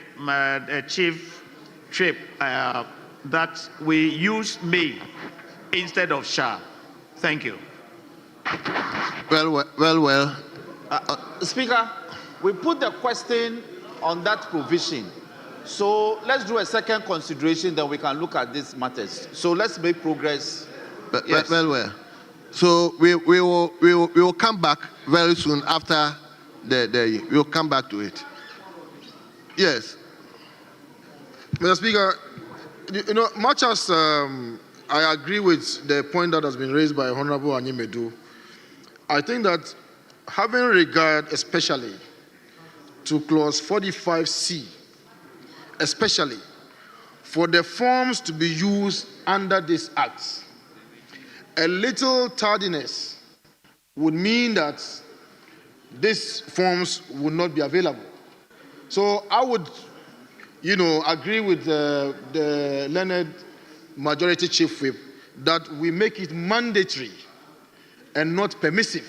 Speaker 15: chief trip that we use may instead of shall. Thank you.
Speaker 11: Well.
Speaker 21: Speaker, we put the question on that provision. So let's do a second consideration, then we can look at these matters. So let's make progress. Yes.
Speaker 11: Well. So we will come back very soon after we'll come back to it. Yes.
Speaker 9: Mr. Speaker, much as I agree with the point that has been raised by Honorable Anyimedu, I think that having regard especially to clause 45C, especially for the forms to be used under this act, a little tardiness would mean that these forms would not be available. So I would, agree with the learned majority chief whip that we make it mandatory and not permissive,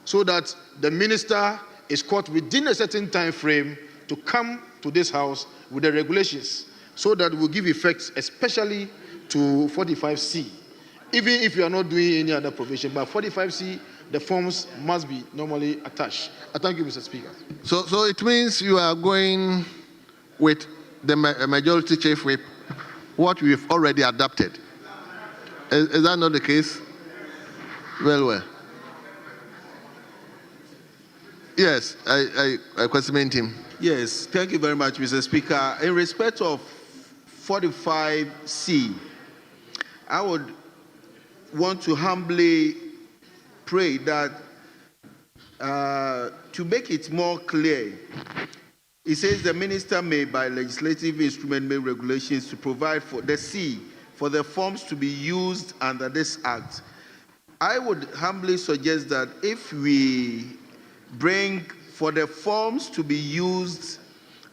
Speaker 9: so that the minister is caught within a certain time frame to come to this house with the regulations, so that we'll give effect especially to 45C. Even if you are not doing any other provision, but 45C, the forms must be normally attached. I thank you, Mr. Speaker.
Speaker 11: So it means you are going with the majority chief whip, what we've already adopted. Is that not the case? Well. Yes, I compliment him.
Speaker 18: Yes, thank you very much, Mr. Speaker. In respect of 45C, I would want to humbly pray that to make it more clear, it says the minister may, by legislative instrument, make regulations to provide for the C, for the forms to be used under this act. I would humbly suggest that if we bring for the forms to be used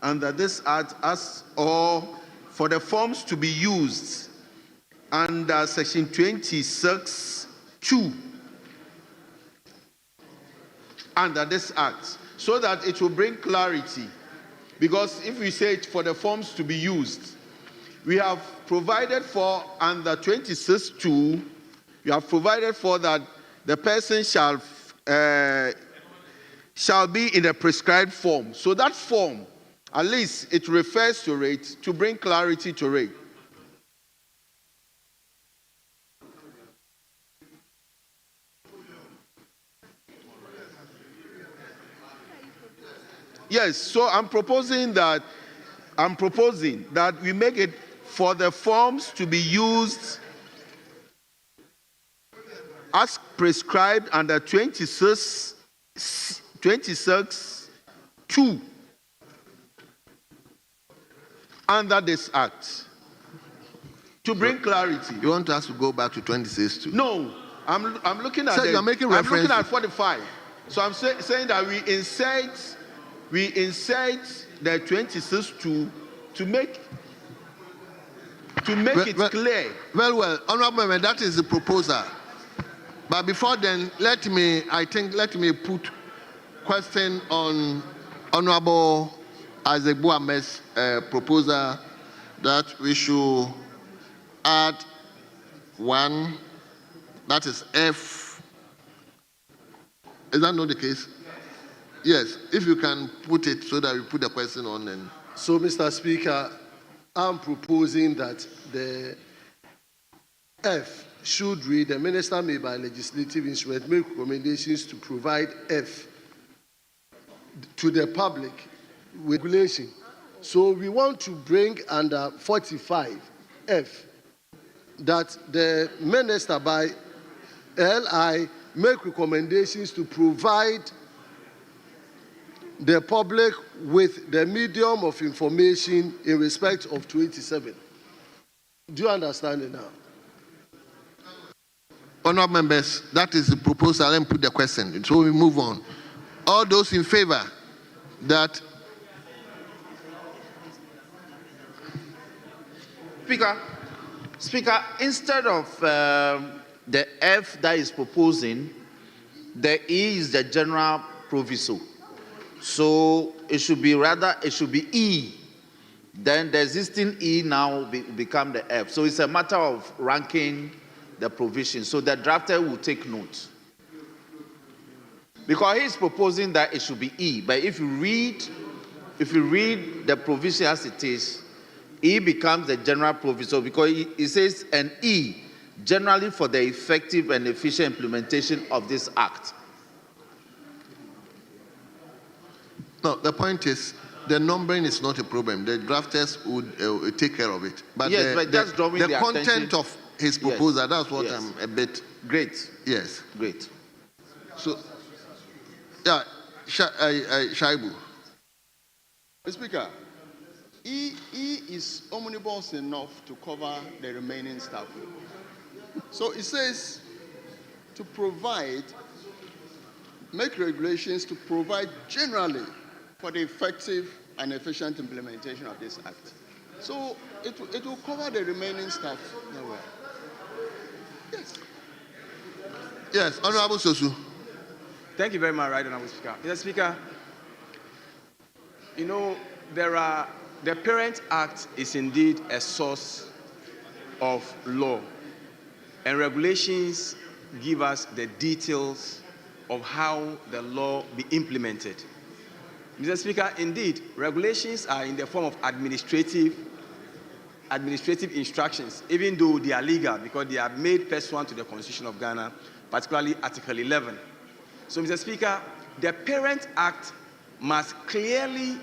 Speaker 18: under this act or for the forms to be used under section 26(2) under this act, so that it will bring clarity. Because if we say it for the forms to be used, we have provided for under 26(2), we have provided for that the person shall be in a prescribed form. So that form, at least it refers to it to bring clarity to it. Yes, so I'm proposing that we make it for the forms to be used as prescribed under 26(2) under this act, to bring clarity.
Speaker 11: You want us to go back to 26(2)?
Speaker 18: No, I'm looking at.
Speaker 11: So you're making reference.
Speaker 18: I'm looking at 45. So I'm saying that we insert the 26(2) to make it clear.
Speaker 11: Well, Honorable Member, that is the proposal. But before then, let me put question on Honorable Isaac Buame's proposal that we should add one, that is F. Is that not the case? Yes, if you can put it so that we put the question on. And
Speaker 14: so, Mr. Speaker, I'm proposing that the F should read, the minister may by legislative instrument make recommendations to provide F to the public with regulation. So we want to bring under 45 F that the minister by LI make recommendations to provide the public with the medium of information in respect of 27. Do you understand it now?
Speaker 11: Honourable members, that is the proposal. Let me put the question. So we move on. All those in favor that...
Speaker 7: Speaker, instead of the F that is proposing, the E is the general proviso. So it should be E. Then the existing E now become the F. So it's a matter of ranking the provision. So the drafter will take note. Because he's proposing that it should be E. But if you read the provision as it is, E becomes the general proviso because it says an E, generally for the effective and efficient implementation of this act.
Speaker 11: No, the point is, the numbering is not a problem. The drafters would take care of it. But
Speaker 7: yes, but just drawing
Speaker 11: the content of his proposal, yes, that's what I'm a bit...
Speaker 7: Great.
Speaker 11: Yes.
Speaker 7: Great.
Speaker 11: So, yeah, Shaibu.
Speaker 17: Mr. Speaker, E is omnibus enough to cover the remaining stuff. So it says to provide, make regulations to provide generally for the effective and efficient implementation of this act. So it will cover the remaining stuff. Yes.
Speaker 11: Yes, Honorable Sosu.
Speaker 4: Thank you very much, Right Honorable Speaker. Mr. Speaker, you know, the Parent Act is indeed a source of law, and regulations give us the details of how the law be implemented. Mr. Speaker, indeed, regulations are in the form of administrative instructions, even though they are legal because they are made pursuant to the Constitution of Ghana, particularly Article 11. So, Mr. Speaker, the Parent Act must clearly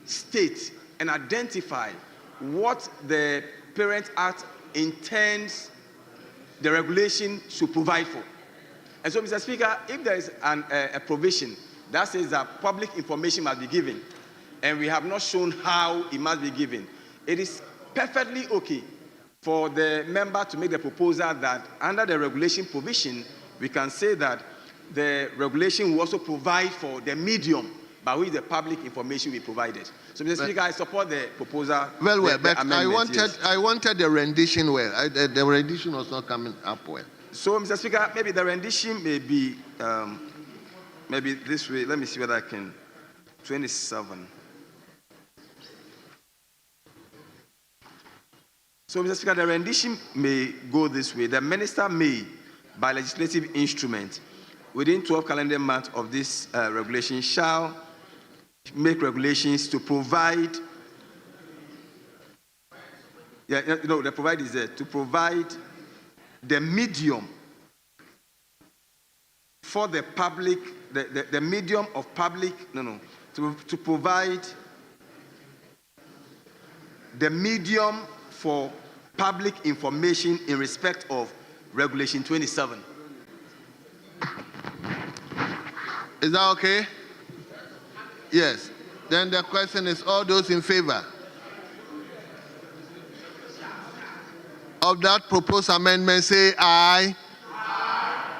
Speaker 4: state and identify what the Parent Act intends the regulation should provide for. And so, Mr. Speaker, if there is a provision that says that public information must be given, and we have not shown how it must be given, it is perfectly okay for the member to make the proposal that under the regulation provision, we can say that the regulation will also provide for the medium by which the public information will be provided. So, Mr. Speaker, I support the proposal.
Speaker 11: Well, but I wanted the rendition well. The rendition was not coming up well.
Speaker 4: So, Mr. Speaker, maybe the rendition may be maybe this way. Let me see whether I can. 27. So, Mr. Speaker, the rendition may go this way. The minister may, by legislative instrument, within 12 calendar months of this regulation, shall make regulations to provide. The provide is there to provide the medium for the public, the medium of public. To provide the medium for public information in respect of Regulation 27.
Speaker 11: Is that okay? Yes. Then the question is, all those in favor of that proposed amendment say aye. Aye.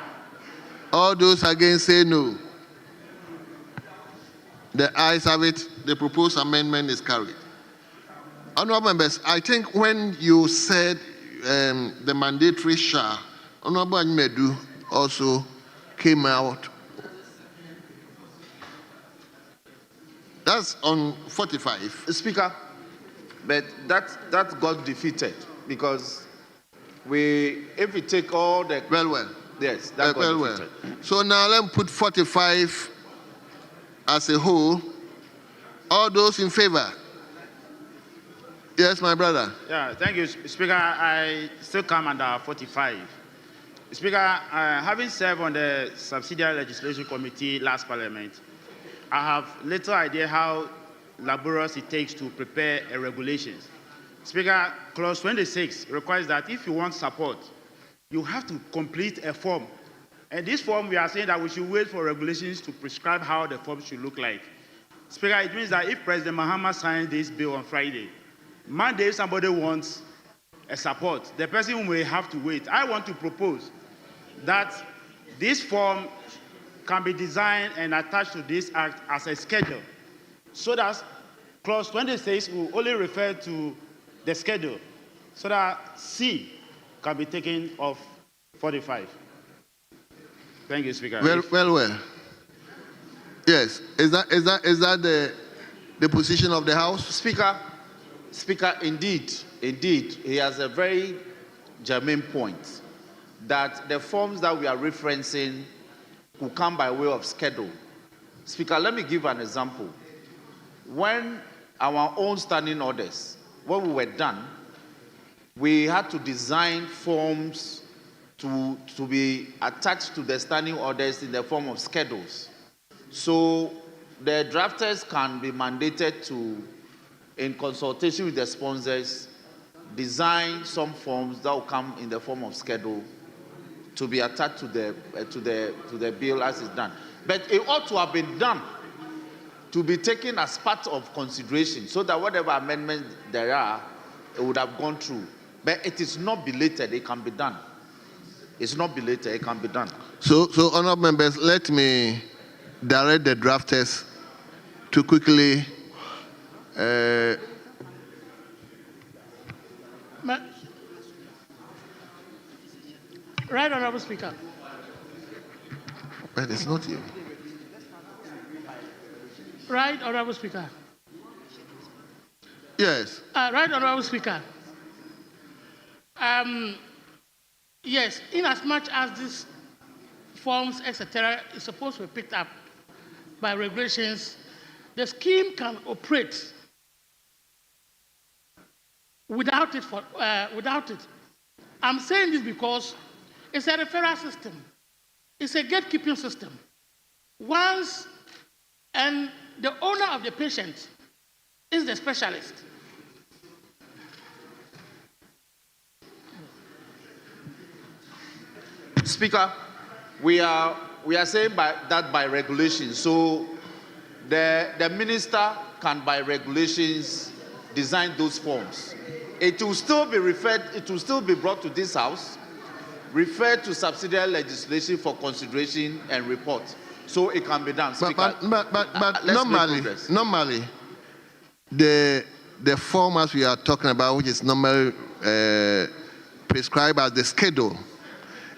Speaker 11: All those against say no. The ayes have it. The proposed amendment is carried. Honourable members, I think when you said the mandatory shall, Honourable Anymedu also came out. That's on 45.
Speaker 7: Speaker, but that got defeated because if we take all the...
Speaker 11: Well.
Speaker 7: Yes, that got defeated.
Speaker 11: So now let me put 45 as a whole. All those in favor? Yes, my brother.
Speaker 15: Yeah, thank you, Speaker. I still come under 45. Speaker, having served on the Subsidiary Legislation Committee last Parliament, I have little idea how laborious it takes to prepare a regulations. Speaker, Clause 26 requires that if you want support, you have to complete a form. And this form, we are saying that we should wait for regulations to prescribe how the form should look like.
Speaker 1: Speaker, it means that if President Mahama signs this bill on Friday, Monday, if somebody wants a support, the person may have to wait. I want to propose that this form can be designed and attached to this act as a schedule, so that clause 26 will only refer to the schedule, so that C can be taken off 45. Thank you, Speaker.
Speaker 9: Well. Yes. Is that the position of the House?
Speaker 7: Speaker, indeed, he has a very germane point that the forms that we are referencing could come by way of schedule. Speaker, let me give an example. When our own standing orders, when we were done, we had to design forms to be attached to the standing orders in the form of schedules. So the drafters can be mandated to, in consultation with the sponsors, design some forms that will come in the form of schedule to be attached to the bill as it's done. But it ought to have been done to be taken as part of consideration, so that whatever amendments there are, it would have gone through. But it is not belated, it can be done. It's not belated, it can be done.
Speaker 9: So honorable members, let me direct the drafters to quickly
Speaker 13: Right, Honorable Speaker.
Speaker 9: But it's not you.
Speaker 13: Right, Honorable Speaker.
Speaker 9: Yes.
Speaker 13: Right, Honorable Speaker. Yes, in as much as these forms, etc., is supposed to be picked up by regulations, the scheme can operate without it. I'm saying this because it's a referral system. It's a gatekeeping system. Once, and the owner of the patient is the specialist.
Speaker 7: Speaker, we are saying that by regulation. So the minister can, by regulations, design those forms. It will still be referred. It will still be brought to this House, referred to subsidiary legislation for consideration and report. So it can be done. Speaker,
Speaker 9: but normally, the form as we are talking about, which is normally prescribed as the schedule,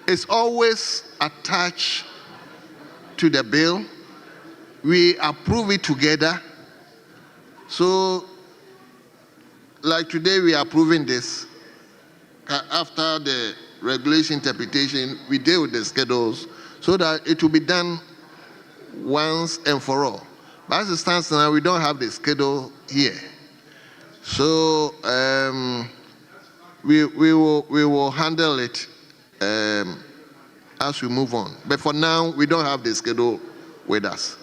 Speaker 9: is always attached to the bill. We approve it together. So, like today, we are approving this. After the regulation interpretation, we deal with the schedules so that it will be done once and for all. But as it stands now, we don't have the schedule here. So we will handle it as we move on. But for now, we don't have the schedule with us.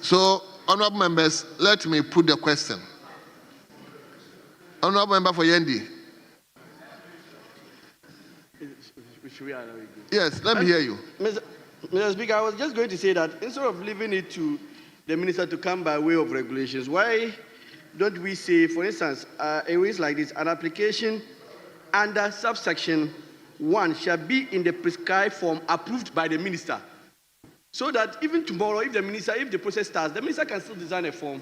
Speaker 9: So, honorable members, let me put the question. Honorable member for Yendi. Yes, let me hear you.
Speaker 5: Mr. Speaker, I was just going to say that instead of leaving it to the minister to come by way of regulations, why don't we say, for instance, in ways like this, an application under subsection 1 shall be in the prescribed form approved by the minister, so that even tomorrow, if the process starts, the minister can still design a form.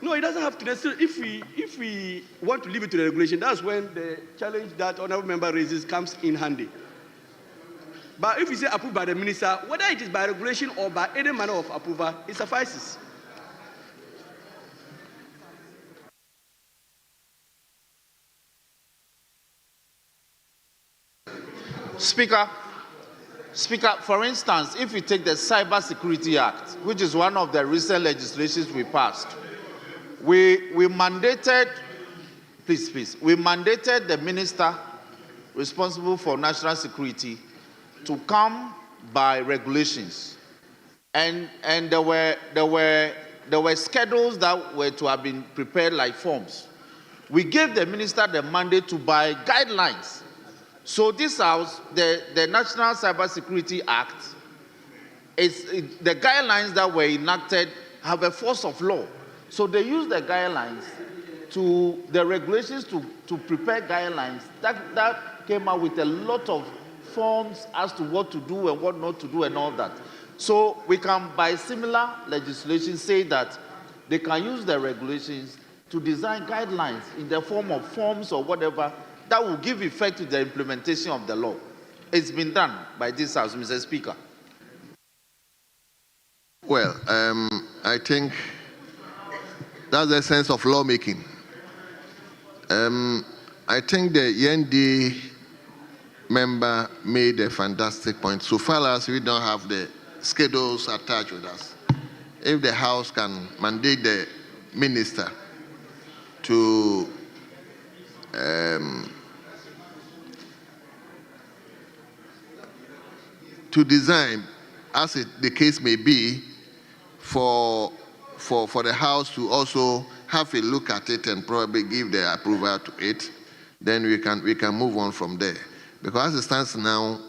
Speaker 5: No, it doesn't have to necessarily. If we want to leave it to the regulation, that's when the challenge that honorable member raises comes in handy. But if we say approved by the minister, whether it is by regulation or by any manner of approval, it suffices.
Speaker 7: Speaker, for instance, if you take the Cyber Security Act, which is one of the recent legislations we passed, we mandated the minister responsible for national security to come by regulations, and there were schedules that were to have been prepared like forms. We gave the minister the mandate to buy guidelines. So this House, the National Cyber Security Act, the guidelines that were enacted have a force of law. So they use the guidelines the regulations to prepare guidelines that came out with a lot of forms as to what to do and what not to do and all that. So we can, by similar legislation, say that they can use the regulations to design guidelines in the form of forms or whatever that will give effect to the implementation of the law. It's been done by this House, Mr. Speaker.
Speaker 11: Well, I think that's the sense of lawmaking. I think the END member made a fantastic point. So far as we don't have the schedules attached with us, if the House can mandate the minister to design, as the case may be, for the House to also have a look at it and probably give the approval to it, then we can move on from there. Because as it stands now,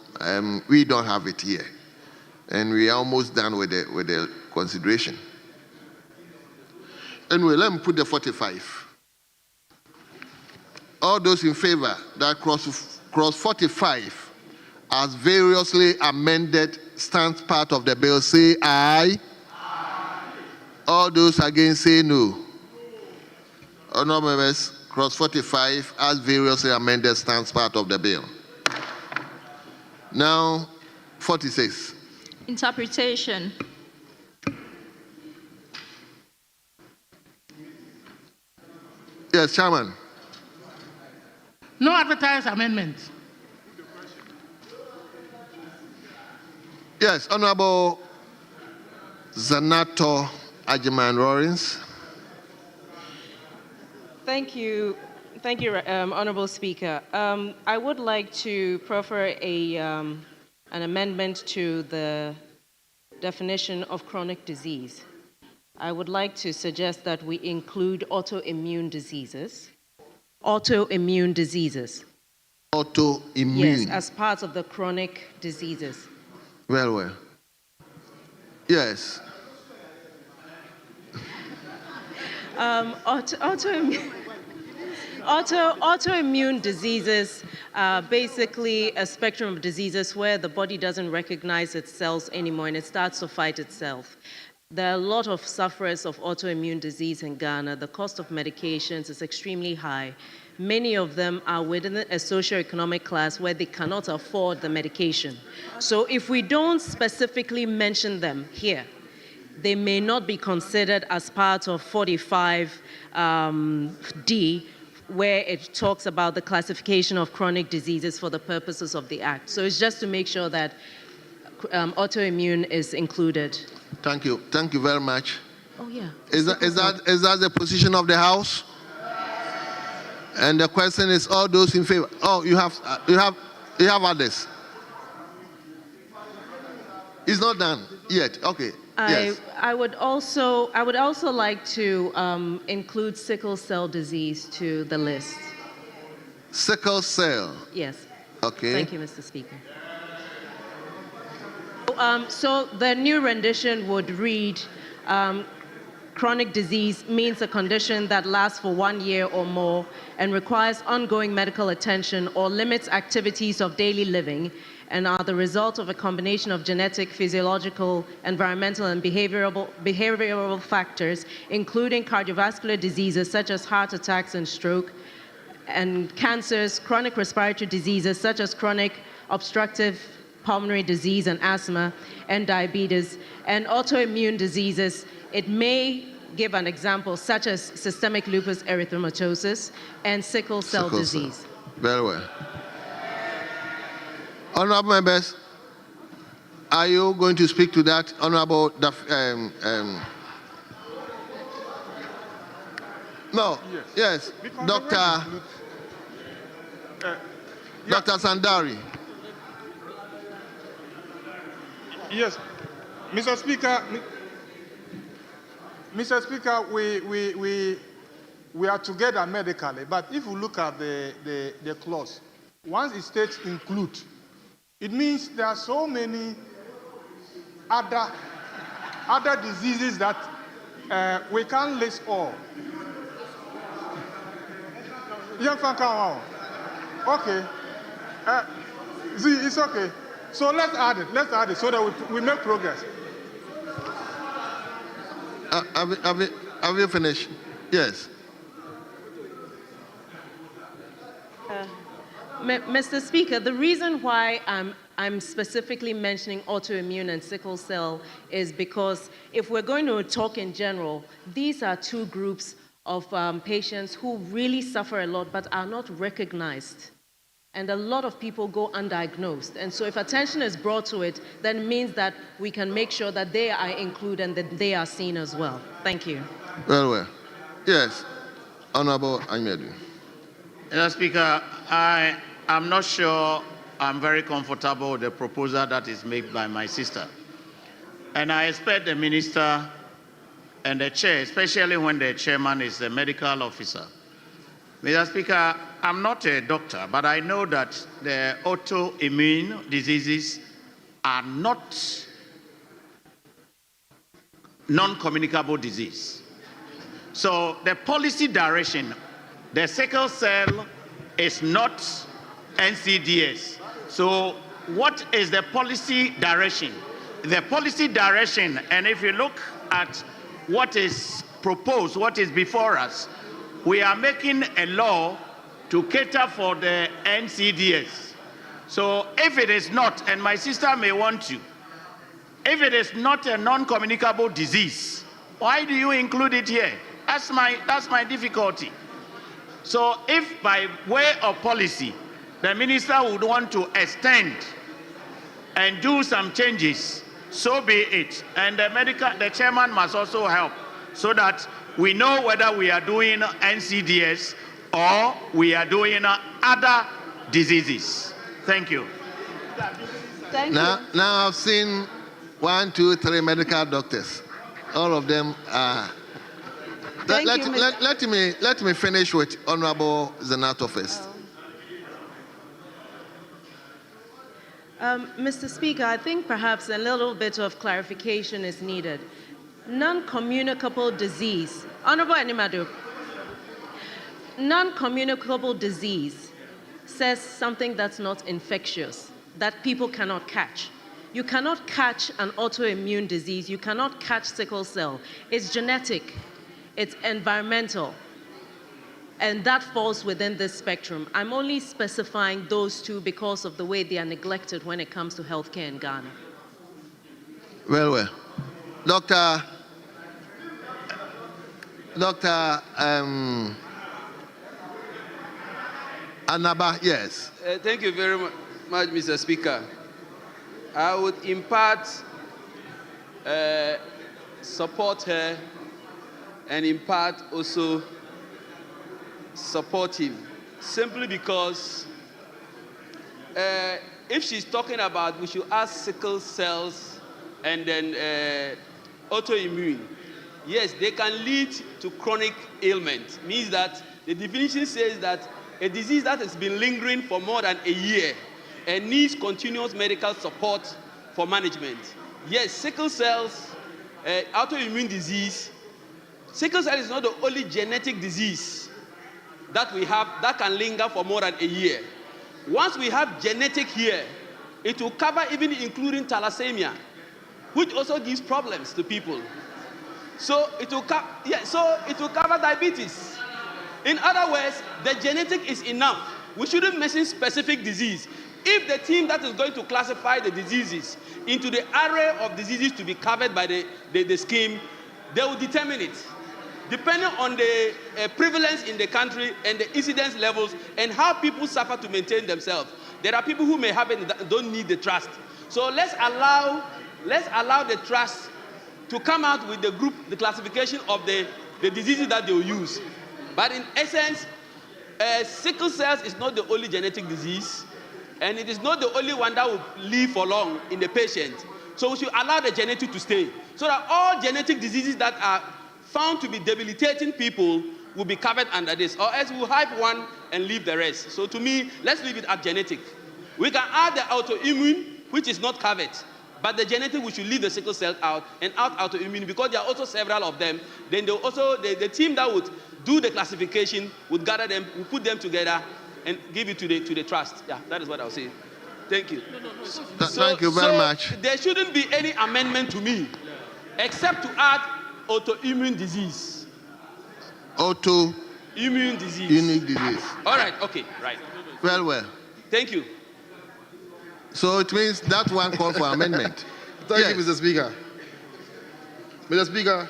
Speaker 11: we don't have it here, and we are almost done with the consideration. Anyway, let me put the 45. All those in favor that cross 45 as variously amended stands part of the bill, say aye. Aye. All those against say no. Honourable members, cross 45 as variously amended stands part of the bill. Now, 46.
Speaker 12: Interpretation.
Speaker 11: Yes, Chairman.
Speaker 13: No advertised amendment.
Speaker 11: Yes, Honorable Zanato Ajiman Rawlings.
Speaker 8: Thank you, Honorable Speaker. I would like to proffer an amendment to the definition of chronic disease. I would like to suggest that we include autoimmune diseases. Autoimmune diseases.
Speaker 11: Autoimmune.
Speaker 8: Yes, as part of the chronic diseases.
Speaker 11: Well. Yes.
Speaker 8: Autoimmune diseases are basically a spectrum of diseases where the body doesn't recognize its cells anymore and it starts to fight itself. There are a lot of sufferers of autoimmune disease in Ghana. The cost of medications is extremely high. Many of them are within a socioeconomic class where they cannot afford the medication. So if we don't specifically mention them here, they may not be considered as part of 45D, where it talks about the classification of chronic diseases for the purposes of the Act. So it's just to make sure that autoimmune is included.
Speaker 11: Thank you. Thank you very much.
Speaker 8: Oh, yeah.
Speaker 11: Is that the position of the House? And the question is, all those in favor? Oh, you have others. It's not done yet. Okay. Yes.
Speaker 8: I would also like to include sickle cell disease to the list.
Speaker 11: Sickle cell.
Speaker 8: Yes.
Speaker 11: Okay.
Speaker 8: Thank you, Mr. Speaker. So the new rendition would read, chronic disease means a condition that lasts for 1 year or more and requires ongoing medical attention or limits activities of daily living and are the result of a combination of genetic, physiological, environmental, and behavioral factors, including cardiovascular diseases such as heart attacks and stroke, and cancers, chronic respiratory diseases such as chronic obstructive pulmonary disease and asthma, and diabetes, and autoimmune diseases. It may give an example such as systemic lupus erythematosus and sickle cell disease.
Speaker 11: Very well. Honorable members, are you going to speak to that, Honorable? No. Yes. Dr. Sandari.
Speaker 22: Yes, Mr. Speaker, we are together medically, but if you look at the clause, once it states include, it means there are so many other diseases that
Speaker 19: We can't list all. Okay. Z, it's okay. So let's add it. Let's add it so that we make progress.
Speaker 9: Have you finished? Yes.
Speaker 8: Mr. Speaker, the reason why I'm specifically mentioning autoimmune and sickle cell is because if we're going to talk in general, these are two groups of patients who really suffer a lot but are not recognized. And a lot of people go undiagnosed. And so if attention is brought to it, then it means that we can make sure that they are included and that they are seen as well. Thank you.
Speaker 9: Well. Yes. Honorable Ahmedu.
Speaker 15: Mr. Speaker, I am not sure I'm very comfortable with the proposal that is made by my sister. And I expect the minister and the chair, especially when the chairman is the medical officer. Mr. Speaker, I'm not a doctor, but I know that the autoimmune diseases are not non-communicable disease. So the policy direction, the sickle cell is not NCDs. So what is the policy direction? The policy direction, and if you look at what is proposed, what is before us, we are making a law to cater for the NCDs. So if it is not, and my sister may want to, if it is not a non-communicable disease, why do you include it here? That's my difficulty. So if by way of policy, the minister would want to extend and do some changes, so be it. And the chairman must also help so that we know whether we are doing NCDs or we are doing other diseases. Thank you.
Speaker 9: Now I've seen 1, 2, 3 medical doctors. All of them are. Let me finish with Honorable Zenato first.
Speaker 8: Mr. Speaker, I think perhaps a little bit of clarification is needed. Non-communicable disease. Honorable Animadu, non-communicable disease says something that's not infectious, that people cannot catch. You cannot catch an autoimmune disease. You cannot catch sickle cell. It's genetic. It's environmental. And that falls within this spectrum. I'm only specifying those two because of the way they are neglected when it comes to healthcare in Ghana.
Speaker 9: Well. Dr. Anaba, yes.
Speaker 20: Thank you very much, Mr. Speaker. I would impart support her and impart also support him, simply because if she's talking about we should ask sickle cells and then autoimmune, yes, they can lead to chronic ailment. Means that the definition says that a disease that has been lingering for more than a year and needs continuous medical support for management. Yes, sickle cells, autoimmune disease. Sickle cell is not the only genetic disease that we have that can linger for more than a year. Once we have genetic here, it will cover even including thalassemia, which also gives problems to people. So it will cover diabetes. In other words, the genetic is enough. We shouldn't mention specific disease. If the team that is going to classify the diseases into the array of diseases to be covered by the scheme, they will determine it, depending on the prevalence in the country and the incidence levels and how people suffer to maintain themselves. There are people who may have it and don't need the trust. So let's allow the trust to come out with the classification of the diseases that they will use. But in essence, sickle cells is not the only genetic disease, and it is not the only one that will live for long in the patient. So we should allow the genetic to stay, so that all genetic diseases that are found to be debilitating people will be covered under this, or else we'll hype one and leave the rest. So to me, let's leave it at genetic. We can add the autoimmune, which is not covered, But the genetic, we should leave the sickle cell out and out autoimmune because there are also several of them. Then they also the team that would do the classification would gather them, would put them together, and give it to the trust. Yeah, that is what I'll say. Thank you.
Speaker 11: Thank you very much.
Speaker 20: There shouldn't be any amendment to me, except to add autoimmune disease. Autoimmune disease.
Speaker 11: Unique disease.
Speaker 20: All right. Okay. Right.
Speaker 11: Well.
Speaker 20: Thank you.
Speaker 11: So it means that one call for amendment.
Speaker 9: Thank you, Mr. Speaker. Mr. Speaker,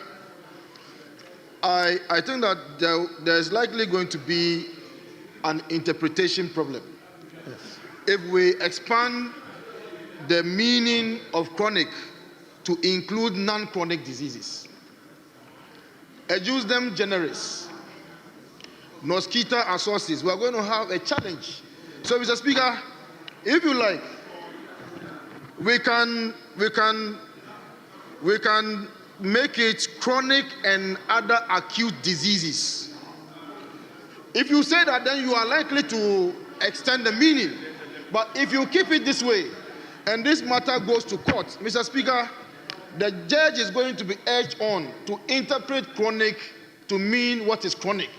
Speaker 9: I think that there's likely going to be an interpretation problem. Yes. If we expand the meaning of chronic to include non-chronic diseases, them generis, mosquito associes, we are going to have a challenge. So, Mr. Speaker, if you like, we can make it chronic and other acute diseases. If you say that, then you are likely to extend the meaning. But if you keep it this way, and this matter goes to court, Mr. Speaker, the judge is going to be urged on to interpret chronic to mean what is chronic,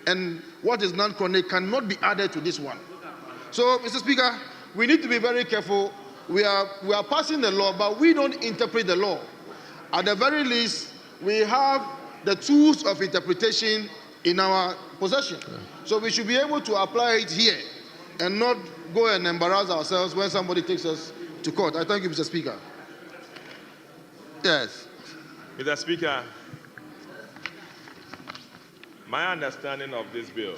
Speaker 9: and what is non-chronic cannot be added to this one. So, Mr. Speaker, we need to be very careful. We are passing the law, but we don't interpret the law. At the very least, we have the tools of interpretation in our possession. So we should be able to apply it here and not go and embarrass ourselves when somebody takes us to court. I thank you, Mr. Speaker.
Speaker 11: Yes.
Speaker 10: Mr. Speaker, my understanding of this bill,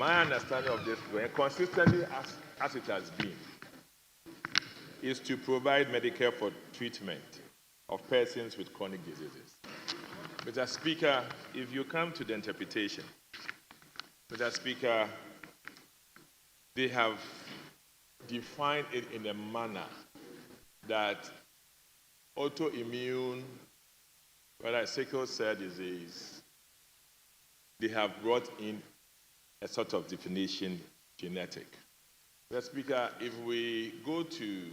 Speaker 10: and consistently as it has been, is to provide Medicare for treatment of persons with chronic diseases. Mr. Speaker, if you come to the interpretation, Mr. Speaker, they have defined it in a manner that autoimmune, whether sickle cell disease, they have brought in a sort of definition, genetic. Mr. Speaker, if we go to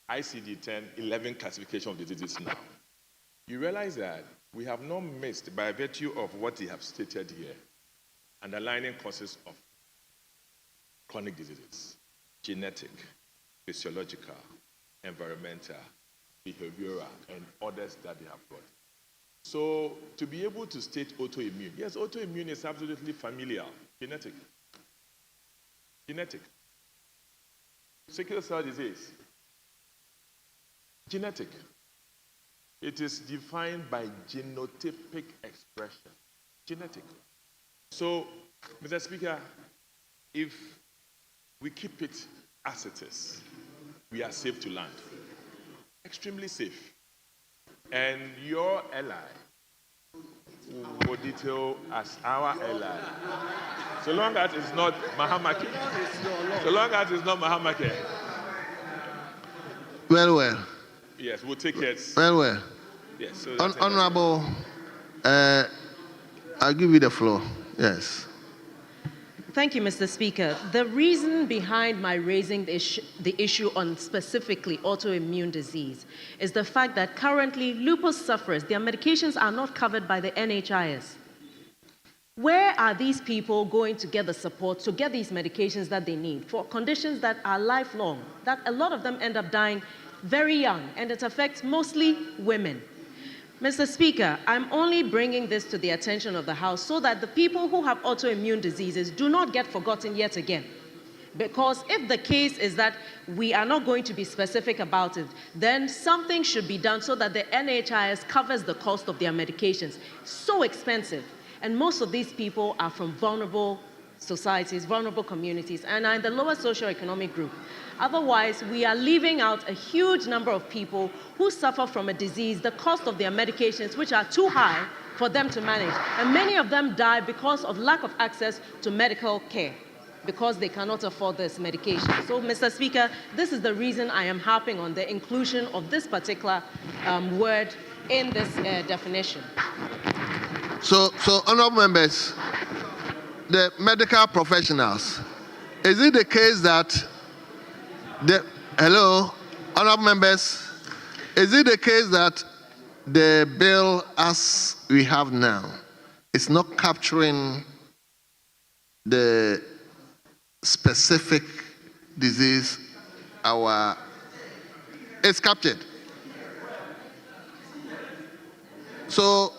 Speaker 10: ICD-10, 11 classification of diseases now, you realize that we have not missed, by virtue of what they have stated here, underlying causes of chronic diseases: genetic, physiological, environmental, behavioral, and others that they have brought. So to be able to state autoimmune, yes, autoimmune is absolutely familiar, genetic. Sickle cell disease, genetic. It is defined by genotypic expression, genetic. So, Mr. Speaker, if we keep it as it is, we are safe to land, extremely safe. And your ally will detail as our ally, so long as it's not Mahamake. So long as it's not Mahamake.
Speaker 11: Well.
Speaker 10: Yes, we'll take it.
Speaker 11: Well.
Speaker 10: Yes. So
Speaker 11: Honorable, I'll give you the floor. Yes.
Speaker 8: Thank you, Mr. Speaker. The reason behind my raising the issue on specifically autoimmune disease is the fact that currently lupus sufferers, their medications are not covered by the NHIS. Where are these people going to get the support to get these medications that they need for conditions that are lifelong, that a lot of them end up dying very young, and it affects mostly women? Mr. Speaker, I'm only bringing this to the attention of the House so that the people who have autoimmune diseases do not get forgotten yet again. Because if the case is that we are not going to be specific about it, then something should be done so that the NHIS covers the cost of their medications. So expensive. And most of these people are from vulnerable societies, vulnerable communities, and are in the lower socioeconomic group. Otherwise, we are leaving out a huge number of people who suffer from a disease, the cost of their medications, which are too high for them to manage. And many of them die because of lack of access to medical care, because they cannot afford this medication. So, Mr. Speaker, this is the reason I am harping on the inclusion of this particular word in this definition.
Speaker 11: So, honorable members, the medical professionals, is it the case that Hello, honorable members. Is it the case that the bill as we have now is not capturing the specific disease it's captured? So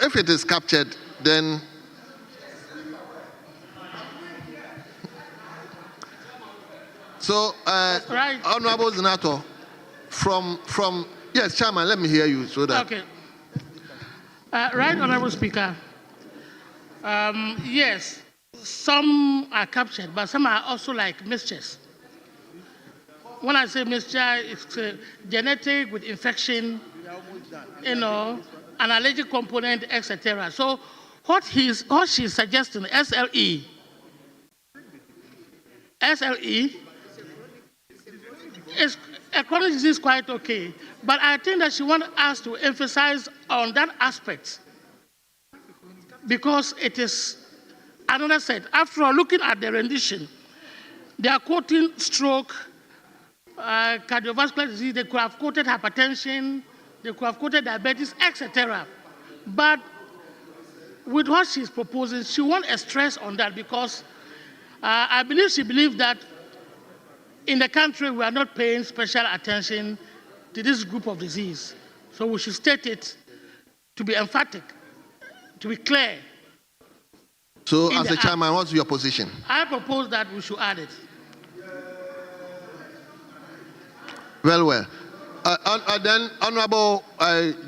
Speaker 11: if it is captured, then
Speaker 13: right.
Speaker 11: Honorable Senator, from yes, Chairman, let me hear you so that.
Speaker 13: Okay. Right, Honorable Speaker. Yes, some are captured, but some are also like mixtures. When I say mixture, it's genetic with infection, an allergic component, etc. So what she's suggesting, SLE is a chronic disease, quite okay. But I think that she wants us to emphasize on that aspect because it is another set. After all, looking at the rendition, they are quoting stroke, cardiovascular disease, they could have quoted hypertension, they could have quoted diabetes, etc. But with what she's proposing, she wants a stress on that because I believe she believes that in the country we are not paying special attention to this group of disease. So we should state it to be emphatic, to be clear.
Speaker 11: So as a chairman, what's your position?
Speaker 13: I propose that we should add it.
Speaker 11: Well. Then, Honorable,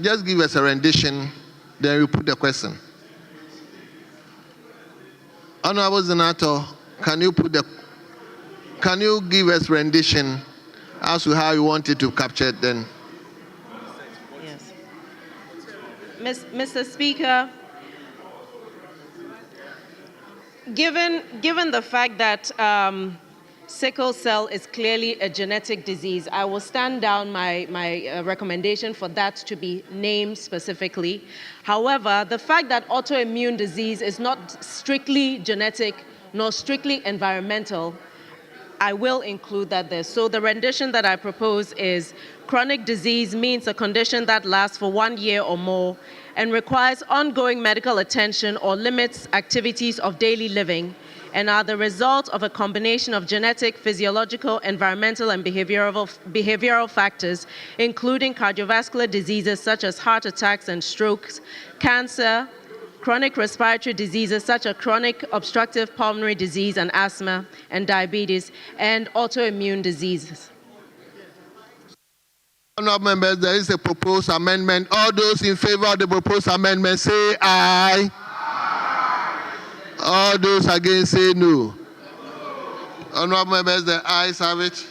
Speaker 11: just give us a rendition, then you put the question. Honorable Senator, can you give us rendition as to how you want it to capture it then?
Speaker 8: Yes. Mr. Speaker, given the fact that sickle cell is clearly a genetic disease, I will stand down my recommendation for that to be named specifically. However, the fact that autoimmune disease is not strictly genetic nor strictly environmental, I will include that there. So the rendition that I propose is chronic disease means a condition that lasts for 1 year or more and requires ongoing medical attention or limits activities of daily living and are the result of a combination of genetic, physiological, environmental, and behavioral factors, including cardiovascular diseases such as heart attacks and strokes, cancer, chronic respiratory diseases such as chronic obstructive pulmonary disease and asthma, and diabetes, and autoimmune diseases.
Speaker 11: Honourable members, there is a proposed amendment. All those in favor of the proposed amendment say aye. All those against say no. Honourable members, the ayes have it.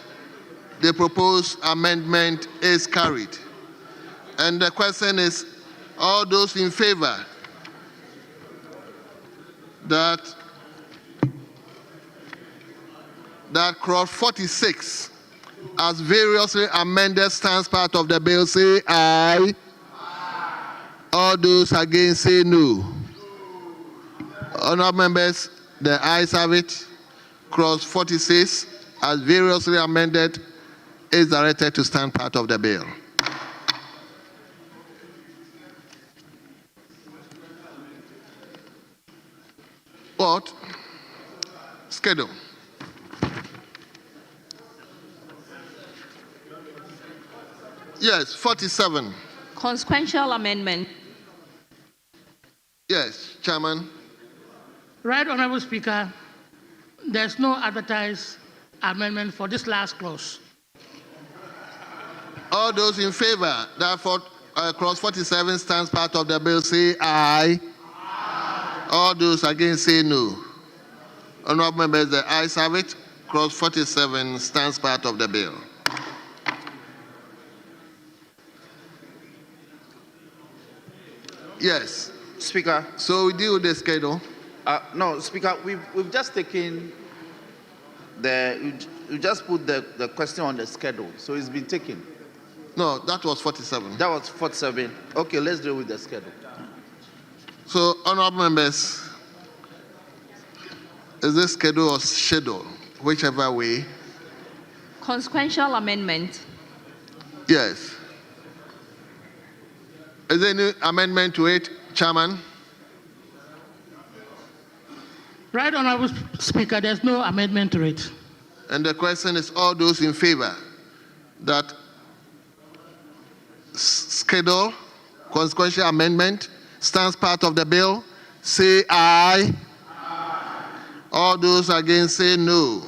Speaker 11: The proposed amendment is carried. And the question is, all those in favor that clause 46 as variously amended stands part of the bill say aye. All those against say no. Honourable members, the ayes have it. Clause 46 as variously amended is directed to stand part of the bill. What? Schedule. Yes, 47.
Speaker 12: Consequential amendment.
Speaker 11: Yes, Chairman.
Speaker 13: Right, Honorable Speaker, there's no advertised amendment for this last clause.
Speaker 11: All those in favor that for clause 47 stands part of the bill say aye. All those against say no. Honourable members, the ayes have it. Clause 47 stands part of the bill. Yes.
Speaker 7: Speaker.
Speaker 11: So we deal with the schedule.
Speaker 7: No, Speaker, we've just taken you just put the question on the schedule, so it's been taken.
Speaker 11: No, that was 47.
Speaker 7: That was 47. Okay, let's deal with the schedule.
Speaker 11: So, honourable members, is this schedule or schedule, whichever way?
Speaker 12: Consequential amendment.
Speaker 11: Yes. Is there any amendment to it, Chairman?
Speaker 13: Right, Honorable Speaker, there's no amendment to it.
Speaker 11: And the question is, all those in favor that schedule consequential amendment stands part of the bill, say aye. All those against say no.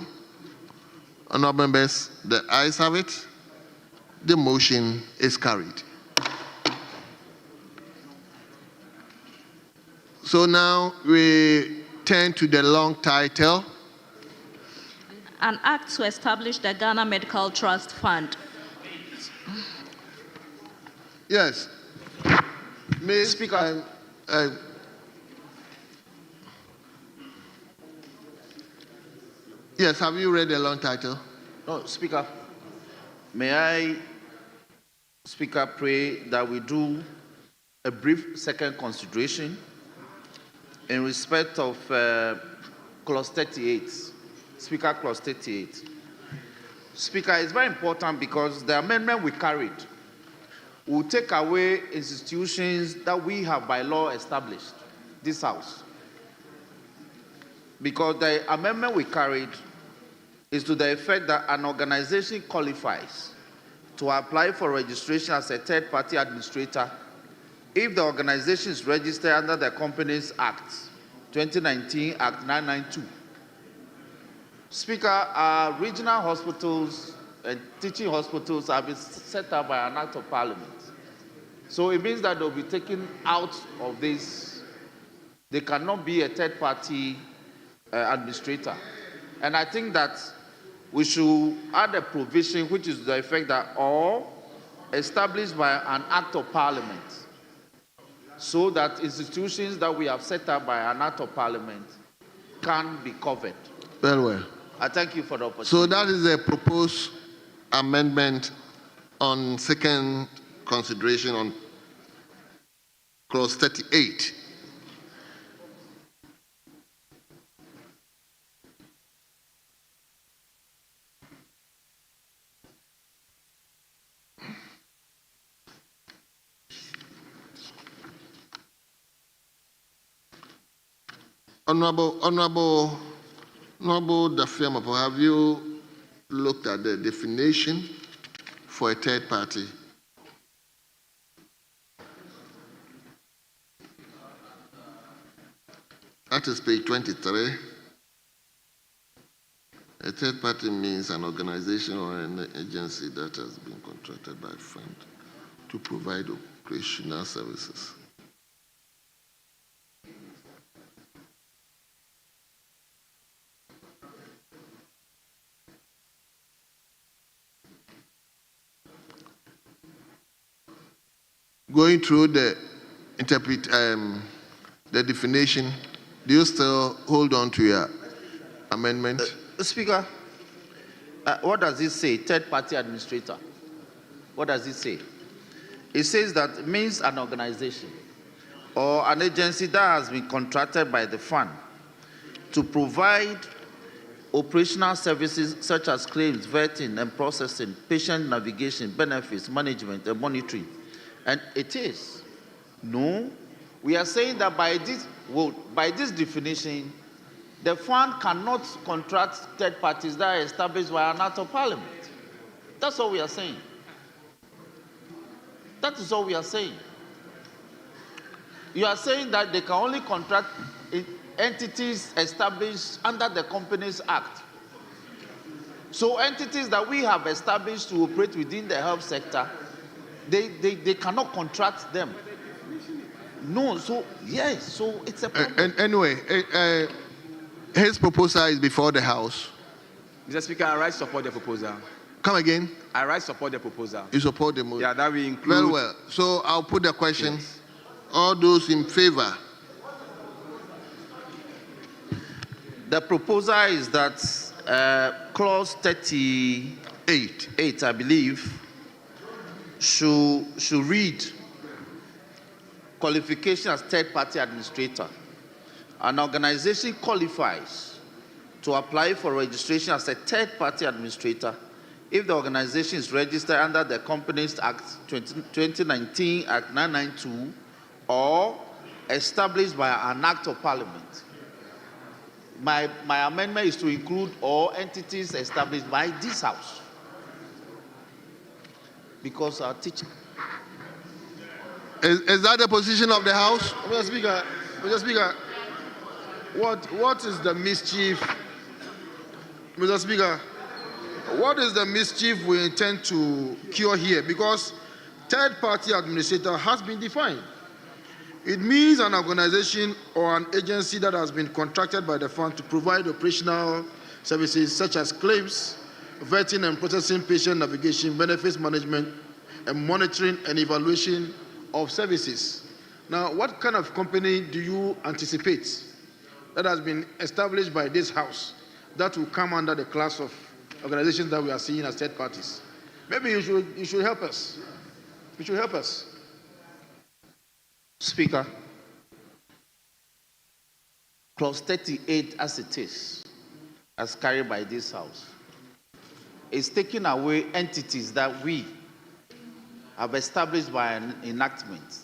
Speaker 11: Honorable members, the ayes have it. The motion is carried. So now we turn to the long title.
Speaker 12: An act to establish the Ghana Medical Trust Fund.
Speaker 11: Yes. Mr. Speaker. Yes, have you read the long title?
Speaker 7: No, Speaker. May I, Speaker, pray that we do a brief second consideration in respect of Clause 38. Speaker, Clause 38. Speaker, it's very important because the amendment we carried will take away institutions that we have by law established, this House. Because the amendment we carried is to the effect that an organization qualifies to apply for registration as a third-party administrator if the organization is registered under the Companies Act, 2019 Act 992. Speaker, our regional hospitals and teaching hospitals have been set up by an act of parliament. So it means that they'll be taken out of this. They cannot be a third-party administrator. And I think that we should add a provision which is the effect that all established by an act of parliament, so that institutions that we have set up by an act of parliament can be covered.
Speaker 11: Very well.
Speaker 7: I thank you for the opportunity.
Speaker 11: So that is a proposed amendment on second consideration on Clause 38. Honorable Dafiamapo, have you looked at the definition for a third party? That is page 23. A third party means an organization or an agency that has been contracted by a fund to provide operational services. Going through the the definition, do you still hold on to your amendment?
Speaker 7: Speaker, what does it say? Third party administrator. What does it say? It says that it means an organization or an agency that has been contracted by the fund to provide operational services such as claims, vetting and processing, patient navigation, benefits, management and monitoring. And it is. No, we are saying that by this definition, the fund cannot contract third parties that are established by an act of parliament. That's all we are saying. That is all we are saying. You are saying that they can only contract entities established under the Companies Act. So entities that we have established to operate within the health sector, they cannot contract them. No, so yes, so it's a problem.
Speaker 11: Anyway, his proposal is before the House.
Speaker 4: Mr. Speaker, I write support the proposal.
Speaker 11: Come again?
Speaker 4: I write support the proposal.
Speaker 11: You support the motion?
Speaker 4: Yeah, that we include.
Speaker 11: Very well. So I'll put the question. Yes. All those in favor?
Speaker 7: The proposal is that clause 38, I believe, should read qualification as third-party administrator. An organization qualifies to apply for registration as a third-party administrator if the organization is registered under the Companies Act 2019, Act 992, or established by an act of parliament. My amendment is to include all entities established by this house. Because our teaching.
Speaker 9: Is that the position of the House? Mr. Speaker, what is the mischief? Mr. Speaker, what is the mischief we intend to cure here? Because third-party administrator has been defined. It means an organization or an agency that has been contracted by the fund to provide operational services such as claims, vetting and processing patient navigation, benefits management, and monitoring and evaluation of services. Now, what kind of company do you anticipate that has been established by this House that will come under the class of organizations that we are seeing as third parties? Maybe you should help us. You should help us.
Speaker 7: Speaker, clause 38 as it is, as carried by this House, is taking away entities that we have established by an enactment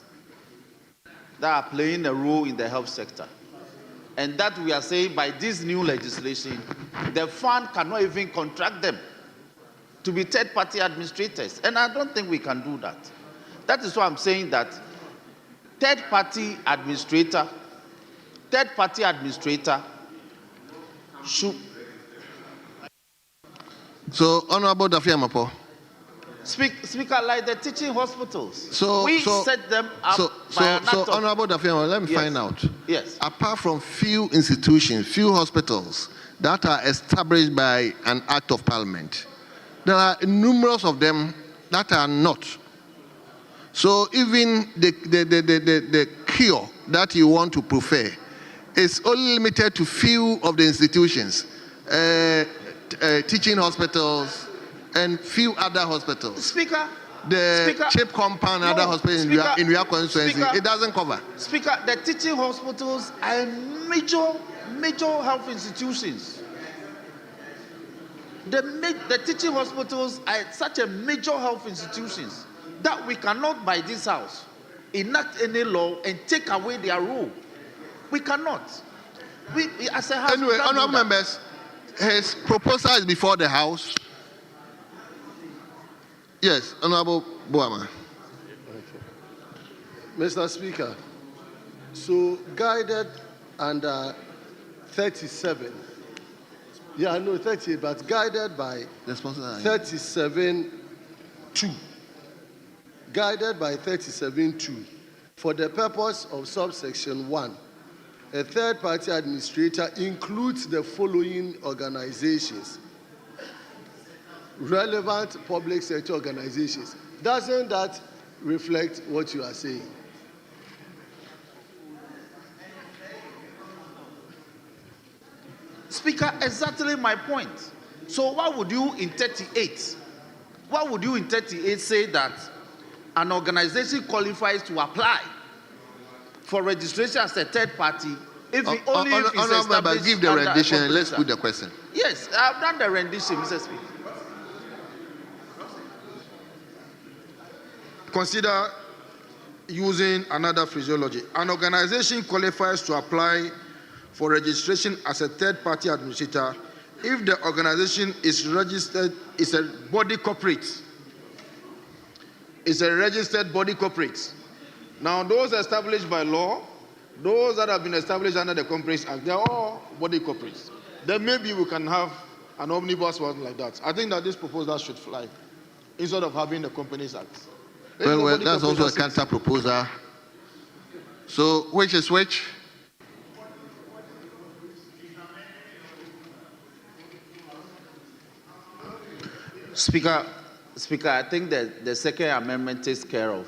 Speaker 7: that are playing a role in the health sector. And that we are saying by this new legislation, the fund cannot even contract them to be third-party administrators. And I don't think we can do that. That is why I'm saying that third-party administrator should.
Speaker 11: So, Honorable Dafiamapo.
Speaker 7: Speaker, like the teaching hospitals,
Speaker 11: So
Speaker 7: we set them up by an act of.
Speaker 11: Honorable Dafiamapo, let me find out.
Speaker 7: Yes.
Speaker 11: Apart from few institutions, few hospitals that are established by an act of parliament, there are numerous of them that are not. So even the cure that you want to prefer is only limited to few of the institutions, teaching hospitals and few other hospitals.
Speaker 7: Speaker,
Speaker 11: CHIP compound, other hospitals in your constituency, it doesn't cover.
Speaker 7: Speaker, the teaching hospitals are major health institutions. The teaching hospitals are such a major health institutions that we cannot, by this House, enact any law and take away their role. We cannot. We as a House.
Speaker 11: Anyway, honourable members, his proposal is before the House. Yes, Honourable Boama.
Speaker 14: Mr. Speaker, so guided under 37, yeah, no, 38, but guided by 37(2), guided by 37(2), for the purpose of subsection 1, a third-party administrator includes the following organizations: relevant public sector organizations. Doesn't that reflect what you are saying?
Speaker 7: Speaker, exactly my point. So what would you in 38? What would you in 38 say that an organization qualifies to apply for registration as a third party if it only if it's established
Speaker 11: give the
Speaker 7: under
Speaker 11: rendition
Speaker 7: a
Speaker 11: and let's
Speaker 7: corporate
Speaker 11: put the question.
Speaker 7: Yes, I've done the rendition, Mr. Speaker.
Speaker 9: Consider using another phraseology. An organization qualifies to apply for registration as a third-party administrator if the organization is registered, is a body corporate. It's a registered body corporate. Now, those established by law, those that have been established under the Companies Act, they are all body corporates. Then maybe we can have an omnibus one like that. I think that this proposal should fly instead of having the Companies Act.
Speaker 11: Well, that's also a counter proposal. So, which is which?
Speaker 7: Speaker, I think that the second amendment takes care of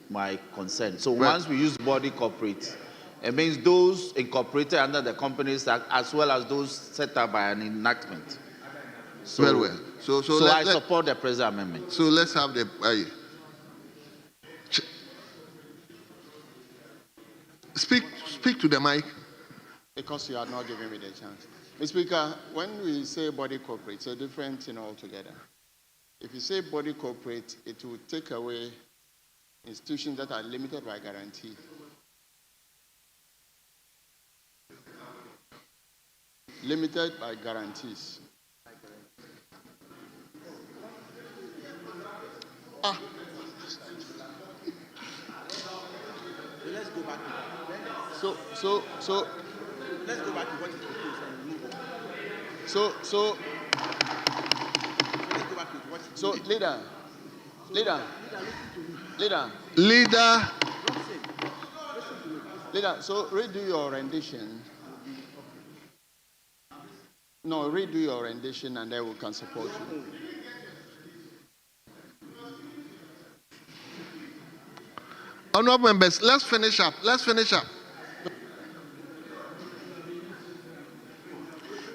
Speaker 7: my concern. So once we use body corporate, it means those incorporated under the Companies Act as well as those set up by an enactment. So,
Speaker 11: Very well. So
Speaker 7: I support the present amendment.
Speaker 11: So let's have the. Speak to the mic.
Speaker 17: Because you are not giving me the chance. Mr. Speaker, when we say body corporate, it's a different thing altogether. If you say body corporate, it will take away institutions that are limited by guarantee. Limited by guarantees.
Speaker 18: Let's go back.
Speaker 17: So
Speaker 18: Let's go back to what you proposed and move on.
Speaker 17: So
Speaker 18: let's go back to what.
Speaker 17: So leader. So redo your rendition. No, redo your rendition and then we can support you.
Speaker 9: Honorable members, let's finish up.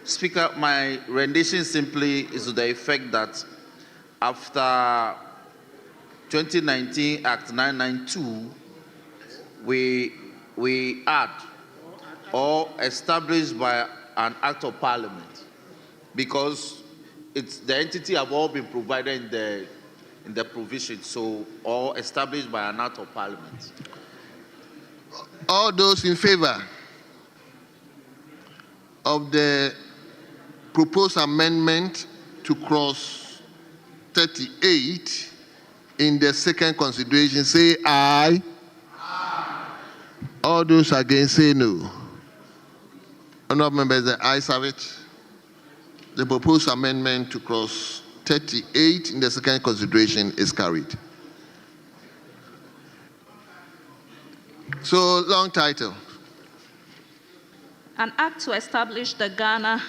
Speaker 7: Speaker, my rendition simply is to the effect that after 2019 Act 992, we add or established by an act of parliament, because it's the entity have all been provided in the provision, so or established by an act of parliament.
Speaker 9: All those in favor of the proposed amendment to clause 38 in the second consideration, say aye. All those against, say no. Honorable members, the ayes have it. The proposed amendment to clause 38 in the second consideration is carried. So, long title.
Speaker 12: An act to establish the Ghana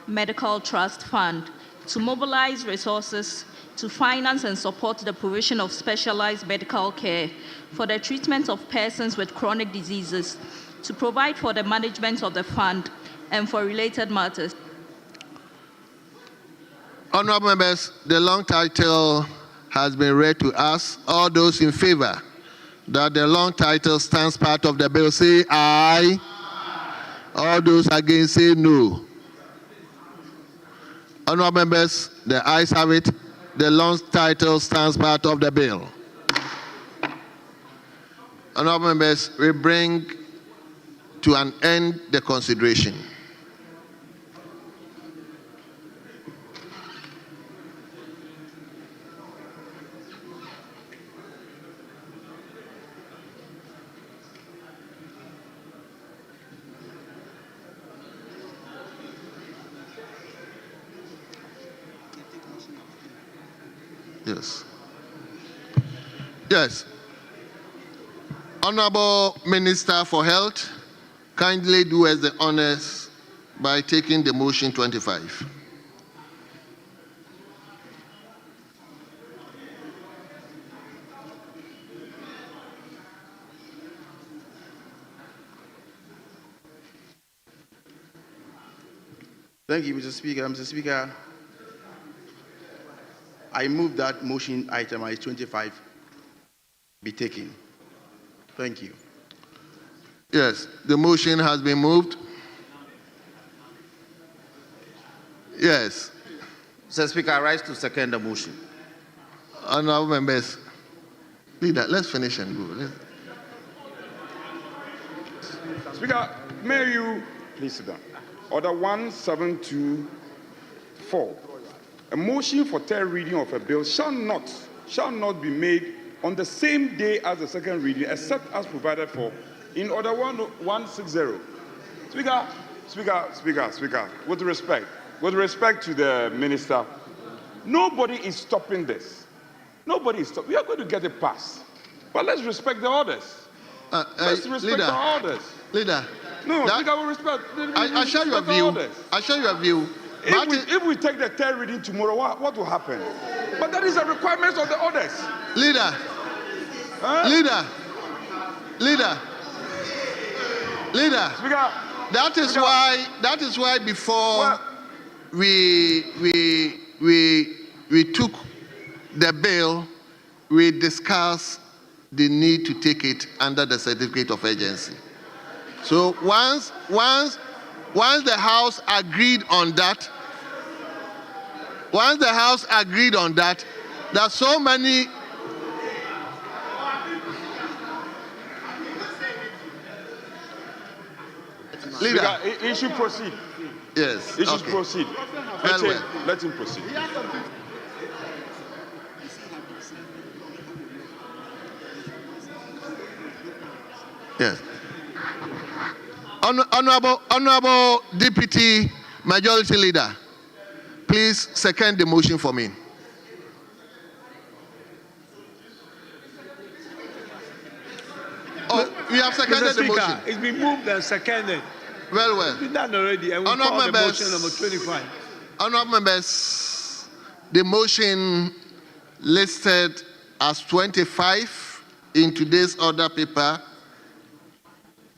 Speaker 12: Medical Trust Fund to mobilize resources to finance and support the provision of specialized medical care for the treatment of persons with chronic diseases, to provide for the management of the fund and for related matters.
Speaker 9: Honorable members, the long title has been read to us. All those in favor that the long title stands part of the bill, say aye. All those against, say no. Honorable members, the ayes have it. The long title stands part of the bill. Honorable members, we bring to an end the consideration. Yes. Honorable Minister for Health, kindly do us the honors by taking the motion 25.
Speaker 18: Thank you, Mr. Speaker. Mr. Speaker, I move that motion item I-25 be taken. Thank you.
Speaker 9: Yes, the motion has been moved. Yes.
Speaker 7: Mr. Speaker, I rise to second the motion.
Speaker 9: Honorable members, leader, let's finish and go.
Speaker 22: Speaker, may you please sit down. Order 1724. A motion for third reading of a bill shall not be made on the same day as the second reading, except as provided for in Order 1160. Speaker, with respect to the minister, nobody is stopping this. Nobody is stopping. We are going to get it passed. But let's respect the orders. Let's respect the orders.
Speaker 9: Leader.
Speaker 22: No, Speaker, we respect.
Speaker 9: I share your view. I share your view.
Speaker 22: If we take the third reading tomorrow, what will happen? But that is a requirement of the orders.
Speaker 9: Leader.
Speaker 22: Huh?
Speaker 9: Leader.
Speaker 22: Speaker.
Speaker 9: That is why before we took the bill, we discussed the need to take it under the certificate of urgency. So once the House agreed on that, There are so many.
Speaker 22: Leader, he should proceed.
Speaker 9: Yes.
Speaker 22: He should proceed. Let him proceed.
Speaker 9: Yes. Honorable Deputy Majority Leader, please second the motion for me. Oh, we have seconded the motion.
Speaker 3: It's been moved and seconded.
Speaker 9: Well.
Speaker 3: It's been done already, and we call the motion number 25.
Speaker 9: Honorable members, the motion listed as 25 in today's order paper,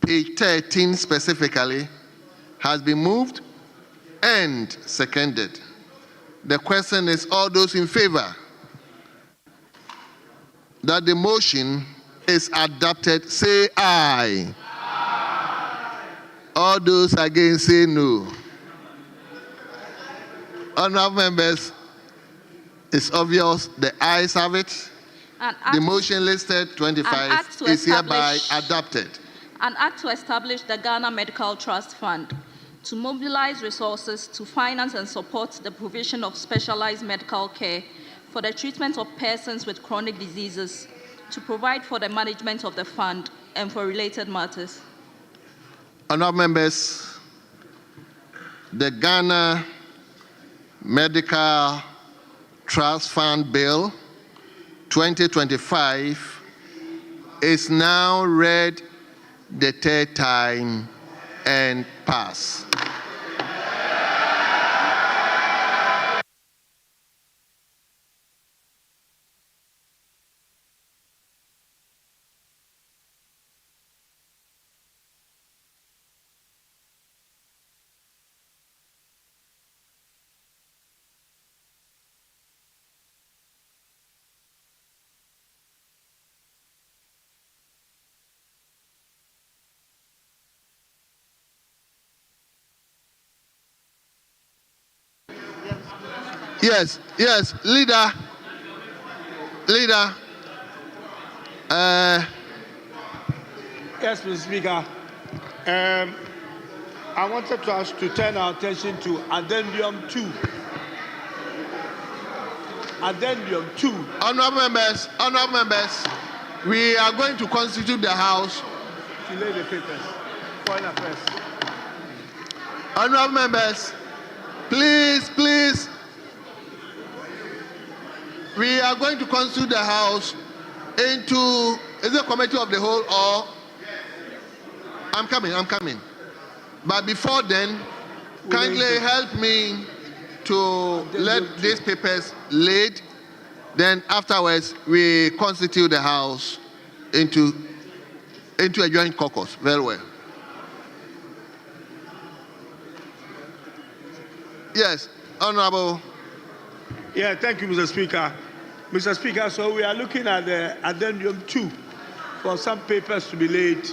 Speaker 9: page 13 specifically, has been moved and seconded. The question is, all those in favor that the motion is adopted, say aye. All those against, say no. Honorable members, it's obvious the ayes have it. The motion listed 25 is hereby adopted.
Speaker 12: An act to establish the Ghana Medical Trust Fund to mobilize resources to finance and support the provision of specialized medical care for the treatment of persons with chronic diseases, to provide for the management of the fund and for related matters.
Speaker 9: Honorable members, the Ghana Medical Trust Fund Bill 2025 is now read the third time and pass. Yes, leader.
Speaker 3: Yes, Mr. Speaker. I wanted to ask to turn our attention to Addendum 2. Addendum 2.
Speaker 9: Honorable members, we are going to constitute the House.
Speaker 3: To lay the papers. Foreign affairs.
Speaker 9: Honorable members, please. We are going to constitute the House into, is it a committee of the whole or? I'm coming. But before then, kindly help me to let these papers laid. Then afterwards, we constitute the House into a joint caucus. Very well. Yes, Honorable.
Speaker 3: Yeah, thank you, Mr. Speaker. Mr. Speaker, so we are looking at the Addendum 2 for some papers to be laid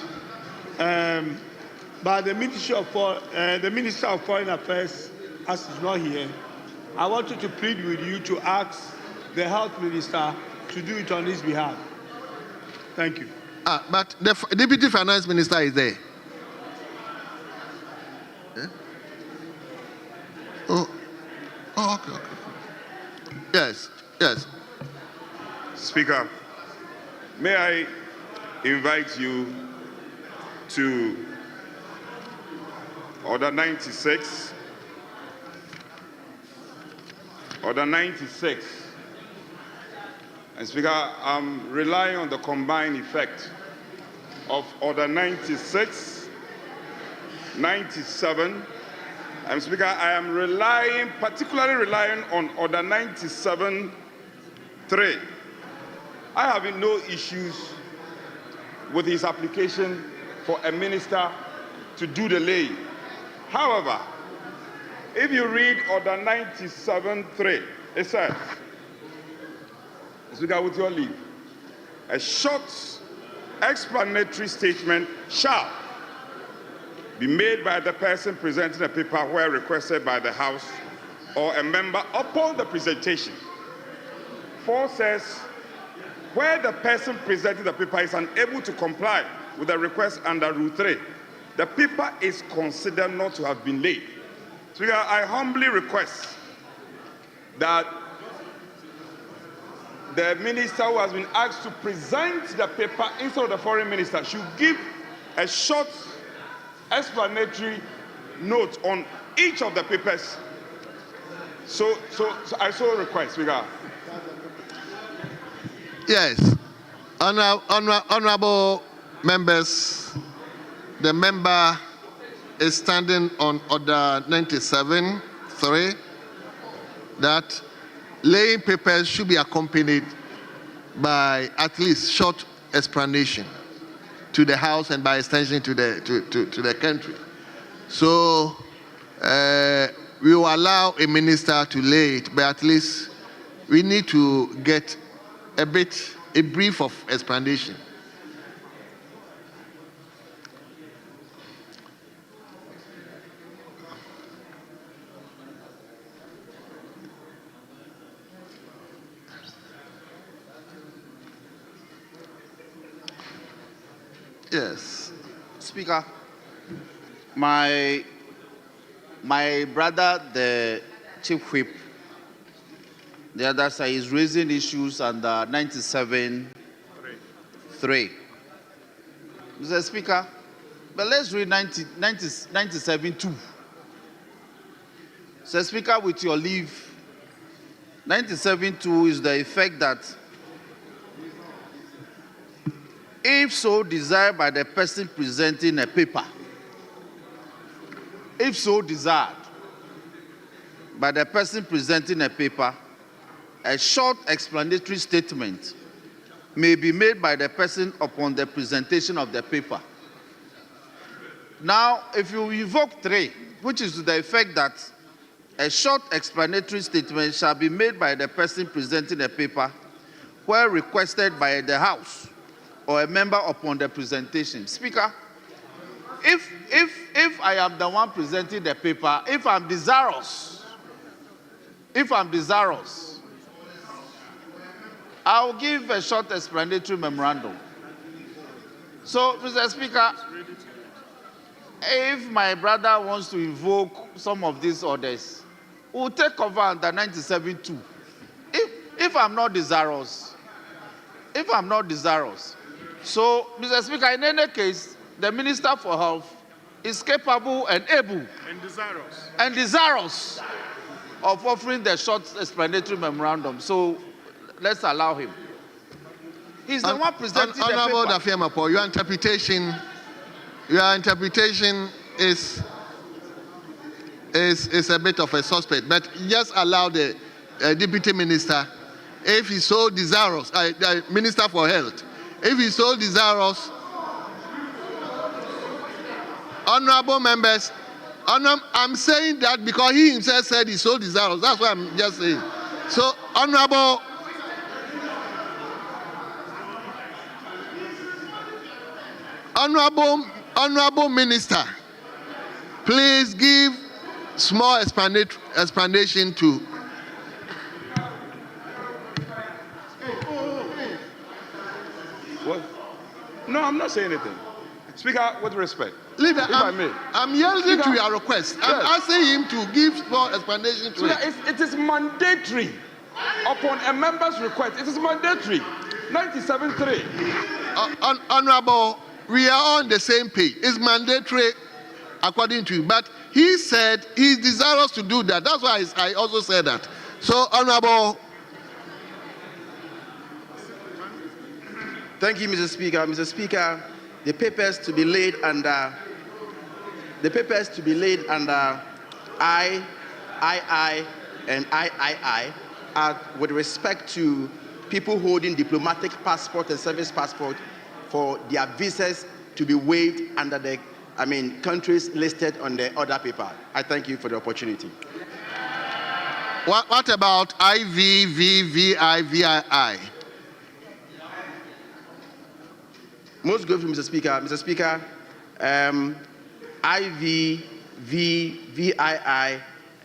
Speaker 3: by the Minister of Foreign Affairs, as is not here. I wanted to plead with you to ask the Health Minister to do it on his behalf. Thank you.
Speaker 9: But the Deputy Finance Minister is there. Yeah? Oh, okay. Yes.
Speaker 22: Speaker, may I invite you to Order 96. Order 96. And Speaker, I'm relying on the combined effect of Order 96, 97, and Speaker, I am particularly relying on Order 97-3. I have no issues with his application for a minister to do the laying. However, if you read Order 97-3, it says, Speaker, with your leave, a short explanatory statement shall be made by the person presenting a paper where requested by the House or a member upon the presentation. 4 says, where the person presenting the paper is unable to comply with the request under Rule 3, the paper is considered not to have been laid. Speaker, I humbly request that the minister who has been asked to present the paper instead of the foreign minister should give a short explanatory note on each of the papers. So I so request, Speaker.
Speaker 11: Yes. Honorable members, the member is standing on Order 97.3 that laying papers should be accompanied by at least short explanation to the House and by extension to the country. So we will allow a minister to lay it, but at least we need to get a brief of explanation.
Speaker 7: Yes. Speaker, my brother, the Chief Whip, the other side is raising issues under 97.3. Mr. Speaker, but let's read 97.2. Mr. Speaker, with your leave, 97.2 is the effect that if so desired by the person presenting a paper, if so desired by the person presenting a paper, a short explanatory statement may be made by the person upon the presentation of the paper. Now, if you invoke 3, which is to the effect that a short explanatory statement shall be made by the person presenting a paper where requested by the House or a member upon the presentation. Speaker, if I am the one presenting the paper, if I'm desirous, I'll give a short explanatory memorandum. So, Mr. Speaker, if my brother wants to invoke some of these orders, we'll take over under 97.2. If I'm not desirous, So, Mr. Speaker, in any case, the Minister for Health is capable and able and desirous of offering the short explanatory memorandum. So, let's allow him. He's the one presenting the paper.
Speaker 11: Honorable Dafiamapo, your interpretation is a bit of a suspect, but just allow the Deputy Minister, if he's so desirous, Minister for Health, if he's so desirous, honorable members, I'm saying that because he himself said he's so desirous. That's what I'm just saying. So, honorable minister, please give small explanation to.
Speaker 22: What? No, I'm not saying anything. Speaker, with respect.
Speaker 11: Leader, I'm yielding to your request. I'm asking him to give small explanation to
Speaker 22: Speaker, it is mandatory upon a member's request. It is mandatory. 97.3.
Speaker 11: Honorable, we are on the same page. It's mandatory according to you. But he said he's desirous to do that. That's why I also said that. So, Honorable.
Speaker 5: Thank you, Mr. Speaker. Mr. Speaker, the papers to be laid under I, and III are with respect to people holding diplomatic passport and service passport for their visas to be waived under the countries listed on the other paper. I thank you for the opportunity.
Speaker 11: What about IV, VVI, VII?
Speaker 5: Most grateful, Mr. Speaker. Mr. Speaker, IV, VII,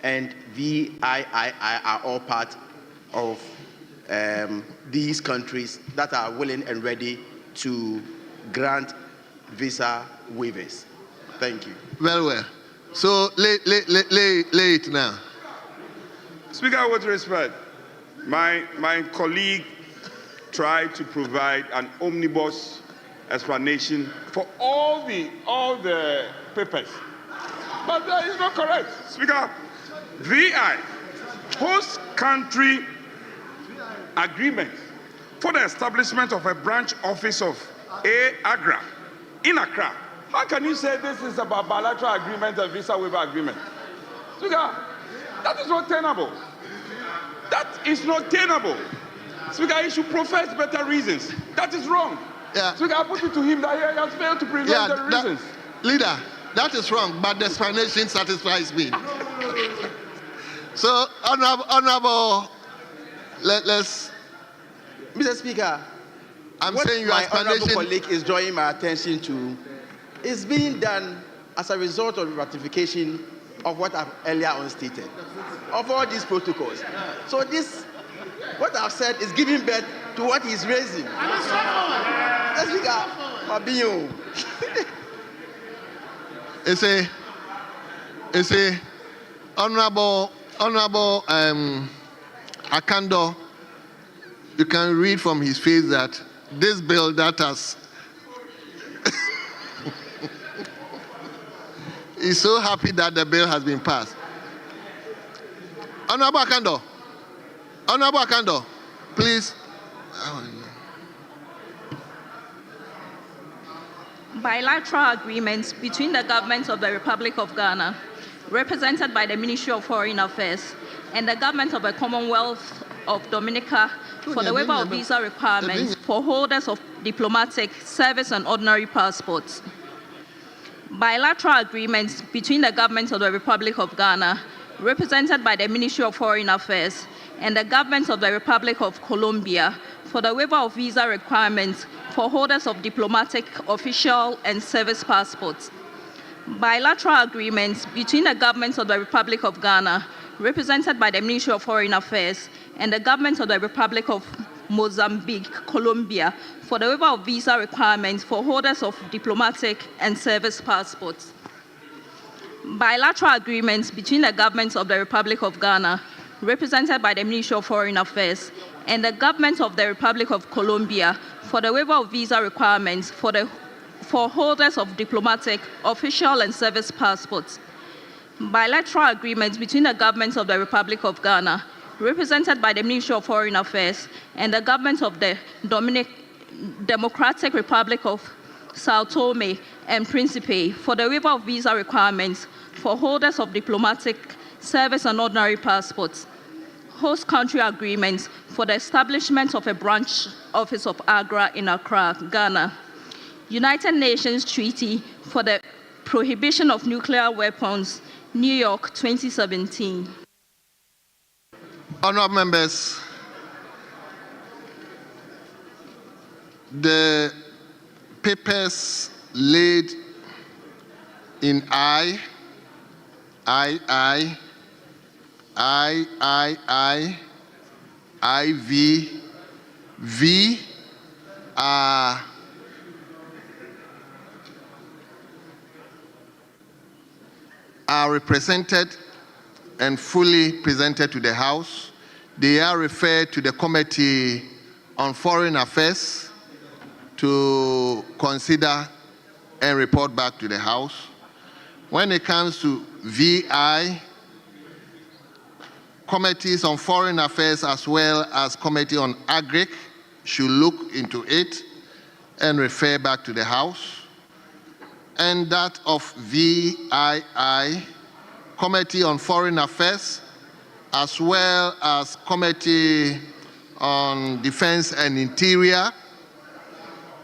Speaker 5: and VIII are all part of these countries that are willing and ready to grant visa waivers. Thank you.
Speaker 11: Very well. So lay it now.
Speaker 22: Speaker, with respect, my colleague tried to provide an omnibus explanation for all the papers, but that is not correct. Speaker, VI, host country agreement for the establishment of a branch office of AGRA in Accra. How can you say this is about bilateral agreement and visa waiver agreement? Speaker, that is not tenable. That is not tenable. Speaker, he should profess better reasons. That is wrong.
Speaker 11: Yeah.
Speaker 22: Speaker, I put it to him that he has failed to present the reasons.
Speaker 11: Leader, that is wrong, but the explanation satisfies me. So, honorable, let's.
Speaker 5: Mr. Speaker,
Speaker 11: I'm
Speaker 5: what
Speaker 11: saying your
Speaker 5: my
Speaker 11: explanation.
Speaker 5: honorable colleague is drawing my attention to is being done as a result of the ratification of what I've earlier on stated, of all these protocols. So this, what I've said, is giving birth to what he's raising. Mr. Speaker, Fabio.
Speaker 11: It's a honorable Akando. You can read from his face that this bill that has he's so happy that the bill has been passed. Honorable Akando, please.
Speaker 12: Bilateral agreements between the government of the Republic of Ghana, represented by the Ministry of Foreign Affairs, and the government of the Commonwealth of Dominica for the waiver of visa requirements for holders of diplomatic, service, and ordinary passports. Bilateral agreements between the government of the Republic of Ghana, represented by the Ministry of Foreign Affairs, and the government of the Republic of Colombia for the waiver of visa requirements for holders of diplomatic, official, and service passports. Bilateral agreements between the government of the Republic of Ghana, represented by the Ministry of Foreign Affairs, and the government of the Republic of Mozambique, Colombia, for the waiver of visa requirements for holders of diplomatic and service passports. Bilateral agreements between the government of the Republic of Ghana, represented by the Ministry of Foreign Affairs, and the government of the Republic of Colombia for the waiver of visa requirements for holders of diplomatic, official, and service passports. Bilateral agreements between the government of the Republic of Ghana, represented by the Ministry of Foreign Affairs, and the government of the Democratic Republic of Sao Tome and Principe for the waiver of visa requirements for holders of diplomatic, service, and ordinary passports. Host country agreements for the establishment of a branch office of AGRA in Accra, Ghana. United Nations Treaty for the Prohibition of Nuclear Weapons, New York, 2017.
Speaker 11: Honourable members, the papers laid in I, V are represented and fully presented to the House. They are referred to the Committee on Foreign Affairs to consider and report back to the House. When it comes to VI, committees on foreign affairs as well as committee on agric should look into it and refer back to the House. And that of VII, committee on foreign affairs as well as committee on defense and interior,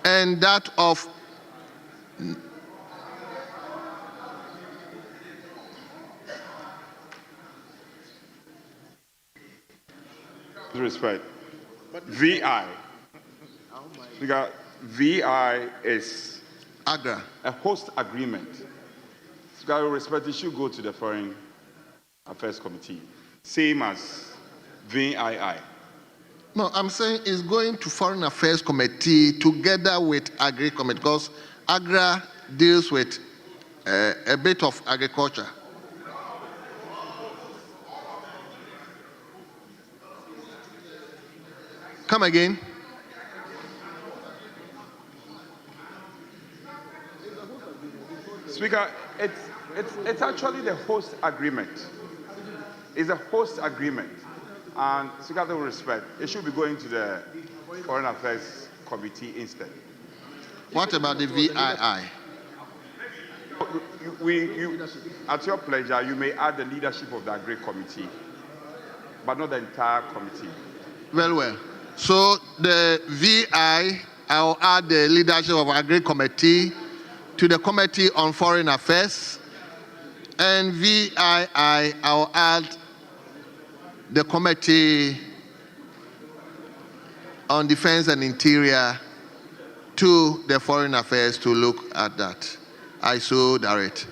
Speaker 11: and that of
Speaker 22: respect. VI. Because VI is
Speaker 11: AGRA,
Speaker 22: a host agreement. So, respect, it should go to the Foreign Affairs Committee, same as VII.
Speaker 11: No, I'm saying it's going to Foreign Affairs Committee together with Agri Committee, because Agra deals with a bit of agriculture. Come again.
Speaker 22: Speaker, it's actually the host agreement. It's a host agreement. And Speaker, with respect, it should be going to the Foreign Affairs Committee instead.
Speaker 11: What about the VII?
Speaker 22: At your pleasure, you may add the leadership of the Agri Committee, but not the entire committee.
Speaker 11: Well. So the VI, I'll add the leadership of Agri Committee to the Committee on Foreign Affairs, and VII, I'll add the Committee on Defense and Interior to the Foreign Affairs to look at that. I so direct.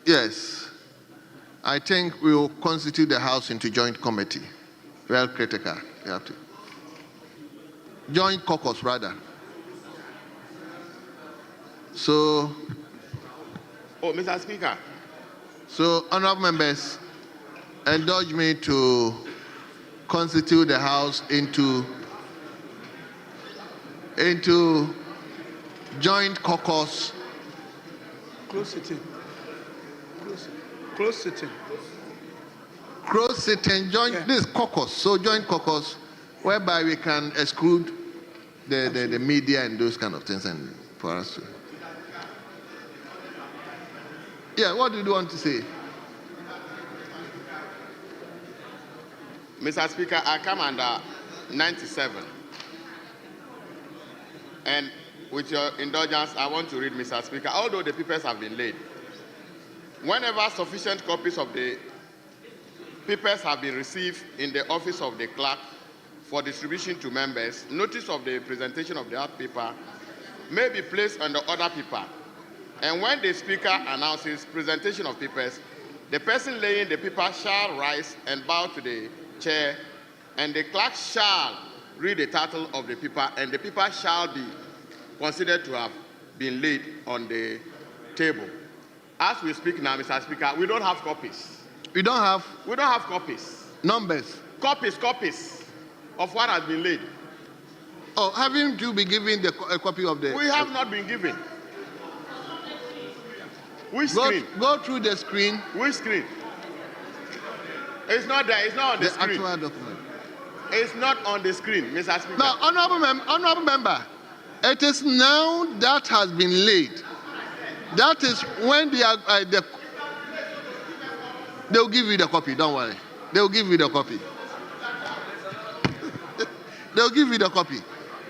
Speaker 11: Yes, I think we will constitute the House into joint committee. Well, critical. You have to. Joint caucus, rather. So.
Speaker 6: Oh, Mr. Speaker.
Speaker 11: So, honorable members, indulge me to constitute the House into joint caucus.
Speaker 3: Close sitting.
Speaker 11: Close sitting, joint, this caucus, so joint caucus, whereby we can exclude the media and those kind of things, and for us to. Yeah, what do you want to say?
Speaker 6: Mr. Speaker, I come under 97. And with your indulgence, I want to read, Mr. Speaker, although the papers have been laid, whenever sufficient copies of the papers have been received in the office of the clerk for distribution to members, notice of the presentation of the hard paper may be placed on the other paper. And when the speaker announces presentation of papers, the person laying the paper shall rise and bow to the chair, and the clerk shall read the title of the paper, and the paper shall be considered to have been laid on the table. As we speak now, Mr. Speaker, we don't have copies.
Speaker 11: We don't have?
Speaker 6: We don't have copies.
Speaker 11: Numbers?
Speaker 6: Copies of what has been laid.
Speaker 11: Oh, haven't you been given a copy of the...
Speaker 6: We have not been given. Which screen?
Speaker 11: Go through the screen.
Speaker 6: Which screen? It's not there. It's not on the screen.
Speaker 11: Actual document.
Speaker 6: It's not on the screen, Mr. Speaker.
Speaker 11: Now, honorable member, it is now that has been laid. That is when they'll give you the copy, don't worry. They'll give you the copy. They'll give you the copy.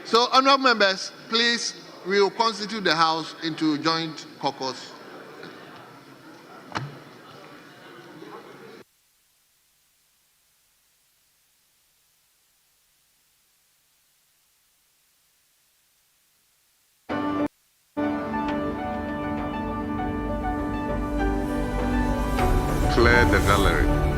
Speaker 11: So, honorable members, please, we will constitute the House into joint caucus.
Speaker 6: Clear the gallery.